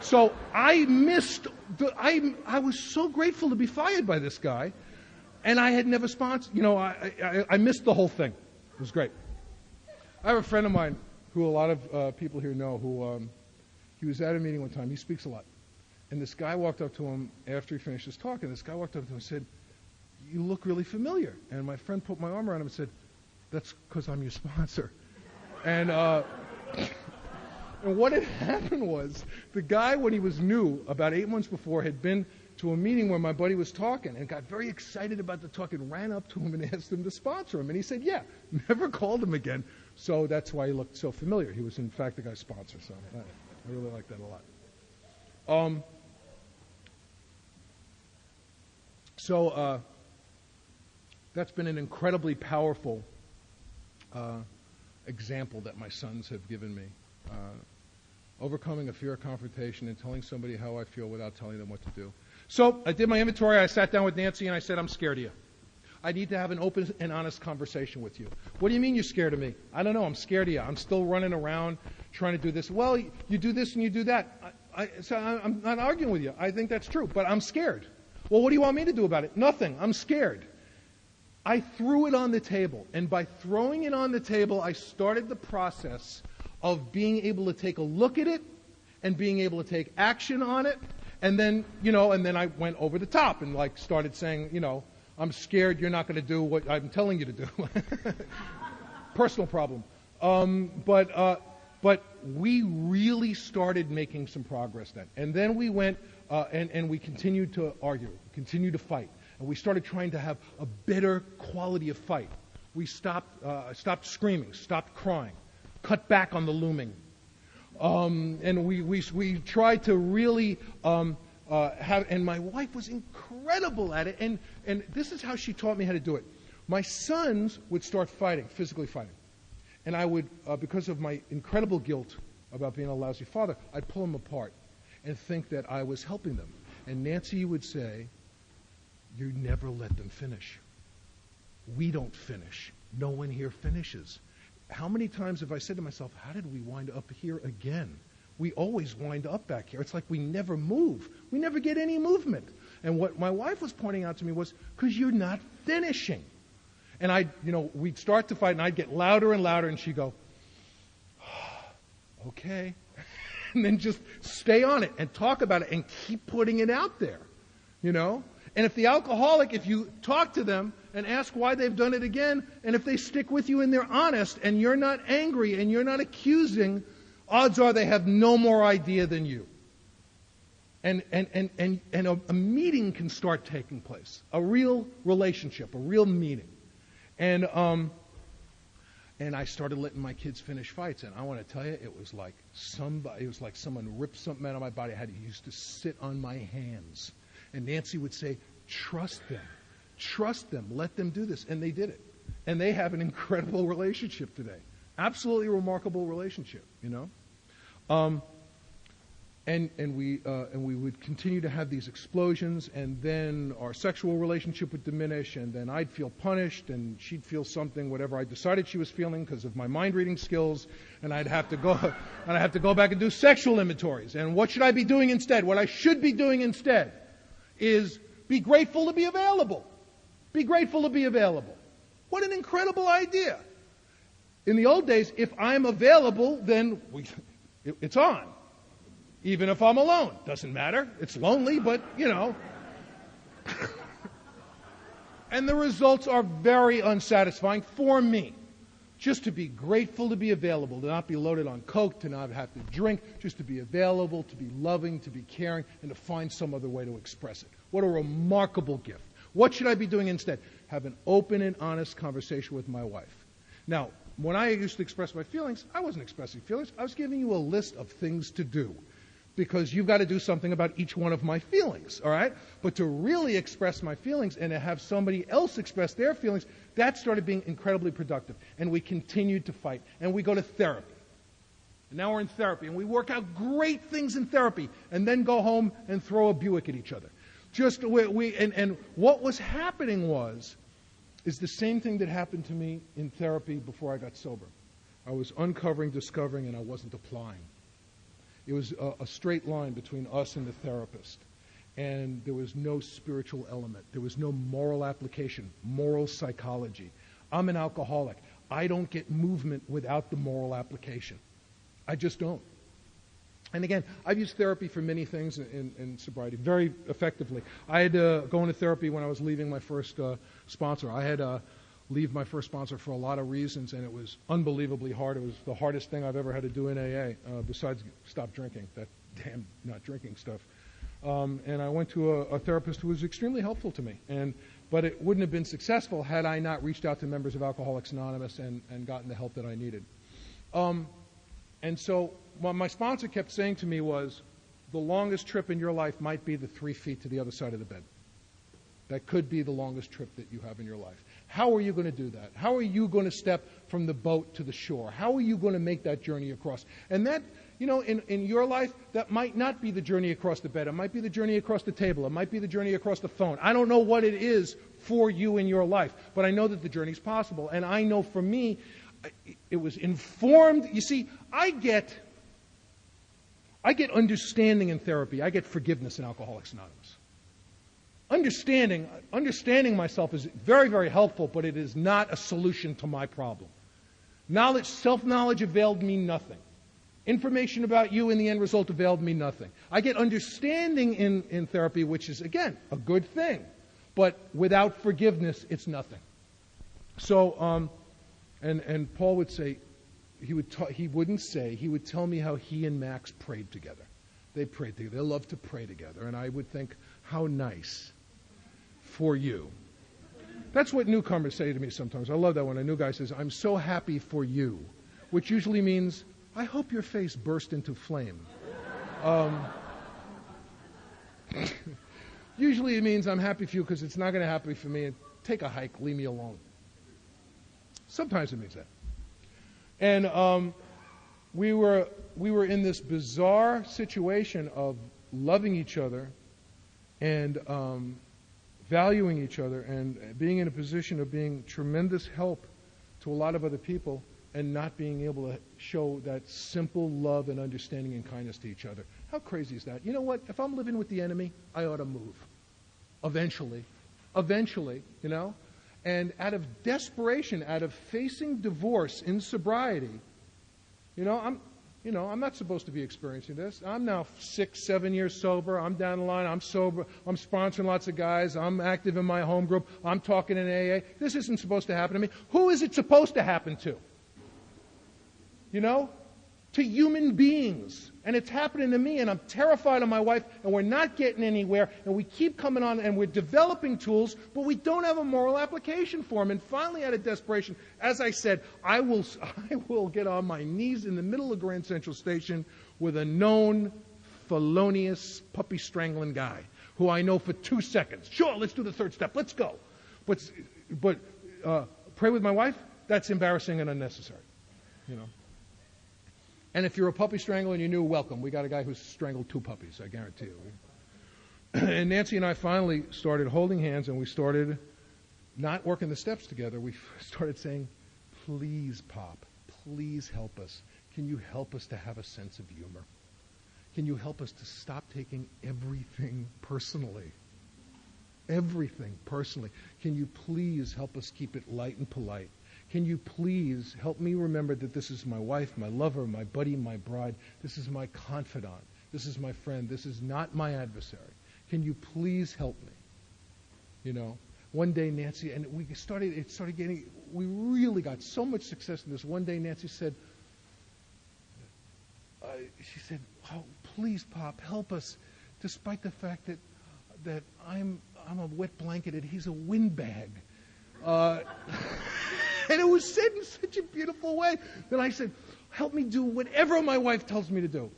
So I missed, I was so grateful to be fired by this guy, and I had never sponsored, I missed the whole thing. It was great. I have a friend of mine who a lot of people here know who, he was at a meeting one time. He speaks a lot. And this guy walked up to him after he finished his talk, and this guy walked up to him and said, you look really familiar. And my friend put my arm around him and said, that's because I'm your sponsor. And what had happened was, the guy, when he was new, about 8 months before, had been to a meeting where my buddy was talking and got very excited about the talk and ran up to him and asked him to sponsor him. And he said, yeah, never called him again. So that's why he looked so familiar. He was, in fact, the guy's sponsor. So I really like that a lot. That's been an incredibly powerful example that my sons have given me. Overcoming a fear of confrontation and telling somebody how I feel without telling them what to do. So I did my inventory. I sat down with Nancy and I said, I'm scared of you. I need to have an open and honest conversation with you. What do you mean you're scared of me? I don't know. I'm scared of you. I'm still running around trying to do this. Well, you do this and you do that. So I'm not arguing with you. I think that's true, but I'm scared. Well, what do you want me to do about it? Nothing. I'm scared. I threw it on the table, and by throwing it on the table, I started the process of being able to take a look at it and being able to take action on it. And then, and then I went over the top and like started saying, I'm scared you're not going to do what I'm telling you to do. Personal problem. But we really started making some progress then. And then we went and we continued to argue, continued to fight. And we started trying to have a better quality of fight. We stopped screaming, stopped crying, cut back on the looming. And we tried to really and my wife was incredible at it. And this is how she taught me how to do it. My sons would start fighting, physically fighting. And I would, because of my incredible guilt about being a lousy father, I'd pull them apart and think that I was helping them. And Nancy would say, you never let them finish. We don't finish. No one here finishes. How many times have I said to myself, how did we wind up here again? We always wind up back here. It's like we never move. We never get any movement. And what my wife was pointing out to me was, because you're not finishing. And we'd start to fight, and I'd get louder and louder, and she'd go, okay. And then just stay on it and talk about it and keep putting it out there, And if the alcoholic, if you talk to them and ask why they've done it again, and if they stick with you and they're honest, and you're not angry and you're not accusing, odds are they have no more idea than you. And a meeting can start taking place, a real relationship, a real meeting. And I started letting my kids finish fights, and I want to tell you, it was like someone ripped something out of my body. I used to sit on my hands. And Nancy would say, trust them, let them do this. And they did it. And they have an incredible relationship today. Absolutely remarkable relationship, And we would continue to have these explosions, and then our sexual relationship would diminish, and then I'd feel punished, and she'd feel something, whatever I decided she was feeling because of my mind reading skills, and I'd have to go back and do sexual inventories. And what should I be doing instead? What I should be doing instead is be grateful to be available. Be grateful to be available. What an incredible idea. In the old days, if I'm available, then it's on. Even if I'm alone. Doesn't matter. It's lonely, but, And the results are very unsatisfying for me. Just to be grateful to be available, to not be loaded on coke, to not have to drink, just to be available, to be loving, to be caring, and to find some other way to express it. What a remarkable gift. What should I be doing instead? Have an open and honest conversation with my wife. Now, when I used to express my feelings, I wasn't expressing feelings. I was giving you a list of things to do. Because you've got to do something about each one of my feelings, all right? But to really express my feelings and to have somebody else express their feelings, that started being incredibly productive. And we continued to fight. And we go to therapy. And now we're in therapy. And we work out great things in therapy. And then go home and throw a Buick at each other. And what was happening is the same thing that happened to me in therapy before I got sober. I was uncovering, discovering, and I wasn't applying. It was a straight line between us and the therapist. And there was no spiritual element. There was no moral application, moral psychology. I'm an alcoholic. I don't get movement without the moral application. I just don't. And again, I've used therapy for many things in sobriety, very effectively. I had to go into therapy when I was leaving my first sponsor. I had to leave my first sponsor for a lot of reasons, and it was unbelievably hard. It was the hardest thing I've ever had to do in AA, besides stop drinking, that damn not drinking stuff. And I went to a therapist who was extremely helpful to me. But it wouldn't have been successful had I not reached out to members of Alcoholics Anonymous and gotten the help that I needed. And so what my sponsor kept saying to me was, the longest trip in your life might be the 3 feet to the other side of the bed. That could be the longest trip that you have in your life. How are you going to do that? How are you going to step from the boat to the shore? How are you going to make that journey across? And that, in your life, that might not be the journey across the bed. It might be the journey across the table. It might be the journey across the phone. I don't know what it is for you in your life, but I know that the journey's possible. And I know for me, it was informed. You see, I get understanding in therapy. I get forgiveness in Alcoholics Anonymous. Understanding myself is very, very helpful, but it is not a solution to my problem. Self-knowledge availed me nothing. Information about you in the end result availed me nothing. I get understanding in therapy, which is, again, a good thing. But without forgiveness, it's nothing. So, and Paul would say, he would tell me how he and Max prayed together. They prayed together. They loved to pray together. And I would think, how nice for you. That's what newcomers say to me sometimes. I love that when a new guy says, I'm so happy for you, which usually means, I hope your face burst into flame. Usually it means I'm happy for you because it's not going to happen for me. Take a hike, leave me alone. Sometimes it means that. And we were in this bizarre situation of loving each other and valuing each other and being in a position of being tremendous help to a lot of other people and not being able to show that simple love and understanding and kindness to each other. How crazy is that? You know what? If I'm living with the enemy, I ought to move. Eventually, you know? And out of desperation, out of facing divorce in sobriety, I'm not supposed to be experiencing this. I'm now 6, 7 years sober. I'm down the line. I'm sober. I'm sponsoring lots of guys. I'm active in my home group. I'm talking in AA. This isn't supposed to happen to me. Who is it supposed to happen to? To human beings. And it's happening to me, and I'm terrified of my wife, and we're not getting anywhere, and we keep coming on, and we're developing tools, but we don't have a moral application for them. And finally, out of desperation, as I said, I will get on my knees in the middle of Grand Central Station with a known felonious puppy strangling guy who I know for 2 seconds. Sure, let's do the third step. Let's go. But pray with my wife? That's embarrassing and unnecessary. And if you're a puppy strangler and you're new, welcome. We got a guy who's strangled 2 puppies, I guarantee you. And Nancy and I finally started holding hands, and we started not working the steps together. We started saying, please, Pop, please help us. Can you help us to have a sense of humor? Can you help us to stop taking everything personally? Everything personally. Can you please help us keep it light and polite? Can you please help me remember that this is my wife, my lover, my buddy, my bride. This is my confidant. This is my friend. This is not my adversary. Can you please help me? One day Nancy, and we really got so much success in this. One day Nancy said, oh, please, Pop, help us, despite the fact that I'm a wet blanket and he's a windbag. And it was said in such a beautiful way that I said, help me do whatever my wife tells me to do.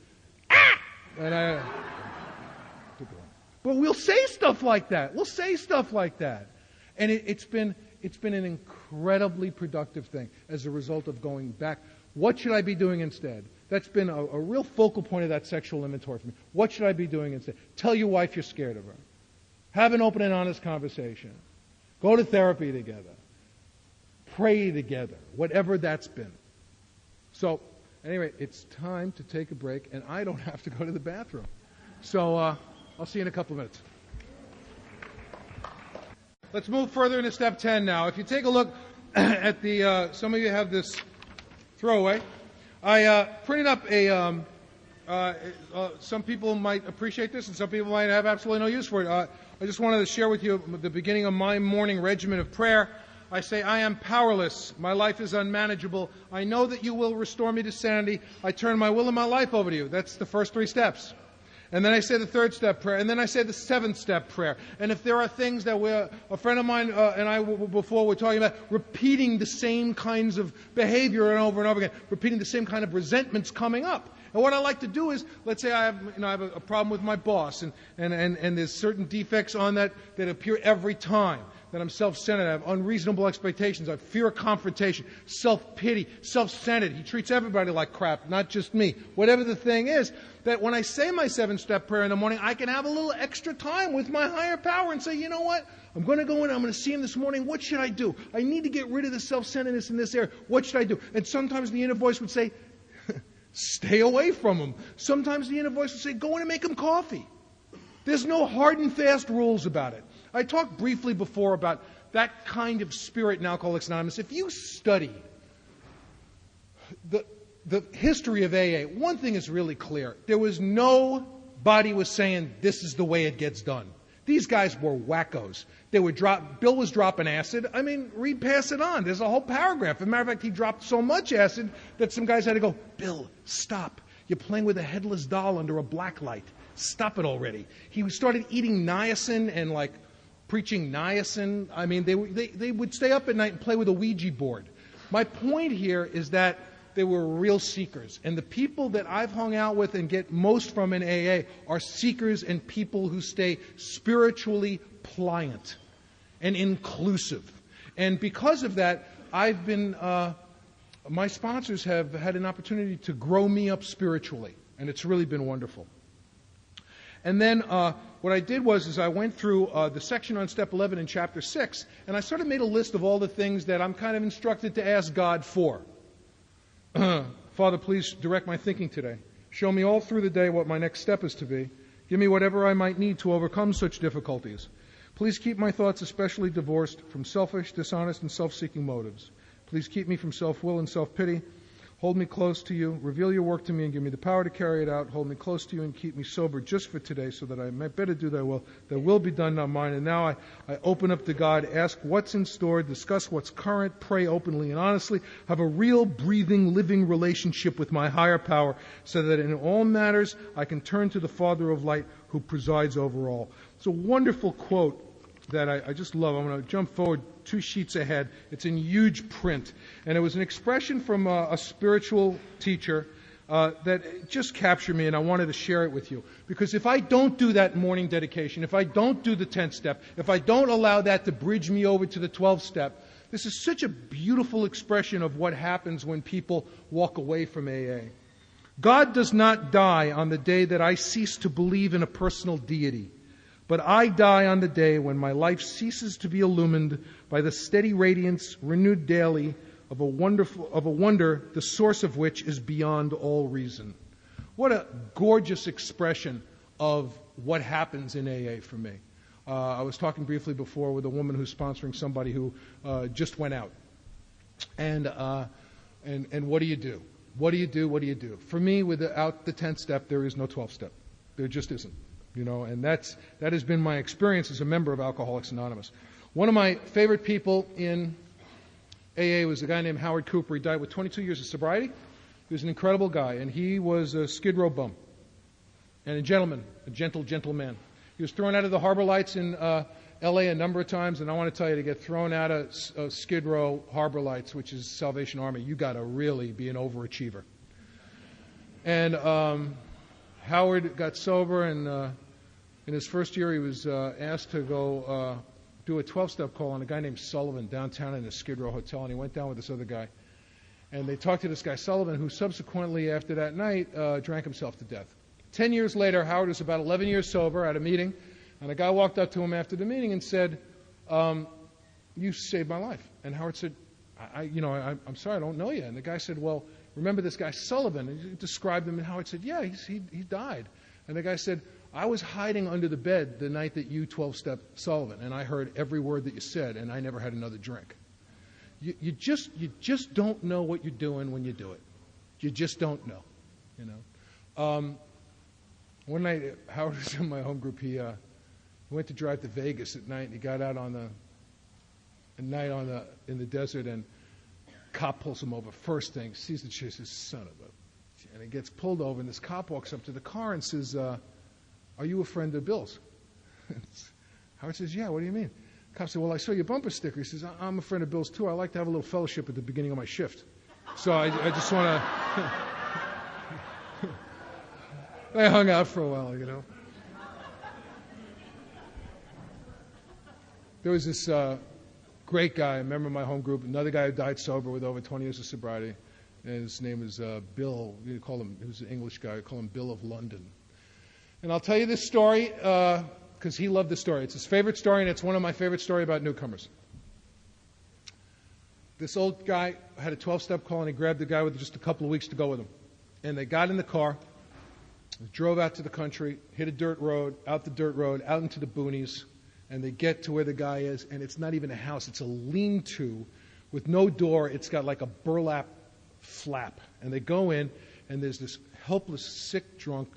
Ah! And but we'll say stuff like that. And it's been an incredibly productive thing as a result of going back. What should I be doing instead? That's been a real focal point of that sexual inventory for me. What should I be doing instead? Tell your wife you're scared of her. Have an open and honest conversation. Go to therapy together. Pray together, whatever that's been. So, anyway, it's time to take a break, and I don't have to go to the bathroom. So, I'll see you in a couple of minutes. Let's move further into step 10 now. If you take a look at some of you have this throwaway. I printed up some people might appreciate this, and some people might have absolutely no use for it. I just wanted to share with you the beginning of my morning regimen of prayer. I say, I am powerless. My life is unmanageable. I know that you will restore me to sanity. I turn my will and my life over to you. That's the first 3 steps. And then I say the 3rd step prayer. And then I say the 7th step prayer. And if there are things that a friend of mine and I before were talking about, repeating the same kinds of behavior and over again, repeating the same kind of resentments coming up. And what I like to do is, let's say I have a problem with my boss, and there's certain defects on that appear every time. That I'm self-centered, I have unreasonable expectations, I have fear of confrontation, self-pity, self-centered. He treats everybody like crap, not just me. Whatever the thing is, that when I say my 7-step prayer in the morning, I can have a little extra time with my higher power and say, you know what? I'm going to go in, I'm going to see him this morning. What should I do? I need to get rid of the self-centeredness in this area. What should I do? And sometimes the inner voice would say, stay away from him. Sometimes the inner voice would say, go in and make him coffee. There's no hard and fast rules about it. I talked briefly before about that kind of spirit in Alcoholics Anonymous. If you study the history of AA, one thing is really clear. There was nobody was saying this is the way it gets done. These guys were wackos. Bill was dropping acid. I mean, read Pass It On. There's a whole paragraph. As a matter of fact, he dropped so much acid that some guys had to go, Bill, stop. You're playing with a headless doll under a black light. Stop it already. He started eating niacin and like preaching niacin. I mean, they would stay up at night and play with a Ouija board. My point here is that they were real seekers. And the people that I've hung out with and get most from in AA are seekers and people who stay spiritually pliant and inclusive. And because of that, I've been, my sponsors have had an opportunity to grow me up spiritually. And it's really been wonderful. And then what I did was I went through the section on Step 11 in Chapter 6, and I sort of made a list of all the things that I'm kind of instructed to ask God for. Father, please direct my thinking today. Show me all through the day what my next step is to be. Give me whatever I might need to overcome such difficulties. Please keep my thoughts especially divorced from selfish, dishonest, and self-seeking motives. Please keep me from self-will and self-pity. Hold me close to you. Reveal your work to me and give me the power to carry it out. Hold me close to you and keep me sober just for today so that I might better do thy will. Thy will be done, not mine. And now I open up to God, ask what's in store, discuss what's current, pray openly and honestly, have a real, breathing, living relationship with my higher power so that in all matters I can turn to the Father of light who presides over all. It's a wonderful quote that I just love. I'm going to jump forward 2 sheets ahead. It's in huge print. And it was an expression from a spiritual teacher that just captured me, and I wanted to share it with you. Because if I don't do that morning dedication, if I don't do the 10th step, if I don't allow that to bridge me over to the 12th step, this is such a beautiful expression of what happens when people walk away from AA. God does not die on the day that I cease to believe in a personal deity. But I die on the day when my life ceases to be illumined by the steady radiance renewed daily of a wonder, the source of which is beyond all reason. What a gorgeous expression of what happens in AA for me. I was talking briefly before with a woman who's sponsoring somebody who just went out. And what do you do? What do you do? What do you do? For me, without the 10th step, there is no 12th step. There just isn't. And that has been my experience as a member of Alcoholics Anonymous. One of my favorite people in AA was a guy named Howard Cooper. He died with 22 years of sobriety. He was an incredible guy, and he was a Skid Row bum and a gentleman, a gentle man. He was thrown out of the Harbor Lights in L.A. a number of times, and I want to tell you, to get thrown out of Skid Row Harbor Lights, which is Salvation Army, you got to really be an overachiever. And Howard got sober, and in his first year, he was asked to go do a 12-step call on a guy named Sullivan downtown in the Skid Row Hotel, and he went down with this other guy. And they talked to this guy Sullivan, who subsequently, after that night, drank himself to death. 10 years later, Howard was about 11 years sober at a meeting, and a guy walked up to him after the meeting and said, you saved my life. And Howard said, I'm sorry, I don't know you. And the guy said, well, remember this guy Sullivan? And he described him, and Howard said, yeah, he died. And the guy said, I was hiding under the bed the night that you 12-stepped Sullivan, and I heard every word that you said, and I never had another drink. You just don't know what you're doing when you do it. You just don't know. One night, Howard was in my home group. He went to drive to Vegas at night, and he got out in the desert, and cop pulls him over. First thing, sees the chick, says, son of a... And he gets pulled over, and this cop walks up to the car and says, are you a friend of Bill's? Howard says, yeah, what do you mean? The cop said, well, I saw your bumper sticker. He says, I'm a friend of Bill's too. I like to have a little fellowship at the beginning of my shift. So I just want to... I hung out for a while, There was this great guy, a member of my home group, another guy who died sober with over 20 years of sobriety. And his name was Bill. He was an English guy. We call him Bill of London. And I'll tell you this story because he loved the story. It's his favorite story, and it's one of my favorite stories about newcomers. This old guy had a 12-step call, and he grabbed the guy with just a couple of weeks to go with him. And they got in the car, drove out to the country, hit a dirt road, out the dirt road, out into the boonies, and they get to where the guy is, and it's not even a house. It's a lean-to with no door. It's got like a burlap flap. And they go in, and there's this helpless, sick drunk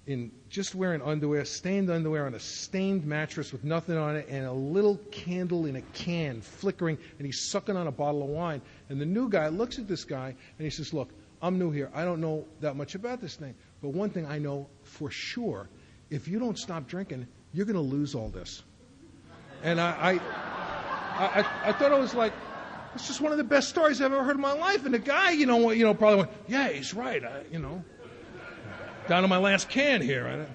in just wearing underwear, stained underwear on a stained mattress with nothing on it, and a little candle in a can flickering, and he's sucking on a bottle of wine. And the new guy looks at this guy, and he says, look, I'm new here. I don't know that much about this thing. But one thing I know for sure, if you don't stop drinking, you're going to lose all this. And I thought it was like, it's just one of the best stories I've ever heard in my life. And the guy, probably went, yeah, he's right. Down to my last can here.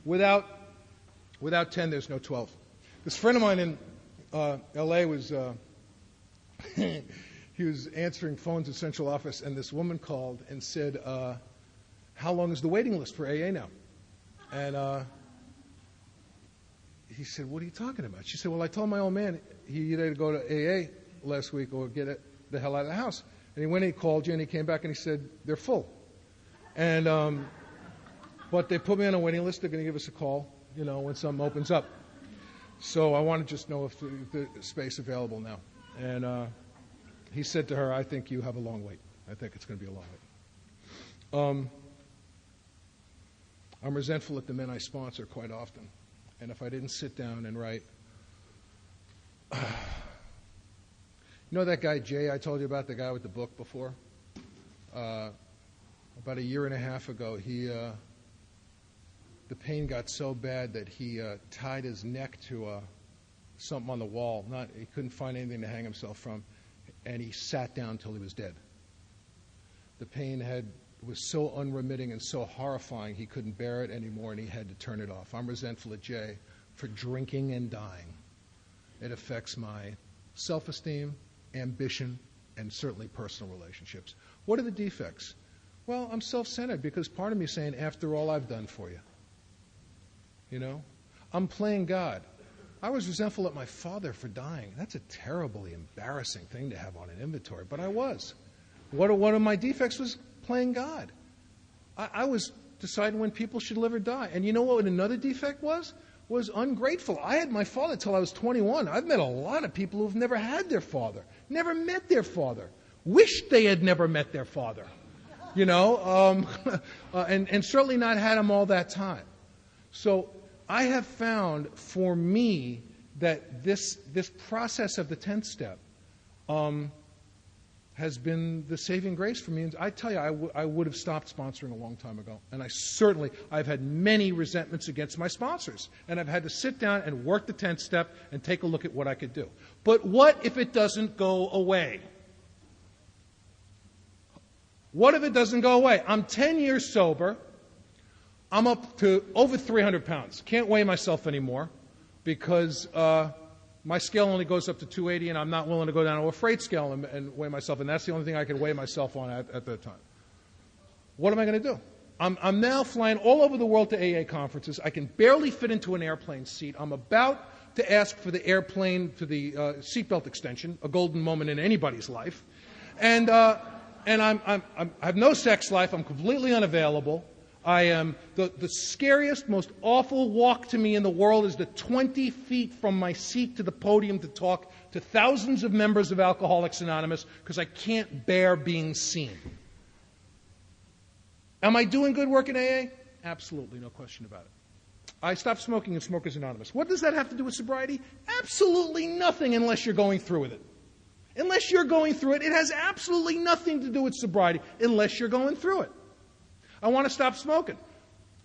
Without 10, there's no 12. This friend of mine in L.A. was, he was answering phones at central office, and this woman called and said, how long is the waiting list for AA now? And he said, what are you talking about? She said, well, I told my old man he either had to go to AA last week or get the hell out of the house. And he went and he called you, and he came back and he said, they're full. And but they put me on a waiting list. They're going to give us a call, when something opens up. So I want to just know if the space available now. And he said to her, I think you have a long wait. I think it's going to be a long wait. I'm resentful at the men I sponsor quite often. And if I didn't sit down and write, that guy Jay I told you about, the guy with the book before? About a year and a half ago, the pain got so bad that he tied his neck to something on the wall. He couldn't find anything to hang himself from, and he sat down until he was dead. The pain was so unremitting and so horrifying he couldn't bear it anymore, and he had to turn it off. I'm resentful at Jay for drinking and dying. It affects my self-esteem, ambition, and certainly personal relationships. What are the defects? Well, I'm self-centered because part of me is saying, after all I've done for you. I'm playing God. I was resentful at my father for dying. That's a terribly embarrassing thing to have on an inventory, but I was. One of my defects was playing God. I was deciding when people should live or die. And you know what another defect was? Was ungrateful. I had my father till I was 21. I've met a lot of people who've never had their father, never met their father, wished they had never met their father, and certainly not had him all that time. So I have found for me that this process of the 10th step has been the saving grace for me. And I tell you, I would have stopped sponsoring a long time ago. And I've had many resentments against my sponsors. And I've had to sit down and work the 10th step and take a look at what I could do. But what if it doesn't go away? What if it doesn't go away? I'm 10 years sober. I'm up to over 300 pounds. Can't weigh myself anymore because my scale only goes up to 280, and I'm not willing to go down to a freight scale and weigh myself, and that's the only thing I can weigh myself on at that time. What am I going to do? I'm now flying all over the world to AA conferences. I can barely fit into an airplane seat. I'm about to ask for the seatbelt extension, a golden moment in anybody's life, and I have no sex life. I'm completely unavailable. I am the scariest, most awful walk to me in the world is the 20 feet from my seat to the podium to talk to thousands of members of Alcoholics Anonymous because I can't bear being seen. Am I doing good work in AA? Absolutely, no question about it. I stopped smoking in Smokers Anonymous. What does that have to do with sobriety? Absolutely nothing unless you're going through with it. Unless you're going through it, it has absolutely nothing to do with sobriety unless you're going through it. I want to stop smoking.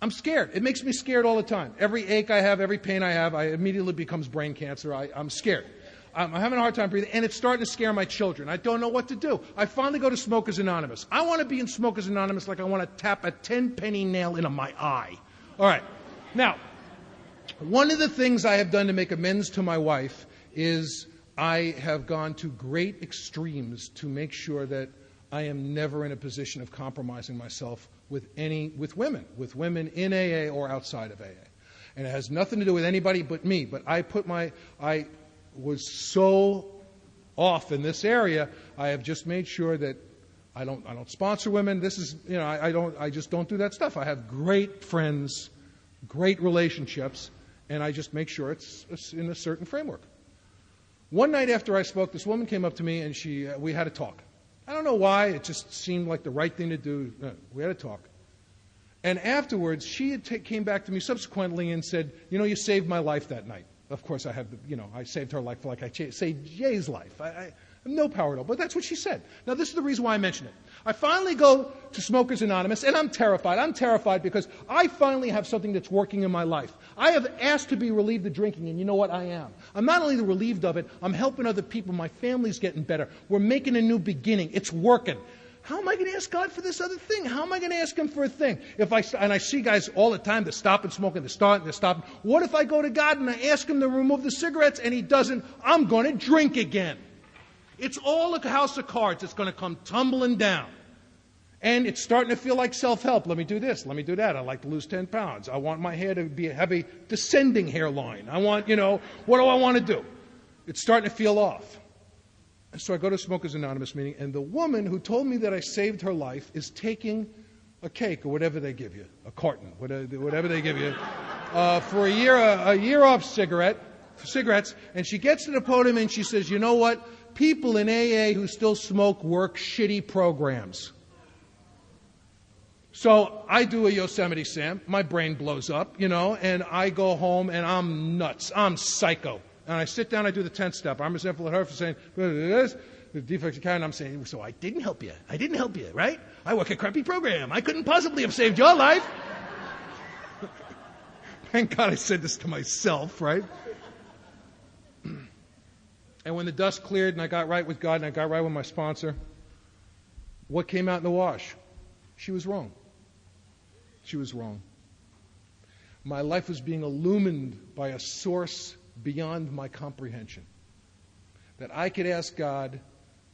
I'm scared. It makes me scared all the time. Every ache I have, every pain I have, I immediately becomes brain cancer. I'm scared. I'm having a hard time breathing, and it's starting to scare my children. I don't know what to do. I finally go to Smokers Anonymous. I want to be in Smokers Anonymous like I want to tap a 10-penny nail into my eye. All right. Now, one of the things I have done to make amends to my wife is I have gone to great extremes to make sure that I am never in a position of compromising myself with women in AA or outside of AA. And it has nothing to do with anybody but me. But I was so off in this area, I have just made sure that I don't sponsor women. I just don't do that stuff. I have great friends, great relationships, and I just make sure it's in a certain framework. One night after I spoke, this woman came up to me and we had a talk. I don't know why. It just seemed like the right thing to do. We had a talk. And afterwards, she came back to me subsequently and said, you saved my life that night. Of course, I saved her life like I saved Jay's life. I have no power at all. But that's what she said. Now, this is the reason why I mention it. I finally go to Smokers Anonymous, and I'm terrified. I'm terrified because I finally have something that's working in my life. I have asked to be relieved of drinking, and you know what? I am. I'm not only relieved of it, I'm helping other people. My family's getting better. We're making a new beginning. It's working. How am I going to ask God for this other thing? How am I going to ask Him for a thing? And I see guys all the time that stop and smoking, they're stopping. What if I go to God and I ask Him to remove the cigarettes and He doesn't? I'm going to drink again. It's all a house of cards. It's going to come tumbling down. And it's starting to feel like self-help. Let me do this. Let me do that. I'd like to lose 10 pounds. I want my hair to have a descending hairline. I want, what do I want to do? It's starting to feel off. So I go to Smokers Anonymous meeting, and the woman who told me that I saved her life is taking a cake or whatever they give you, a carton, whatever they give you, for a year off cigarettes, and she gets to the podium and she says, you know what? People in AA who still smoke work shitty programs. So I do a Yosemite Sam. My brain blows up, and I go home and I'm nuts. I'm psycho. And I sit down, I do the 10th step. I'm resentful at her for saying, the defects of character, and I'm saying, so I didn't help you. I didn't help you, right? I work a crappy program. I couldn't possibly have saved your life. Thank God I said this to myself, right? And when the dust cleared and I got right with God and I got right with my sponsor, what came out in the wash? She was wrong. She was wrong. My life was being illumined by a source beyond my comprehension. That I could ask God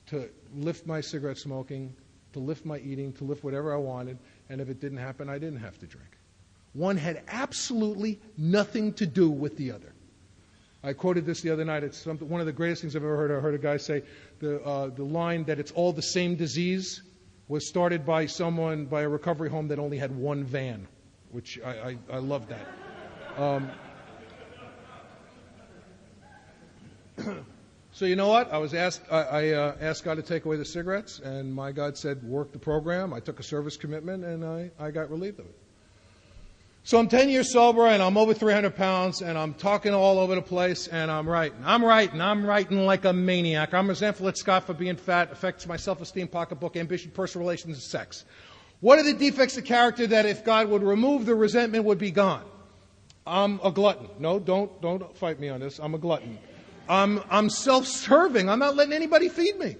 to lift my cigarette smoking, to lift my eating, to lift whatever I wanted, and if it didn't happen, I didn't have to drink. One had absolutely nothing to do with the other. I quoted this the other night. It's one of the greatest things I've ever heard. I heard a guy say the line that it's all the same disease was started by a recovery home that only had one van, which I love that. So you know what? I asked God to take away the cigarettes, and my God said, work the program. I took a service commitment, and I got relieved of it. So I'm 10 years sober, and I'm over 300 pounds, and I'm talking all over the place, and I'm writing like a maniac. I'm resentful at Scott for being fat, affects my self-esteem, pocketbook, ambition, personal relations, and sex. What are the defects of character that if God would remove the resentment would be gone? I'm a glutton. No, don't fight me on this. I'm a glutton. I'm self-serving. I'm not letting anybody feed me.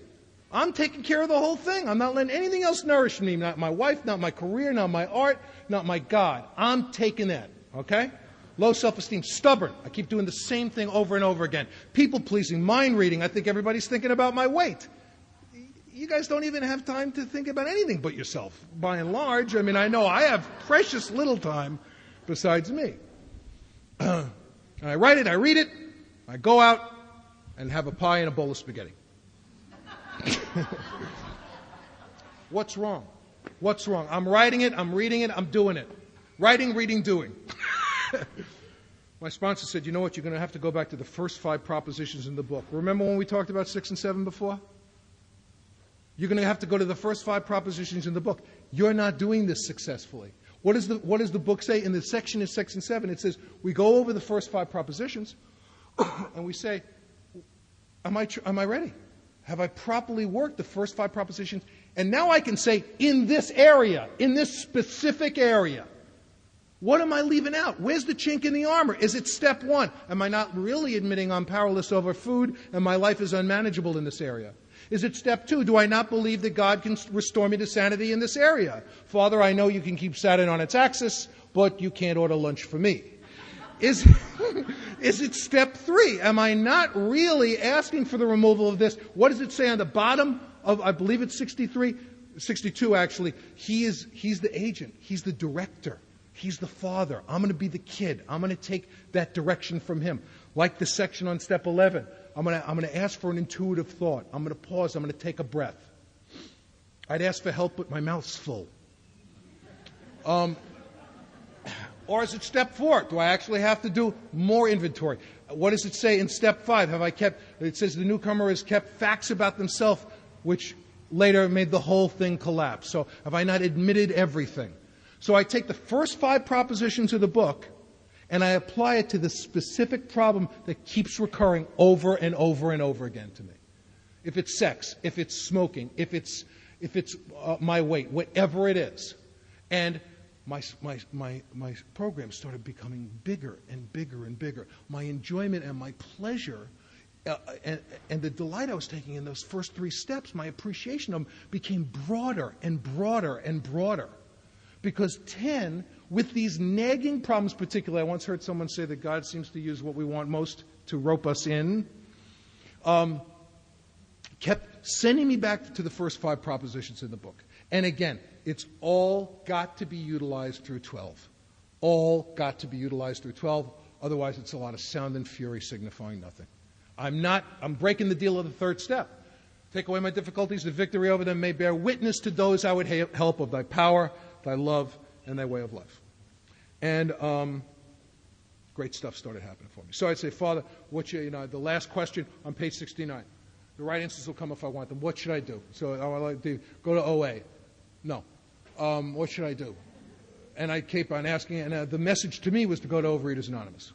I'm taking care of the whole thing. I'm not letting anything else nourish me. Not my wife, not my career, not my art, not my God. I'm taking that. Okay? Low self-esteem. Stubborn. I keep doing the same thing over and over again. People-pleasing. Mind-reading. I think everybody's thinking about my weight. You guys don't even have time to think about anything but yourself, by and large. I mean, I know I have precious little time besides me. And I write it, I read it, I go out and have a pie and a bowl of spaghetti. What's wrong? What's wrong? I'm writing it, I'm reading it, I'm doing it. Writing, reading, doing. My sponsor said, you know what, you're going to have to go back to the first 5 propositions in the book. Remember when we talked about 6 and 7 before? You're going to have to go to the first 5 propositions in the book. You're not doing this successfully. What does the book say? In the section of 6 and 7, it says, we go over the first 5 propositions, and we say, am I ready? Have I properly worked the first 5 propositions? And now I can say, in this area, in this specific area, what am I leaving out? Where's the chink in the armor? Is it step 1? Am I not really admitting I'm powerless over food and my life is unmanageable in this area? Is it step 2? Do I not believe that God can restore me to sanity in this area? Father, I know you can keep Saturn on its axis, but you can't order lunch for me. Is it step 3? Am I not really asking for the removal of this? What does it say on the bottom of, I believe it's 62 actually. He's the agent. He's the director. He's the father. I'm going to be the kid. I'm going to take that direction from him. Like the section on step 11. I'm going to ask for an intuitive thought. I'm going to pause. I'm going to take a breath. I'd ask for help, but my mouth's full. Or is it step 4? Do I actually have to do more inventory? What does it say in step 5? It says the newcomer has kept facts about themselves, which later made the whole thing collapse. So have I not admitted everything? So I take the first 5 propositions of the book and I apply it to the specific problem that keeps recurring over and over and over again to me. If it's sex, if it's smoking, if it's my weight, whatever it is. And my program started becoming bigger and bigger and bigger. My enjoyment and my pleasure and the delight I was taking in those first 3 steps, my appreciation of them became broader and broader and broader. Because 10, with these nagging problems particularly, I once heard someone say that God seems to use what we want most to rope us in, kept sending me back to the first 5 propositions in the book. And again, it's all got to be utilized through 12. All got to be utilized through 12. Otherwise, it's a lot of sound and fury signifying nothing. I'm breaking the deal of the 3rd step. Take away my difficulties, the victory over them may bear witness to those I would help of thy power, thy love, and thy way of life. And great stuff started happening for me. So I'd say, Father, the last question on page 69. The right answers will come if I want them. What should I do? So I would like to go to OA. No. What should I do? And I kept on asking, and the message to me was to go to Overeaters Anonymous.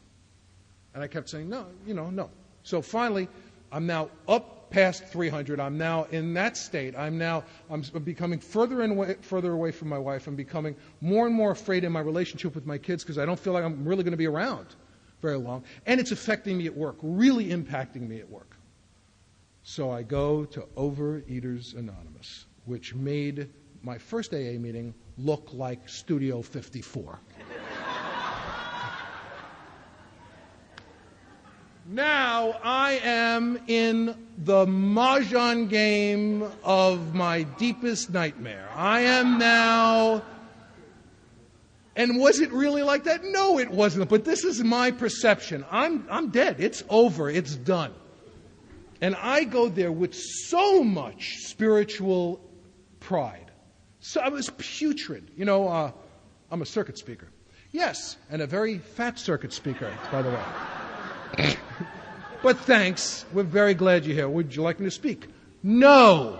And I kept saying, no. So finally, I'm now up past 300. I'm now in that state. I'm becoming further and further away from my wife. I'm becoming more and more afraid in my relationship with my kids because I don't feel like I'm really going to be around very long. And it's affecting me at work, really impacting me at work. So I go to Overeaters Anonymous, which made my first AA meeting look like Studio 54. Now I am in the mahjong game of my deepest nightmare. I am now... And was it really like that? No, it wasn't. But this is my perception. I'm dead. It's over. It's done. And I go there with so much spiritual pride. So I was putrid. I'm a circuit speaker. Yes, and a very fat circuit speaker, by the way. But thanks. We're very glad you're here. Would you like me to speak? No.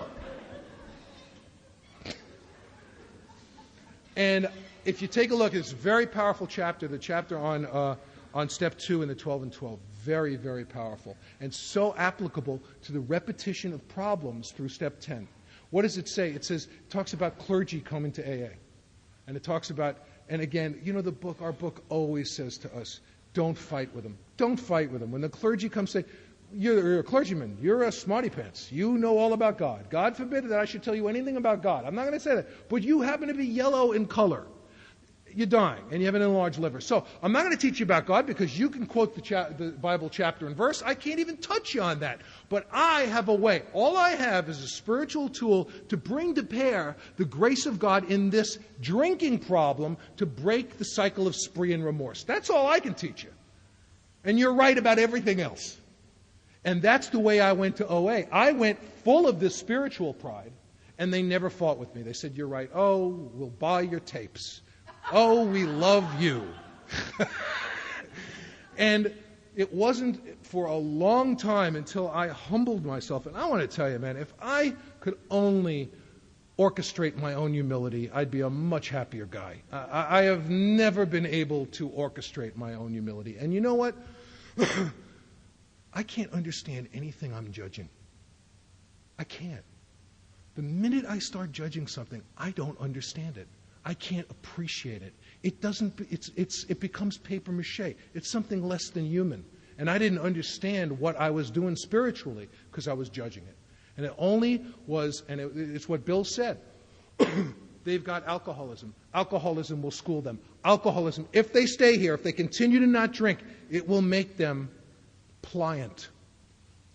And if you take a look, it's a very powerful chapter, the chapter on step 2 in the 12 and 12. Very, very powerful. And so applicable to the repetition of problems through step 10. What does it say? It talks about clergy coming to AA. And it talks about, and again, our book always says to us, don't fight with them. Don't fight with them. When the clergy comes say, you're a clergyman, you're a smarty pants, you know all about God. God forbid that I should tell you anything about God. I'm not going to say that. But you happen to be yellow in color. You're dying, and you have an enlarged liver. So I'm not going to teach you about God because you can quote the Bible chapter and verse. I can't even touch you on that. But I have a way. All I have is a spiritual tool to bring to bear the grace of God in this drinking problem to break the cycle of spree and remorse. That's all I can teach you. And you're right about everything else. And that's the way I went to OA. I went full of this spiritual pride, and they never fought with me. They said, you're right. Oh, we'll buy your tapes. Oh, we love you. And it wasn't for a long time until I humbled myself. And I want to tell you, man, if I could only orchestrate my own humility, I'd be a much happier guy. I have never been able to orchestrate my own humility. And you know what? I can't understand anything I'm judging. I can't. The minute I start judging something, I don't understand it. I can't appreciate it. It becomes paper mache. It's something less than human. And I didn't understand what I was doing spiritually because I was judging it. And it only was, and it's what Bill said. They've got alcoholism. Alcoholism will school them. Alcoholism, if they stay here, if they continue to not drink, it will make them pliant.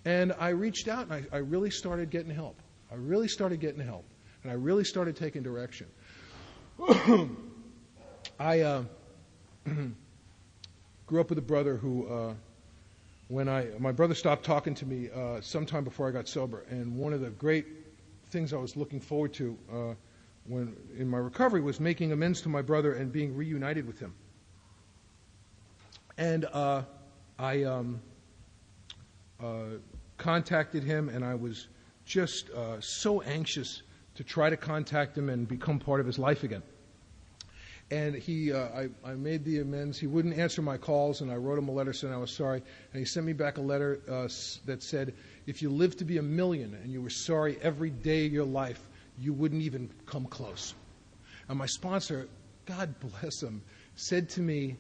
And I reached out and I really started getting help. And I really started taking direction. I grew up with a brother who, my brother stopped talking to me sometime before I got sober, and one of the great things I was looking forward to when in my recovery was making amends to my brother and being reunited with him. And I contacted him, and I was just so anxious to try to contact him and become part of his life again. And I made the amends. He wouldn't answer my calls, and I wrote him a letter saying I was sorry. And he sent me back a letter that said, if you lived to be 1,000,000 and you were sorry every day of your life, you wouldn't even come close. And my sponsor, God bless him, said to me,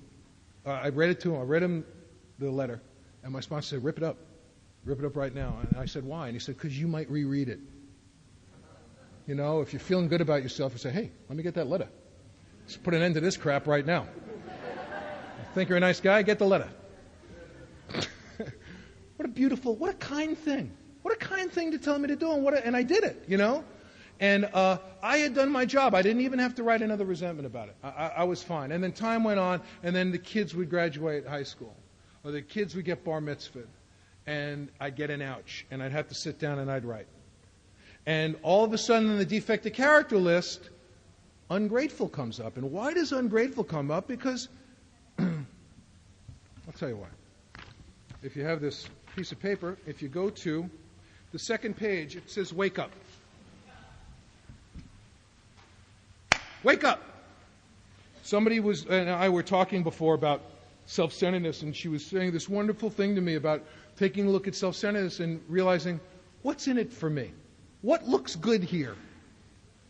I read it to him. I read him the letter, and my sponsor said, rip it up. Rip it up right now. And I said, why? And he said, because you might reread it. You know, if you're feeling good about yourself, you say, hey, let me get that letter. Let's put an end to this crap right now. Think you're a nice guy? Get the letter. What a kind thing. What a kind thing to tell me to do, and I did it, you know? And I had done my job. I didn't even have to write another resentment about it. I was fine. And then time went on, and then the kids would graduate high school, or the kids would get bar mitzvahed, and I'd get an ouch, and I'd have to sit down and I'd write. And all of a sudden, in the defective character list, ungrateful comes up. And why does ungrateful come up? Because, I'll tell you why. If you have this piece of paper, if you go to the second page, it says wake up. Wake up! Somebody and I were talking before about self-centeredness, and she was saying this wonderful thing to me about taking a look at self-centeredness and realizing, what's in it for me? What looks good here?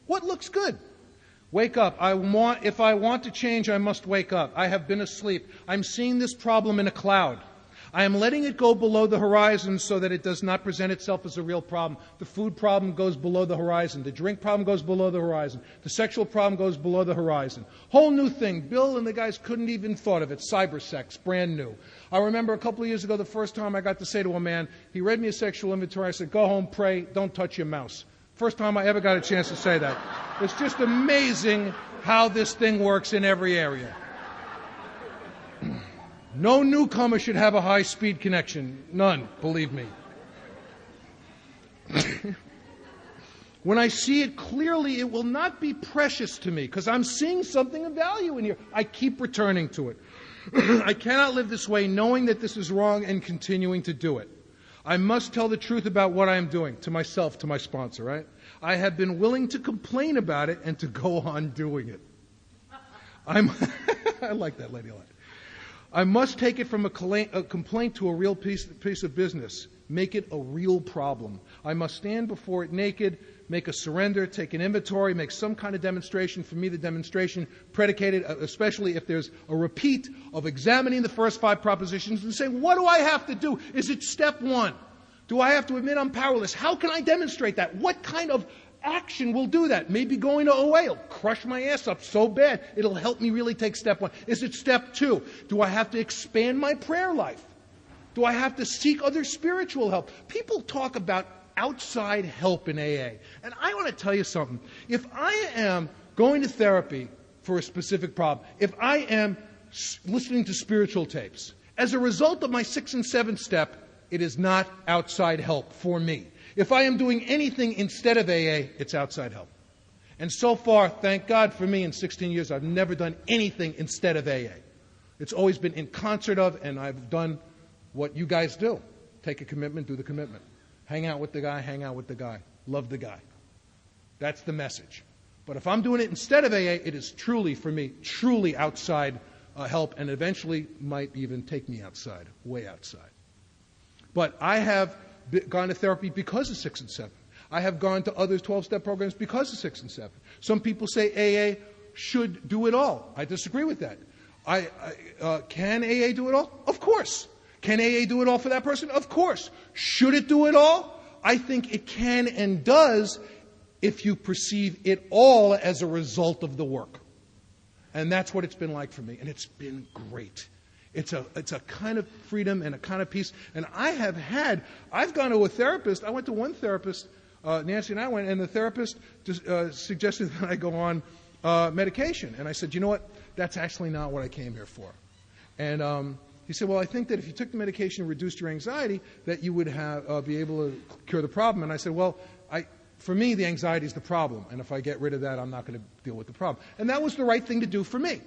What looks good? Wake up. If I want to change, I must wake up. I have been asleep. I'm seeing this problem in a cloud. I am letting it go below the horizon so that it does not present itself as a real problem. The food problem goes below the horizon. The drink problem goes below the horizon. The sexual problem goes below the horizon. Whole new thing. Bill and the guys couldn't even thought of it. Cybersex, brand new. I remember a couple of years ago, the first time I got to say to a man, he read me a sexual inventory. I said, go home, pray, don't touch your mouse. First time I ever got a chance to say that. It's just amazing how this thing works in every area. No newcomer should have a high-speed connection. None, believe me. When I see it clearly, it will not be precious to me because I'm seeing something of value in here. I keep returning to it. I cannot live this way knowing that this is wrong and continuing to do it. I must tell the truth about what I am doing to myself, to my sponsor, right? I have been willing to complain about it and to go on doing it. I like that lady a lot. I must take it from a complaint to a real piece of business. Make it a real problem. I must stand before it naked, make a surrender, take an inventory, make some kind of demonstration. For me, the demonstration predicated, especially if there's a repeat of examining the first 5 propositions and saying, what do I have to do? Is it step 1? Do I have to admit I'm powerless? How can I demonstrate that? What kind of action will do that? Maybe going to OA will crush my ass up so bad it'll help me really take step 1. Is it step 2? Do I have to expand my prayer life? Do I have to seek other spiritual help? People talk about outside help in AA. And I want to tell you something. If I am going to therapy for a specific problem, if I am listening to spiritual tapes, as a result of my 6th and 7th step, it is not outside help for me. If I am doing anything instead of AA, it's outside help. And so far, thank God for me, in 16 years, I've never done anything instead of AA. It's always been in concert of, and I've done what you guys do. Take a commitment, do the commitment. Hang out with the guy, love the guy. That's the message. But if I'm doing it instead of AA, it is truly, for me, truly outside help, and eventually might even take me outside, way outside. But I have gone to therapy because of 6 and 7. I have gone to other 12-step programs because of 6 and 7. Some people say AA should do it all. I disagree with that. Can AA do it all? Of course. Can AA do it all for that person? Of course. Should it do it all? I think it can and does if you perceive it all as a result of the work. And that's what it's been like for me, and it's been great. It's a kind of freedom and a kind of peace. And I've gone to a therapist. I went to one therapist, Nancy and I went, and the therapist suggested that I go on medication. And I said, you know what? That's actually not what I came here for. And he said, well, I think that if you took the medication and reduced your anxiety, that you would be able to cure the problem. And I said, well, for me, the anxiety is the problem. And if I get rid of that, I'm not going to deal with the problem. And that was the right thing to do for me.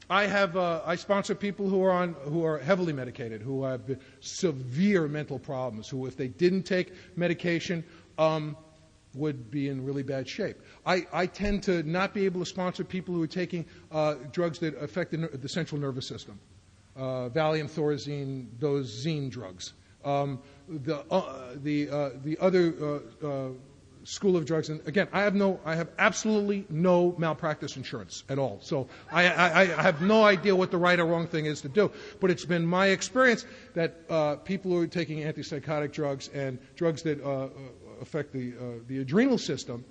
I sponsor people who are heavily medicated, who have severe mental problems, who if they didn't take medication would be in really bad shape. I tend to not be able to sponsor people who are taking drugs that affect the central nervous system, Valium, Thorazine, those Zine drugs. The other school of drugs, and again, I have absolutely no malpractice insurance at all. So I have no idea what the right or wrong thing is to do. But it's been my experience that people who are taking antipsychotic drugs and drugs that affect the adrenal system,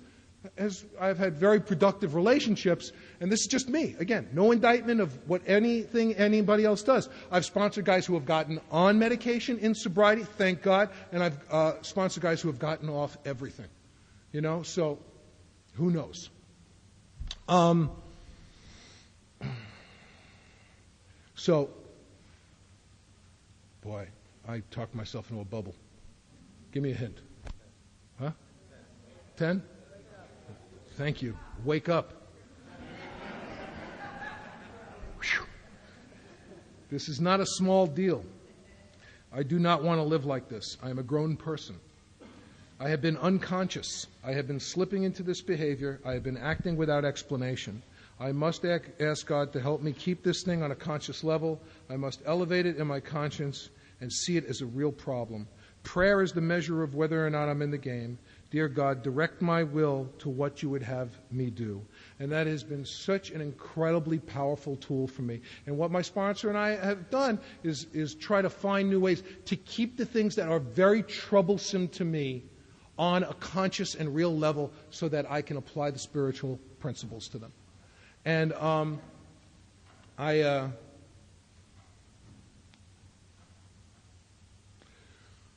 I've had very productive relationships, and this is just me. Again, no indictment of what anything anybody else does. I've sponsored guys who have gotten on medication in sobriety, thank God, and I've sponsored guys who have gotten off everything. So who knows? So, boy, I talked myself into a bubble. Give me a hint. Huh? 10? Thank you. Wake up. Whew. This is not a small deal. I do not want to live like this. I am a grown person. I have been unconscious. I have been slipping into this behavior. I have been acting without explanation. I must ask God to help me keep this thing on a conscious level. I must elevate it in my conscience and see it as a real problem. Prayer is the measure of whether or not I'm in the game. Dear God, direct my will to what you would have me do. And that has been such an incredibly powerful tool for me. And what my sponsor and I have done is try to find new ways to keep the things that are very troublesome to me on a conscious and real level so that I can apply the spiritual principles to them. And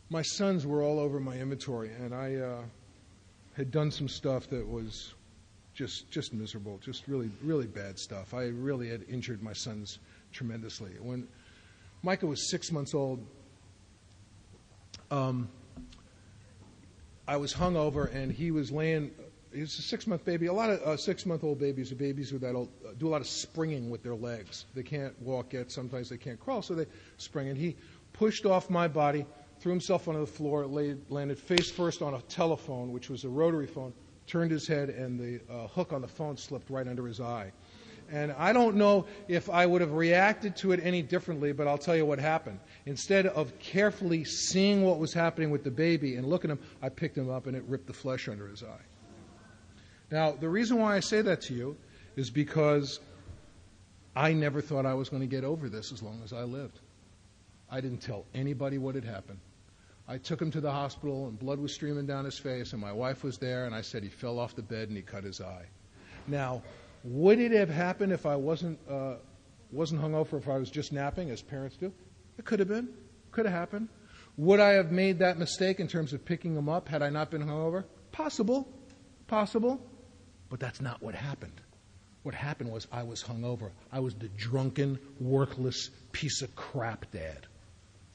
my sons were all over my inventory, and I had done some stuff that was just miserable, just really, really bad stuff. I really had injured my sons tremendously. When Micah was 6 months old, I was hungover, and he was laying. He was a 6-month baby. A lot of 6-month-old babies are babies who do a lot of springing with their legs. They can't walk yet. Sometimes they can't crawl, so they spring. And he pushed off my body, threw himself onto the floor, landed face first on a telephone, which was a rotary phone, turned his head, and the hook on the phone slipped right under his eye. And I don't know if I would have reacted to it any differently, but I'll tell you what happened. Instead of carefully seeing what was happening with the baby and looking at him, I picked him up and it ripped the flesh under his eye. Now, the reason why I say that to you is because I never thought I was going to get over this as long as I lived. I didn't tell anybody what had happened. I took him to the hospital, and blood was streaming down his face, and my wife was there, and I said he fell off the bed and he cut his eye. Now, would it have happened if I wasn't hungover, if I was just napping, as parents do? It could have been. Could have happened. Would I have made that mistake in terms of picking him up had I not been hungover? Possible. But that's not what happened. What happened was I was hungover. I was the drunken, worthless piece of crap dad.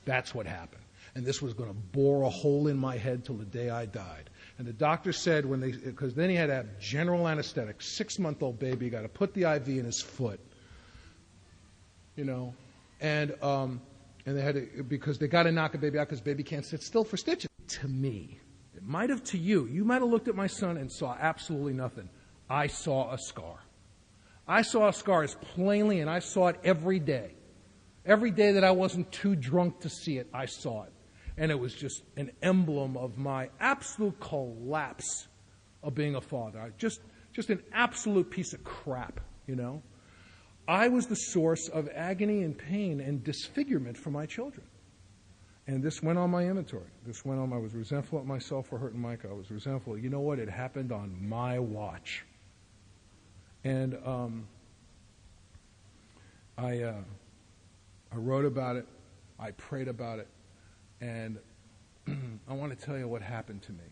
That's what happened. And this was going to bore a hole in my head till the day I died. And the doctor said, because then he had to have general anesthetic, 6-month-old baby, got to put the IV in his foot, and they had to, because they got to knock a baby out because baby can't sit still for stitches. To me, it might have to you. You might have looked at my son and saw absolutely nothing. I saw a scar. I saw a scar as plainly, and I saw it every day. Every day that I wasn't too drunk to see it, I saw it. And it was just an emblem of my absolute collapse of being a father. Just an absolute piece of crap, I was the source of agony and pain and disfigurement for my children. And this went on my inventory. I was resentful at myself for hurting Micah. I was resentful. You know what? It happened on my watch. And I wrote about it. I prayed about it. And I want to tell you what happened to me.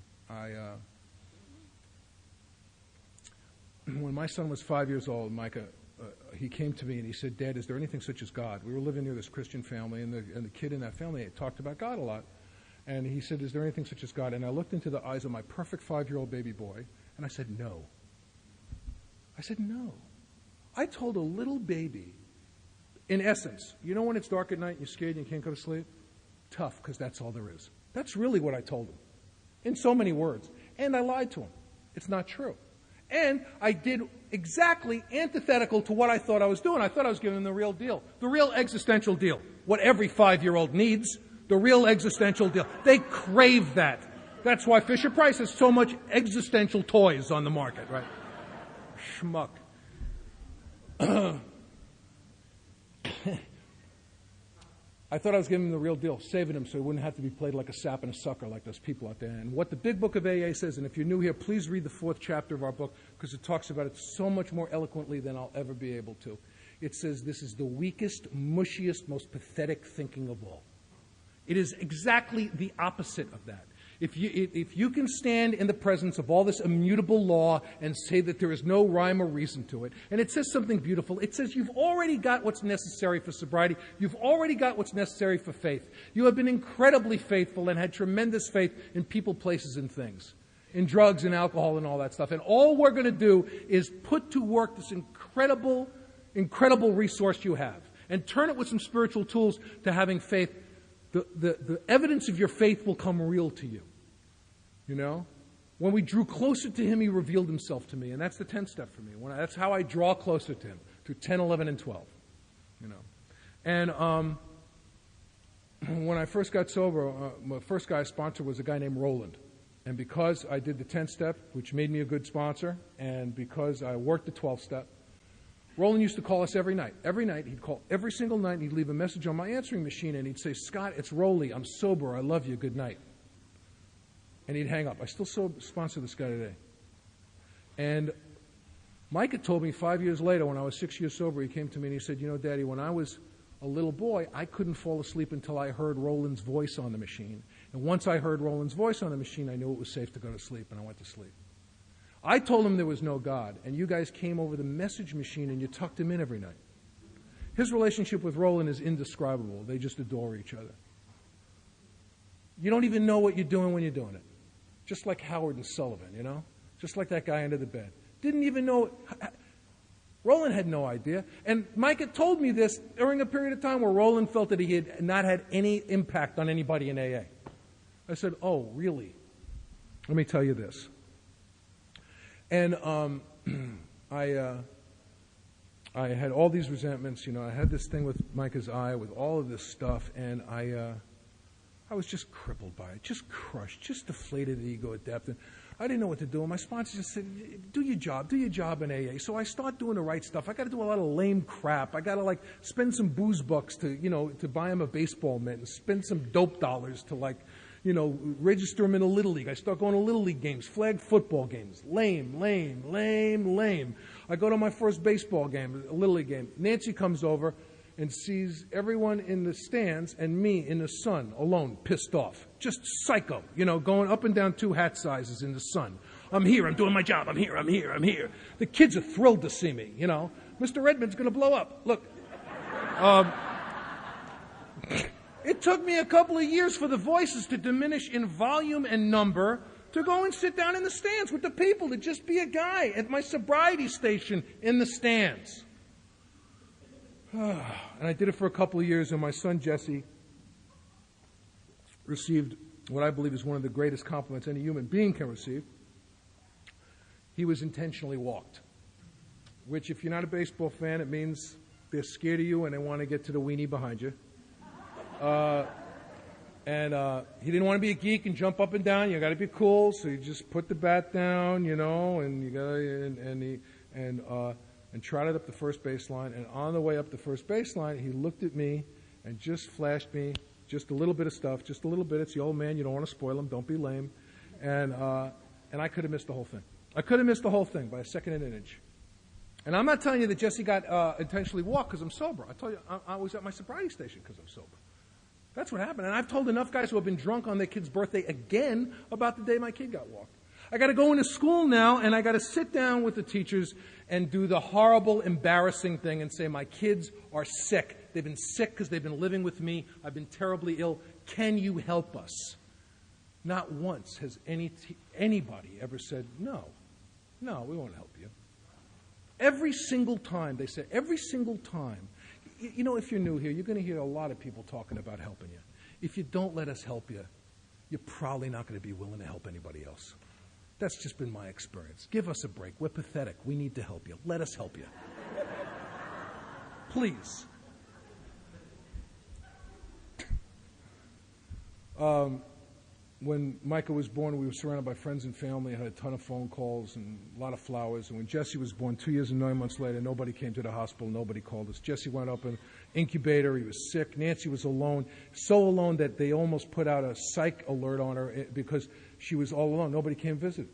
When my son was 5 years old, Micah, he came to me and he said, "Dad, is there anything such as God?" We were living near this Christian family, and the kid in that family talked about God a lot. And he said, "Is there anything such as God?" And I looked into the eyes of my perfect 5-year-old baby boy, and I said, "No." I said, "No." I told a little baby In essence, you know when it's dark at night and you're scared and you can't go to sleep? Tough, because that's all there is. That's really what I told him, in so many words. And I lied to him. It's not true. And I did exactly antithetical to what I thought I was doing. I thought I was giving them the real deal, the real existential deal, what every 5-year-old needs, the real existential deal. They crave that. That's why Fisher-Price has so much existential toys on the market, right? Schmuck. I thought I was giving him the real deal, saving him so he wouldn't have to be played like a sap and a sucker like those people out there. And what the big book of AA says, and if you're new here, please read the 4th chapter of our book because it talks about it so much more eloquently than I'll ever be able to. It says this is the weakest, mushiest, most pathetic thinking of all. It is exactly the opposite of that. If you can stand in the presence of all this immutable law and say that there is no rhyme or reason to it, and it says something beautiful, it says you've already got what's necessary for sobriety, you've already got what's necessary for faith. You have been incredibly faithful and had tremendous faith in people, places, and things, in drugs and alcohol and all that stuff. And all we're going to do is put to work this incredible, incredible resource you have and turn it with some spiritual tools to having faith. The evidence of your faith will come real to you. You know? When we drew closer to him, he revealed himself to me. And that's the 10th step for me. That's how I draw closer to him, through 10, 11, and 12. You know? And when I first got sober, my first guy I sponsored was a guy named Roland. And because I did the 10th step, which made me a good sponsor, and because I worked the 12th step, Roland used to call us every night. Every night, he'd call every single night, and he'd leave a message on my answering machine, and he'd say, Scott, it's Rolly. I'm sober. I love you. Good night. And he'd hang up. I still sponsor this guy today. And Mike had told me 5 years later, when I was 6 years sober, he came to me and he said, you know, Daddy, when I was a little boy, I couldn't fall asleep until I heard Roland's voice on the machine. And once I heard Roland's voice on the machine, I knew it was safe to go to sleep, and I went to sleep. I told him there was no God, and you guys came over the message machine and you tucked him in every night. His relationship with Roland is indescribable. They just adore each other. You don't even know what you're doing when you're doing it. Just like Howard and Sullivan, you know? Just like that guy under the bed. Didn't even know. Roland had no idea. And Mike had told me this during a period of time where Roland felt that he had not had any impact on anybody in AA. I said, oh, really? Let me tell you this. And I had all these resentments, you know. I had this thing with Micah's eye, with all of this stuff, and I was just crippled by it, just crushed, just deflated ego at depth. And I didn't know what to do. And my sponsor just said, do your job in AA. So I start doing the right stuff. I got to do a lot of lame crap. I got to, like, spend some booze bucks to, you know, to buy him a baseball mitt and spend some dope dollars to, like, you know, register him in a Little League. I start going to Little League games, flag football games. Lame. I go to my first baseball game, a Little League game. Nancy comes over and sees everyone in the stands and me in the sun, alone, pissed off. Just psycho, you know, going up and down 2 hat sizes in the sun. I'm here, I'm doing my job, I'm here. The kids are thrilled to see me, you know. Mr. Redmond's going to blow up. Look. It took me a couple of years for the voices to diminish in volume and number to go and sit down in the stands with the people, to just be a guy at my sobriety station in the stands. And I did it for a couple of years, and my son Jesse received what I believe is one of the greatest compliments any human being can receive. He was intentionally walked, which, if you're not a baseball fan, it means they're scared of you and they want to get to the weenie behind you. He didn't want to be a geek and jump up and down. You got to be cool, so you just put the bat down, you know, and you got and trotted up the first baseline. And on the way up the first baseline, he looked at me and just flashed me just a little bit of stuff, just a little bit. It's the old man. You don't want to spoil him. Don't be lame. And I could have missed the whole thing. I could have missed the whole thing by a second and an inch. And I'm not telling you that Jesse got intentionally walked because I'm sober. I tell you, I was at my sobriety station because I'm sober. That's what happened. And I've told enough guys who have been drunk on their kid's birthday again about the day my kid got walked. I got to go into school now, and I got to sit down with the teachers and do the horrible, embarrassing thing and say, my kids are sick. They've been sick because they've been living with me. I've been terribly ill. Can you help us? Not once has anybody ever said, no, we won't help you. Every single time, they said, every single time. you know, if you're new here, you're going to hear a lot of people talking about helping you. If you don't let us help you, you're probably not going to be willing to help anybody else. That's just been my experience. Give us a break. We're pathetic. We need to help you. Let us help you. Please. When Micah was born, we were surrounded by friends and family. I had a ton of phone calls and a lot of flowers. And when Jesse was born, 2 years and 9 months later, nobody came to the hospital. Nobody called us. Jesse went up in incubator. He was sick. Nancy was alone, so alone that they almost put out a psych alert on her because she was all alone. Nobody came visit.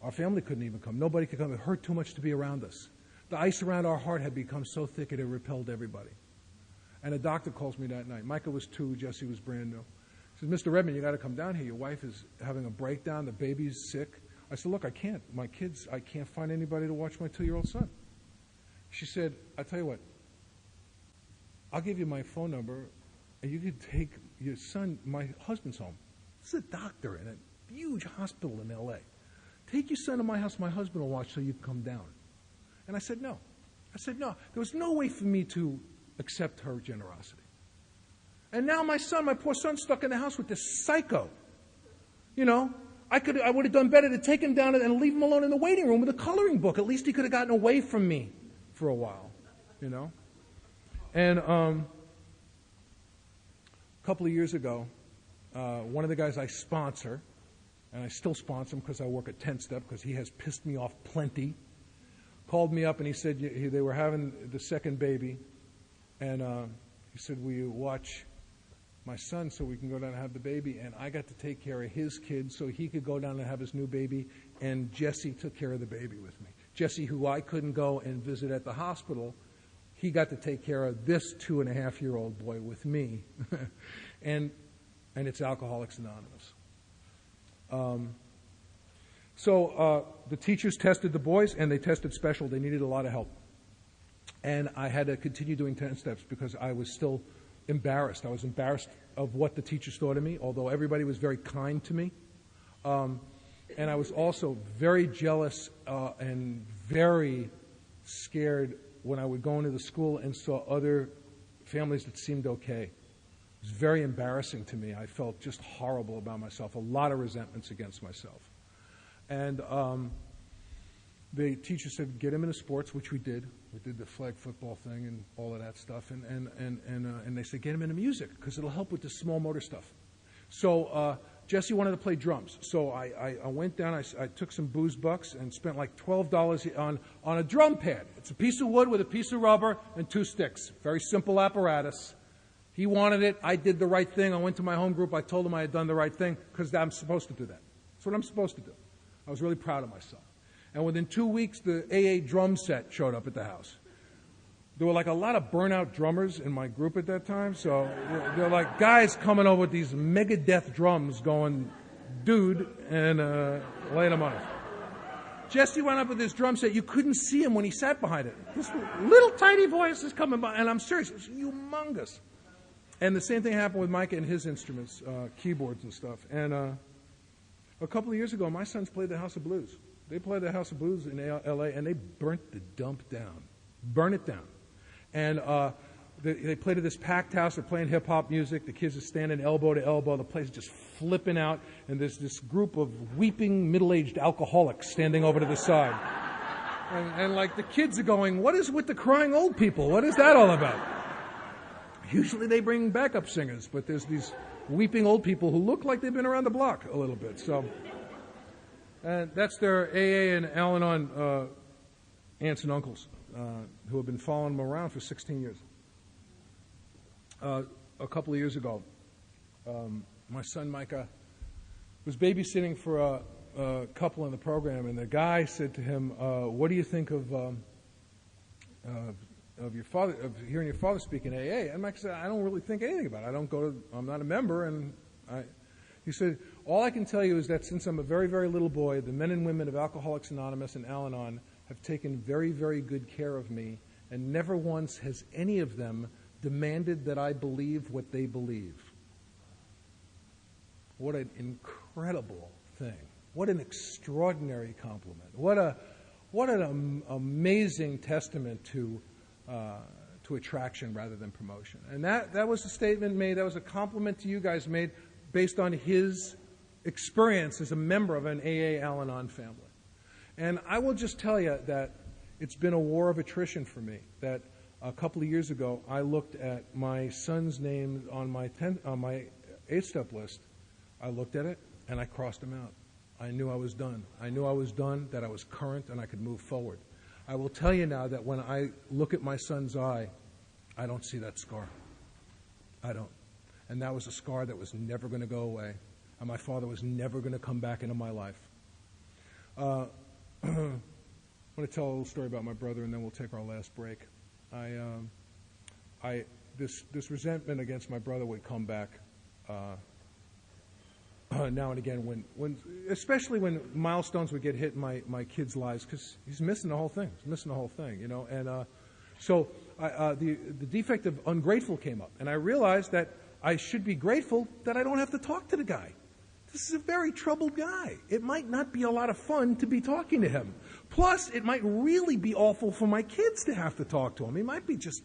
Our family couldn't even come. Nobody could come. It hurt too much to be around us. The ice around our heart had become so thick it had repelled everybody. And a doctor calls me that night. Micah was 2. Jesse was brand new. He says, Mr. Redmond, you got to come down here. Your wife is having a breakdown. The baby's sick. I said, look, I can't. My kids, I can't find anybody to watch my 2-year-old son. She said, I'll tell you what. I'll give you my phone number, and you can take your son, my husband's home. This is a doctor in a huge hospital in L.A. Take your son to my house. My husband will watch so you can come down. And I said, no. I said, no. There was no way for me to accept her generosity. And now my son, my poor son's stuck in the house with this psycho. You know, I would have done better to take him down and leave him alone in the waiting room with a coloring book. At least he could have gotten away from me for a while, you know. And a couple of years ago, one of the guys I sponsor, and I still sponsor him because I work at 10 Step because he has pissed me off plenty, called me up and he said they were having the second baby. And he said, will you watch my son so we can go down and have the baby? And I got to take care of his kid so he could go down and have his new baby. And Jesse took care of the baby with me. Jesse, who I couldn't go and visit at the hospital, he got to take care of this 2.5-year-old boy with me. and it's Alcoholics Anonymous. So the teachers tested the boys, and they tested special. They needed a lot of help. And I had to continue doing 10 steps because I was still embarrassed. I was embarrassed of what the teachers thought of me, although everybody was very kind to me. And I was also very jealous and very scared when I would go into the school and saw other families that seemed okay. It was very embarrassing to me. I felt just horrible about myself, a lot of resentments against myself. And the teacher said, get him into sports, which we did. We did the flag football thing and all of that stuff. And they said, get him into music because it'll help with the small motor stuff. So Jesse wanted to play drums. So I went down, I took some booze bucks and spent like $12 on a drum pad. It's a piece of wood with a piece of rubber and 2 sticks. Very simple apparatus. He wanted it. I did the right thing. I went to my home group. I told him I had done the right thing because I'm supposed to do that. That's what I'm supposed to do. I was really proud of myself. And within 2 weeks, the AA drum set showed up at the house. There were like a lot of burnout drummers in my group at that time. So there were like guys coming over with these Megadeth drums going, dude, and laying them on us. Jesse went up with this drum set. You couldn't see him when he sat behind it. This little tiny voice is coming by, and I'm serious. It was humongous. And the same thing happened with Micah and his instruments, keyboards and stuff. And a couple of years ago, my sons played the House of Blues. They played the House of Blues in L.A., and they burnt the dump down. Burn it down. And they played at this packed house. They're playing hip-hop music. The kids are standing elbow to elbow. The place is just flipping out. And there's this group of weeping middle-aged alcoholics standing over to the side. And like the kids are going, what is with the crying old people? What is that all about? Usually they bring backup singers, but there's these weeping old people who look like they've been around the block a little bit. So, and that's their AA and Al-Anon aunts and uncles who have been following them around for 16 years. A couple of years ago, my son Micah was babysitting for a couple in the program, and the guy said to him, "What do you think of your father, of hearing your father speak in AA?" And Micah said, "I don't really think anything about it. I'm not a member." And he said, "All I can tell you is that since I'm a very, very little boy, the men and women of Alcoholics Anonymous and Al-Anon have taken very, very good care of me, and never once has any of them demanded that I believe what they believe." What an incredible thing. What an extraordinary compliment. What an amazing testament to to attraction rather than promotion. And that was a statement made, that was a compliment to you guys made based on his experience as a member of an AA Al-Anon family. And I will just tell you that it's been a war of attrition for me, that a couple of years ago I looked at my son's name on my 8-step list. I looked at it and I crossed him out. I knew I was done. I knew I was done, that I was current, and I could move forward. I will tell you now that when I look at my son's eye, I don't see that scar. I don't. And that was a scar that was never going to go away. And my father was never going to come back into my life. I want to tell a little story about my brother, and then we'll take our last break. This resentment against my brother would come back now and again, especially when milestones would get hit in my kids' lives, because he's missing the whole thing. He's missing the whole thing, you know. And so the defect of ungrateful came up, and I realized that I should be grateful that I don't have to talk to the guy. This is a very troubled guy. It might not be a lot of fun to be talking to him. Plus, it might really be awful for my kids to have to talk to him. He might be just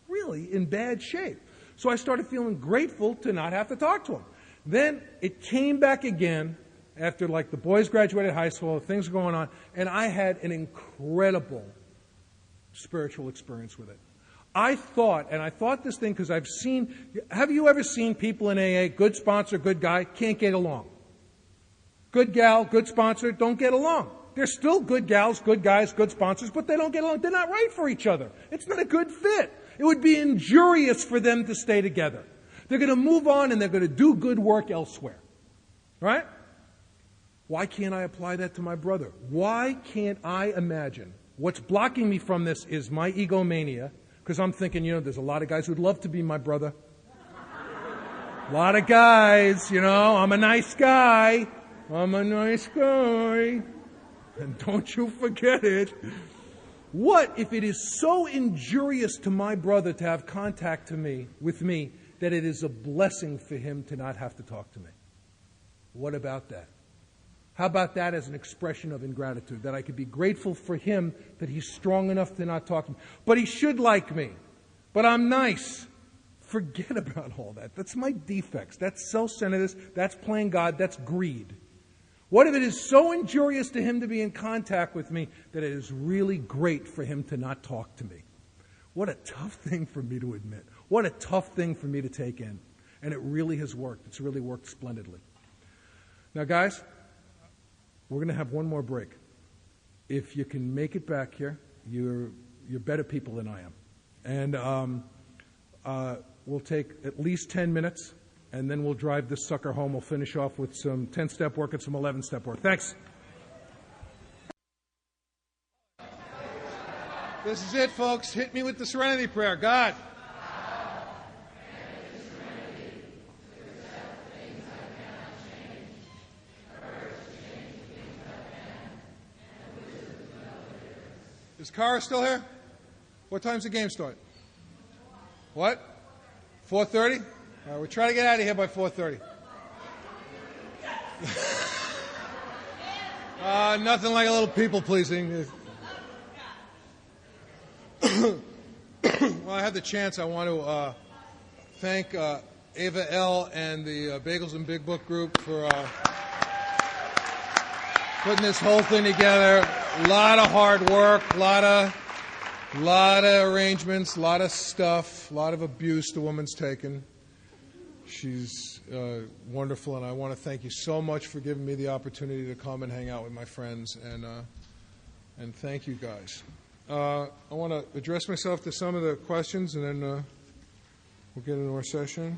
really in bad shape. So I started feeling grateful to not have to talk to him. Then it came back again after, like, the boys graduated high school, things were going on, and I had an incredible spiritual experience with it. I thought this thing because I've seen, have you ever seen people in AA, good sponsor, good guy, can't get along? Good gal, good sponsor, don't get along. They're still good gals, good guys, good sponsors, but they don't get along. They're not right for each other. It's not a good fit. It would be injurious for them to stay together. They're going to move on and they're going to do good work elsewhere. Right? Why can't I apply that to my brother? Why can't I imagine? What's blocking me from this is my egomania, because I'm thinking, there's a lot of guys who'd love to be my brother. A lot of guys, I'm a nice guy. I'm a nice guy. And don't you forget it. What if it is so injurious to my brother to have contact with me that it is a blessing for him to not have to talk to me? What about that? How about that as an expression of ingratitude? That I could be grateful for him that he's strong enough to not talk to me. But he should like me. But I'm nice. Forget about all that. That's my defects. That's self-centeredness. That's playing God. That's greed. What if it is so injurious to him to be in contact with me that it is really great for him to not talk to me? What a tough thing for me to admit. What a tough thing for me to take in. And it really has worked. It's really worked splendidly. Now, guys, we're going to have one more break. If you can make it back here, you're better people than I am. And we'll take at least 10 minutes, and then we'll drive this sucker home. We'll finish off with some 10-step work and some 11-step work. Thanks. This is it, folks. Hit me with the serenity prayer. God. Is Cara still here? What time's the game start? What? 4:30? All right, we're trying to get out of here by 4:30. Nothing like a little people-pleasing. Well, I had the chance. I want to thank Ava L. and the Bagels and Big Book group for putting this whole thing together. A lot of hard work, a lot of arrangements, a lot of stuff, a lot of abuse the woman's taken. She's wonderful, and I want to thank you so much for giving me the opportunity to come and hang out with my friends, and thank you guys. I want to address myself to some of the questions, and then we'll get into our session.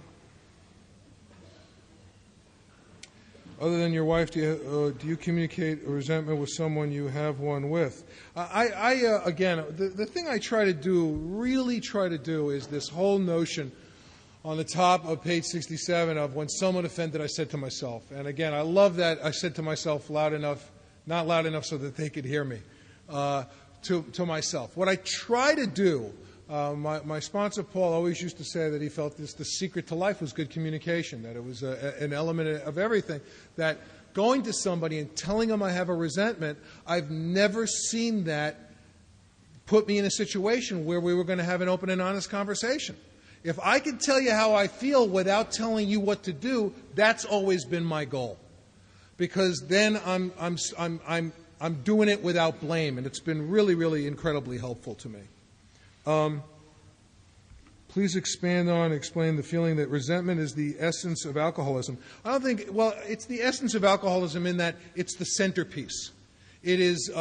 Other than your wife, do you communicate a resentment with someone you have one with? Again, the thing I really try to do, is this whole notion on the top of page 67 of when someone offended, I said to myself. And again, I love that I said to myself loud enough, not loud enough so that they could hear me, to myself. What I try to do, my sponsor, Paul, always used to say that he felt the secret to life was good communication, that it was an element of everything, that going to somebody and telling them I have a resentment, I've never seen that put me in a situation where we were going to have an open and honest conversation. If I could tell you how I feel without telling you what to do, that's always been my goal. Because then I'm doing it without blame, and it's been really, really incredibly helpful to me. Please explain the feeling that resentment is the essence of alcoholism. I don't think, well, it's the essence of alcoholism in that it's the centerpiece. It is,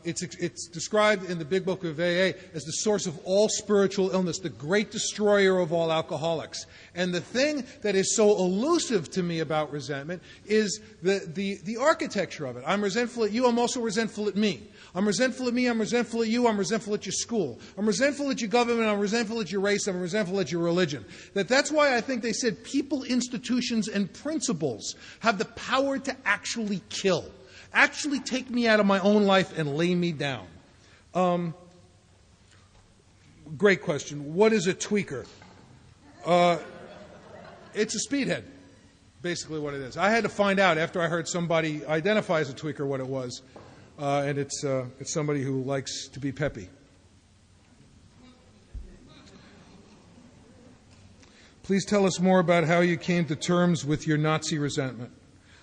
it's described in the Big Book of AA as the source of all spiritual illness, the great destroyer of all alcoholics. And the thing that is so elusive to me about resentment is the architecture of it. I'm resentful at you, I'm also resentful at me. I'm resentful at me, I'm resentful at you, I'm resentful at your school. I'm resentful at your government, I'm resentful at your race, I'm resentful at your religion. That's why I think they said people, institutions, and principles have the power to actually kill. Actually take me out of my own life and lay me down. Great question. What is a tweaker? It's a speedhead, basically what it is. I had to find out after I heard somebody identify as a tweaker what it was, and it's somebody who likes to be peppy. Please tell us more about how you came to terms with your Nazi resentment.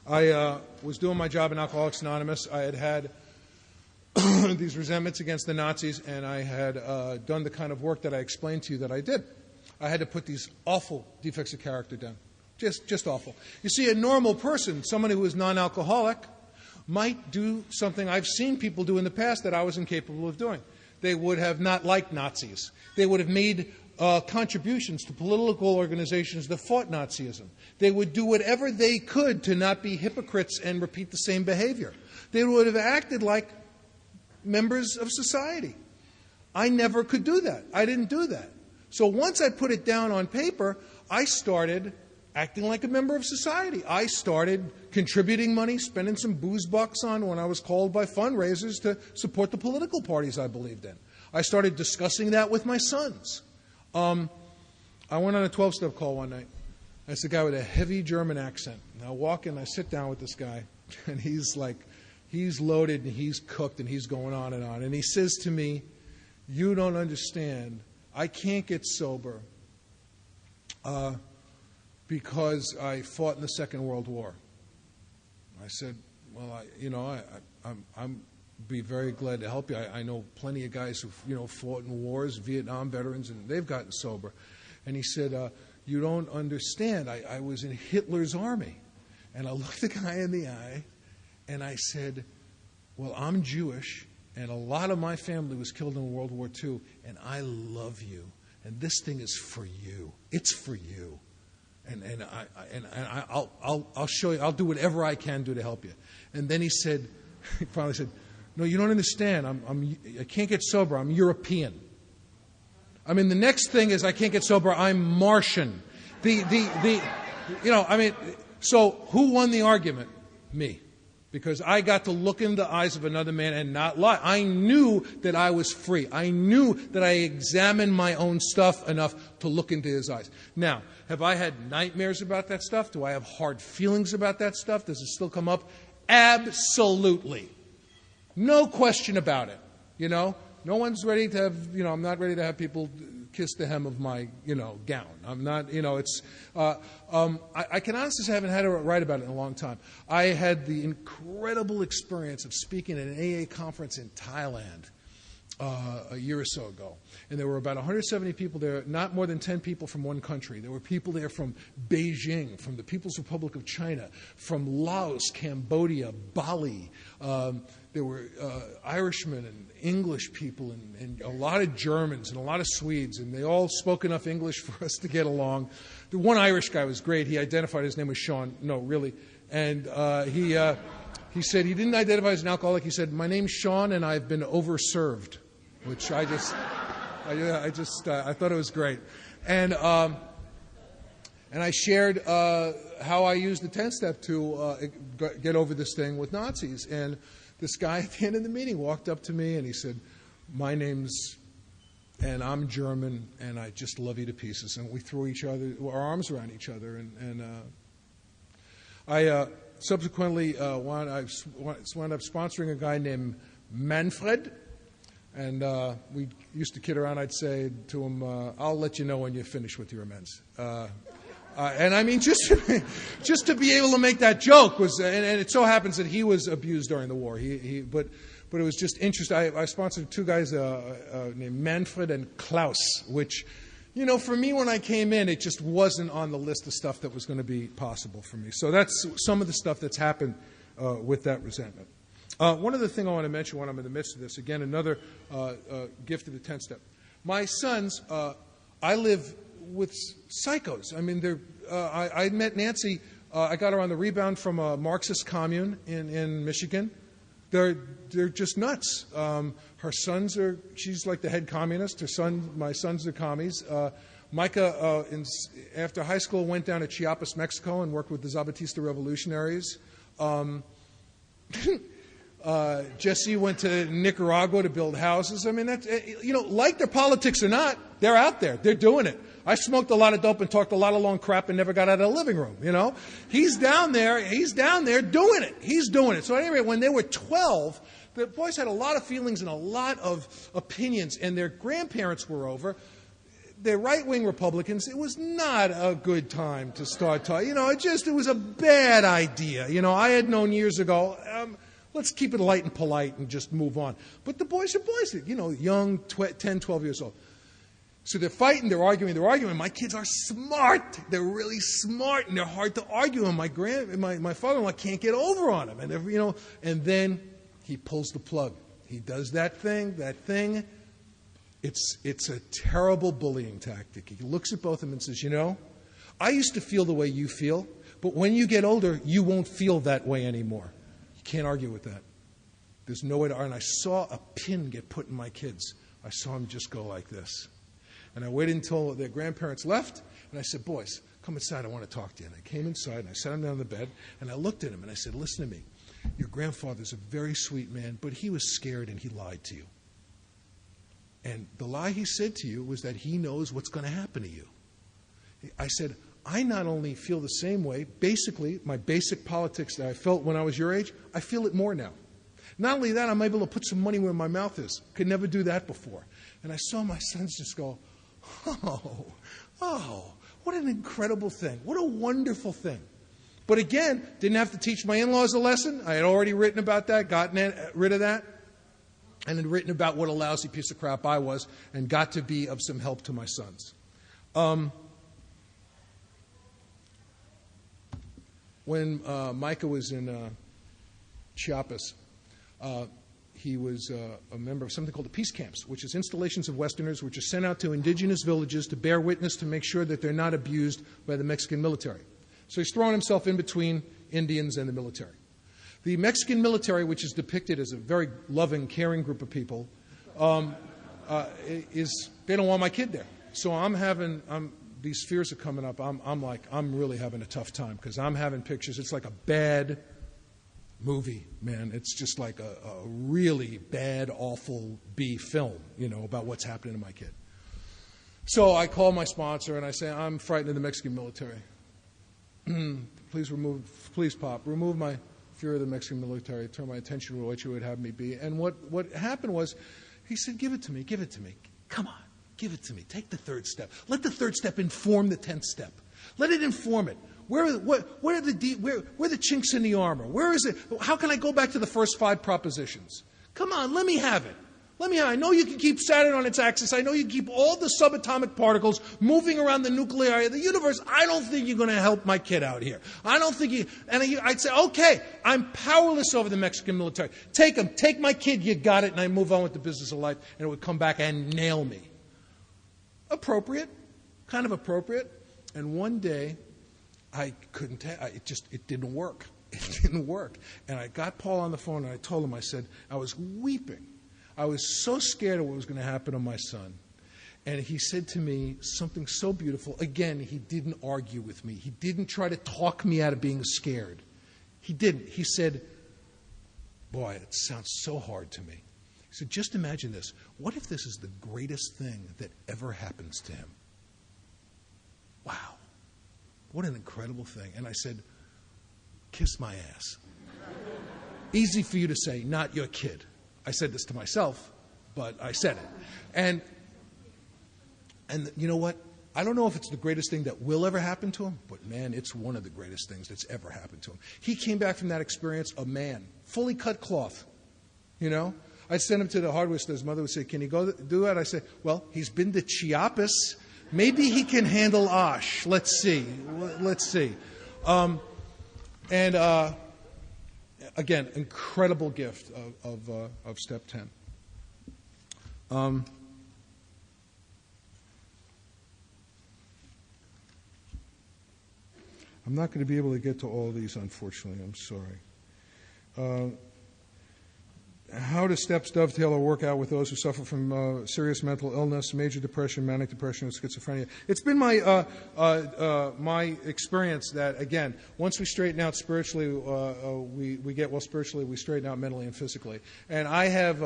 I was doing my job in Alcoholics Anonymous. I had these resentments against the Nazis, and I had done the kind of work that I explained to you that I did. I had to put these awful defects of character down. Just awful. You see, a normal person, someone who is non-alcoholic, might do something I've seen people do in the past that I was incapable of doing. They would have not liked Nazis. They would have made contributions to political organizations that fought Nazism. They would do whatever they could to not be hypocrites and repeat the same behavior. They would have acted like members of society. I never could do that. I didn't do that. So once I put it down on paper, I started acting like a member of society. I started contributing money, spending some booze bucks on when I was called by fundraisers to support the political parties I believed in. I started discussing that with my sons. I went on a 12-step call one night. It's a guy with a heavy German accent. And I walk in, I sit down with this guy, and he's loaded and he's cooked and he's going on. And he says to me, "You don't understand. I can't get sober because I fought in the Second World War." I said, "Well, I'm be very glad to help you. I know plenty of guys who fought in wars, Vietnam veterans, and they've gotten sober." And he said, "You don't understand. I was in Hitler's army." And I looked the guy in the eye, and I said, "Well, I'm Jewish, and a lot of my family was killed in World War II, and I love you, and this thing is for you. It's for you, and I'll show you. I'll do whatever I can do to help you." And then he finally said, "No, you don't understand. I can't get sober. I'm European. I mean, the next thing is I can't get sober. I'm Martian. So who won the argument? Me. Because I got to look in the eyes of another man and not lie. I knew that I was free. I knew that I examined my own stuff enough to look into his eyes. Now, have I had nightmares about that stuff? Do I have hard feelings about that stuff? Does it still come up? Absolutely. No question about it. No one's ready to have, I'm not ready to have people kiss the hem of my, gown. I'm not, I can honestly say I haven't had to write about it in a long time. I had the incredible experience of speaking at an AA conference in Thailand a year or so ago. And there were about 170 people there, not more than 10 people from one country. There were people there from Beijing, from the People's Republic of China, from Laos, Cambodia, Bali. There were Irishmen and English people and a lot of Germans and a lot of Swedes, and they all spoke enough English for us to get along. The one Irish guy was great. He identified his name as Sean. No, really. And he said he didn't identify as an alcoholic. He said, "My name's Sean, and I've been overserved," which I thought it was great. And I shared how I used the 10-step to get over this thing with Nazis. And this guy at the end of the meeting walked up to me and he said, "My name's, and I'm German, and I just love you to pieces." And we threw our arms around each other. And I subsequently wound up sponsoring a guy named Manfred. And we used to kid around. I'd say to him, I'll let you know when you're finished with your amends. And I mean, just to be able to make that joke was, and it so happens that he was abused during the war. But it was just interesting. I sponsored two guys named Manfred and Klaus, which, for me when I came in, it just wasn't on the list of stuff that was going to be possible for me. So that's some of the stuff that's happened with that resentment. One other thing I want to mention when I'm in the midst of this, again, another gift of the 10-step. My sons, I live with psychos. I mean, I met Nancy. I got her on the rebound from a Marxist commune in Michigan. They're just nuts. Her sons she's like the head communist. My sons are commies. Micah, after high school, went down to Chiapas, Mexico, and worked with the Zapatista revolutionaries. Jesse went to Nicaragua to build houses. I mean, that's, like their politics or not, they're out there. They're doing it. I smoked a lot of dope and talked a lot of long crap and never got out of the living room, He's down there doing it. He's doing it. So anyway, when they were 12, the boys had a lot of feelings and a lot of opinions, and their grandparents were over. They're right-wing Republicans. It was not a good time to start talking. It was a bad idea. I had known years ago, let's keep it light and polite and just move on. But the boys are boys, young, 10, 12 years old. So they're fighting, they're arguing. My kids are smart. They're really smart, and they're hard to argue. And my father-in-law can't get over on them. And and then he pulls the plug. He does that thing. It's a terrible bullying tactic. He looks at both of them and says, I used to feel the way you feel, but when you get older, you won't feel that way anymore. You can't argue with that. There's no way to argue. And I saw a pin get put in my kids. I saw them just go like this. And I waited until their grandparents left, and I said, boys, come inside, I want to talk to you. And I came inside, and I sat him down on the bed, and I looked at him, and I said, listen to me. Your grandfather's a very sweet man, but he was scared, and he lied to you. And the lie he said to you was that he knows what's going to happen to you. I said, I not only feel the same way, basically, my basic politics that I felt when I was your age, I feel it more now. Not only that, I'm able to put some money where my mouth is. Could never do that before. And I saw my sons just go, oh, what an incredible thing. What a wonderful thing. But again, didn't have to teach my in-laws a lesson. I had already written about that, gotten rid of that, and had written about what a lousy piece of crap I was, and got to be of some help to my sons. When Micah was in Chiapas, he was a member of something called the Peace Camps, which is installations of Westerners which are sent out to indigenous villages to bear witness to make sure that they're not abused by the Mexican military. So he's throwing himself in between Indians and the military. The Mexican military, which is depicted as a very loving, caring group of people, they don't want my kid there. So these fears are coming up. I'm really having a tough time because I'm having pictures. It's like a bad movie, man. It's just like a really bad, awful B film, about what's happening to my kid. So I call my sponsor and I say, I'm frightened of the Mexican military. Please, Pop, remove my fear of the Mexican military, turn my attention to what you would have me be. And what happened was, he said, give it to me. Come on, give it to me. Take the third step. Let the third step inform the 10th step. Let it inform it. Where are the chinks in the armor? Where is it? How can I go back to the first 5 propositions? Come on, let me have it. I know you can keep Saturn on its axis. I know you can keep all the subatomic particles moving around the nuclear area of the universe. I don't think you're going to help my kid out here. I don't think you... And I'd say, okay, I'm powerless over the Mexican military. Take him. Take my kid. You got it. And I move on with the business of life. And it would come back and nail me. Appropriate. Kind of appropriate. And one day, I couldn't tell. It didn't work. It didn't work. And I got Paul on the phone and I told him, I said, I was weeping. I was so scared of what was going to happen to my son. And he said to me something so beautiful. Again, he didn't argue with me. He didn't try to talk me out of being scared. He didn't. He said, boy, it sounds so hard to me. He said, just imagine this. What if this is the greatest thing that ever happens to him? Wow. What an incredible thing. And I said, kiss my ass. Easy for you to say, not your kid. I said this to myself, but I said it. And you know what? I don't know if it's the greatest thing that will ever happen to him, but man, it's one of the greatest things that's ever happened to him. He came back from that experience a man, fully cut cloth. You know? I'd send him to the hardware store. His mother would say, "Can he go do that?" I say, "Well, he's been to Chiapas. Maybe he can handle Osh. Let's see. Again, incredible gift of step 10. I'm not going to be able to get to all these, unfortunately. I'm sorry. How do steps dovetail or work out with those who suffer from serious mental illness, major depression, manic depression, or schizophrenia? It's been my experience that, again, once we straighten out spiritually, we get well spiritually, we straighten out mentally and physically. And I have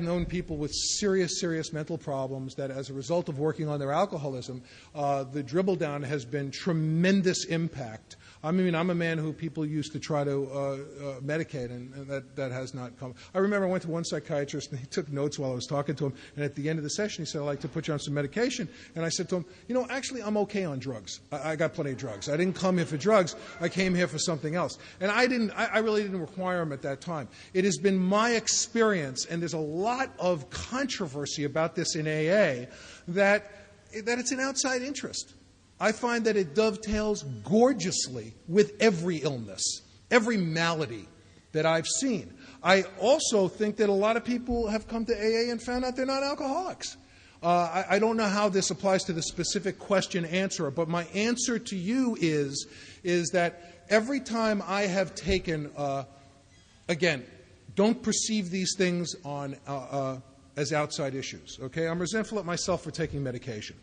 known people with serious mental problems that, as a result of working on their alcoholism, the dribble down has been tremendous impact. I mean, I'm a man who people used to try to medicate, and that has not come. I remember I went to one psychiatrist, and he took notes while I was talking to him, and at the end of the session, he said, "I'd like to put you on some medication." And I said to him, actually, I'm okay on drugs. I got plenty of drugs. I didn't come here for drugs. I came here for something else. And I really didn't require him at that time. It has been my experience, and there's a lot of controversy about this in AA, that it's an outside interest. I find that it dovetails gorgeously with every illness, every malady that I've seen. I also think that a lot of people have come to AA and found out they're not alcoholics. I don't know how this applies to the specific question answer, but my answer to you is that every time I have taken, again, don't perceive these things as outside issues. Okay, I'm resentful at myself for taking medication.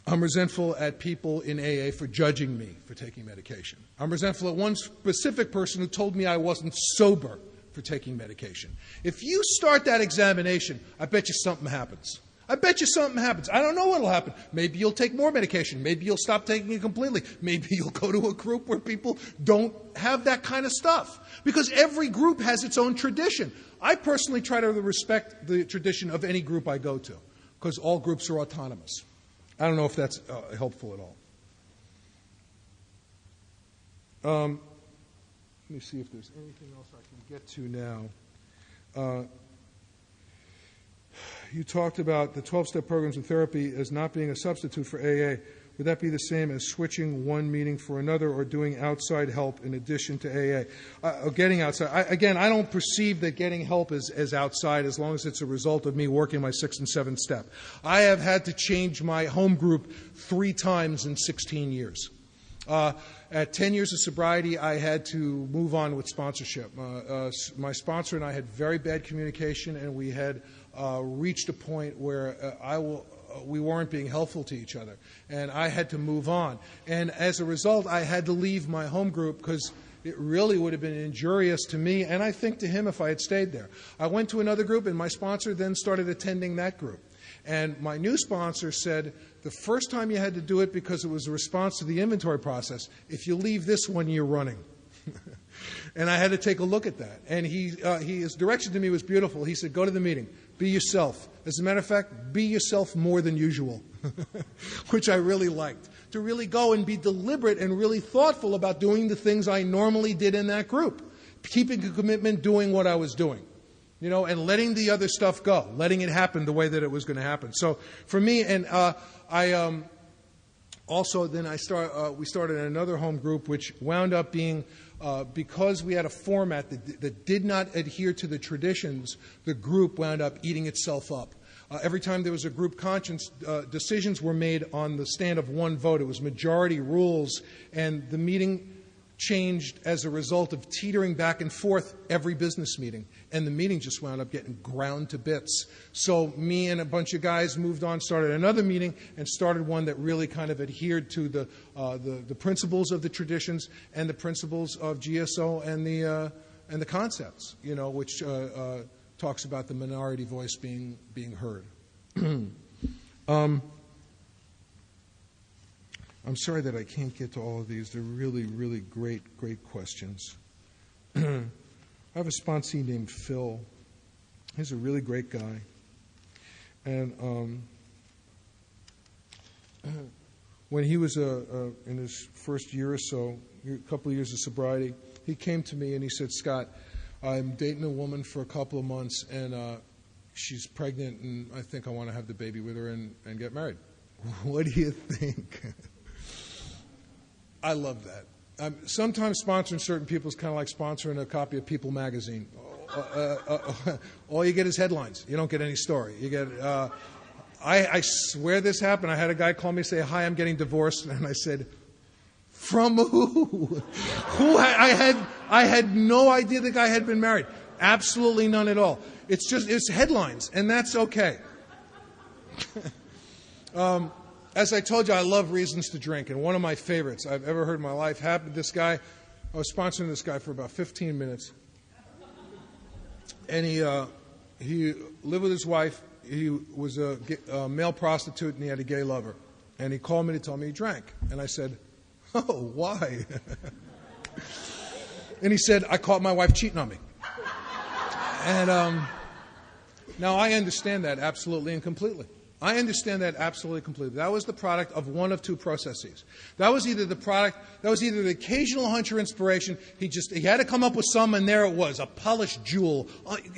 I'm resentful at people in AA for judging me for taking medication. I'm resentful at one specific person who told me I wasn't sober for taking medication. If you start that examination, I bet you something happens. I don't know what will happen. Maybe you'll take more medication. Maybe you'll stop taking it completely. Maybe you'll go to a group where people don't have that kind of stuff. Because every group has its own tradition. I personally try to respect the tradition of any group I go to, because all groups are autonomous. I don't know if that's helpful at all. Let me see if there's anything else I can get to now. You talked about the 12-step programs of therapy as not being a substitute for AA. Would that be the same as switching one meeting for another or doing outside help in addition to AA? Getting outside. I don't perceive that getting help is outside as long as it's a result of me working my 6th and 7th step. I have had to change my home group 3 times in 16 years. At 10 years of sobriety, I had to move on with sponsorship. My sponsor and I had very bad communication, and we had reached a point where we weren't being helpful to each other, and I had to move on. And as a result, I had to leave my home group because it really would have been injurious to me, and I think to him if I had stayed there. I went to another group, and my sponsor then started attending that group. And my new sponsor said, the first time you had to do it because it was a response to the inventory process. If you leave this one, you're running. And I had to take a look at that. And his direction to me was beautiful. He said, go to the meeting. Be yourself. As a matter of fact, be yourself more than usual, which I really liked. To really go and be deliberate and really thoughtful about doing the things I normally did in that group. Keeping a commitment, doing what I was doing. And letting the other stuff go. Letting it happen the way that it was going to happen. So for me, and we started another home group, which wound up being, because we had a format that did not adhere to the traditions, the group wound up eating itself up. Every time there was a group conscience, decisions were made on the stand of one vote. It was majority rules, and the meeting changed as a result of teetering back and forth every business meeting. And the meeting just wound up getting ground to bits. So me and a bunch of guys moved on, started another meeting, and started one that really kind of adhered to the principles of the traditions and the principles of GSO and the concepts, which talks about the minority voice being heard. I'm sorry that I can't get to all of these. They're really, really great questions. I have a sponsee named Phil. He's a really great guy. And when he was in his first year or so, a couple of years of sobriety, he came to me and he said, Scott, I'm dating a woman for a couple of months, and she's pregnant, and I think I want to have the baby with her and get married. What do you think? I love that. Sometimes sponsoring certain people is kind of like sponsoring a copy of People magazine. All you get is headlines. You don't get any story. You get. I swear this happened. I had a guy call me and say, "Hi, I'm getting divorced," and I said, "From who?" Who? I had no idea the guy had been married. Absolutely none at all. It's headlines, and that's okay. As I told you, I love reasons to drink, and one of my favorites I've ever heard in my life happened. This guy, I was sponsoring this guy for about 15 minutes, and he lived with his wife. He was a male prostitute, and he had a gay lover. And he called me to tell me he drank, and I said, "Oh, why?" And he said, "I caught my wife cheating on me." And now I understand that absolutely and completely. I understand that absolutely completely. That was the product of one of two processes. That was either the occasional hunch or inspiration. He had to come up with some, and there it was, a polished jewel,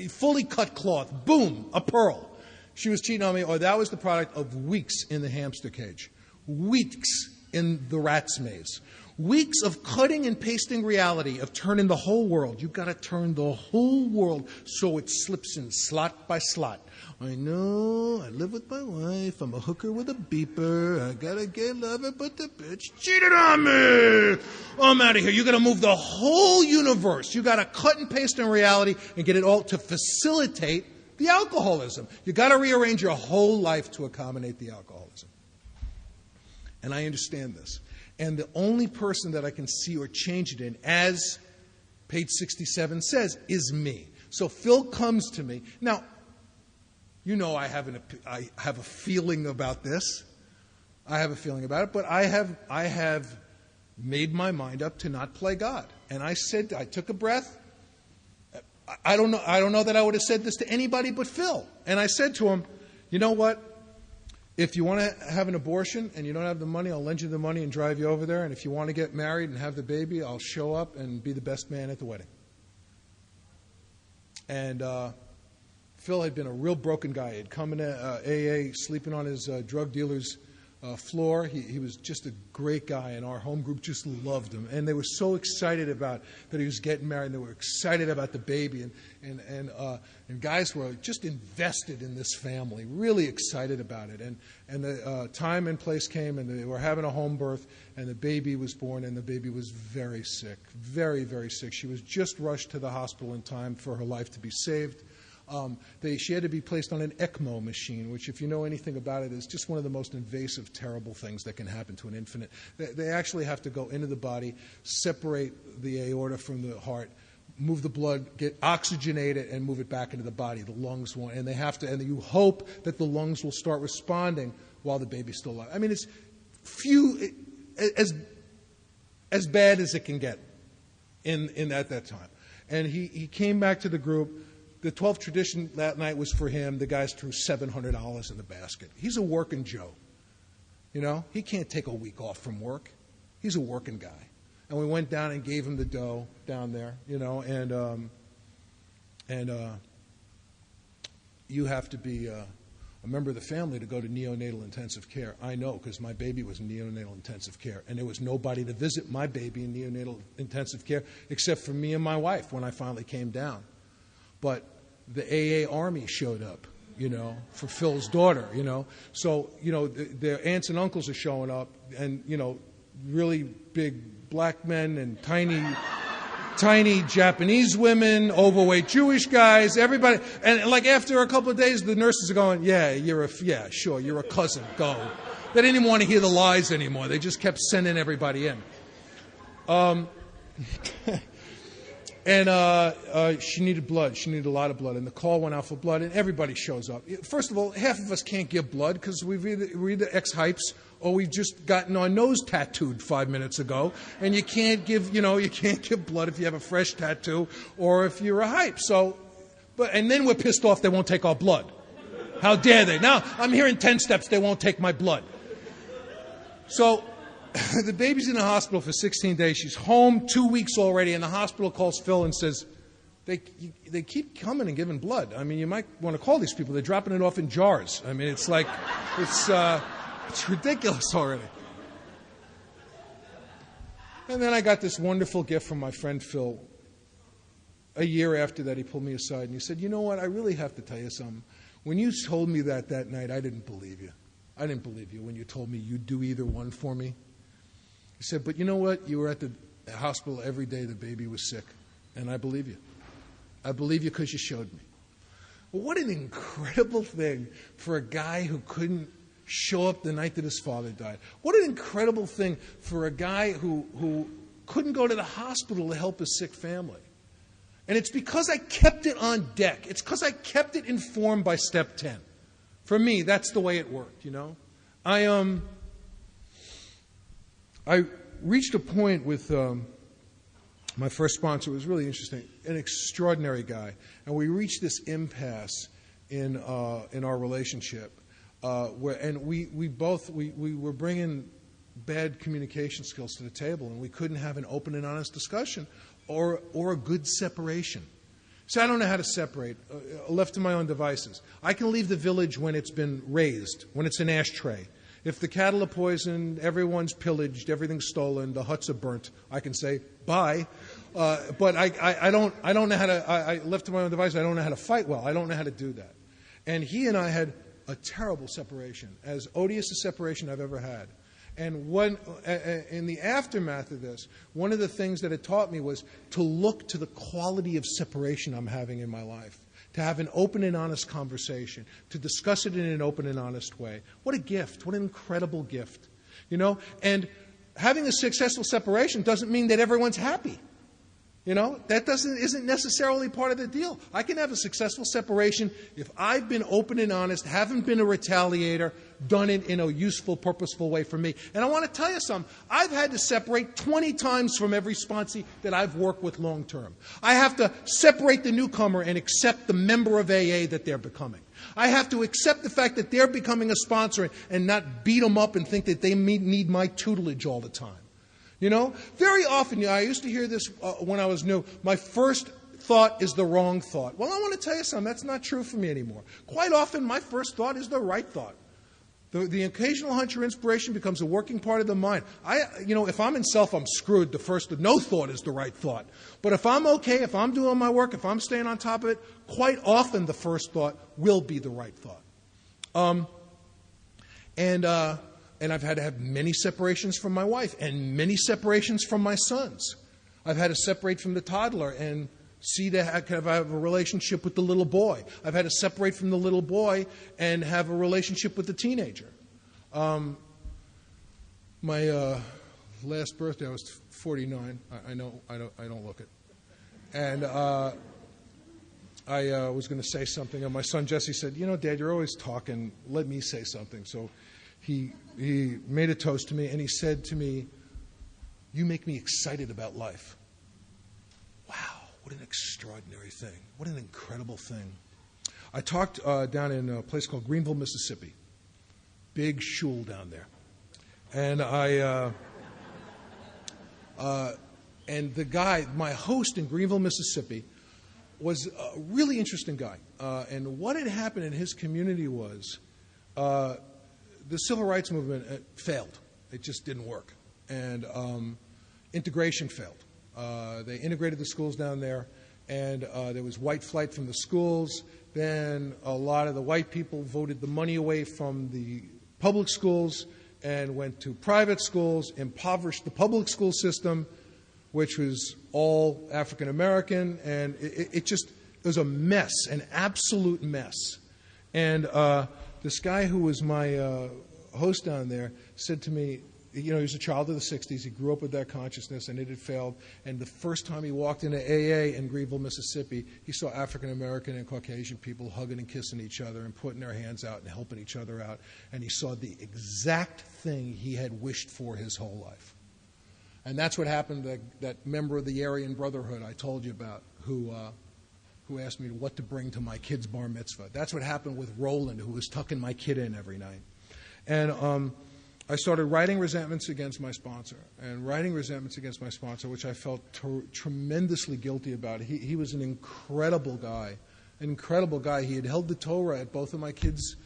fully cut cloth, boom, a pearl. She was cheating on me, or that was the product of weeks in the hamster cage, weeks in the rat's maze, weeks of cutting and pasting reality, of turning the whole world. You've got to turn the whole world so it slips in slot by slot. I know, I live with my wife, I'm a hooker with a beeper, I got a gay lover, but the bitch cheated on me. I'm out of here. You got to move the whole universe. You got to cut and paste in reality and get it all to facilitate the alcoholism. You got to rearrange your whole life to accommodate the alcoholism. And I understand this. And the only person that I can see or change it in, as page 67 says, is me. So Phil comes to me. Now, you know I have a feeling about this. I have a feeling about it, but I have made my mind up to not play God. And I took a breath. I don't know that I would have said this to anybody but Phil. And I said to him, you know what? If you want to have an abortion and you don't have the money, I'll lend you the money and drive you over there. And if you want to get married and have the baby, I'll show up and be the best man at the wedding. And Phil had been a real broken guy. He'd come into AA, sleeping on his drug dealer's floor. He was just a great guy, and our home group just loved him. And they were so excited about that he was getting married, and they were excited about the baby. And guys were just invested in this family, really excited about it. And the time and place came, and they were having a home birth, and the baby was born, and the baby was very sick, very, very sick. She was just rushed to the hospital in time for her life to be saved. She had to be placed on an ECMO machine, which, if you know anything about it, is just one of the most invasive, terrible things that can happen to an infant. They actually have to go into the body, separate the aorta from the heart, move the blood, oxygenate it, and move it back into the body. The lungs won't, and you hope that the lungs will start responding while the baby's still alive. I mean, it's as bad as it can get at that time. And he came back to the group. The 12th tradition that night was for him. The guys threw $700 in the basket. He's a working Joe. You know, he can't take a week off from work. He's a working guy. And we went down and gave him the dough down there, you know, and you have to be a member of the family to go to neonatal intensive care. I know, because my baby was in neonatal intensive care, and there was nobody to visit my baby in neonatal intensive care except for me and my wife when I finally came down. But the AA army showed up, you know, for Phil's daughter, you know. So, you know, their aunts and uncles are showing up, and, you know, really big black men and tiny Japanese women, overweight Jewish guys, everybody. And like after a couple of days, the nurses are going, yeah, sure, you're a cousin, go. They didn't even want to hear the lies anymore. They just kept sending everybody in. And she needed blood. She needed a lot of blood. And the call went out for blood, and everybody shows up. First of all, half of us can't give blood because we're either ex-hypes or we've just gotten our nose tattooed 5 minutes ago. And you can't give blood if you have a fresh tattoo or if you're a hype. So And then we're pissed off they won't take our blood. How dare they? Now I'm hearing 10 steps, they won't take my blood. So the baby's in the hospital for 16 days. She's home 2 weeks already, and the hospital calls Phil and says, they keep coming and giving blood. I mean, you might want to call these people. They're dropping it off in jars. I mean, it's like, it's ridiculous already. And then I got this wonderful gift from my friend Phil. A year after that, he pulled me aside and he said, you know what, I really have to tell you something. When you told me that night, I didn't believe you. I didn't believe you when you told me you'd do either one for me. He said, but you know what? You were at the hospital every day the baby was sick, and I believe you. I believe you because you showed me. Well, what an incredible thing for a guy who couldn't show up the night that his father died. What an incredible thing for a guy who couldn't go to the hospital to help his sick family. And it's because I kept it on deck. It's because I kept it informed by step 10. For me, that's the way it worked, you know. I reached a point with my first sponsor. It was really interesting, an extraordinary guy. And we reached this impasse in our relationship. We were bringing bad communication skills to the table, and we couldn't have an open and honest discussion or a good separation. So I don't know how to separate, left to my own devices. I can leave the village when it's been raised, when it's an ashtray. If the cattle are poisoned, everyone's pillaged, everything's stolen, the huts are burnt, I can say bye. But I don't know how to. I left to my own devices. I don't know how to fight well. I don't know how to do that. And he and I had a terrible separation, as odious a separation I've ever had. And in the aftermath of this, one of the things that it taught me was to look to the quality of separation I'm having in my life, to have an open and honest conversation, to discuss it in an open and honest way. What a gift. What an incredible gift. You know, and having a successful separation doesn't mean that everyone's happy. You know, that isn't necessarily part of the deal. I can have a successful separation if I've been open and honest, haven't been a retaliator, done it in a useful, purposeful way for me. And I want to tell you something. I've had to separate 20 times from every sponsee that I've worked with long term. I have to separate the newcomer and accept the member of AA that they're becoming. I have to accept the fact that they're becoming a sponsor and not beat them up and think that they need my tutelage all the time. You know, very often, I used to hear this when I was new, my first thought is the wrong thought. Well, I want to tell you something, that's not true for me anymore. Quite often, my first thought is the right thought. The occasional hunch or inspiration becomes a working part of the mind. If I'm in self, I'm screwed. No thought is the right thought. But if I'm okay, if I'm doing my work, if I'm staying on top of it, quite often the first thought will be the right thought. And I've had to have many separations from my wife and many separations from my sons. I've had to separate from the toddler and see to have a relationship with the little boy. I've had to separate from the little boy and have a relationship with the teenager. My last birthday, I was 49. I don't look it. And I was going to say something, and my son Jesse said, "You know, Dad, you're always talking. Let me say something." So he made a toast to me, and he said to me, "You make me excited about life." Wow, what an extraordinary thing. What an incredible thing. I talked down in a place called Greenville, Mississippi. Big shul down there. And and the guy, my host in Greenville, Mississippi, was a really interesting guy. And what had happened in his community was the civil rights movement failed. It just didn't work. And integration failed. They integrated the schools down there, and there was white flight from the schools. Then a lot of the white people voted the money away from the public schools and went to private schools, impoverished the public school system, which was all African American, and it was a mess, an absolute mess. And this guy who was my host down there said to me, you know, he was a child of the 60s. He grew up with that consciousness, and it had failed. And the first time he walked into AA in Greenville, Mississippi, he saw African American and Caucasian people hugging and kissing each other and putting their hands out and helping each other out. And he saw the exact thing he had wished for his whole life. And that's what happened to that member of the Aryan Brotherhood I told you about, who who asked me what to bring to my kid's bar mitzvah. That's what happened with Roland, who was tucking my kid in every night. And I started writing resentments against my sponsor, which I felt tremendously guilty about. He was an incredible guy. He had held the Torah at both of my kids'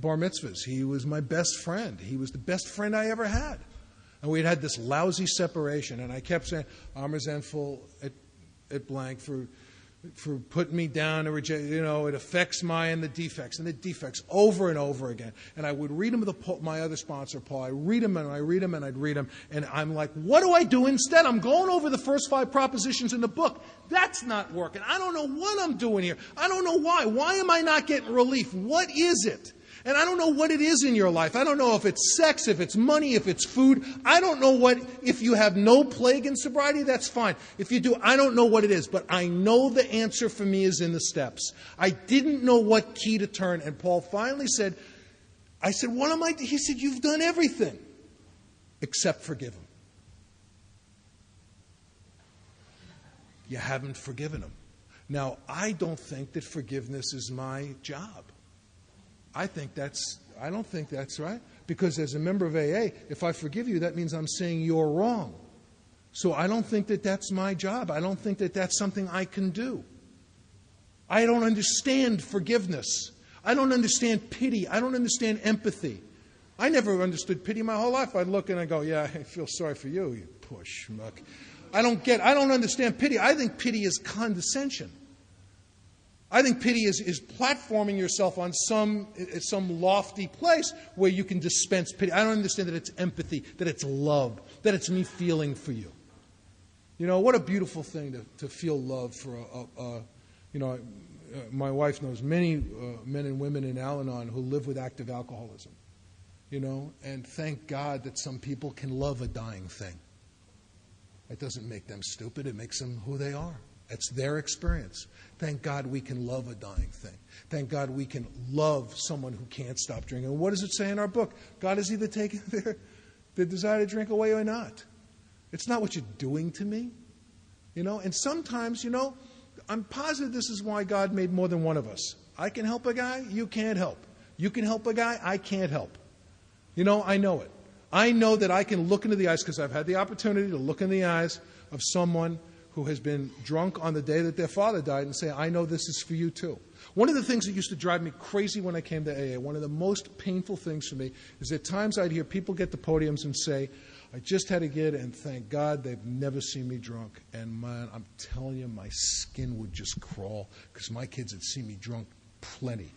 bar mitzvahs. He was my best friend. He was the best friend I ever had. And we'd had this lousy separation, and I kept saying, I'm resentful at blank for putting me down, it affects the defects over and over again. And I would read them with my other sponsor, Paul. I read them and I'd read them, and I'm like, what do I do instead? I'm going over the first 5 propositions in the book. That's not working. I don't know what I'm doing here. I don't know why. Why am I not getting relief? What is it? And I don't know what it is in your life. I don't know if it's sex, if it's money, if it's food. I don't know what, if you have no plague in sobriety, that's fine. If you do, I don't know what it is. But I know the answer for me is in the steps. I didn't know what key to turn. And Paul finally said, I said, what am I? He said, you've done everything except forgive him. You haven't forgiven him. Now, I don't think that forgiveness is my job. I don't think that's right. Because as a member of AA, if I forgive you, that means I'm saying you're wrong. So I don't think that that's my job. I don't think that that's something I can do. I don't understand forgiveness. I don't understand pity. I don't understand empathy. I never understood pity my whole life. I'd look and I'd go, yeah, I feel sorry for you, you poor schmuck. I don't understand pity. I think pity is condescension. I think pity is platforming yourself on some lofty place where you can dispense pity. I don't understand that it's empathy, that it's love, that it's me feeling for you. What a beautiful thing to feel love for my wife knows many men and women in Al-Anon who live with active alcoholism. And thank God that some people can love a dying thing. It doesn't make them stupid. It makes them who they are. It's their experience. Thank God we can love a dying thing. Thank God we can love someone who can't stop drinking. And what does it say in our book? God is either taking their desire to drink away or not. It's not what you're doing to me. And sometimes, I'm positive this is why God made more than one of us. I can help a guy, you can't help. You can help a guy, I can't help. I know it. I know that I can look into the eyes, because I've had the opportunity to look in the eyes of someone who has been drunk on the day that their father died and say, I know this is for you too. One of the things that used to drive me crazy when I came to AA, one of the most painful things for me, is at times I'd hear people get to podiums and say, I just had a kid and thank God they've never seen me drunk. And man, I'm telling you, my skin would just crawl because my kids had seen me drunk plenty.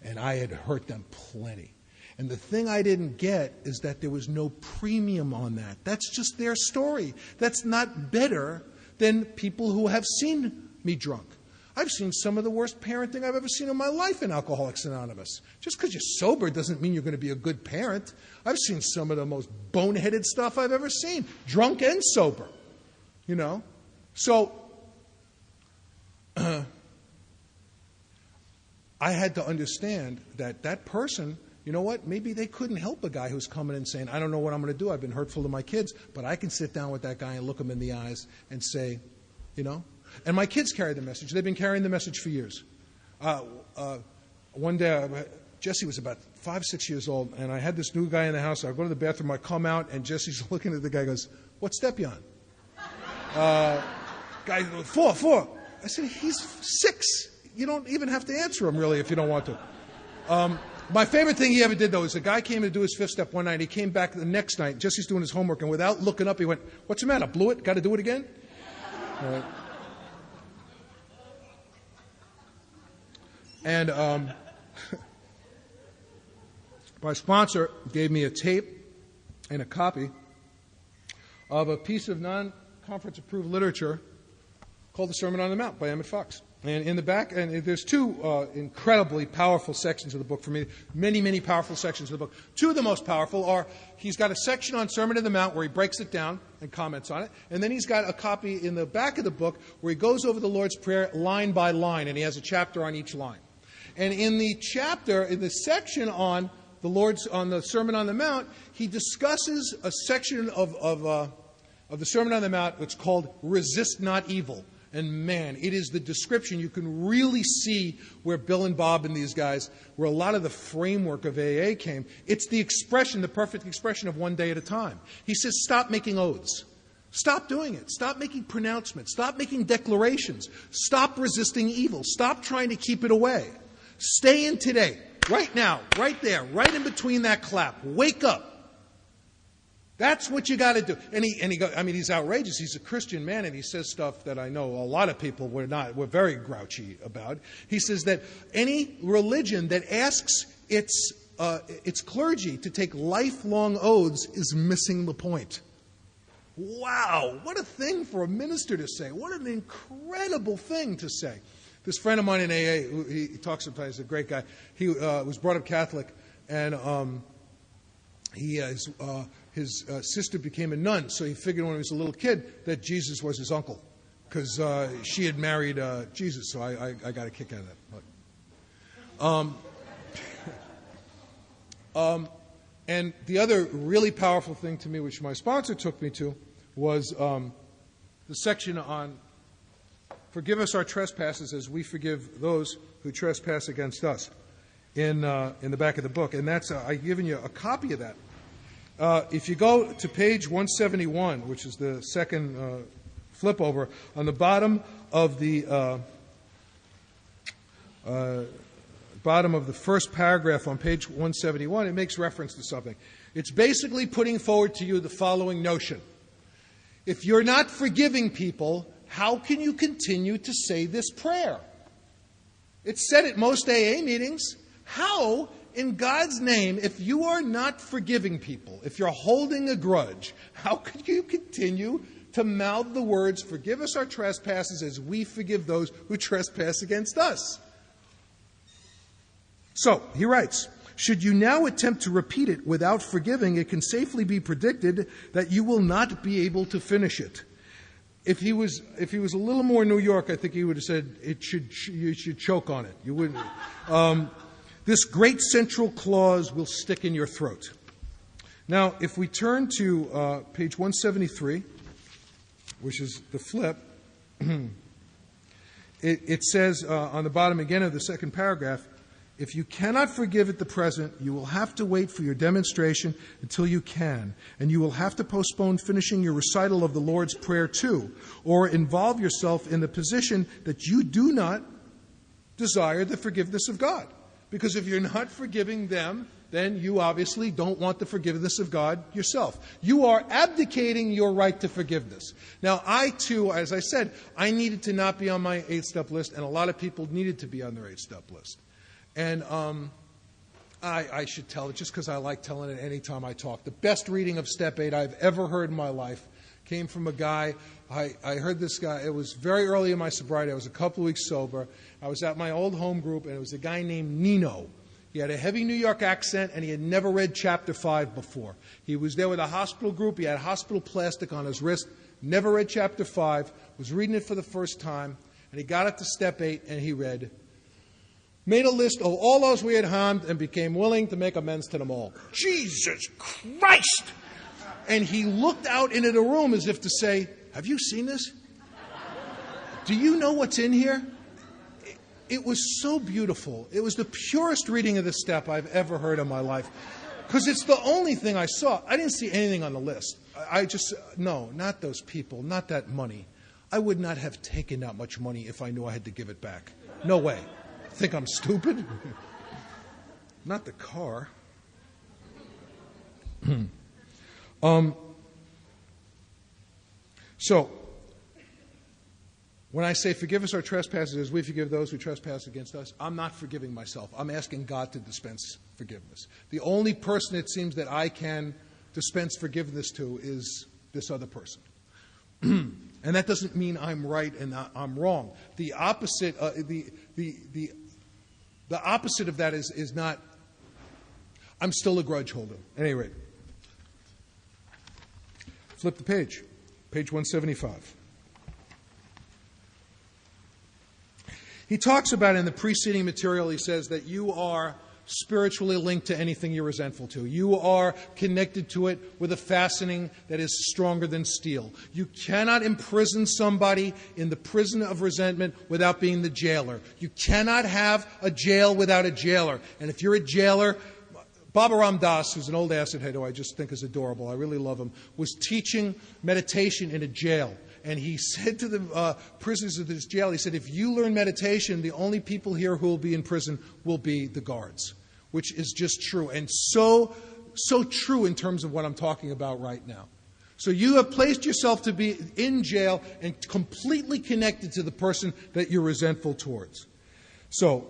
And I had hurt them plenty. And the thing I didn't get is that there was no premium on that. That's just their story. That's not better than people who have seen me drunk. I've seen some of the worst parenting I've ever seen in my life in Alcoholics Anonymous. Just because you're sober doesn't mean you're going to be a good parent. I've seen some of the most boneheaded stuff I've ever seen, drunk and sober. So I had to understand that person, maybe they couldn't help a guy who's coming and saying, I don't know what I'm going to do. I've been hurtful to my kids. But I can sit down with that guy and look him in the eyes and say, And my kids carry the message. They've been carrying the message for years. One day, Jesse was about 5, 6 years old, and I had this new guy in the house. I go to the bathroom, I come out, and Jesse's looking at the guy and goes, what step you on? Guy goes, 4. I said, he's 6. You don't even have to answer him, really, if you don't want to. My favorite thing he ever did, though, is a guy came to do his 5th step one night. He came back the next night. Jesse's doing his homework, and without looking up, he went, what's the matter? Blew it? Got to do it again? All right. And my sponsor gave me a tape and a copy of a piece of non-conference approved literature called The Sermon on the Mount by Emmett Fox. And in the back, and there's 2 incredibly powerful sections of the book for me, many, many powerful sections of the book. 2 of the most powerful are, he's got a section on Sermon on the Mount where he breaks it down and comments on it. And then he's got a copy in the back of the book where he goes over the Lord's Prayer line by line, and he has a chapter on each line. And in the chapter, in the section on the Sermon on the Mount, he discusses a section of the Sermon on the Mount that's called Resist Not Evil. And man, it is the description. You can really see where Bill and Bob and these guys, where a lot of the framework of AA came. It's the expression, the perfect expression of one day at a time. He says, stop making oaths. Stop doing it. Stop making pronouncements. Stop making declarations. Stop resisting evil. Stop trying to keep it away. Stay in today. Right now. Right there. Right in between that clap. Wake up. That's what you got to do. And he goes, I mean, he's outrageous. He's a Christian man, and he says stuff that I know a lot of people were very grouchy about. He says that any religion that asks its clergy to take lifelong oaths is missing the point. Wow, what a thing for a minister to say. What an incredible thing to say. This friend of mine in AA, he talks sometimes, he's a great guy. He was brought up Catholic, and his sister became a nun, so he figured when he was a little kid that Jesus was his uncle, because she had married Jesus, so I got a kick out of that. And the other really powerful thing to me, which my sponsor took me to, was the section on forgive us our trespasses as we forgive those who trespass against us in the back of the book. And that's I've given you a copy of that. If you go to page 171, which is the second flip over, on the bottom of the first paragraph on page 171, it makes reference to something. It's basically putting forward to you the following notion. If you're not forgiving people, how can you continue to say this prayer? It's said at most AA meetings. How, in God's name, if you are not forgiving people, if you're holding a grudge, how can you continue to mouth the words, forgive us our trespasses as we forgive those who trespass against us? So, he writes, should you now attempt to repeat it without forgiving, it can safely be predicted that you will not be able to finish it. If he was a little more New York, I think he would have said you should choke on it. You wouldn't. This great central clause will stick in your throat. Now, if we turn to page 173, which is the flip, it says on the bottom again of the second paragraph, if you cannot forgive at the present, you will have to wait for your demonstration until you can, and you will have to postpone finishing your recital of the Lord's Prayer too, or involve yourself in the position that you do not desire the forgiveness of God. Because if you're not forgiving them, then you obviously don't want the forgiveness of God yourself. You are abdicating your right to forgiveness. Now, I too, as I said, I needed to not be on my 8-step list, and a lot of people needed to be on their 8-step list. And I should tell it just because I like telling it any time I talk. The best reading of Step 8 I've ever heard in my life came from a guy. I heard this guy. It was very early in my sobriety. I was a couple of weeks sober. I was at my old home group, and it was a guy named Nino. He had a heavy New York accent, and he had never read Chapter 5 before. He was there with a hospital group. He had hospital plastic on his wrist, never read Chapter 5, was reading it for the first time, and he got up to Step 8, and he read, made a list of all those we had harmed and became willing to make amends to them all. Jesus Christ! And he looked out into the room as if to say, have you seen this? Do you know what's in here? It was so beautiful. It was the purest reading of the step I've ever heard in my life. Because it's the only thing I saw. I didn't see anything on the list. No, not those people, not that money. I would not have taken that much money if I knew I had to give it back. No way. Think I'm stupid? Not the car. So, when I say forgive us our trespasses as we forgive those who trespass against us, I'm not forgiving myself. I'm asking God to dispense forgiveness. The only person it seems that I can dispense forgiveness to is this other person. And that doesn't mean I'm right and I'm wrong. The opposite, the opposite of that is not, I'm still a grudge holder. At any rate. Flip the page. Page 175. He talks about in the preceding material, he says that you are spiritually linked to anything you're resentful to. You are connected to it with a fastening that is stronger than steel. You cannot imprison somebody in the prison of resentment without being the jailer. You cannot have a jail without a jailer. And if you're a jailer, Baba Ram Das, who's an old acid head who I just think is adorable, I really love him, was teaching meditation in a jail. And he said to the prisoners of this jail, he said, if you learn meditation, the only people here who will be in prison will be the guards, which is just true. And so true in terms of what I'm talking about right now. So you have placed yourself to be in jail and completely connected to the person that you're resentful towards. So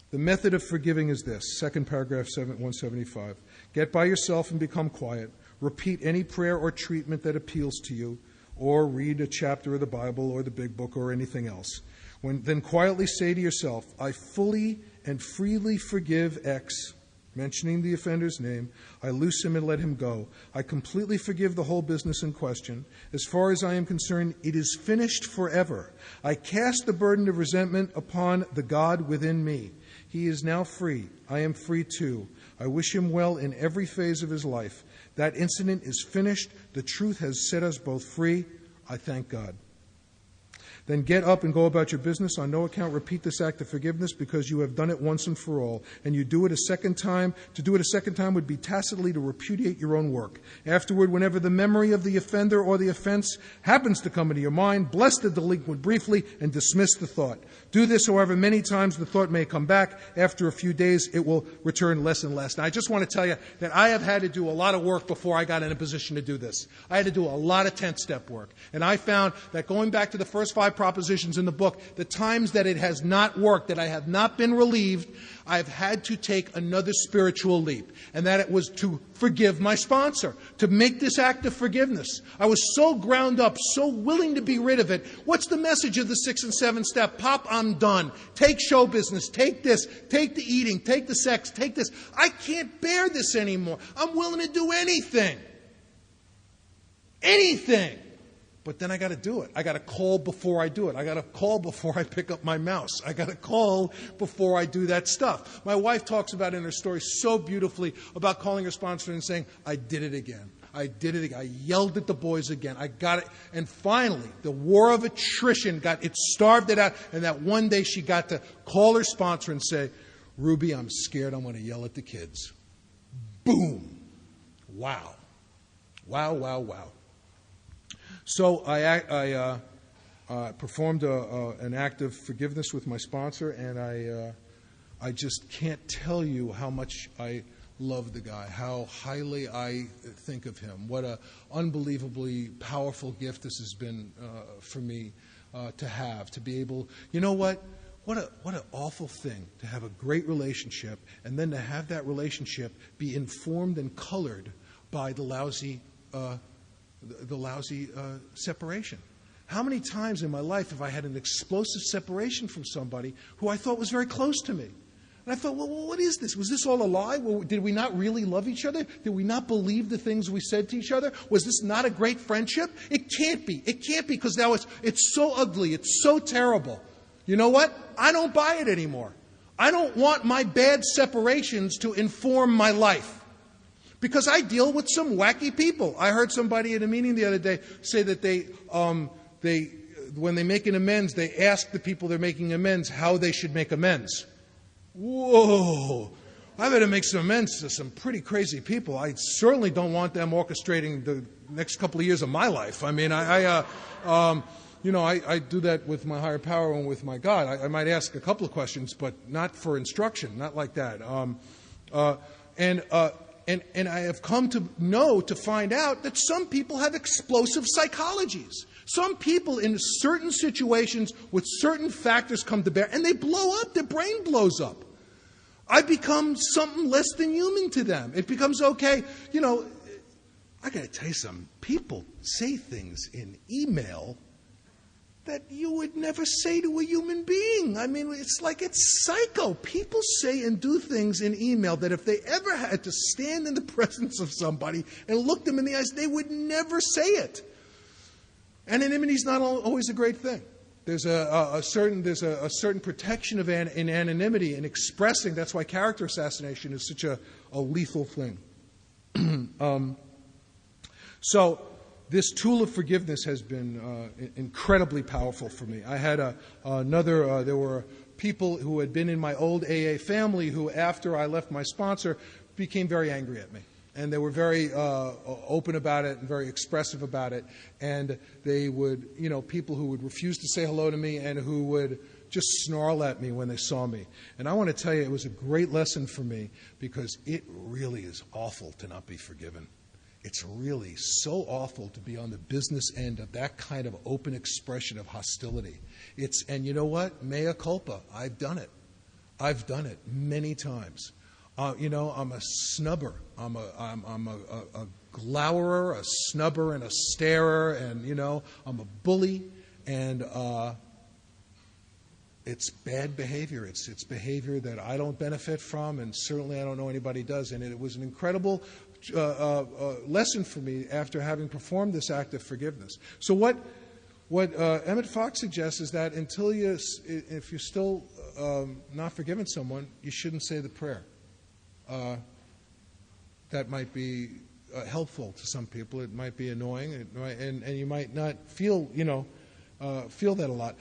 the method of forgiving is this, second paragraph 175. Get by yourself and become quiet. Repeat any prayer or treatment that appeals to you, or read a chapter of the Bible or the Big Book or anything else. Then quietly say to yourself, I fully and freely forgive X, mentioning the offender's name. I loose him and let him go. I completely forgive the whole business in question. As far as I am concerned, it is finished forever. I cast the burden of resentment upon the God within me. He is now free. I am free too. I wish him well in every phase of his life. That incident is finished. The truth has set us both free. I thank God. Then get up and go about your business. On no account repeat this act of forgiveness, because you have done it once and for all. And you do it a second time. To do it a second time would be tacitly to repudiate your own work. Afterward, whenever the memory of the offender or the offense happens to come into your mind, bless the delinquent briefly and dismiss the thought. Do this, however many times the thought may come back. After a few days, it will return less and less. Now, I just want to tell you that I have had to do a lot of work before I got in a position to do this. I had to do a lot of 10-step work. And I found that going back to the first 5 propositions in the book, the times that it has not worked, that I have not been relieved, I've had to take another spiritual leap. And that it was to forgive my sponsor, to make this act of forgiveness. I was so ground up, so willing to be rid of it. What's the message of the 6 and 7 step? Pop, I'm done. Take show business. Take this. Take the eating. Take the sex. Take this. I can't bear this anymore. I'm willing to do anything. Anything. But then I got to do it. I got to call before I do it. I got to call before I pick up my mouse. I got to call before I do that stuff. My wife talks about in her story so beautifully about calling her sponsor and saying, I did it again. I did it again. I yelled at the boys again. I got it. And finally, the war of attrition starved it out. And that one day she got to call her sponsor and say, Ruby, I'm scared I'm going to yell at the kids. Boom. Wow. Wow, wow, wow. So I performed an act of forgiveness with my sponsor, and I just can't tell you how much I love the guy, how highly I think of him. What an unbelievably powerful gift this has been for me to have, to be able, you know what? What an awful thing to have a great relationship, and then to have that relationship be informed and colored by the lousy separation. How many times in my life have I had an explosive separation from somebody who I thought was very close to me? And I thought, well, what is this? Was this all a lie? Did we not really love each other? Did we not believe the things we said to each other? Was this not a great friendship? It can't be. It can't be, because now it's so ugly. It's so terrible. You know what? I don't buy it anymore. I don't want my bad separations to inform my life. Because I deal with some wacky people. I heard somebody at a meeting the other day say that they when they make an amends, they ask the people they're making amends how they should make amends. Whoa! I better make some amends to some pretty crazy people. I certainly don't want them orchestrating the next couple of years of my life. I mean, I do that with my higher power and with my God. I might ask a couple of questions, but not for instruction, not like that. And I have come to find out that some people have explosive psychologies. Some people in certain situations with certain factors come to bear, and they blow up. Their brain blows up. I become something less than human to them. It becomes okay. You know, I got to tell you something. People say things in email that you would never say to a human being. I mean, it's like it's psycho. People say and do things in email that if they ever had to stand in the presence of somebody and look them in the eyes, they would never say it. Anonymity is not always a great thing. There's a certain protection of in anonymity and expressing. That's why character assassination is such a lethal thing. So this tool of forgiveness has been incredibly powerful for me. I had there were people who had been in my old AA family who, after I left my sponsor, became very angry at me. And they were very open about it and very expressive about it. And they would, people who would refuse to say hello to me and who would just snarl at me when they saw me. And I want to tell you, it was a great lesson for me because it really is awful to not be forgiven. It's really so awful to be on the business end of that kind of open expression of hostility. And you know what? Mea culpa. I've done it. I've done it many times. I'm a snubber. I'm a glowerer, a snubber, and a starer, and I'm a bully, and it's bad behavior. It's behavior that I don't benefit from, and certainly I don't know anybody does. And it was an incredible lesson for me after having performed this act of forgiveness. So what Emmett Fox suggests is that if you're still not forgiving someone, you shouldn't say the prayer. That might be helpful to some people. It might be annoying, and you might not feel that a lot.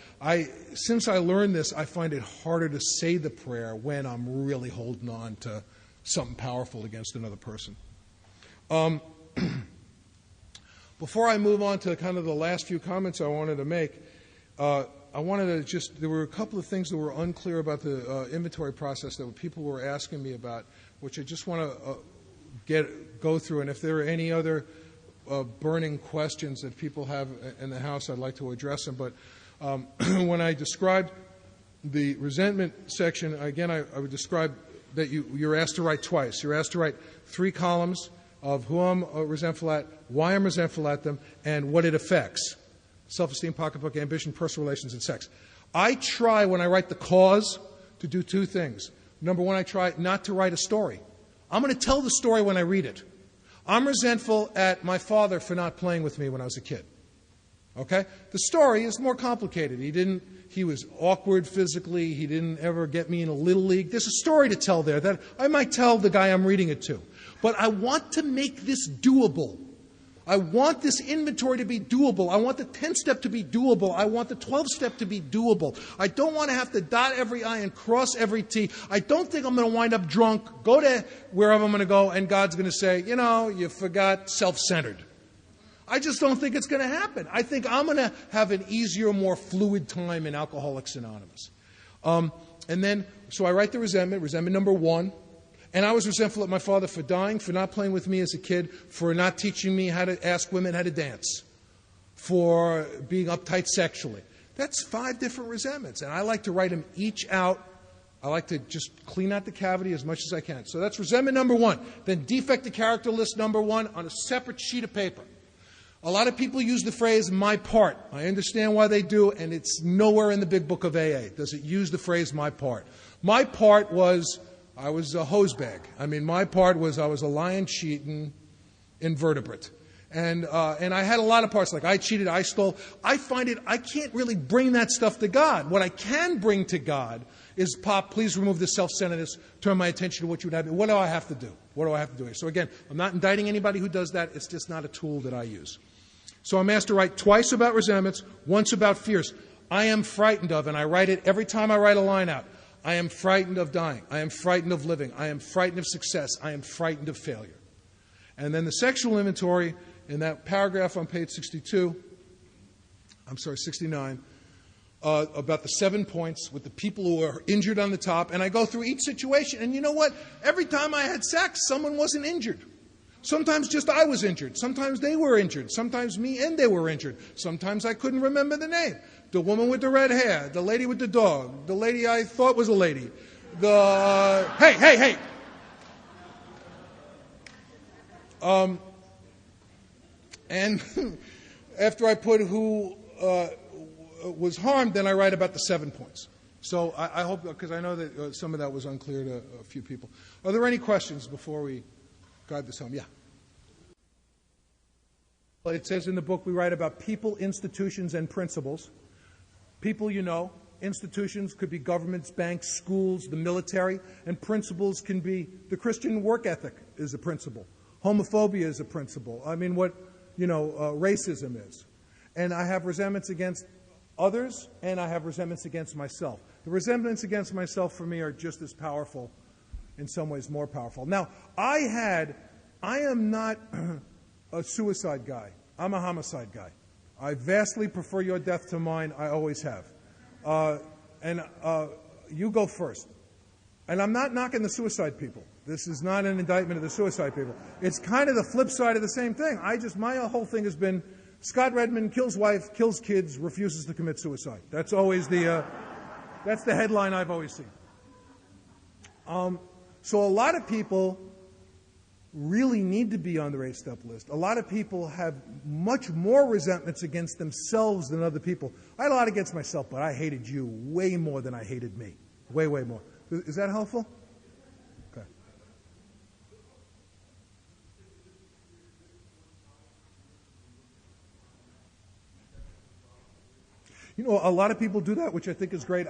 Since I learned this, I find it harder to say the prayer when I'm really holding on to something powerful against another person. Before I move on to kind of the last few comments I wanted to make, there were a couple of things that were unclear about the inventory process that people were asking me about, which I just want to go through. And if there are any other burning questions that people have in the house, I'd like to address them. But when I described the resentment section, again, I would describe that you're asked to write twice. You're asked to write 3 columns of who I'm resentful at, why I'm resentful at them, and what it affects. Self-esteem, pocketbook, ambition, personal relations, and sex. I try, when I write the cause, to do 2 things. Number 1, I try not to write a story. I'm going to tell the story when I read it. I'm resentful at my father for not playing with me when I was a kid. Okay? The story is more complicated. He was awkward physically. He didn't ever get me in a little league. There's a story to tell there that I might tell the guy I'm reading it to. But I want to make this doable. I want this inventory to be doable. I want the 10-step to be doable. I want the 12-step to be doable. I don't want to have to dot every I and cross every T. I don't think I'm going to wind up drunk, go to wherever I'm going to go, and God's going to say, you forgot self-centered. I just don't think it's going to happen. I think I'm going to have an easier, more fluid time in Alcoholics Anonymous. So I write the resentment number 1. And I was resentful at my father for dying, for not playing with me as a kid, for not teaching me how to ask women how to dance, for being uptight sexually. That's 5 different resentments, and I like to write them each out. I like to just clean out the cavity as much as I can. So that's resentment number 1. Then defect to character list number 1 on a separate sheet of paper. A lot of people use the phrase, my part. I understand why they do, and it's nowhere in the big book of AA. Does it use the phrase, my part? My part was... I was a hose bag. My part was I was a lion-cheating invertebrate. And I had a lot of parts, like I cheated, I stole. I find I can't really bring that stuff to God. What I can bring to God is, Pop, please remove this self-centeredness, turn my attention to what you would have. What do I have to do? What do I have to do? So again, I'm not indicting anybody who does that. It's just not a tool that I use. So I'm asked to write twice about resentments, once about fears. I am frightened of, and I write it every time I write a line out. I am frightened of dying. I am frightened of living. I am frightened of success. I am frightened of failure. And then the sexual inventory, in that paragraph on page 69, about the 7 points with the people who are injured on the top. And I go through each situation. And you know what? Every time I had sex, someone wasn't injured. Sometimes just I was injured. Sometimes they were injured. Sometimes me and they were injured. Sometimes I couldn't remember the name. The woman with the red hair, the lady with the dog, the lady I thought was a lady, hey! And after I put who was harmed, then I write about the 7 points. So I hope, because I know that some of that was unclear to a few people. Are there any questions before we guide this home? Yeah. It says in the book we write about people, institutions, and principles. People you know. Institutions could be governments, banks, schools, the military, and principles can be the Christian work ethic is a principle. Homophobia is a principle. I mean, racism is. And I have resentments against others, and I have resentments against myself. The resentments against myself for me are just as powerful, in some ways more powerful. Now, I am not a suicide guy. I'm a homicide guy. I vastly prefer your death to mine. I always have. You go first. And I'm not knocking the suicide people. This is not an indictment of the suicide people. It's kind of the flip side of the same thing. My whole thing has been Scott Redmond kills wife, kills kids, refuses to commit suicide. That's always that's the headline I've always seen. So a lot of people really need to be on the 8-step list. A lot of people have much more resentments against themselves than other people. I had a lot against myself, but I hated you way more than I hated me. Way, way more. Is that helpful? Okay. A lot of people do that, which I think is great.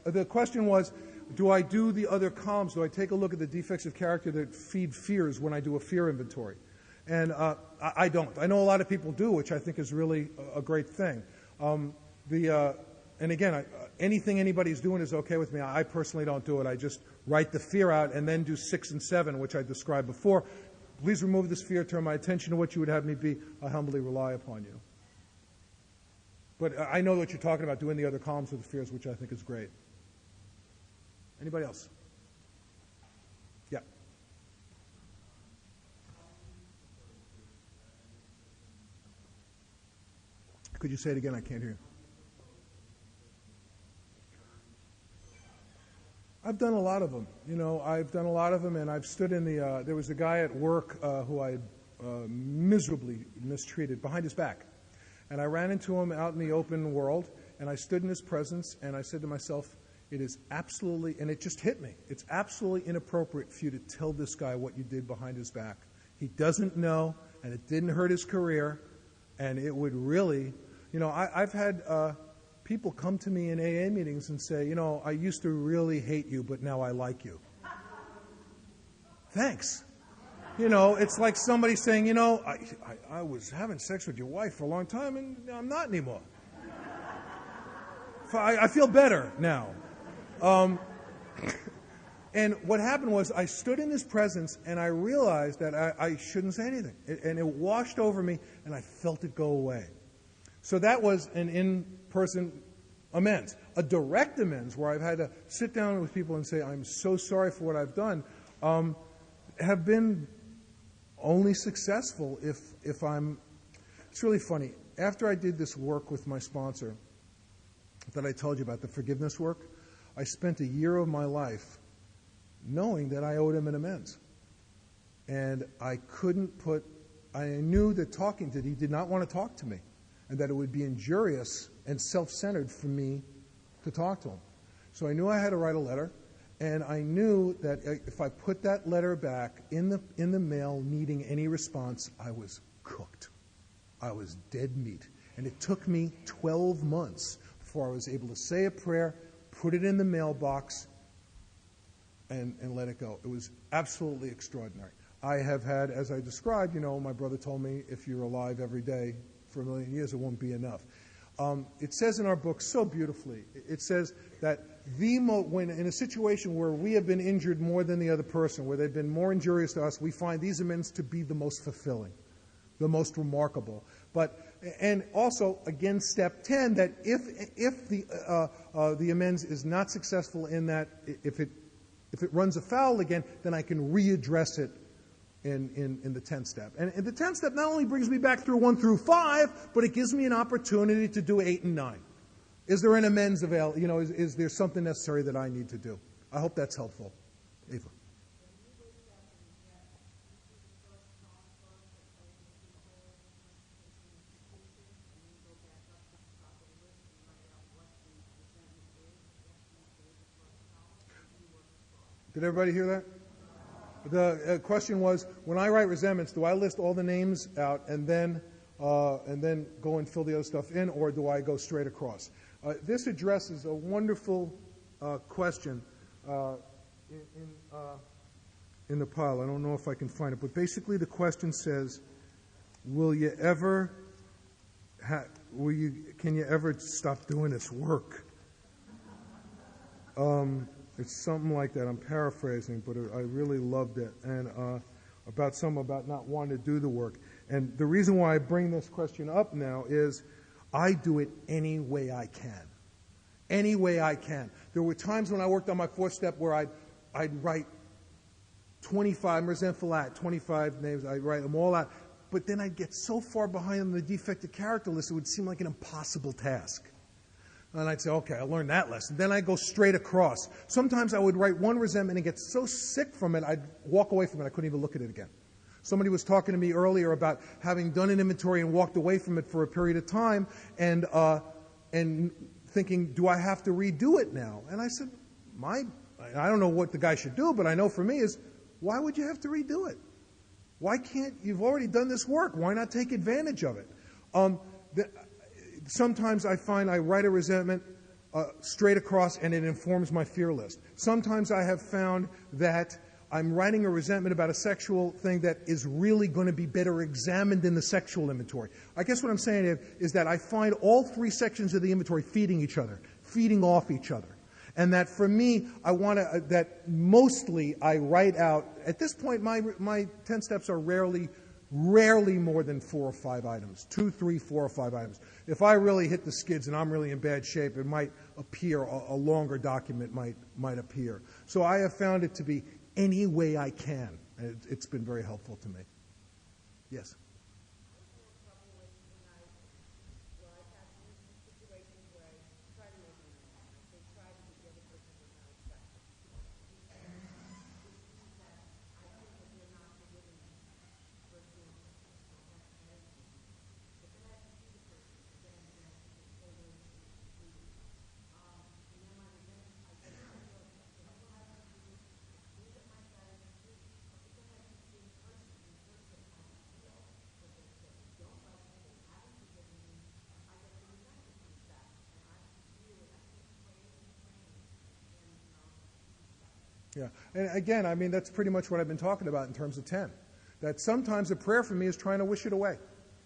The question was, do I do the other columns? Do I take a look at the defects of character that feed fears when I do a fear inventory? And I don't. I know a lot of people do, which I think is really a great thing. And again, anything anybody's doing is okay with me. I personally don't do it. I just write the fear out and then do 6 and 7, which I described before. Please remove this fear, turn my attention to what you would have me be. I humbly rely upon you. But I know what you're talking about, doing the other columns of the fears, which I think is great. Anybody else? Yeah. Could you say it again? I can't hear you. I've done a lot of them. I've done a lot of them, and I've stood in the... there was a guy at work who I miserably mistreated behind his back. And I ran into him out in the open world, and I stood in his presence, and I said to myself, it is absolutely, and it just hit me, it's absolutely inappropriate for you to tell this guy what you did behind his back. He doesn't know, and it didn't hurt his career, and it would really, I've had people come to me in AA meetings and say, I used to really hate you, but now I like you. Thanks. It's like somebody saying, I was having sex with your wife for a long time, and I'm not anymore. I feel better now. And what happened was I stood in his presence, and I realized that I shouldn't say anything. And it washed over me, and I felt it go away. So that was an in-person amends. A direct amends, where I've had to sit down with people and say, I'm so sorry for what I've done, have been only successful if I'm... It's really funny. After I did this work with my sponsor that I told you about, the forgiveness work, I spent a year of my life knowing that I owed him an amends. And I knew that he did not want to talk to me, and that it would be injurious and self-centered for me to talk to him. So I knew I had to write a letter. And I knew that if I put that letter back in the mail needing any response, I was cooked. I was dead meat. And it took me 12 months before I was able to say a prayer, put it in the mailbox, and let it go. It was absolutely extraordinary. I have had, as I described, my brother told me, if you're alive every day for 1,000,000 years, it won't be enough. It says in our book so beautifully, it says that when in a situation where we have been injured more than the other person, where they've been more injurious to us, we find these amends to be the most fulfilling, the most remarkable. And also, again, step 10, that if the amends is not successful in that, if it runs afoul again, then I can readdress it in the 10th step. And the 10th step not only brings me back through 1 through 5, but it gives me an opportunity to do 8 and 9. Is there an amends available? Is there something necessary that I need to do? I hope that's helpful. Eva. Did everybody hear that? The question was, when I write resentments, do I list all the names out and then go and fill the other stuff in, or do I go straight across? This addresses a wonderful question in the pile. I don't know if I can find it, but basically the question says, can you ever stop doing this work? It's something like that. I'm paraphrasing, but I really loved it. And about not wanting to do the work. And the reason why I bring this question up now is I do it any way I can. Any way I can. There were times when I worked on my fourth step where I'd write 25, I'm resentful at 25 names, I'd write them all out. But then I'd get so far behind on the defective character list, it would seem like an impossible task. And I'd say, okay, I learned that lesson. Then I'd go straight across. Sometimes I would write one resentment and get so sick from it, I'd walk away from it. I couldn't even look at it again. Somebody was talking to me earlier about having done an inventory and walked away from it for a period of time and thinking, do I have to redo it now? And I said, I don't know what the guy should do, but I know for me is, why would you have to redo it? Why can't, you've already done this work. Why not take advantage of it? Sometimes I find I write a resentment straight across and it informs my fear list. Sometimes I have found that I'm writing a resentment about a sexual thing that is really going to be better examined in the sexual inventory. I guess what I'm saying is that I find all three sections of the inventory feeding each other, feeding off each other. And that for me, I want to, that mostly I write out, at this point my 10 steps are rarely more than 4 or 5 items. 2, 3, 4 or 5 items. If I really hit the skids and I'm really in bad shape, it might appear, a longer document might appear. So I have found it to be any way I can. And it's been very helpful to me. Yes? Yeah. And again, I mean, that's pretty much what I've been talking about in terms of 10. That sometimes a prayer for me is trying to wish it away.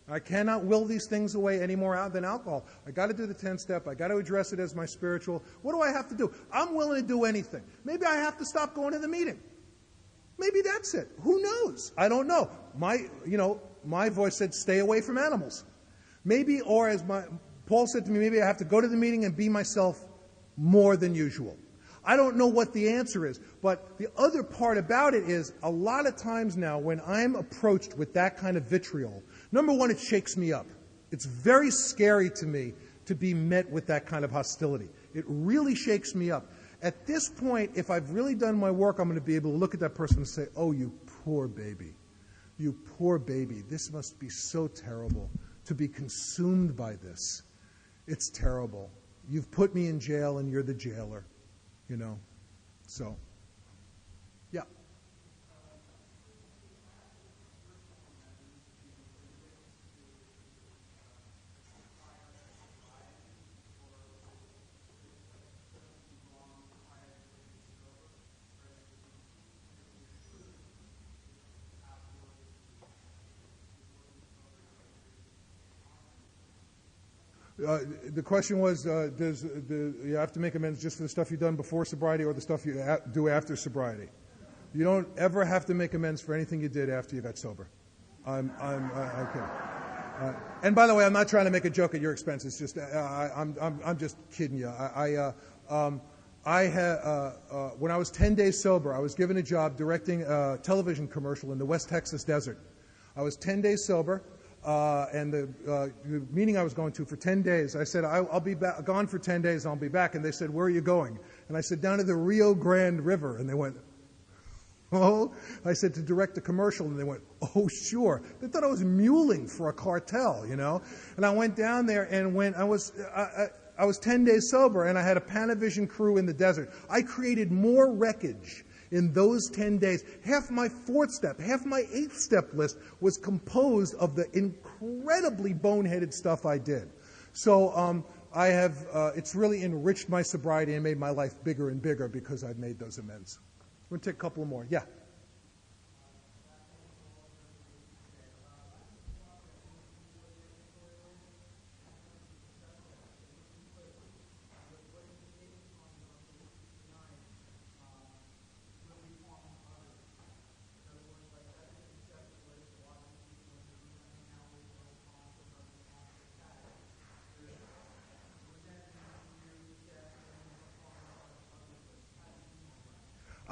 I cannot will these things away any more out than alcohol. I got to do the 10 step. I got to address it as my spiritual. What do I have to do? I'm willing to do anything. Maybe I have to stop going to the meeting. Maybe that's it. Who knows? I don't know. My voice said, stay away from animals. Maybe, or as Paul said to me, maybe I have to go to the meeting and be myself more than usual. I don't know what the answer is, but the other part about it is a lot of times now when I'm approached with that kind of vitriol, number one, it shakes me up. It's very scary to me to be met with that kind of hostility. It really shakes me up. At this point, if I've really done my work, I'm going to be able to look at that person and say, oh, you poor baby. You poor baby. This must be so terrible to be consumed by this. It's terrible. You've put me in jail and you're the jailer. So, yeah. The question was, do you have to make amends just for the stuff you've done before sobriety or the stuff you do after sobriety? You don't ever have to make amends for anything you did after you got sober. I'm kidding. And by the way, I'm not trying to make a joke at your expense. It's just I'm just kidding you. When I was 10 days sober, I was given a job directing a television commercial in the West Texas desert. I was 10 days sober. And the meeting I was going to for 10 days, I said, I'll be gone for 10 days, and I'll be back. And they said, where are you going? And I said, down to the Rio Grande River. And they went, oh? I said, to direct a commercial. And they went, oh, sure. They thought I was muling for a cartel, And I went down there, and when I was 10 days sober, and I had a Panavision crew in the desert. I created more wreckage in those 10 days. Half my 4th step, half my 8th step list was composed of the incredibly boneheaded stuff I did. So it's really enriched my sobriety and made my life bigger and bigger because I've made those amends. We're going to take a couple more. Yeah.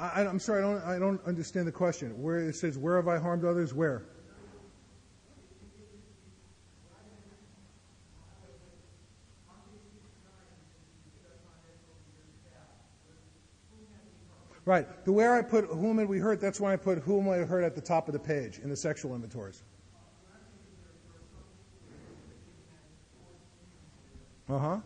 I'm sorry, I don't understand the question. Where it says, where have I harmed others? Where? Right. The where I put whom had we hurt, that's when I put whom I hurt at the top of the page in the sexual inventories. Uh-huh.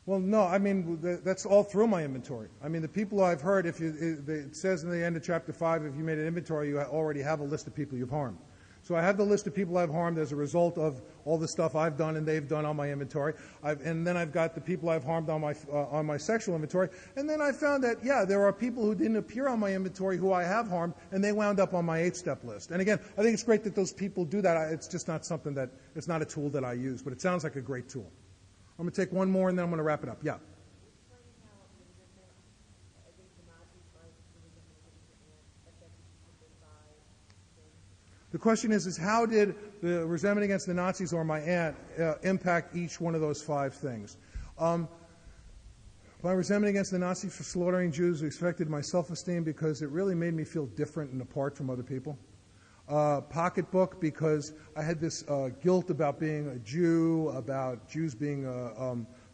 Well, no, I mean, that's all through my inventory. I mean, the people I've hurt, it says in the end of chapter 5, if you made an inventory, you already have a list of people you've harmed. So I have the list of people I've harmed as a result of all the stuff I've done and they've done on my inventory. And then I've got the people I've harmed on my sexual inventory. And then I found that, yeah, there are people who didn't appear on my inventory who I have harmed, and they wound up on my 8-step list. And again, I think it's great that those people do that. It's just not something it's not a tool that I use, but it sounds like a great tool. I'm going to take one more, and then I'm going to wrap it up. Yeah. The question is how did the resentment against the Nazis or my aunt impact each one of those 5 things? My resentment against the Nazis for slaughtering Jews affected my self-esteem because it really made me feel different and apart from other people. Pocketbook, because I had this guilt about being a Jew, about Jews being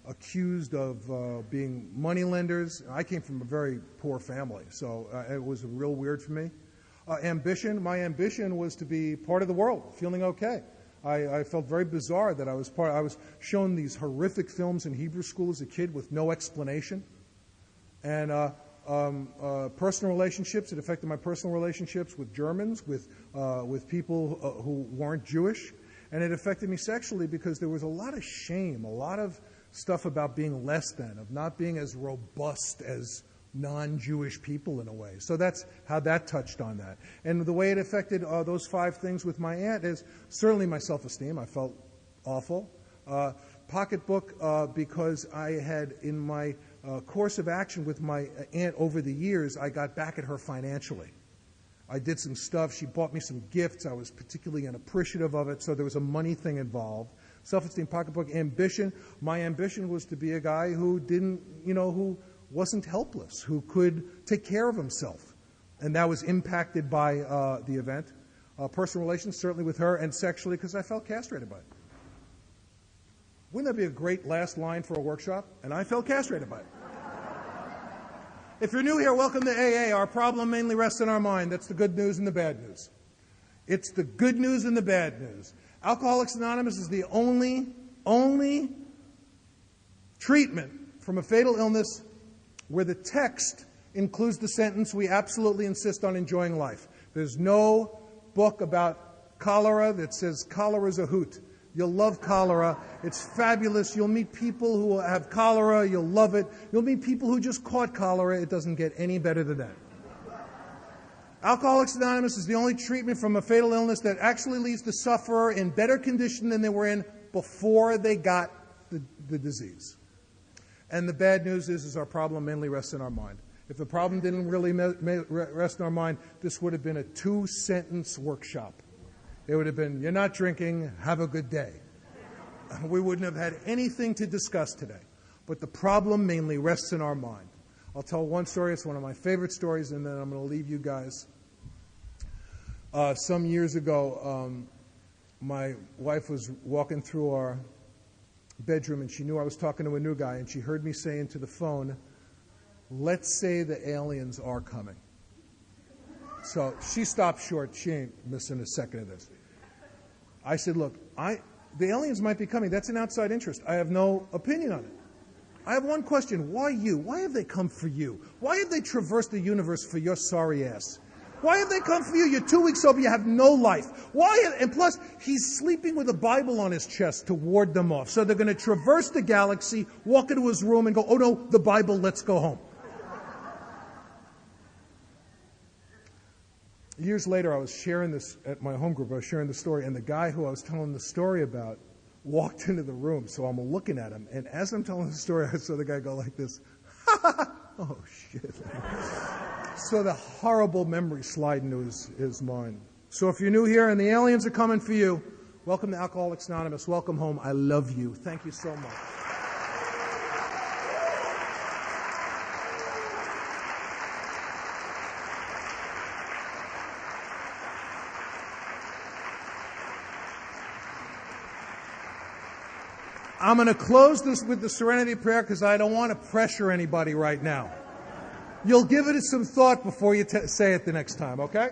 accused of being moneylenders. I came from a very poor family, so it was real weird for me. Ambition, my ambition was to be part of the world, feeling okay. I felt very bizarre that I was shown these horrific films in Hebrew school as a kid with no explanation. And personal relationships, it affected my personal relationships with Germans, with people who weren't Jewish. And it affected me sexually because there was a lot of shame, a lot of stuff about being less than, of not being as robust as non-Jewish people in a way. So that's how that touched on that. And the way it affected those 5 things with my aunt is certainly my self-esteem. I felt awful. Pocketbook, because I had in my course of action with my aunt over the years, I got back at her financially. I did some stuff. She bought me some gifts. I was particularly unappreciative of it, so there was a money thing involved. Self-esteem, pocketbook, ambition. My ambition was to be a guy who who wasn't helpless, who could take care of himself. And that was impacted by the event. Personal relations, certainly with her, and sexually, because I felt castrated by it. Wouldn't that be a great last line for a workshop? And I felt castrated by it. If you're new here, welcome to AA. Our problem mainly rests in our mind. That's the good news and the bad news. It's the good news and the bad news. Alcoholics Anonymous is the only treatment from a fatal illness where the text includes the sentence, "We absolutely insist on enjoying life." There's no book about cholera that says cholera's a hoot. You'll love cholera. It's fabulous. You'll meet people who have cholera. You'll love it. You'll meet people who just caught cholera. It doesn't get any better than that. Alcoholics Anonymous is the only treatment from a fatal illness that actually leaves the sufferer in better condition than they were in before they got the disease. And the bad news is our problem mainly rests in our mind. If the problem didn't really rest in our mind, this would have been a 2-sentence workshop. It would have been, "You're not drinking, have a good day." We wouldn't have had anything to discuss today. But the problem mainly rests in our mind. I'll tell one story. It's one of my favorite stories, and then I'm going to leave you guys. Some years ago, my wife was walking through our bedroom, and she knew I was talking to a new guy, and she heard me say into the phone, "Let's say the aliens are coming." So she stopped short. She ain't missing a second of this. I said, "Look, the aliens might be coming. That's an outside interest. I have no opinion on it. I have one question. Why you? Why have they come for you? Why have they traversed the universe for your sorry ass? Why have they come for you? You're 2 weeks sober, you have no life. Why? And plus, he's sleeping with a Bible on his chest to ward them off. So they're going to traverse the galaxy, walk into his room and go, oh no, the Bible, let's go home. Years later, I was sharing this at my home group. I was sharing the story, and the guy who I was telling the story about walked into the room. So I'm looking at him, and as I'm telling the story, I saw the guy go like this. Oh, shit. So the horrible memory slide into his mind. So if you're new here and the aliens are coming for you, welcome to Alcoholics Anonymous. Welcome home. I love you. Thank you so much. I'm going to close this with the Serenity Prayer because I don't want to pressure anybody right now. You'll give it some thought before you say it the next time, okay?